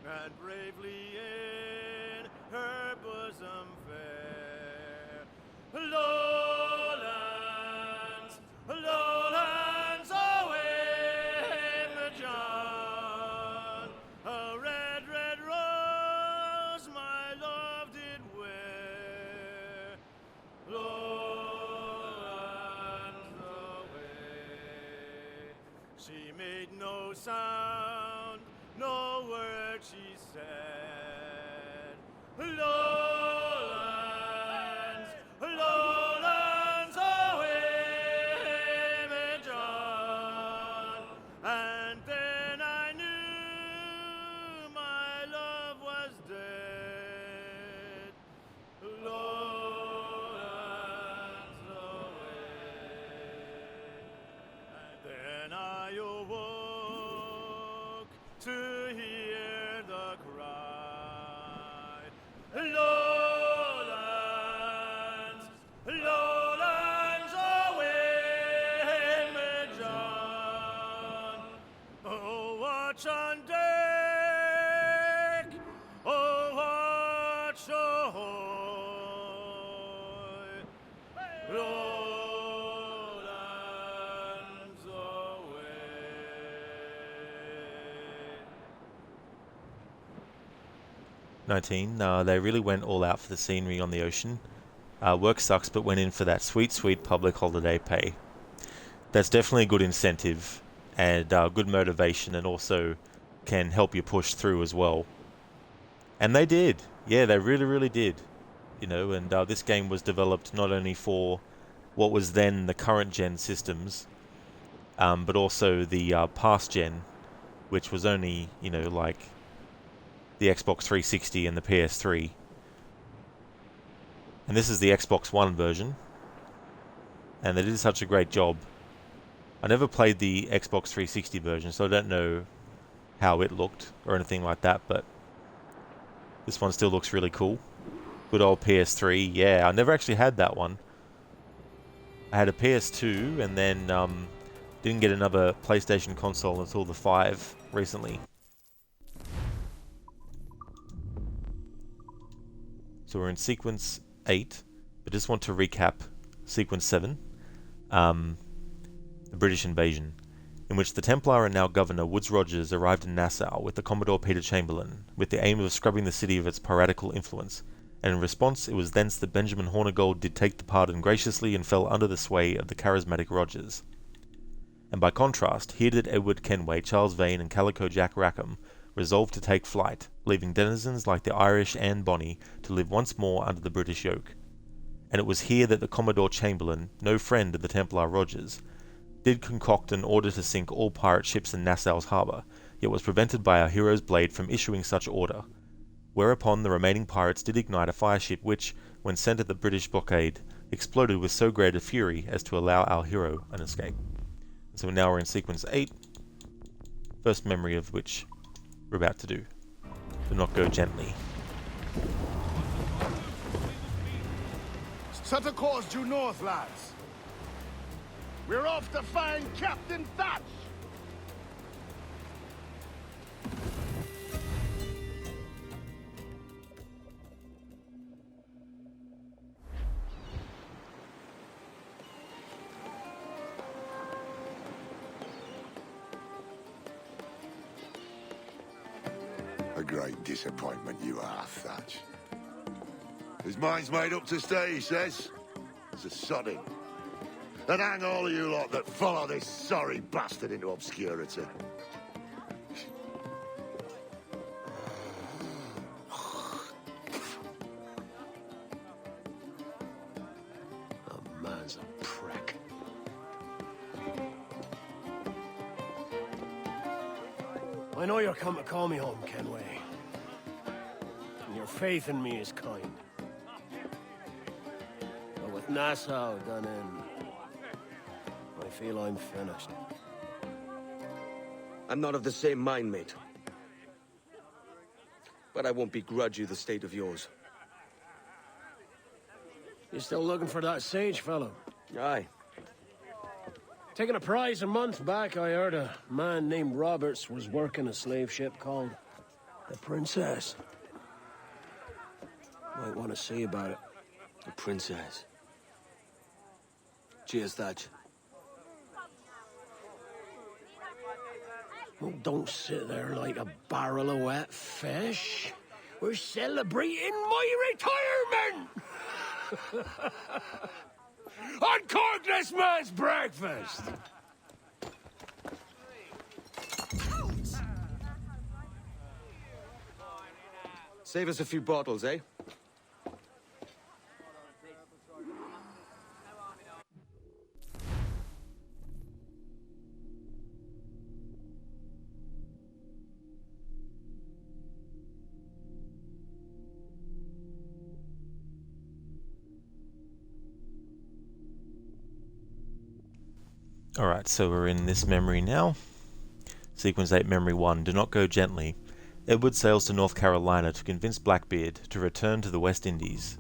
and bravely in her bosom fair. Lowlands, lowlands away, John, a red, red rose my love did wear. Lowlands away. She made no sound, no word she said. Lowlands, lowlands away, John. And then I knew my love was dead. Lowlands away. And then I awoke to hear the cry. Lowlands, lowlands away, John. Oh, watch on deck, oh, watch ahoy. Lowlands away. 19. They really went all out for the scenery on the ocean. Work sucks, but went in for that sweet, sweet public holiday pay. That's definitely a good incentive and good motivation, and also can help you push through as well. And they did. Yeah, they really, really did. You know, and this game was developed not only for what was then the current gen systems, but also the past gen, which was only, you know, like the Xbox 360 and the PS3. And this is the Xbox One version. And they did such a great job. I never played the Xbox 360 version, so I don't know how it looked or anything like that, but this one still looks really cool. Good old PS3, yeah, I never actually had that one. I had a PS2 and then didn't get another PlayStation console until the 5 recently. So we're in sequence 8. I just want to recap sequence 7. The British invasion, in which the Templar and now Governor Woodes Rogers arrived in Nassau with the Commodore Peter Chamberlain, with the aim of scrubbing the city of its piratical influence, and in response it was thence that Benjamin Hornigold did take the pardon graciously and fell under the sway of the charismatic Rogers. And by contrast, here did Edward Kenway, Charles Vane, and Calico Jack Rackham resolve to take flight, leaving denizens like the Irish Anne Bonny to live once more under the British yoke. And it was here that the Commodore Chamberlain, no friend of the Templar Rogers, did concoct an order to sink all pirate ships in Nassau's harbour, yet was prevented by our hero's blade from issuing such order, whereupon the remaining pirates did ignite a fireship which, when sent at the British blockade, exploded with so great a fury as to allow our hero an escape. So now we're in sequence 8, first memory of which we're about to do. Do not go gently. Set a course due north, lads. We're off to find Captain Thatch! great disappointment you are, Thatch. His mind's made up to stay, he says. He's a sodding. And hang all of you lot that follow this sorry bastard into obscurity. The man's a prick. I know you're come to call me home, Kenway. And your faith in me is kind. But with Nassau done in, I feel I'm finished. I'm not of the same mind, mate. But I won't begrudge you the state of yours. You still looking for that sage fellow? Aye. Taking a prize a month back, I heard a man named Roberts was working a slave ship called the Princess. Might want to see about it. The Princess. Cheers, Thatch. Oh, don't sit there like a barrel of wet fish. We're celebrating my retirement! Uncork this man's breakfast! Save us a few bottles, eh? Alright, so we're in this memory now. Sequence 8, Memory 1. Do not go gently. Edward sails to North Carolina to convince Blackbeard to return to the West Indies.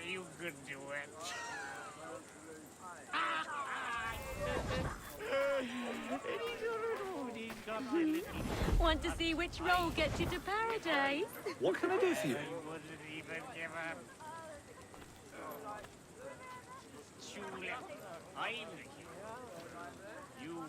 You could do it. Want to see which roll gets you to paradise? What can I do for you? I wouldn't even give up. Julep, I'm the hero. You,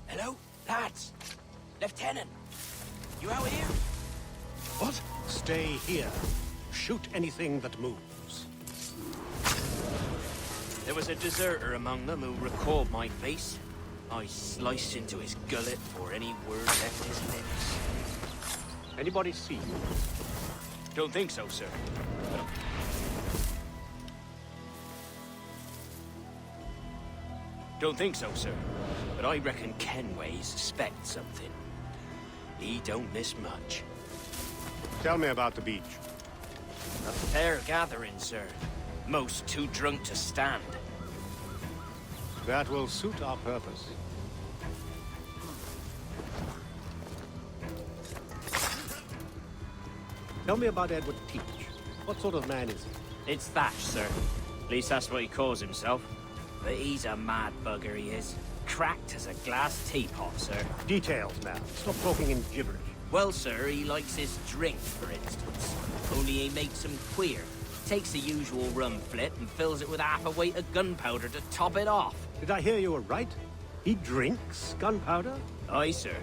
Hello, lads. Lieutenant, you out here? What? Stay here. Shoot anything that moves. There was a deserter among them who recalled my face. I sliced into his gullet before any word left his lips. Anybody see you? Don't think so, sir. Don't think so, sir. But I reckon Kenway suspects something. He don't miss much. Tell me about the beach. A fair gathering, sir. Most too drunk to stand. That will suit our purpose. Tell me about Edward Teach. What sort of man is he? It's Thatch, sir. At least that's what he calls himself. But he's a mad bugger, he is. Cracked as a glass teapot, sir. Details now. Stop talking in gibberish. Well, sir, he likes his drink, for instance. Only he makes them queer. Takes the usual rum flip and fills it with half a weight of gunpowder to top it off. Did I hear you were right? He drinks gunpowder? Aye, sir.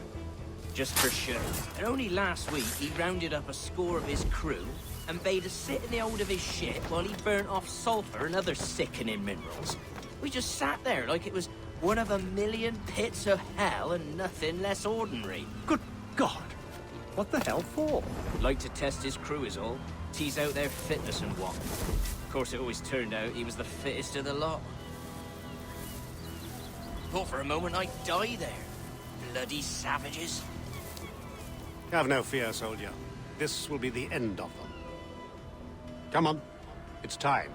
Just for show. And only last week, he rounded up a score of his crew and bade us sit in the hold of his ship while he burnt off sulfur and other sickening minerals. We just sat there like it was one of a million pits of hell and nothing less ordinary. Good God! What the hell for? Like to test his crew is all. Tease out their fitness and what. Of course, it always turned out he was the fittest of the lot. Thought for a moment I'd die there. Bloody savages. Have no fear, soldier. This will be the end of them. Come on. It's time.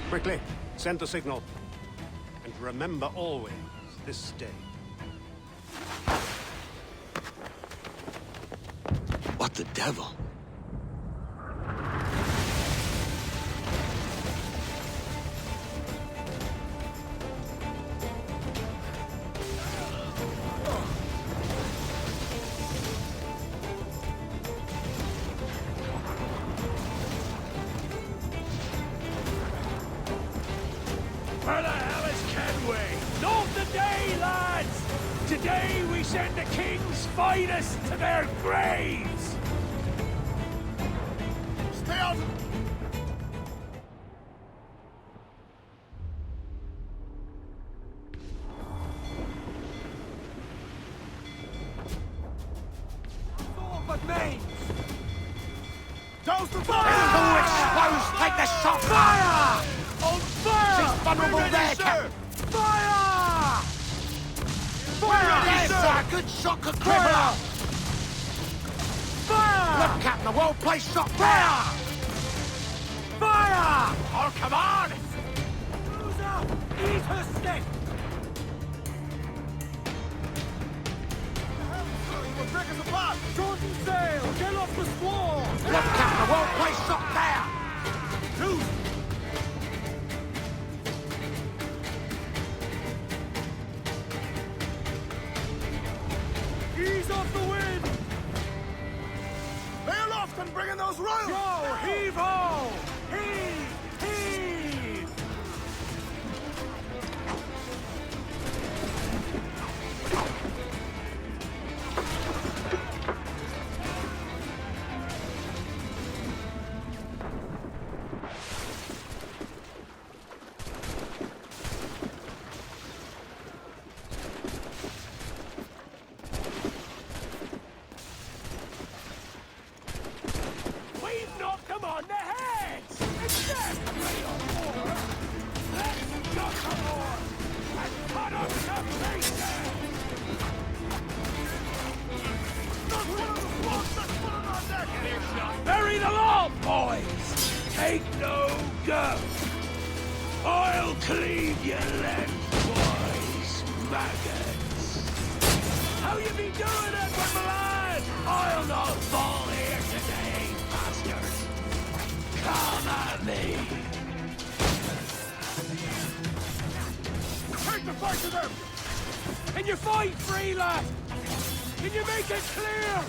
Quickly, send the signal. And remember always this day. What the devil? Today we send the king's finest to their graves! Stay out! But me! Douse the fire! Who exposed? Take the shot! Fire! On fire! She's vulnerable there, sir! Fire! Fire! There's sir! a good shot could cripple her! Fire! Look, Captain, the whole place shot! Fire! Fire! Oh, come on! Eat her stick! We'll break us apart! Jordan sail! Get off the squall! Look, Captain, the whole place shot there! Two! Ease off the wind! Lay aloft and bring in those royals! Go! Heave-ho! Heave! Heave! We've knocked them on the heads! Exactly! Let's knock them more! And cut up the faces! Bury them all, boys! Take no go! I'll cleave your lengthwise, maggots! How you be doing, Edward, my lad? I'll not fall here today, bastards! Come at me! Take the fight to them! Can you fight free, lad? Can you make it clear?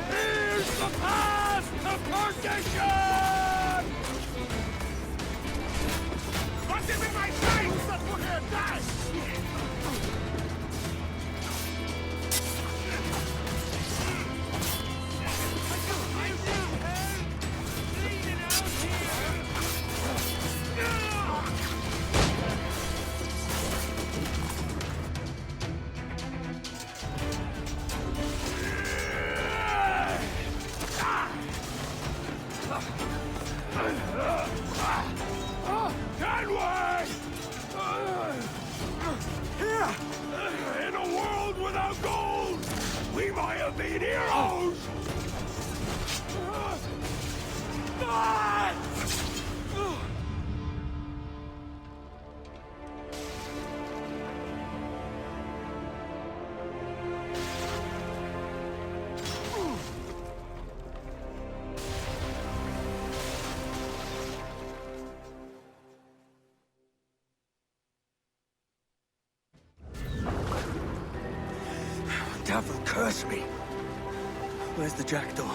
Here's the path to perdition! What's him in my sight? That's what they're dying! Can we? Here! In a world without gold, we might have been heroes! Devil curse me. Where's the jackdaw?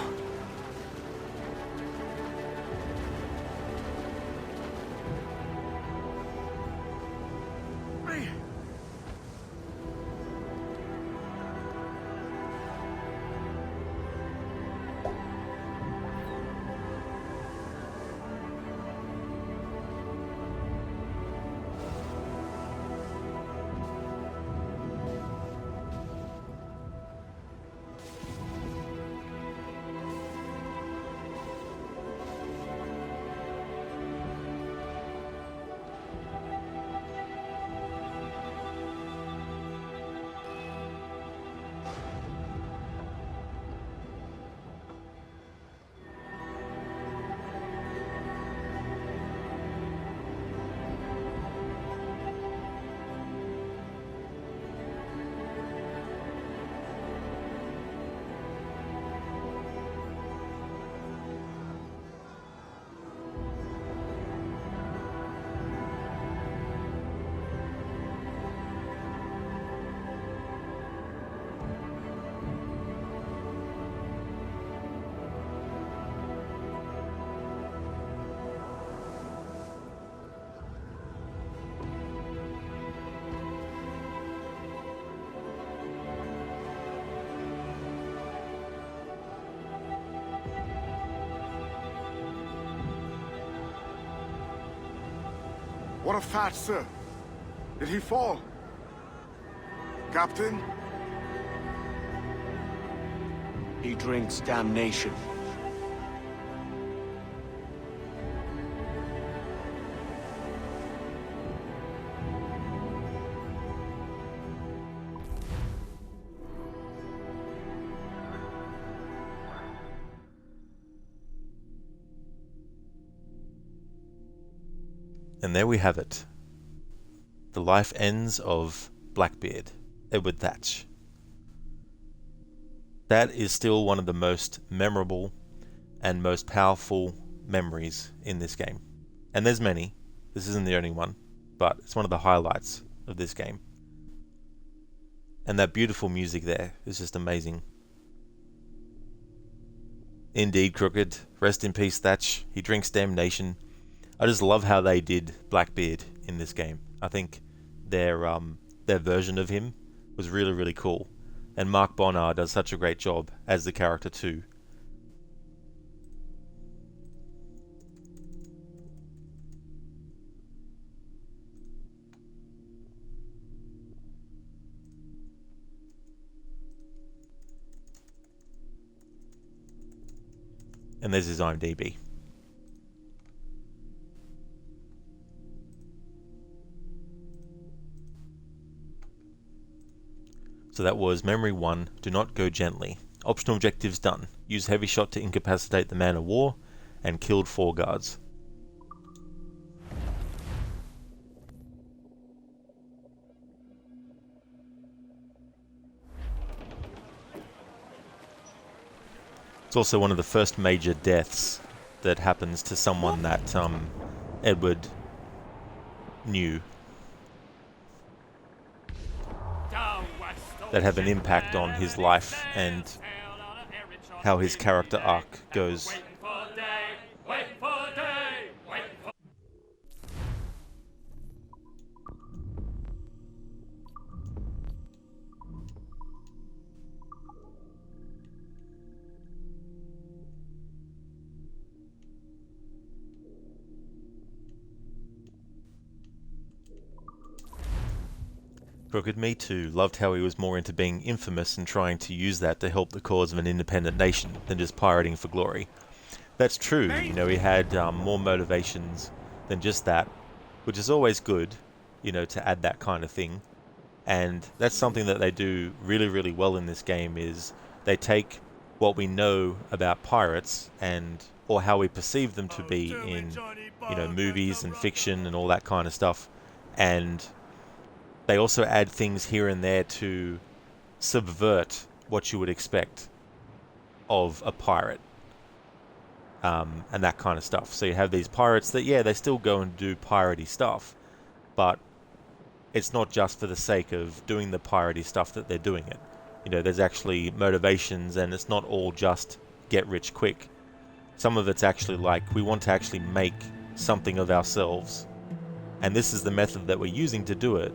What of Thatch, sir? Did he fall? Captain? He drinks damnation. And there we have it. The life ends of Blackbeard, Edward Thatch. That is still one of the most memorable and most powerful memories in this game. And there's many. This isn't the only one, but it's one of the highlights of this game. And that beautiful music there is just amazing. Indeed, Crooked. Rest in peace, Thatch. He drinks damnation. I just love how they did Blackbeard in this game. I think their version of him was really, really cool. And Mark Bonnar does such a great job as the character too. And there's his IMDb. So that was Memory 1, Do Not Go Gently. Optional objectives done. Use heavy shot to incapacitate the man of war, and killed 4 guards. It's also one of the first major deaths that happens to someone that Edward knew. That have an impact on his life and how his character arc goes. Crooked, me too. Loved how he was more into being infamous and trying to use that to help the cause of an independent nation than just pirating for glory. That's true, you know, he had more motivations than just that, which is always good, you know, to add that kind of thing. And that's something that they do really, really well in this game, is they take what we know about pirates and or how we perceive them to be in, you know, movies and fiction and all that kind of stuff, and they also add things here and there to subvert what you would expect of a pirate, and that kind of stuff. So you have these pirates that, yeah, they still go and do piratey stuff, but it's not just for the sake of doing the piratey stuff that they're doing it. You know, there's actually motivations, and it's not all just get rich quick. Some of it's actually like, we want to actually make something of ourselves, and this is the method that we're using to do it,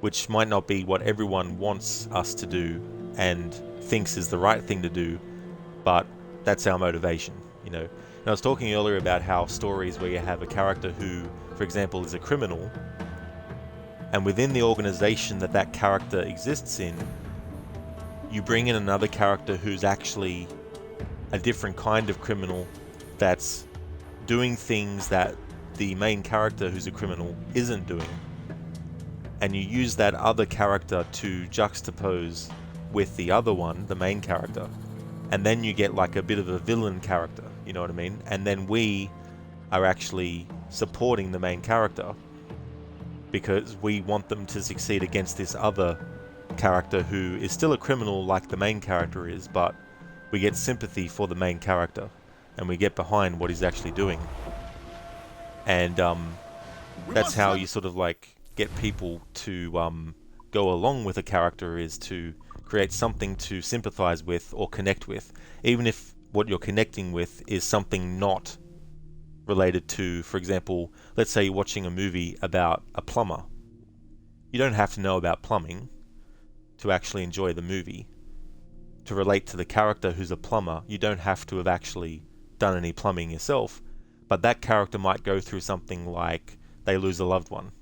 which might not be what everyone wants us to do and thinks is the right thing to do, but that's our motivation, you know. And I was talking earlier about how stories where you have a character who, for example, is a criminal, and within the organization that that character exists in, you bring in another character who's actually a different kind of criminal that's doing things that the main character who's a criminal isn't doing. And you use that other character to juxtapose with the other one, the main character. And then you get like a bit of a villain character, you know what I mean? And then we are actually supporting the main character because we want them to succeed against this other character who is still a criminal like the main character is, but we get sympathy for the main character and we get behind what he's actually doing. And that's how you sort of like get people to go along with a character, is to create something to sympathize with or connect with, even if what you're connecting with is something not related to, for example, let's say you're watching a movie about a plumber. You don't have to know about plumbing to actually enjoy the movie. To relate to the character who's a plumber, you don't have to have actually done any plumbing yourself, but that character might go through something like they lose a loved one,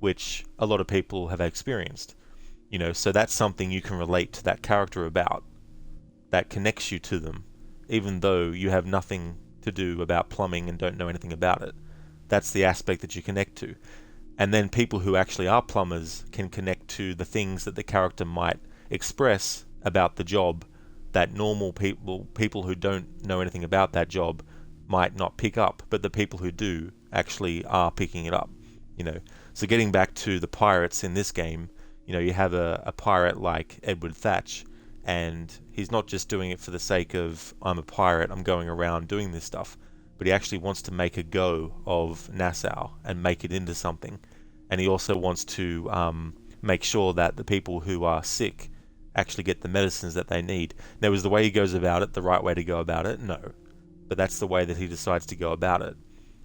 which a lot of people have experienced. You know, so that's something you can relate to that character about, that connects you to them, even though you have nothing to do about plumbing and don't know anything about it. That's the aspect that you connect to. And then people who actually are plumbers can connect to the things that the character might express about the job that normal people who don't know anything about that job might not pick up, but the people who do actually are picking it up, you know. So getting back to the pirates in this game, you know, you have a pirate like Edward Thatch, and he's not just doing it for the sake of, I'm a pirate, I'm going around doing this stuff, but he actually wants to make a go of Nassau and make it into something. And he also wants to make sure that the people who are sick actually get the medicines that they need. Now, is the way he goes about it the right way to go about it? No. But that's the way that he decides to go about it.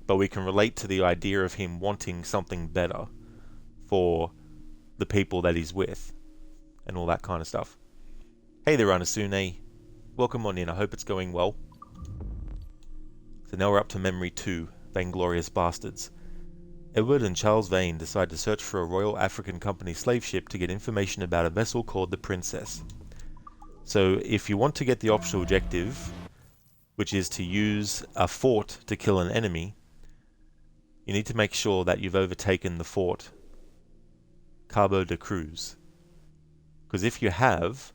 But we can relate to the idea of him wanting something better for the people that he's with and all that kind of stuff. Hey there, Anasune. Welcome on in. I hope it's going well. So now we're up to Memory 2, Vainglorious Bastards. Edward and Charles Vane decide to search for a Royal African Company slave ship to get information about a vessel called the Princess. So if you want to get the optional objective, which is to use a fort to kill an enemy, you need to make sure that you've overtaken the fort Cabo de Cruz. Because if you have,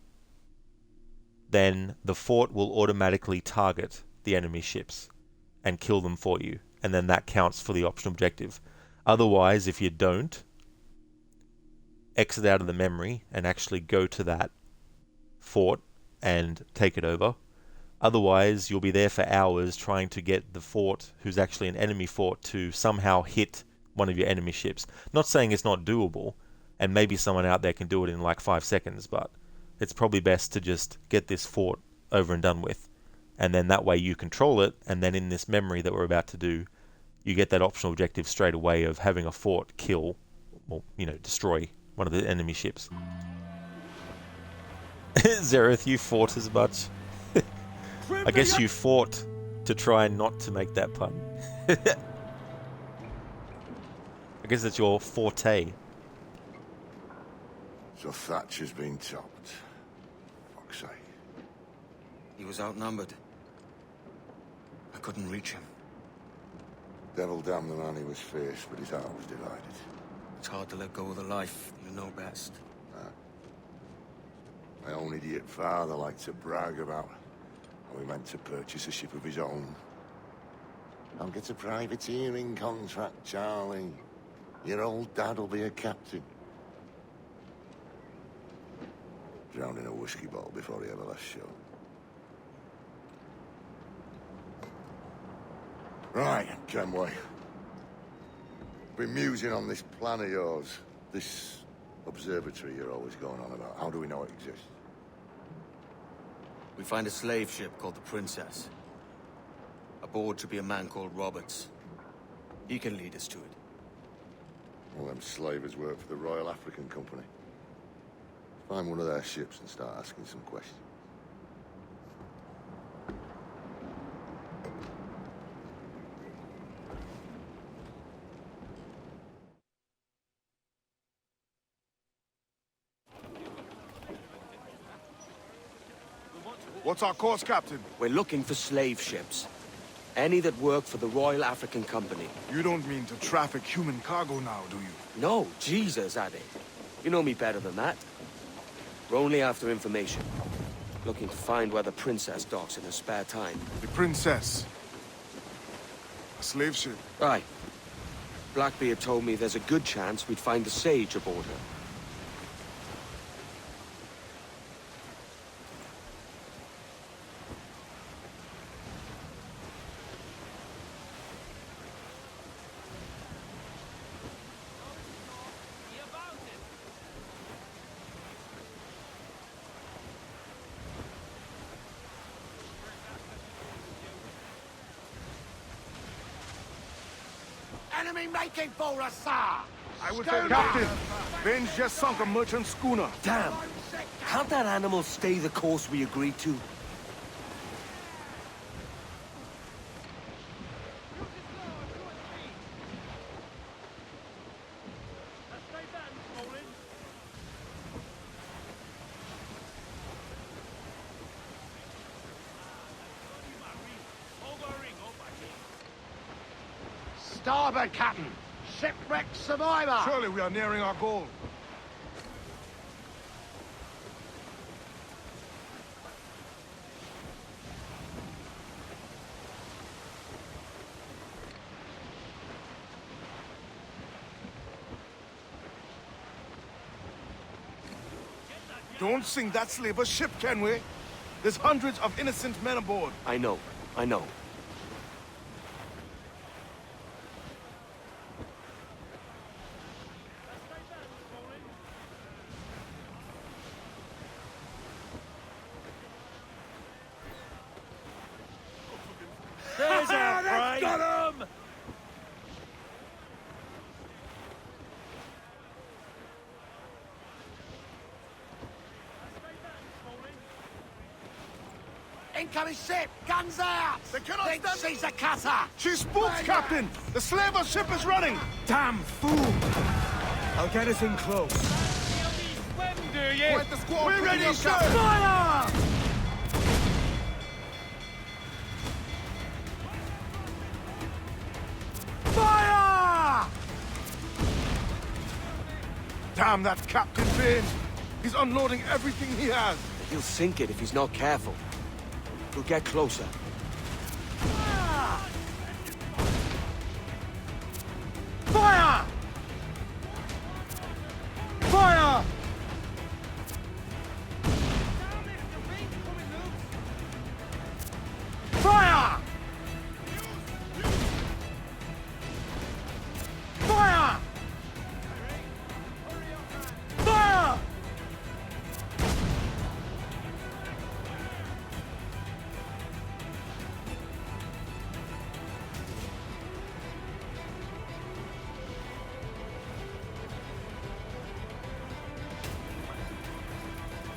then the fort will automatically target the enemy ships and kill them for you, and then that counts for the optional objective. Otherwise, if you don't, exit out of the memory and actually go to that fort and take it over. Otherwise, you'll be there for hours trying to get the fort, who's actually an enemy fort, to somehow hit one of your enemy ships. Not saying it's not doable, and maybe someone out there can do it in like 5 seconds, but it's probably best to just get this fort over and done with. And then that way you control it, and then in this memory that we're about to do, you get that optional objective straight away of having a fort kill, or, you know, destroy one of the enemy ships. Zereth, you fought as much. I guess you fought to try not to make that pun. I guess it's your forte. So Thatcher's been topped. Fuck's sake. He was outnumbered. I couldn't reach him. Devil damn the man, he was fierce, but his heart was divided. It's hard to let go of the life you know best. My own idiot father liked to brag about how he meant to purchase a ship of his own. I'll get a privateering contract, Charlie. Your old dad'll be a captain. Drowned in a whiskey bottle before he ever left shore. Right, Kenway. Been musing on this plan of yours. This observatory you're always going on about. How do we know it exists? We find a slave ship called the Princess. Aboard should be a man called Roberts. He can lead us to it. All them slavers work for the Royal African Company. Find one of their ships and start asking some questions. What's our course, Captain? We're looking for slave ships. Any that work for the Royal African Company. You don't mean to traffic human cargo now, do you? No, Jesus, Addy. You know me better than that. We're only after information. Looking to find where the Princess docks in her spare time. The Princess? A slave ship? Aye. Blackbeard told me there's a good chance we'd find the Sage aboard her. Enemy making for us, sir! I would say, Captain, Vane's just sunk a merchant schooner. Damn! Can't that animal stay the course we agreed to? Starboard, Captain! Shipwreck survivor! Surely we are nearing our goal. Don't sink that slaver ship, Kenway. There's hundreds of innocent men aboard. I know. I know. There's our prey! Got him! Incoming ship! Guns out! They cannot Think stand... she's a cutter! She spooks, Captain! The slaver ship is running! Damn fool! I'll get us in close. Swim, do you? Quite the squad. We're ready, up, sir! Captain. Fire! Fire! Damn that Captain Vane! He's unloading everything he has. He'll sink it if he's not careful. We'll get closer. Fire! Fire! Fire! Fire! Fire!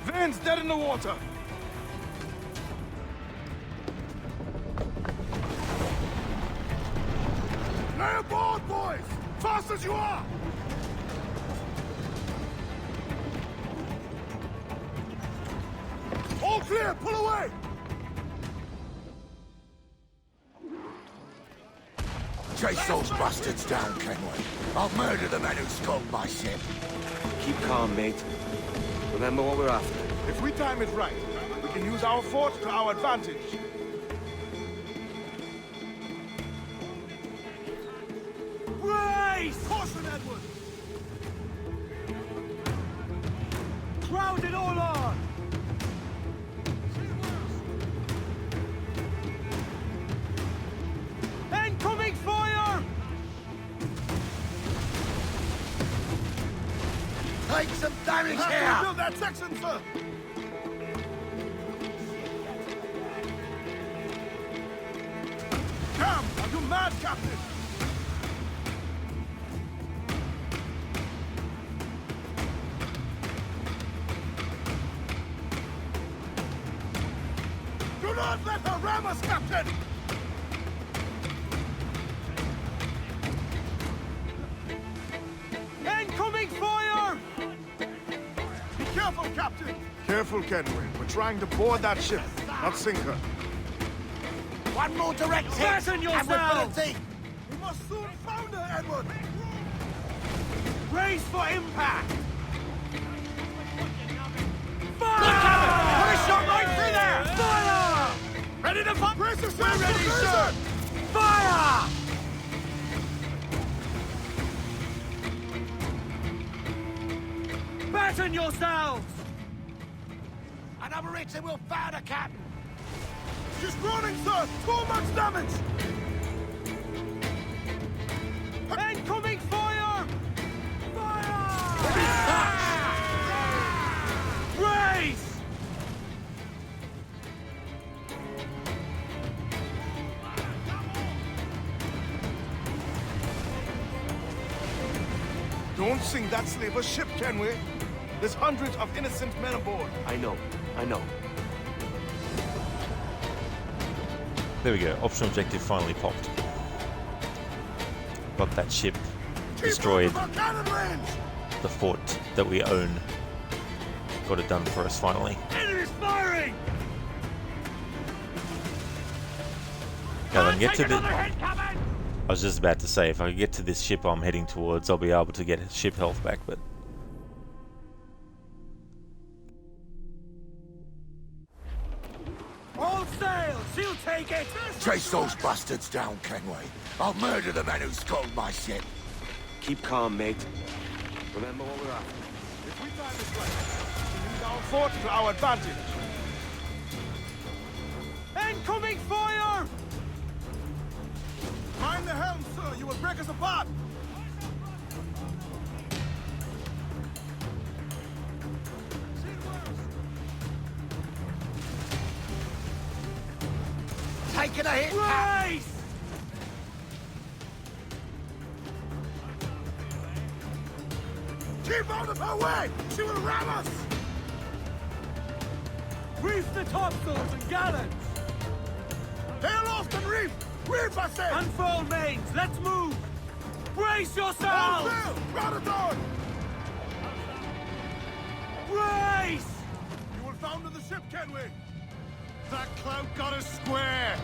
Vane's dead in the water. Lay aboard, boys! Fast as you are! All clear, pull away! Chase those bastards down, Kenway. I'll murder the men who scuttled my ship. Keep calm, mate. Remember what we're after. If we time it right, we can use our fort to our advantage. Race! Caution, Edward! Crowd it all on! Incoming fire! Take some damage Have to here! rebuild that section, sir! Damn! Are you mad, Captain? Do not let her ram us, Captain! Incoming fire! Be careful, Captain! Careful, Kenway. We're trying to board that ship, not sink her. One more direct hit! Fasten And we're yourselves! full of teeth! We must soon founder, Edward! Brace for impact! Put a shot right through there! Fire! Ready to fight! Brace yourself! We're ready, sir! Fire! Batten yourselves! Another hit and we'll founder, Captain! She's running, sir! Too much damage! Incoming fire! Fire! Race! Don't sink that slaver ship, Kenway. There's hundreds of innocent men aboard. I know. I know. There we go. Optional objective finally popped. Got that ship destroyed. Keep up with our cannon range! The fort that we own. Got it done for us finally. Enemy's firing! Now then, get to Take the another hit coming! I was just about to say, if I get to this ship I'm heading towards, I'll be able to get ship health back, but... All sail! She'll take it! Chase those bastards down, Kenway. I'll murder the men who scuttled my ship. Keep calm, mate. Remember what we're after. If we time this right, we use our fort to our advantage. Incoming fire! Mind the helm, sir. You will break us apart. Taking a hit! Race! Keep out of her way! She will ram us! Reef the topsails and gallants! Hail off and reef! Reef, I say! Unfurl mains! Let's move! Brace All yourselves! sail! Round it on! Brace! You will founder the ship, Kenway! That clout got us square!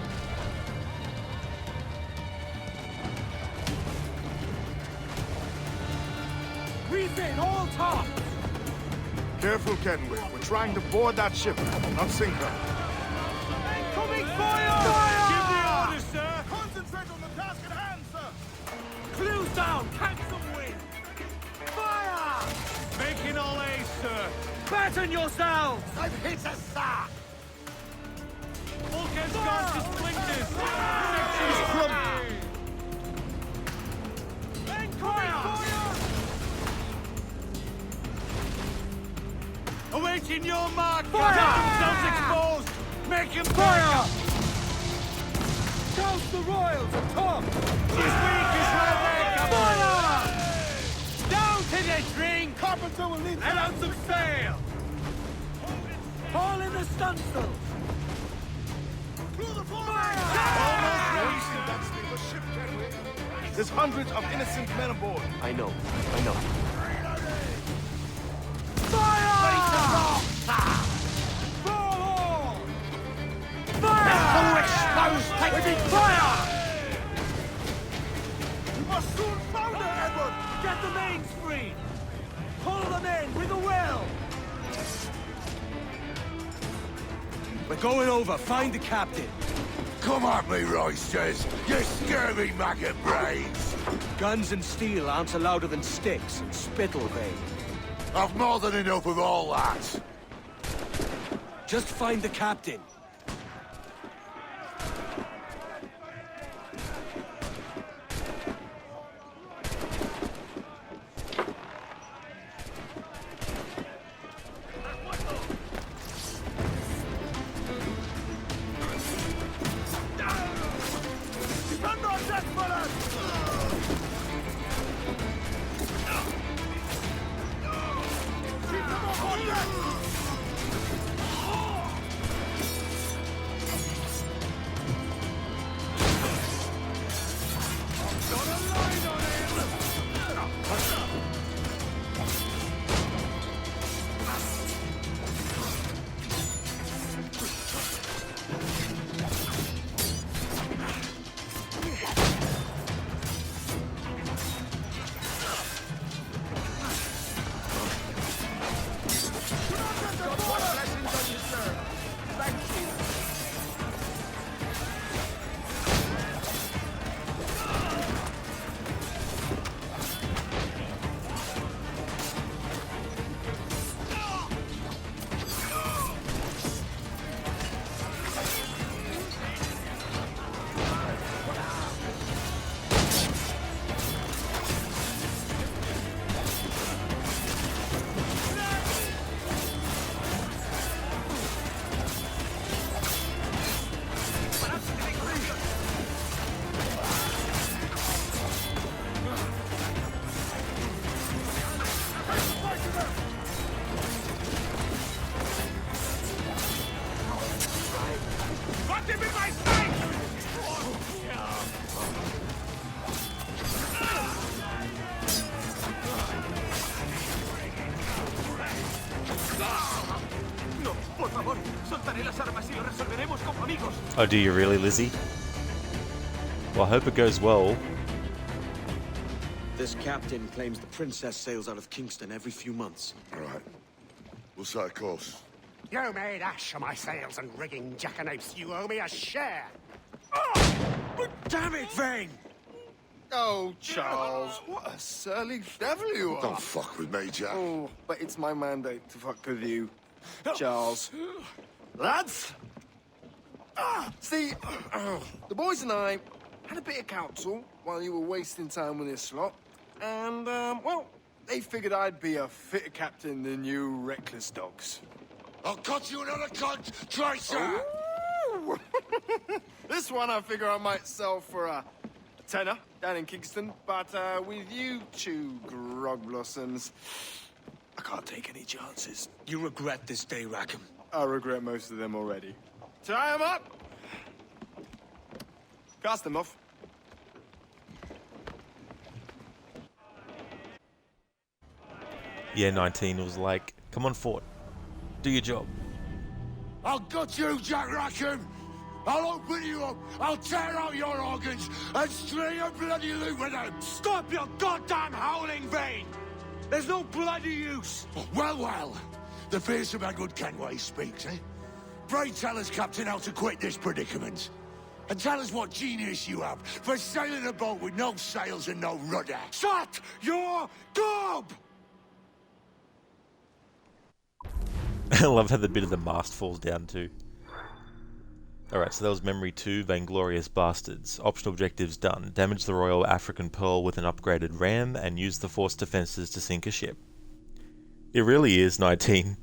Reef in all tops! Careful, Kenway. We're trying to board that ship, not sink her. Incoming fire! Fire! Give the orders, sir! Concentrate on the task at hand, sir! Clues down! Catch some wind! Fire! Making all ace, sir! Batten yourselves! I've hit a sack! Bulkhead's gone to splinters! Section's crumpled! Incoming fire! Awaiting your mark! Fire! Themselves exposed! Make him Fire! Douse the royals at top! She's weak as right there! Fire! Down to the drink! Carpenter will need Let out some sail! Haul in the stunsails! Through the fore! Almost ready, sir. That's the ship, Kenway. There's hundreds of innocent men aboard. I know. Fire! Fire! We must soon founder, Edward! Get the mains free! Pull them in with a will! We're going over. Find the captain. Come at me, roisters, you scurvy maggot brains! Guns and steel aren't louder than sticks and spittle vein. I've more than enough of all that. Just find the captain. Stand on deck, fellas! Keep them up on deck! Got a line on him! Got him in my sight! No, por favor, soltaré las armas y lo resolveremos como amigos. Oh, do you really, Lizzie? Well, I hope it goes well. This captain claims the princess sails out of Kingston every few months. All right. We'll set a course. You made ash of my sails and rigging, jackanapes. You owe me a share. Damn it, Vane! Oh, Charles, what a surly devil you are. Don't fuck with me, Jack. Oh, but it's my mandate to fuck with you, Charles. Lads! See, the boys and I had a bit of counsel while you were wasting time with this lot. And, well, they figured I'd be a fitter captain than you reckless dogs. I'll cut you another cunt, Tracer! Ooh. This one I figure I might sell for a tenner down in Kingston, but with you two grog blossoms, I can't take any chances. You regret this day, Rackham. I regret most of them already. Tie 'em up! Cast them off. Yeah, 19 was like, come on, Fort. Do your job. I'll gut you, Jack Rackham! I'll open you up, I'll tear out your organs, and string a bloody loop with them! Stop your goddamn howling, Vane! There's no bloody use! Well, well, the fearsome Edward Kenway speaks, eh? Pray tell us, Captain, how to quit this predicament. And tell us what genius you have for sailing a boat with no sails and no rudder. Shut your gob! I love how the bit of the mast falls down too. Alright, so that was Memory 2, Vainglorious Bastards. Optional objectives done. Damage the Royal African Pearl with an upgraded ram and use the force defenses to sink a ship. It really is 19.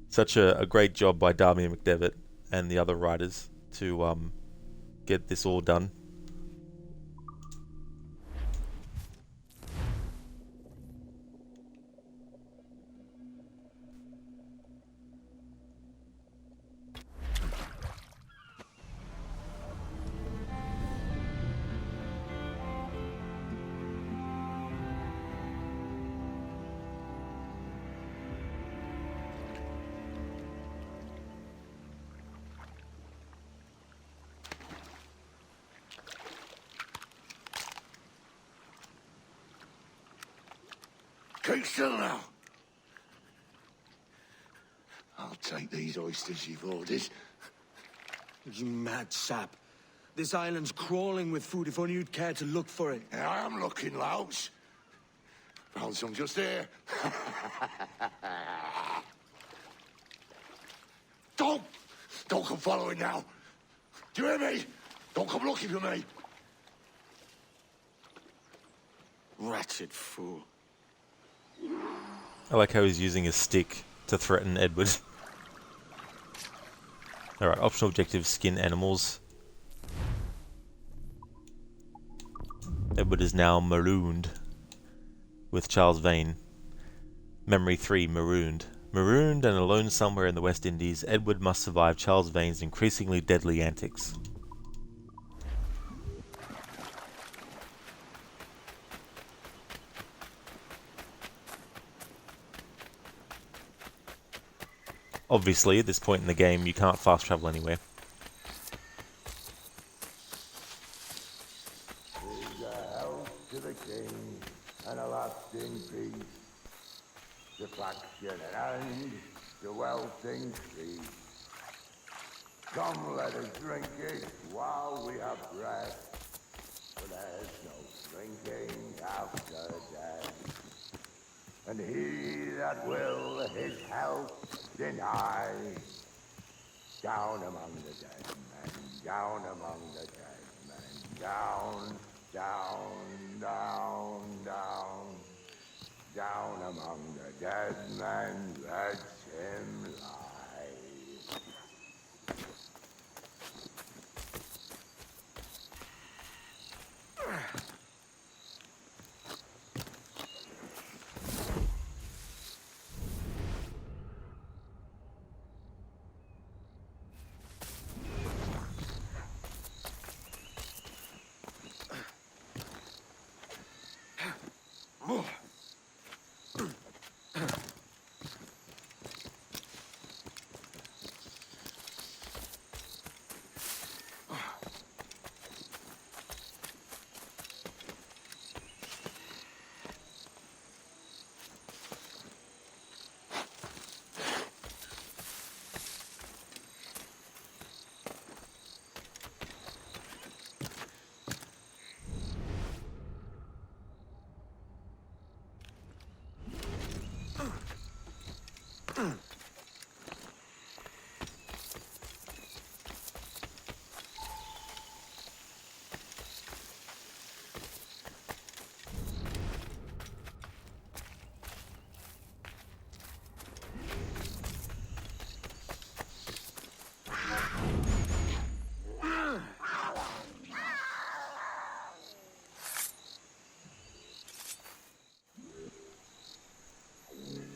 Such a great job by Darby McDevitt and the other writers to get this all done. Keep still now. I'll take these oysters you've ordered. You mad sap. This island's crawling with food if only you'd care to look for it. Yeah, I am looking, Louts. Found some just here. Don't come following now. Do you hear me? Don't come looking for me. Wretched fool. I like how he's using his stick to threaten Edward. Alright, optional objective, skin animals. Edward is now marooned with Charles Vane. Memory 3, marooned. Marooned and alone somewhere in the West Indies, Edward must survive Charles Vane's increasingly deadly antics. Obviously, at this point in the game, you can't fast travel anywhere. Here's a health to the king and a lasting peace. The faction ends, the welting cease. Come, let us drink it while we have breath. For there's no drinking after death. And he that will his health deny, down among the dead men, down among the dead men, down, down, down, down, down among the dead men, let him lie.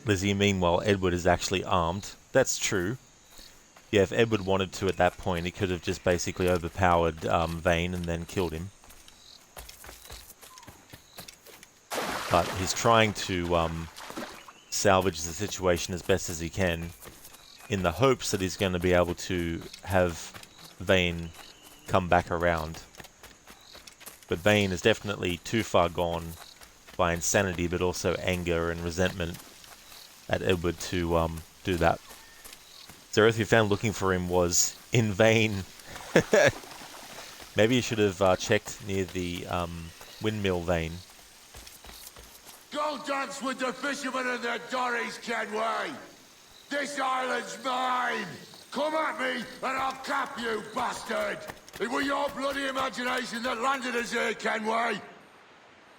Lizzie, meanwhile, Edward is actually armed. That's true. Yeah, if Edward wanted to at that point, he could have just basically overpowered Vane and then killed him. But he's trying to salvage the situation as best as he can, in the hopes that he's going to be able to have Vane come back around. But Vane is definitely too far gone by insanity, but also anger and resentment at Edward to do that. So everything we found looking for him was in vain. Maybe you should have checked near the windmill Vane. Go dance with the fishermen and their dories, Kenway! This island's mine! Come at me and I'll cap you, bastard! It was your bloody imagination that landed us here, Kenway!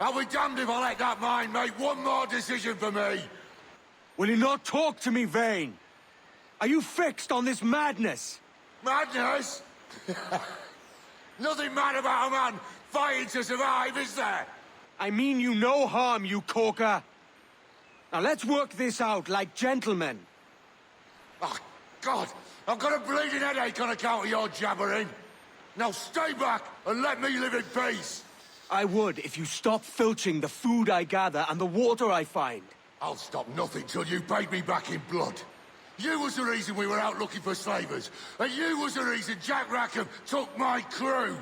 I'll be damned if I let that mind make one more decision for me! Will you not talk to me, Vane? Are you fixed on this madness? Madness? Nothing mad about a man fighting to survive, is there? I mean you no harm, you corker. Now let's work this out like gentlemen. Oh, God! I've got a bleeding headache on account of your jabbering. Now stay back and let me live in peace. I would if you stop filching the food I gather and the water I find. I'll stop nothing till you paid me back in blood. You was the reason we were out looking for slavers, and you was the reason Jack Rackham took my crew.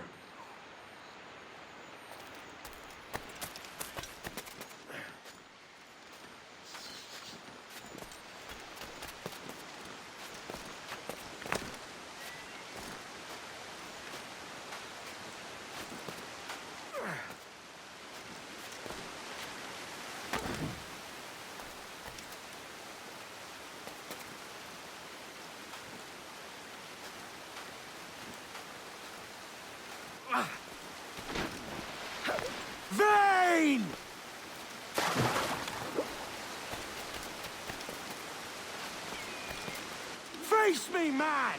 Vane! Face me, man!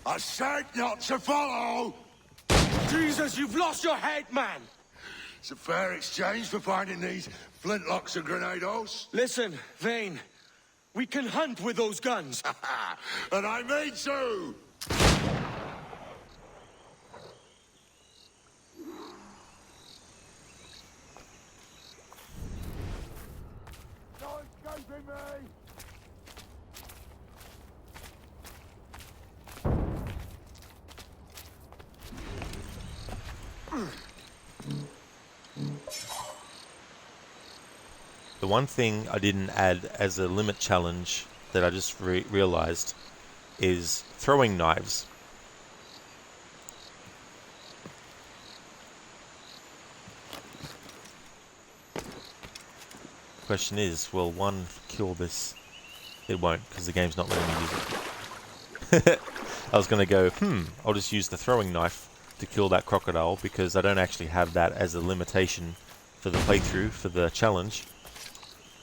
I said not to follow! Jesus, you've lost your head, man! It's a fair exchange for finding these flintlocks and grenados. Listen, Vane. We can hunt with those guns. And I mean to! No escaping me! The one thing I didn't add as a limit challenge that I just realized is throwing knives. Question is, will one kill this? It won't, because the game's not letting me use it. I was going to go, I'll just use the throwing knife to kill that crocodile, because I don't actually have that as a limitation for the playthrough, for the challenge.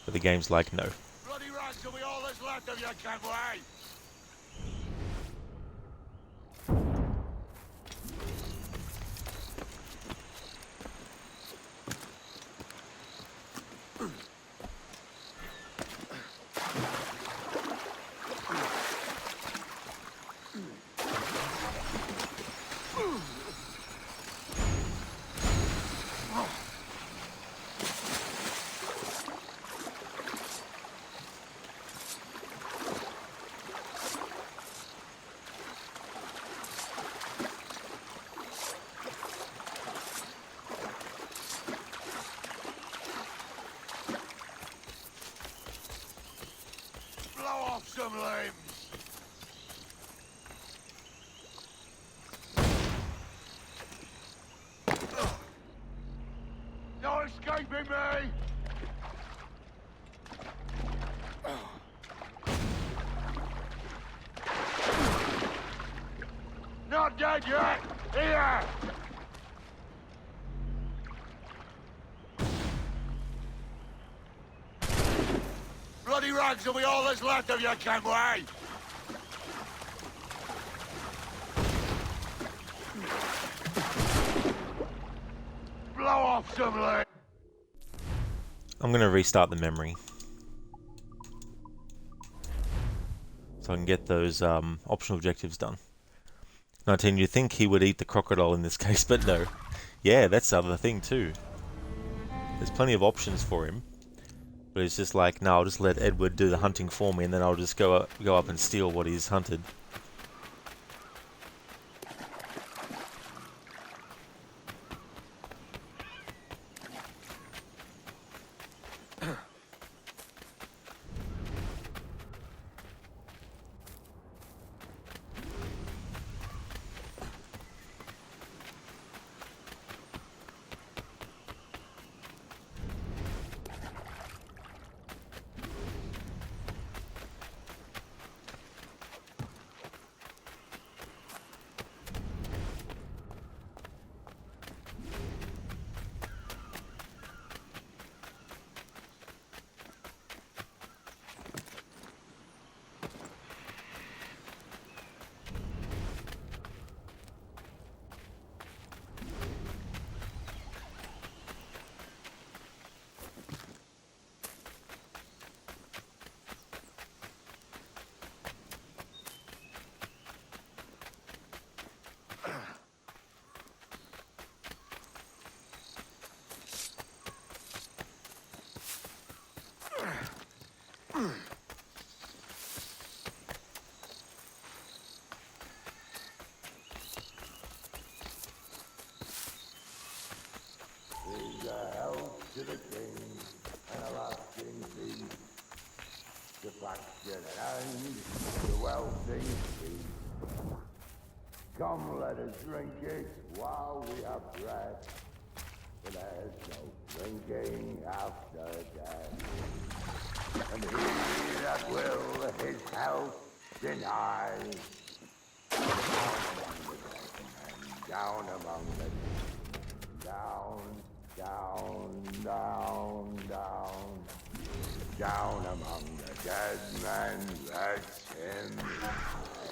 But the game's like, no. Bloody rags will be all that's left of you, Kenway! Some limbs. No escaping me! Not dead yet! Here! Bloody rags will be all that's left of you, Kenway! Blow off some legs! I'm going to restart the memory. So I can get those optional objectives done. 19, you'd think he would eat the crocodile in this case, but no. Yeah, that's the other thing too. There's plenty of options for him. But it's just like, no, I'll just let Edward do the hunting for me, and then I'll just go up and steal what he's hunted. Here's a health to the king and a lasting peace. The faction and the wealthy feast. Come, let us drink it while we have breath. For there's no drinking after death. And he that will his health deny, down among the down, down, down, down, down among the dead men, let him lie.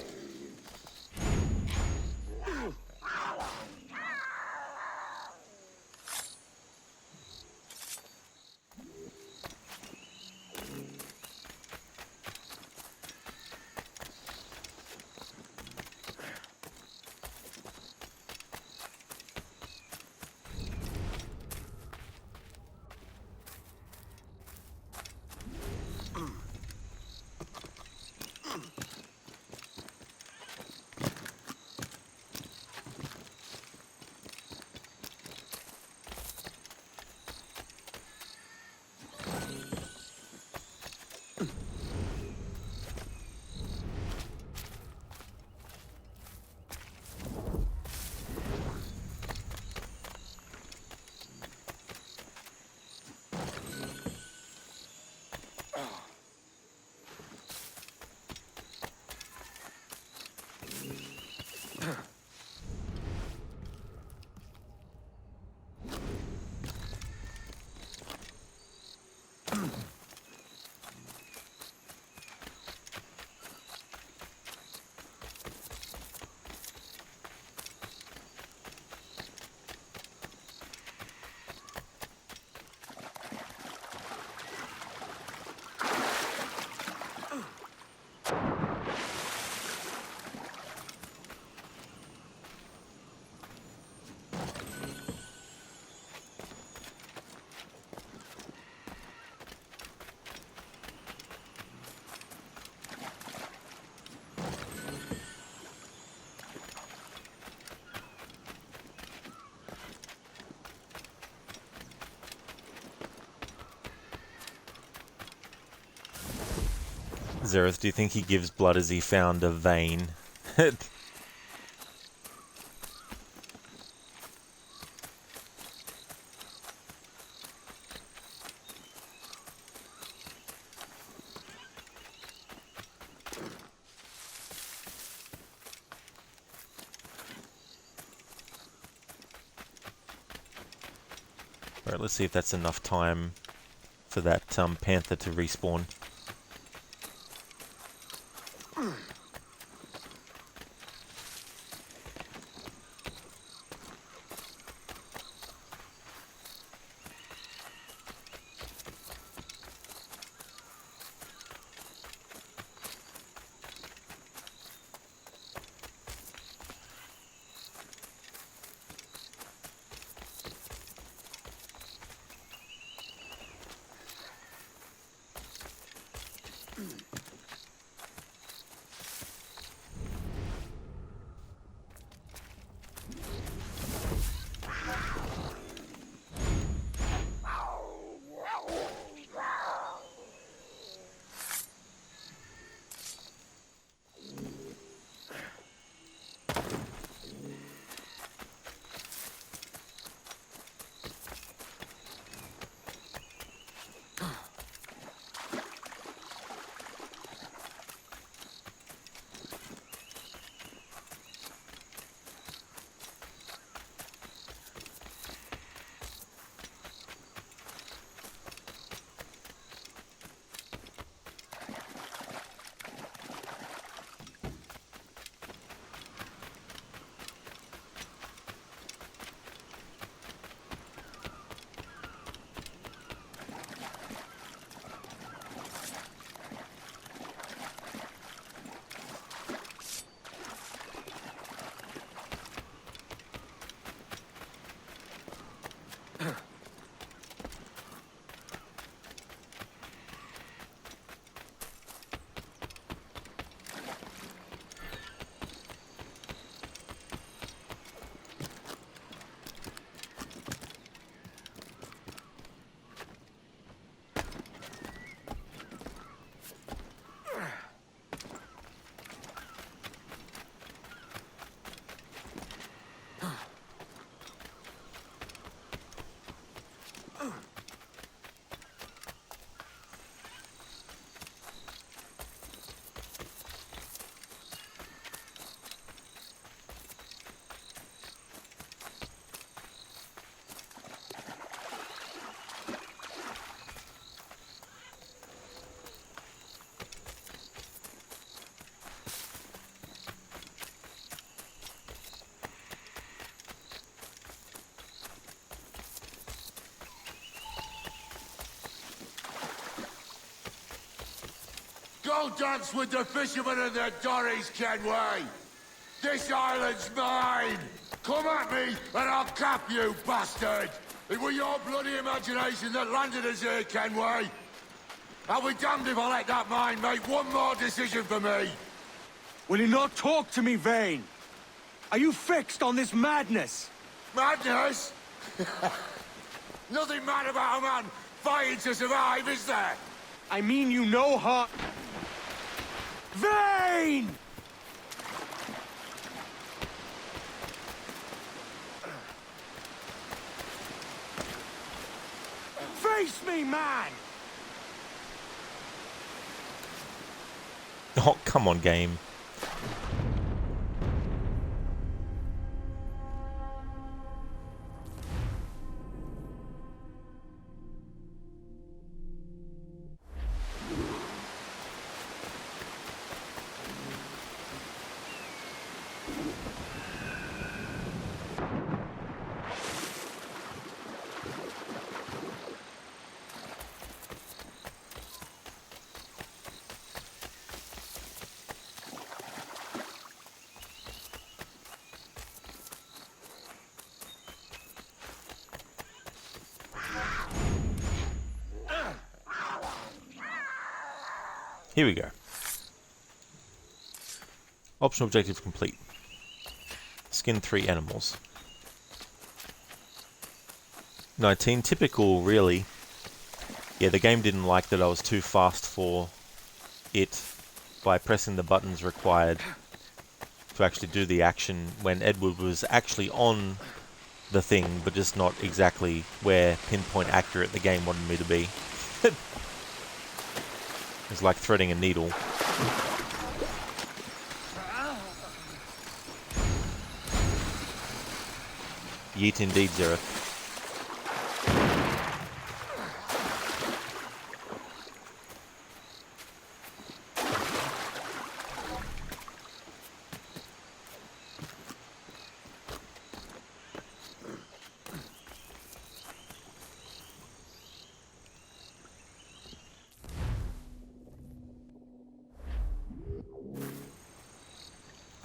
Zereth, do you think he gives blood as he found a vein? Alright, let's see if that's enough time for that panther to respawn. Go dance with the fishermen and their dories, Kenway! This island's mine! Come at me, and I'll cap you, bastard! It was your bloody imagination that landed us here, Kenway! I'll be damned if I let that mind make one more decision for me! Will you not talk to me, Vayne? Are you fixed on this madness? Madness? Nothing mad about a man fighting to survive, is there? I mean you no harm. Vayne! Face me, man! Oh, come on, game. Here we go. Optional objective complete. Skin 3 animals. 19, typical really. Yeah, the game didn't like that I was too fast for it by pressing the buttons required to actually do the action when Edward was actually on the thing, but just not exactly where pinpoint accurate the game wanted me to be. It's like threading a needle. Yeet indeed, Zereth.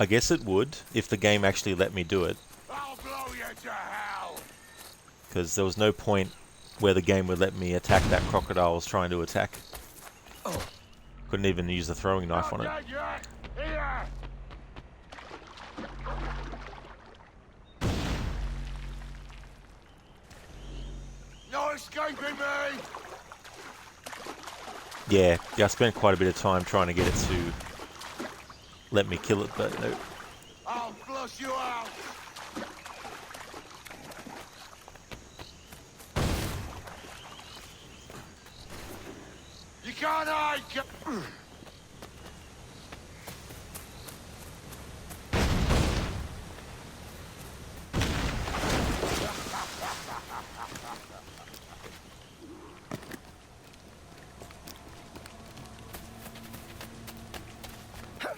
I guess it would, if the game actually let me do it. I'll blow you to hell! Because there was no point where the game would let me attack that crocodile I was trying to attack. Couldn't even use the throwing knife on it. Here! No escaping me! Yeah, I spent quite a bit of time trying to get it to let me kill it, but no. I'll flush you out! You can't hide!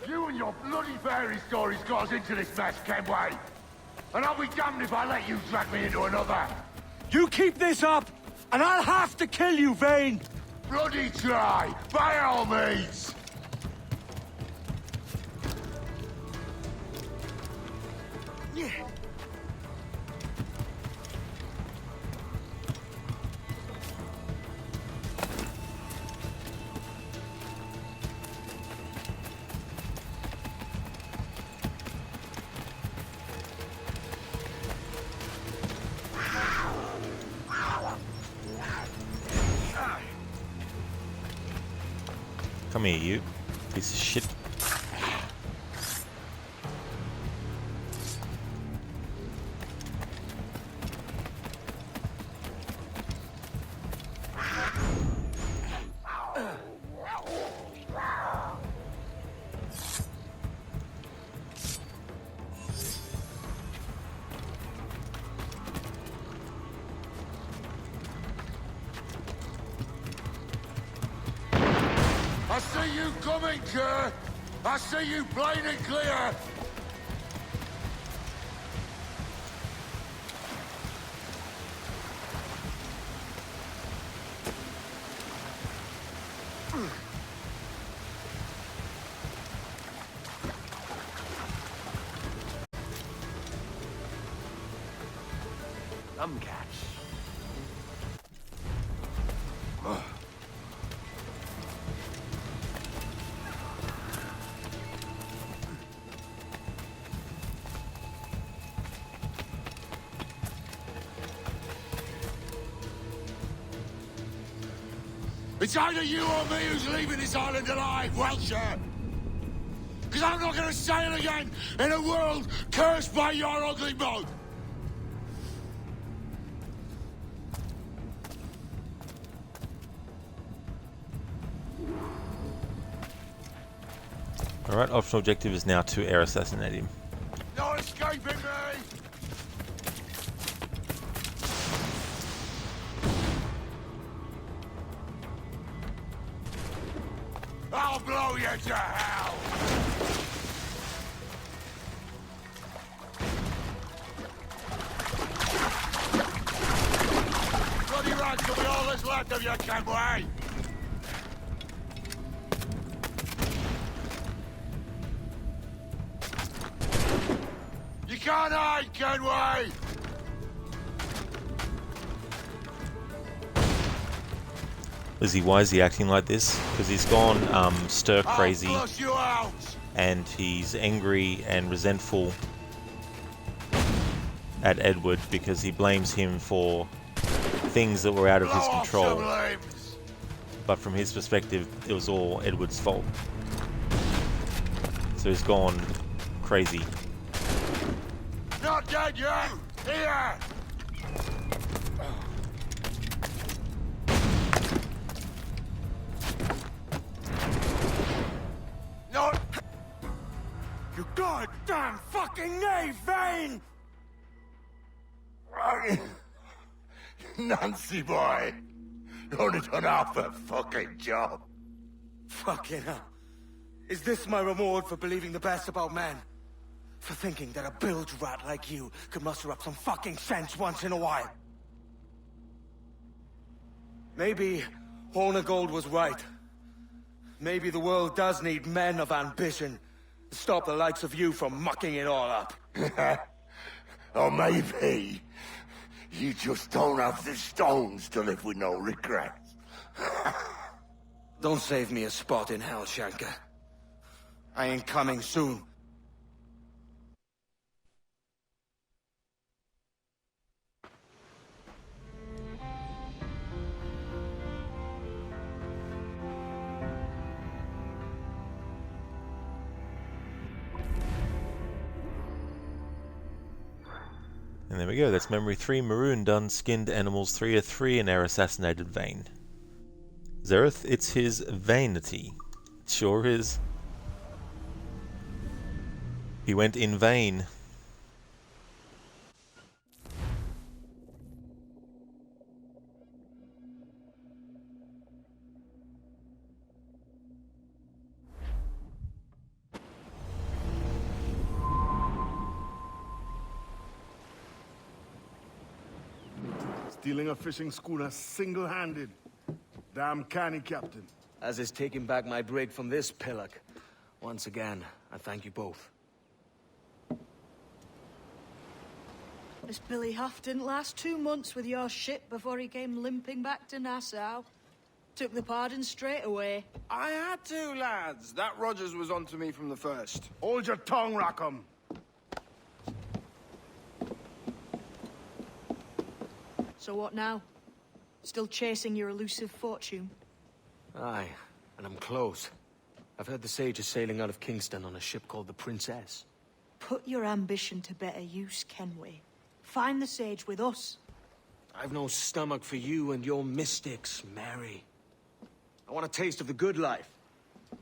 You and your bloody fairy stories got us into this mess, Kenway. And I'll be damned if I let you drag me into another. You keep this up, and I'll have to kill you, Vane! Bloody try, by all means. Yeah. Come here, you piece of shit. I see you coming, Kerr. I see you plain and clear. Some catch. It's either you or me who's leaving this island alive, Welcher. Because I'm not going to sail again in a world cursed by your ugly mug. Alright, optional objective is now to air assassinate him. No escaping me! I'll blow you to hell! Bloody rats will be all that's left of you, Kenway! You can't hide, Kenway! Lizzie, why is he acting like this? Because he's gone stir crazy, I'll flush you out! and he's angry and resentful at Edward because he blames him for things that were out of his Blow off control. some limbs. But from his perspective, it was all Edward's fault. So he's gone crazy. Not dead yet! Here! Not... You goddamn fucking knave, Vane! Nancy boy! Only done half a fucking job. Fucking hell. Is this my reward for believing the best about men? For thinking that a bilge rat like you could muster up some fucking sense once in a while? Maybe Hornigold was right. Maybe the world does need men of ambition to stop the likes of you from mucking it all up. Or maybe you just don't have the stones to live with no regrets. Don't save me a spot in hell, Shanka. I ain't coming soon. And there we go, that's Memory 3, Maroon done, skinned animals 3 of 3, and our assassinated Vane. Zereth, it's his vanity. It sure is. He went in vain. Stealing a fishing schooner single-handed. Damn canny, Captain. As is taking back my brig from this pillock. Once again, I thank you both. This Billy Huff didn't last 2 months with your ship before he came limping back to Nassau. Took the pardon straight away. I had to, lads. That Rogers was onto me from the first. Hold your tongue, Rackham. So what now? Still chasing your elusive fortune? Aye, and I'm close. I've heard the Sage is sailing out of Kingston on a ship called the Princess. Put your ambition to better use, Kenway. Find the Sage with us. I've no stomach for you and your mystics, Mary. I want a taste of the good life.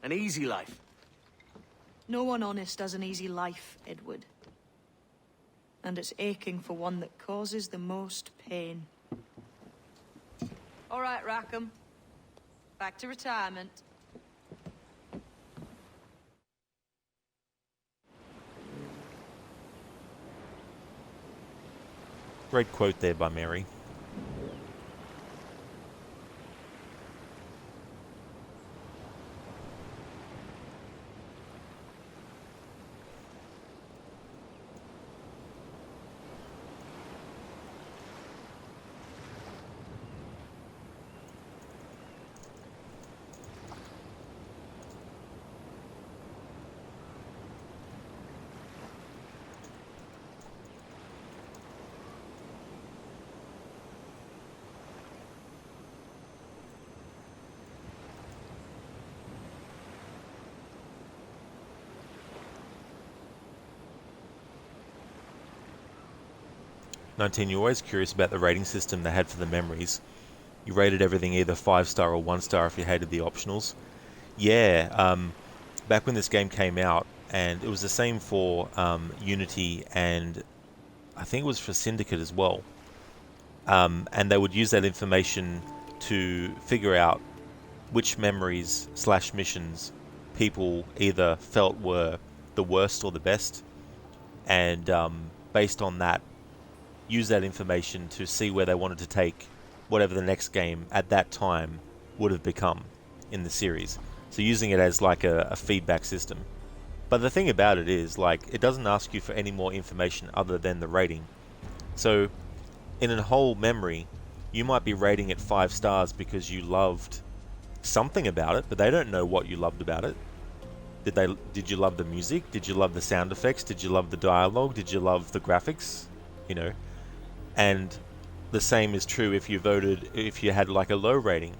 An easy life. No one honest has an easy life, Edward. And it's aching for one that causes the most pain. All right, Rackham. Back to retirement. Great quote there by Mary. You're always curious about the rating system they had for the memories. You rated everything either 5-star or 1-star if you hated the optionals. Yeah, back when this game came out, and it was the same for Unity, and I think it was for Syndicate as well. And they would use that information to figure out which memories / missions people either felt were the worst or the best, and based on that, use that information to see where they wanted to take whatever the next game at that time would have become in the series. So using it as like a feedback system. But the thing about it is, like, it doesn't ask you for any more information other than the rating. So in a whole memory, you might be rating it 5 stars because you loved something about it, but they don't know what you loved about it. Did you love the music? Did you love the sound effects? Did you love the dialogue? Did you love the graphics? You know, and the same is true if you had like a low rating.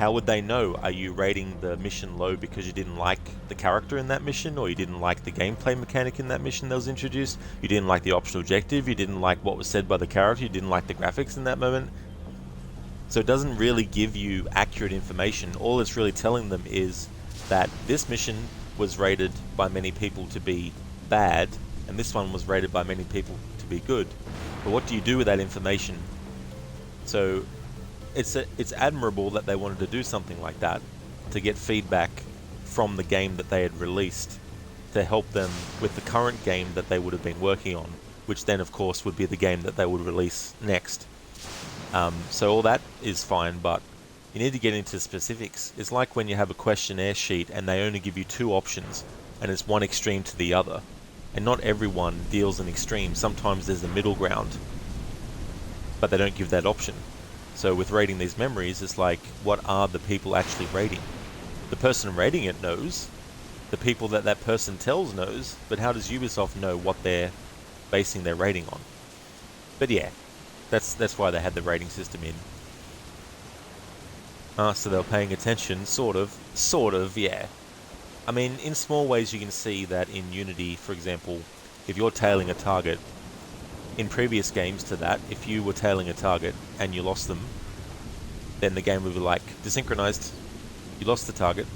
How would they know? Are you rating the mission low because you didn't like the character in that mission, or you didn't like the gameplay mechanic in that mission that was introduced? You didn't like the optional objective, you didn't like what was said by the character, you didn't like the graphics in that moment? So it doesn't really give you accurate information. All it's really telling them is that this mission was rated by many people to be bad, and this one was rated by many people to be good. But what do you do with that information? So it's admirable that they wanted to do something like that, to get feedback from the game that they had released, to help them with the current game that they would have been working on, which then of course would be the game that they would release next. So all that is fine, but you need to get into specifics. It's like when you have a questionnaire sheet and they only give you 2 options, and it's one extreme to the other. And not everyone deals in extremes. Sometimes there's a middle ground, but they don't give that option. So with rating these memories, it's like, what are the people actually rating? The person rating it knows, the people that that person tells knows, but how does Ubisoft know what they're basing their rating on? But yeah, that's why they had the rating system in. So they were paying attention, sort of, yeah. I mean, in small ways you can see that in Unity, for example, if you're tailing a target, in previous games to that, if you were tailing a target and you lost them, then the game would be like, desynchronized, you lost the target.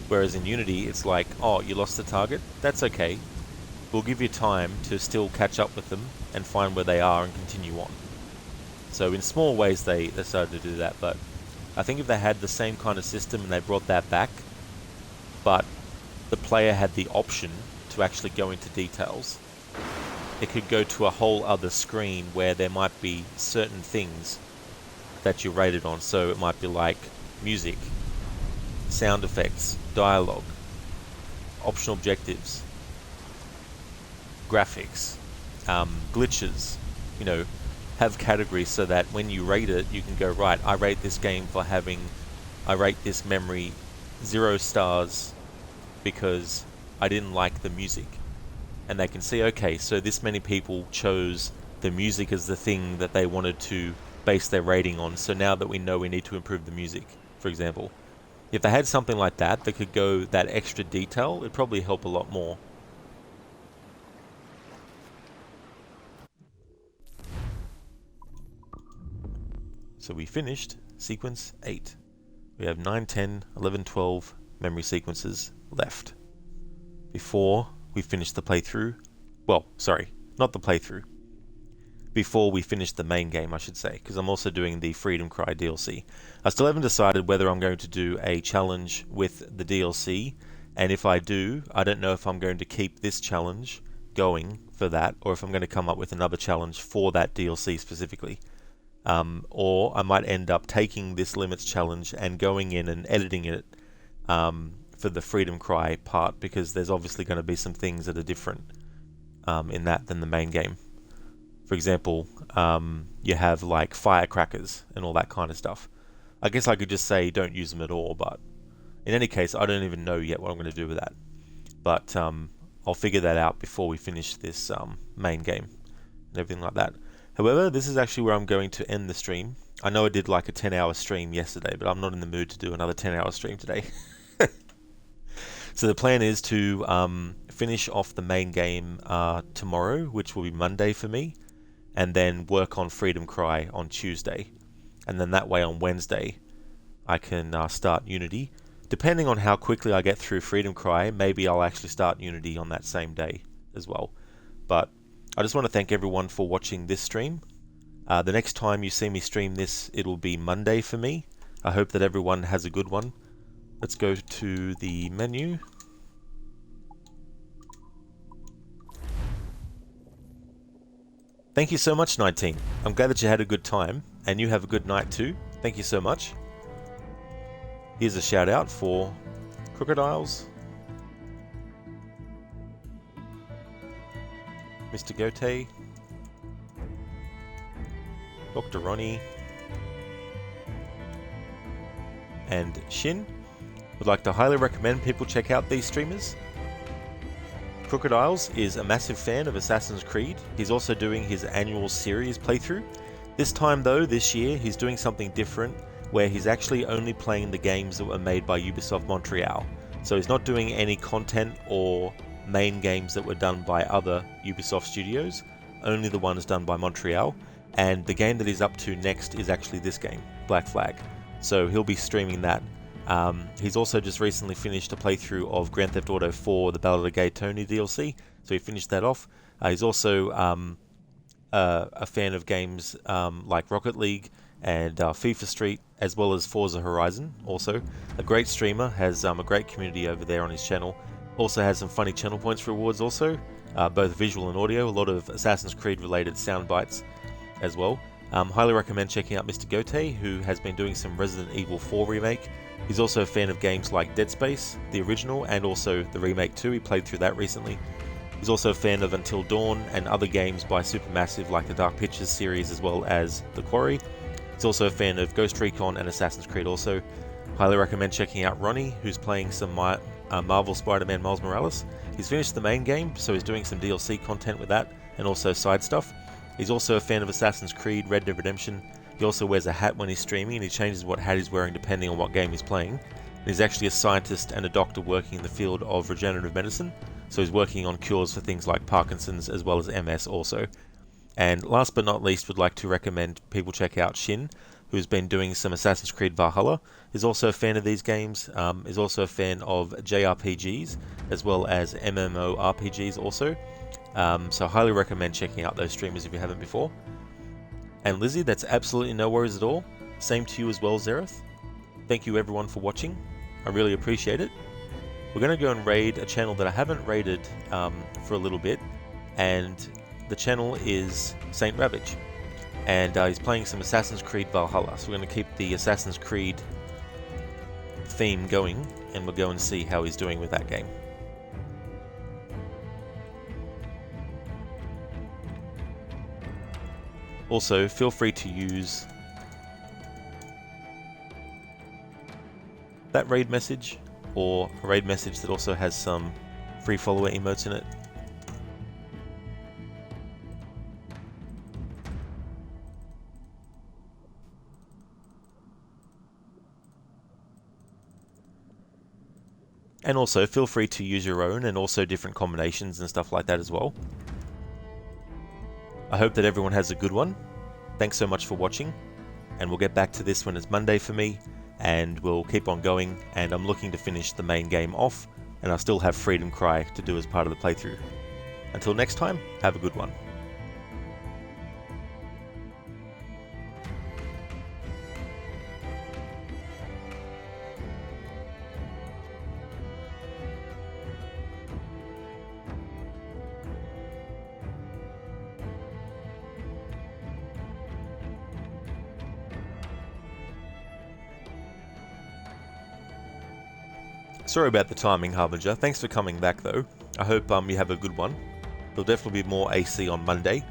Whereas in Unity, it's like, oh, you lost the target? That's okay. We'll give you time to still catch up with them and find where they are and continue on. So in small ways they started to do that, but I think if they had the same kind of system and they brought that back, but the player had the option to actually go into details, it could go to a whole other screen where there might be certain things that you're rated on. So it might be like music, sound effects, dialogue, optional objectives, graphics, glitches, you know, have categories so that when you rate it, you can go, right, I rate this game for having, I rate this memory 0 stars because I didn't like the music. And they can see, okay, so this many people chose the music as the thing that they wanted to base their rating on, so now that we know we need to improve the music, for example. If they had something like that that could go that extra detail, it'd probably help a lot more. So we finished sequence 8. We have 9, 10, 11, 12 memory sequences left before we finish the playthrough. Well, sorry, not the playthrough. Before we finish the main game, I should say, because I'm also doing the Freedom Cry DLC. I still haven't decided whether I'm going to do a challenge with the DLC, and if I do, I don't know if I'm going to keep this challenge going for that, or if I'm going to come up with another challenge for that DLC specifically. Or I might end up taking this Limits challenge and going in and editing it for the Freedom Cry part, because there's obviously going to be some things that are different in that than the main game. For example, you have like firecrackers and all that kind of stuff. I guess I could just say don't use them at all, but in any case, I don't even know yet what I'm going to do with that. But I'll figure that out before we finish this main game and everything like that. However, this is actually where I'm going to end the stream. I know I did like a 10-hour stream yesterday, but I'm not in the mood to do another 10-hour stream today. So the plan is to finish off the main game tomorrow, which will be Monday for me, and then work on Freedom Cry on Tuesday. And then that way on Wednesday, I can start Unity. Depending on how quickly I get through Freedom Cry, maybe I'll actually start Unity on that same day as well. But I just want to thank everyone for watching this stream. The next time you see me stream this, it'll be Monday for me. I hope that everyone has a good one. Let's go to the menu. Thank you so much, 19. I'm glad that you had a good time, and you have a good night too. Thank you so much. Here's a shout out for Crocodiles, Mr. Gote, Dr. Ronnie, and Shin. Would like to highly recommend people check out these streamers. Crocodiles is a massive fan of Assassin's Creed. He's also doing his annual series playthrough. This time though, this year, he's doing something different, where he's actually only playing the games that were made by Ubisoft Montreal. So he's not doing any content or main games that were done by other Ubisoft studios, only the ones done by Montreal. And the game that he's up to next is actually this game, Black Flag. So he'll be streaming that. He's also just recently finished a playthrough of Grand Theft Auto 4, the Ballad of Gay Tony DLC, so he finished that off. He's also a fan of games like Rocket League and FIFA Street, as well as Forza Horizon. Also a great streamer, has a great community over there on his channel. Also has some funny channel points rewards also, both visual and audio, a lot of Assassin's Creed related sound bites as well. Highly recommend checking out Mr. Gote, who has been doing some Resident Evil 4 remake. He's also a fan of games like Dead Space, the original, and also the remake too. He played through that recently. He's also a fan of Until Dawn and other games by Supermassive like the Dark Pictures series as well as The Quarry. He's also a fan of Ghost Recon and Assassin's Creed also. Highly recommend checking out Ronnie, who's playing some Marvel Spider-Man Miles Morales. He's finished the main game, so he's doing some DLC content with that, and also side stuff. He's also a fan of Assassin's Creed, Red Dead Redemption. He also wears a hat when he's streaming, and he changes what hat he's wearing depending on what game he's playing. And he's actually a scientist and a doctor working in the field of regenerative medicine, so he's working on cures for things like Parkinson's as well as MS also. And last but not least, would like to recommend people check out Shin, who's been doing some Assassin's Creed Valhalla. Is also a fan of these games, is also a fan of JRPGs as well as MMORPGs also. So highly recommend checking out those streamers if you haven't before. And Lizzie, that's absolutely no worries at all. Same to you as well, Xerath. Thank you everyone for watching. I really appreciate it. We're going to go and raid a channel that I haven't raided for a little bit, and the channel is Saint Ravage, and he's playing some Assassin's Creed Valhalla. So we're going to keep the Assassin's Creed theme going, and we'll go and see how he's doing with that game. Also, feel free to use that raid message, or a raid message that also has some free follower emotes in it. And also feel free to use your own, and also different combinations and stuff like that as well. I hope that everyone has a good one. Thanks so much for watching, and we'll get back to this when it's Monday for me, and we'll keep on going, and I'm looking to finish the main game off, and I still have Freedom Cry to do as part of the playthrough. Until next time, have a good one. Sorry about the timing, Harbinger. Thanks for coming back though. I hope you have a good one. There'll definitely be more AC on Monday.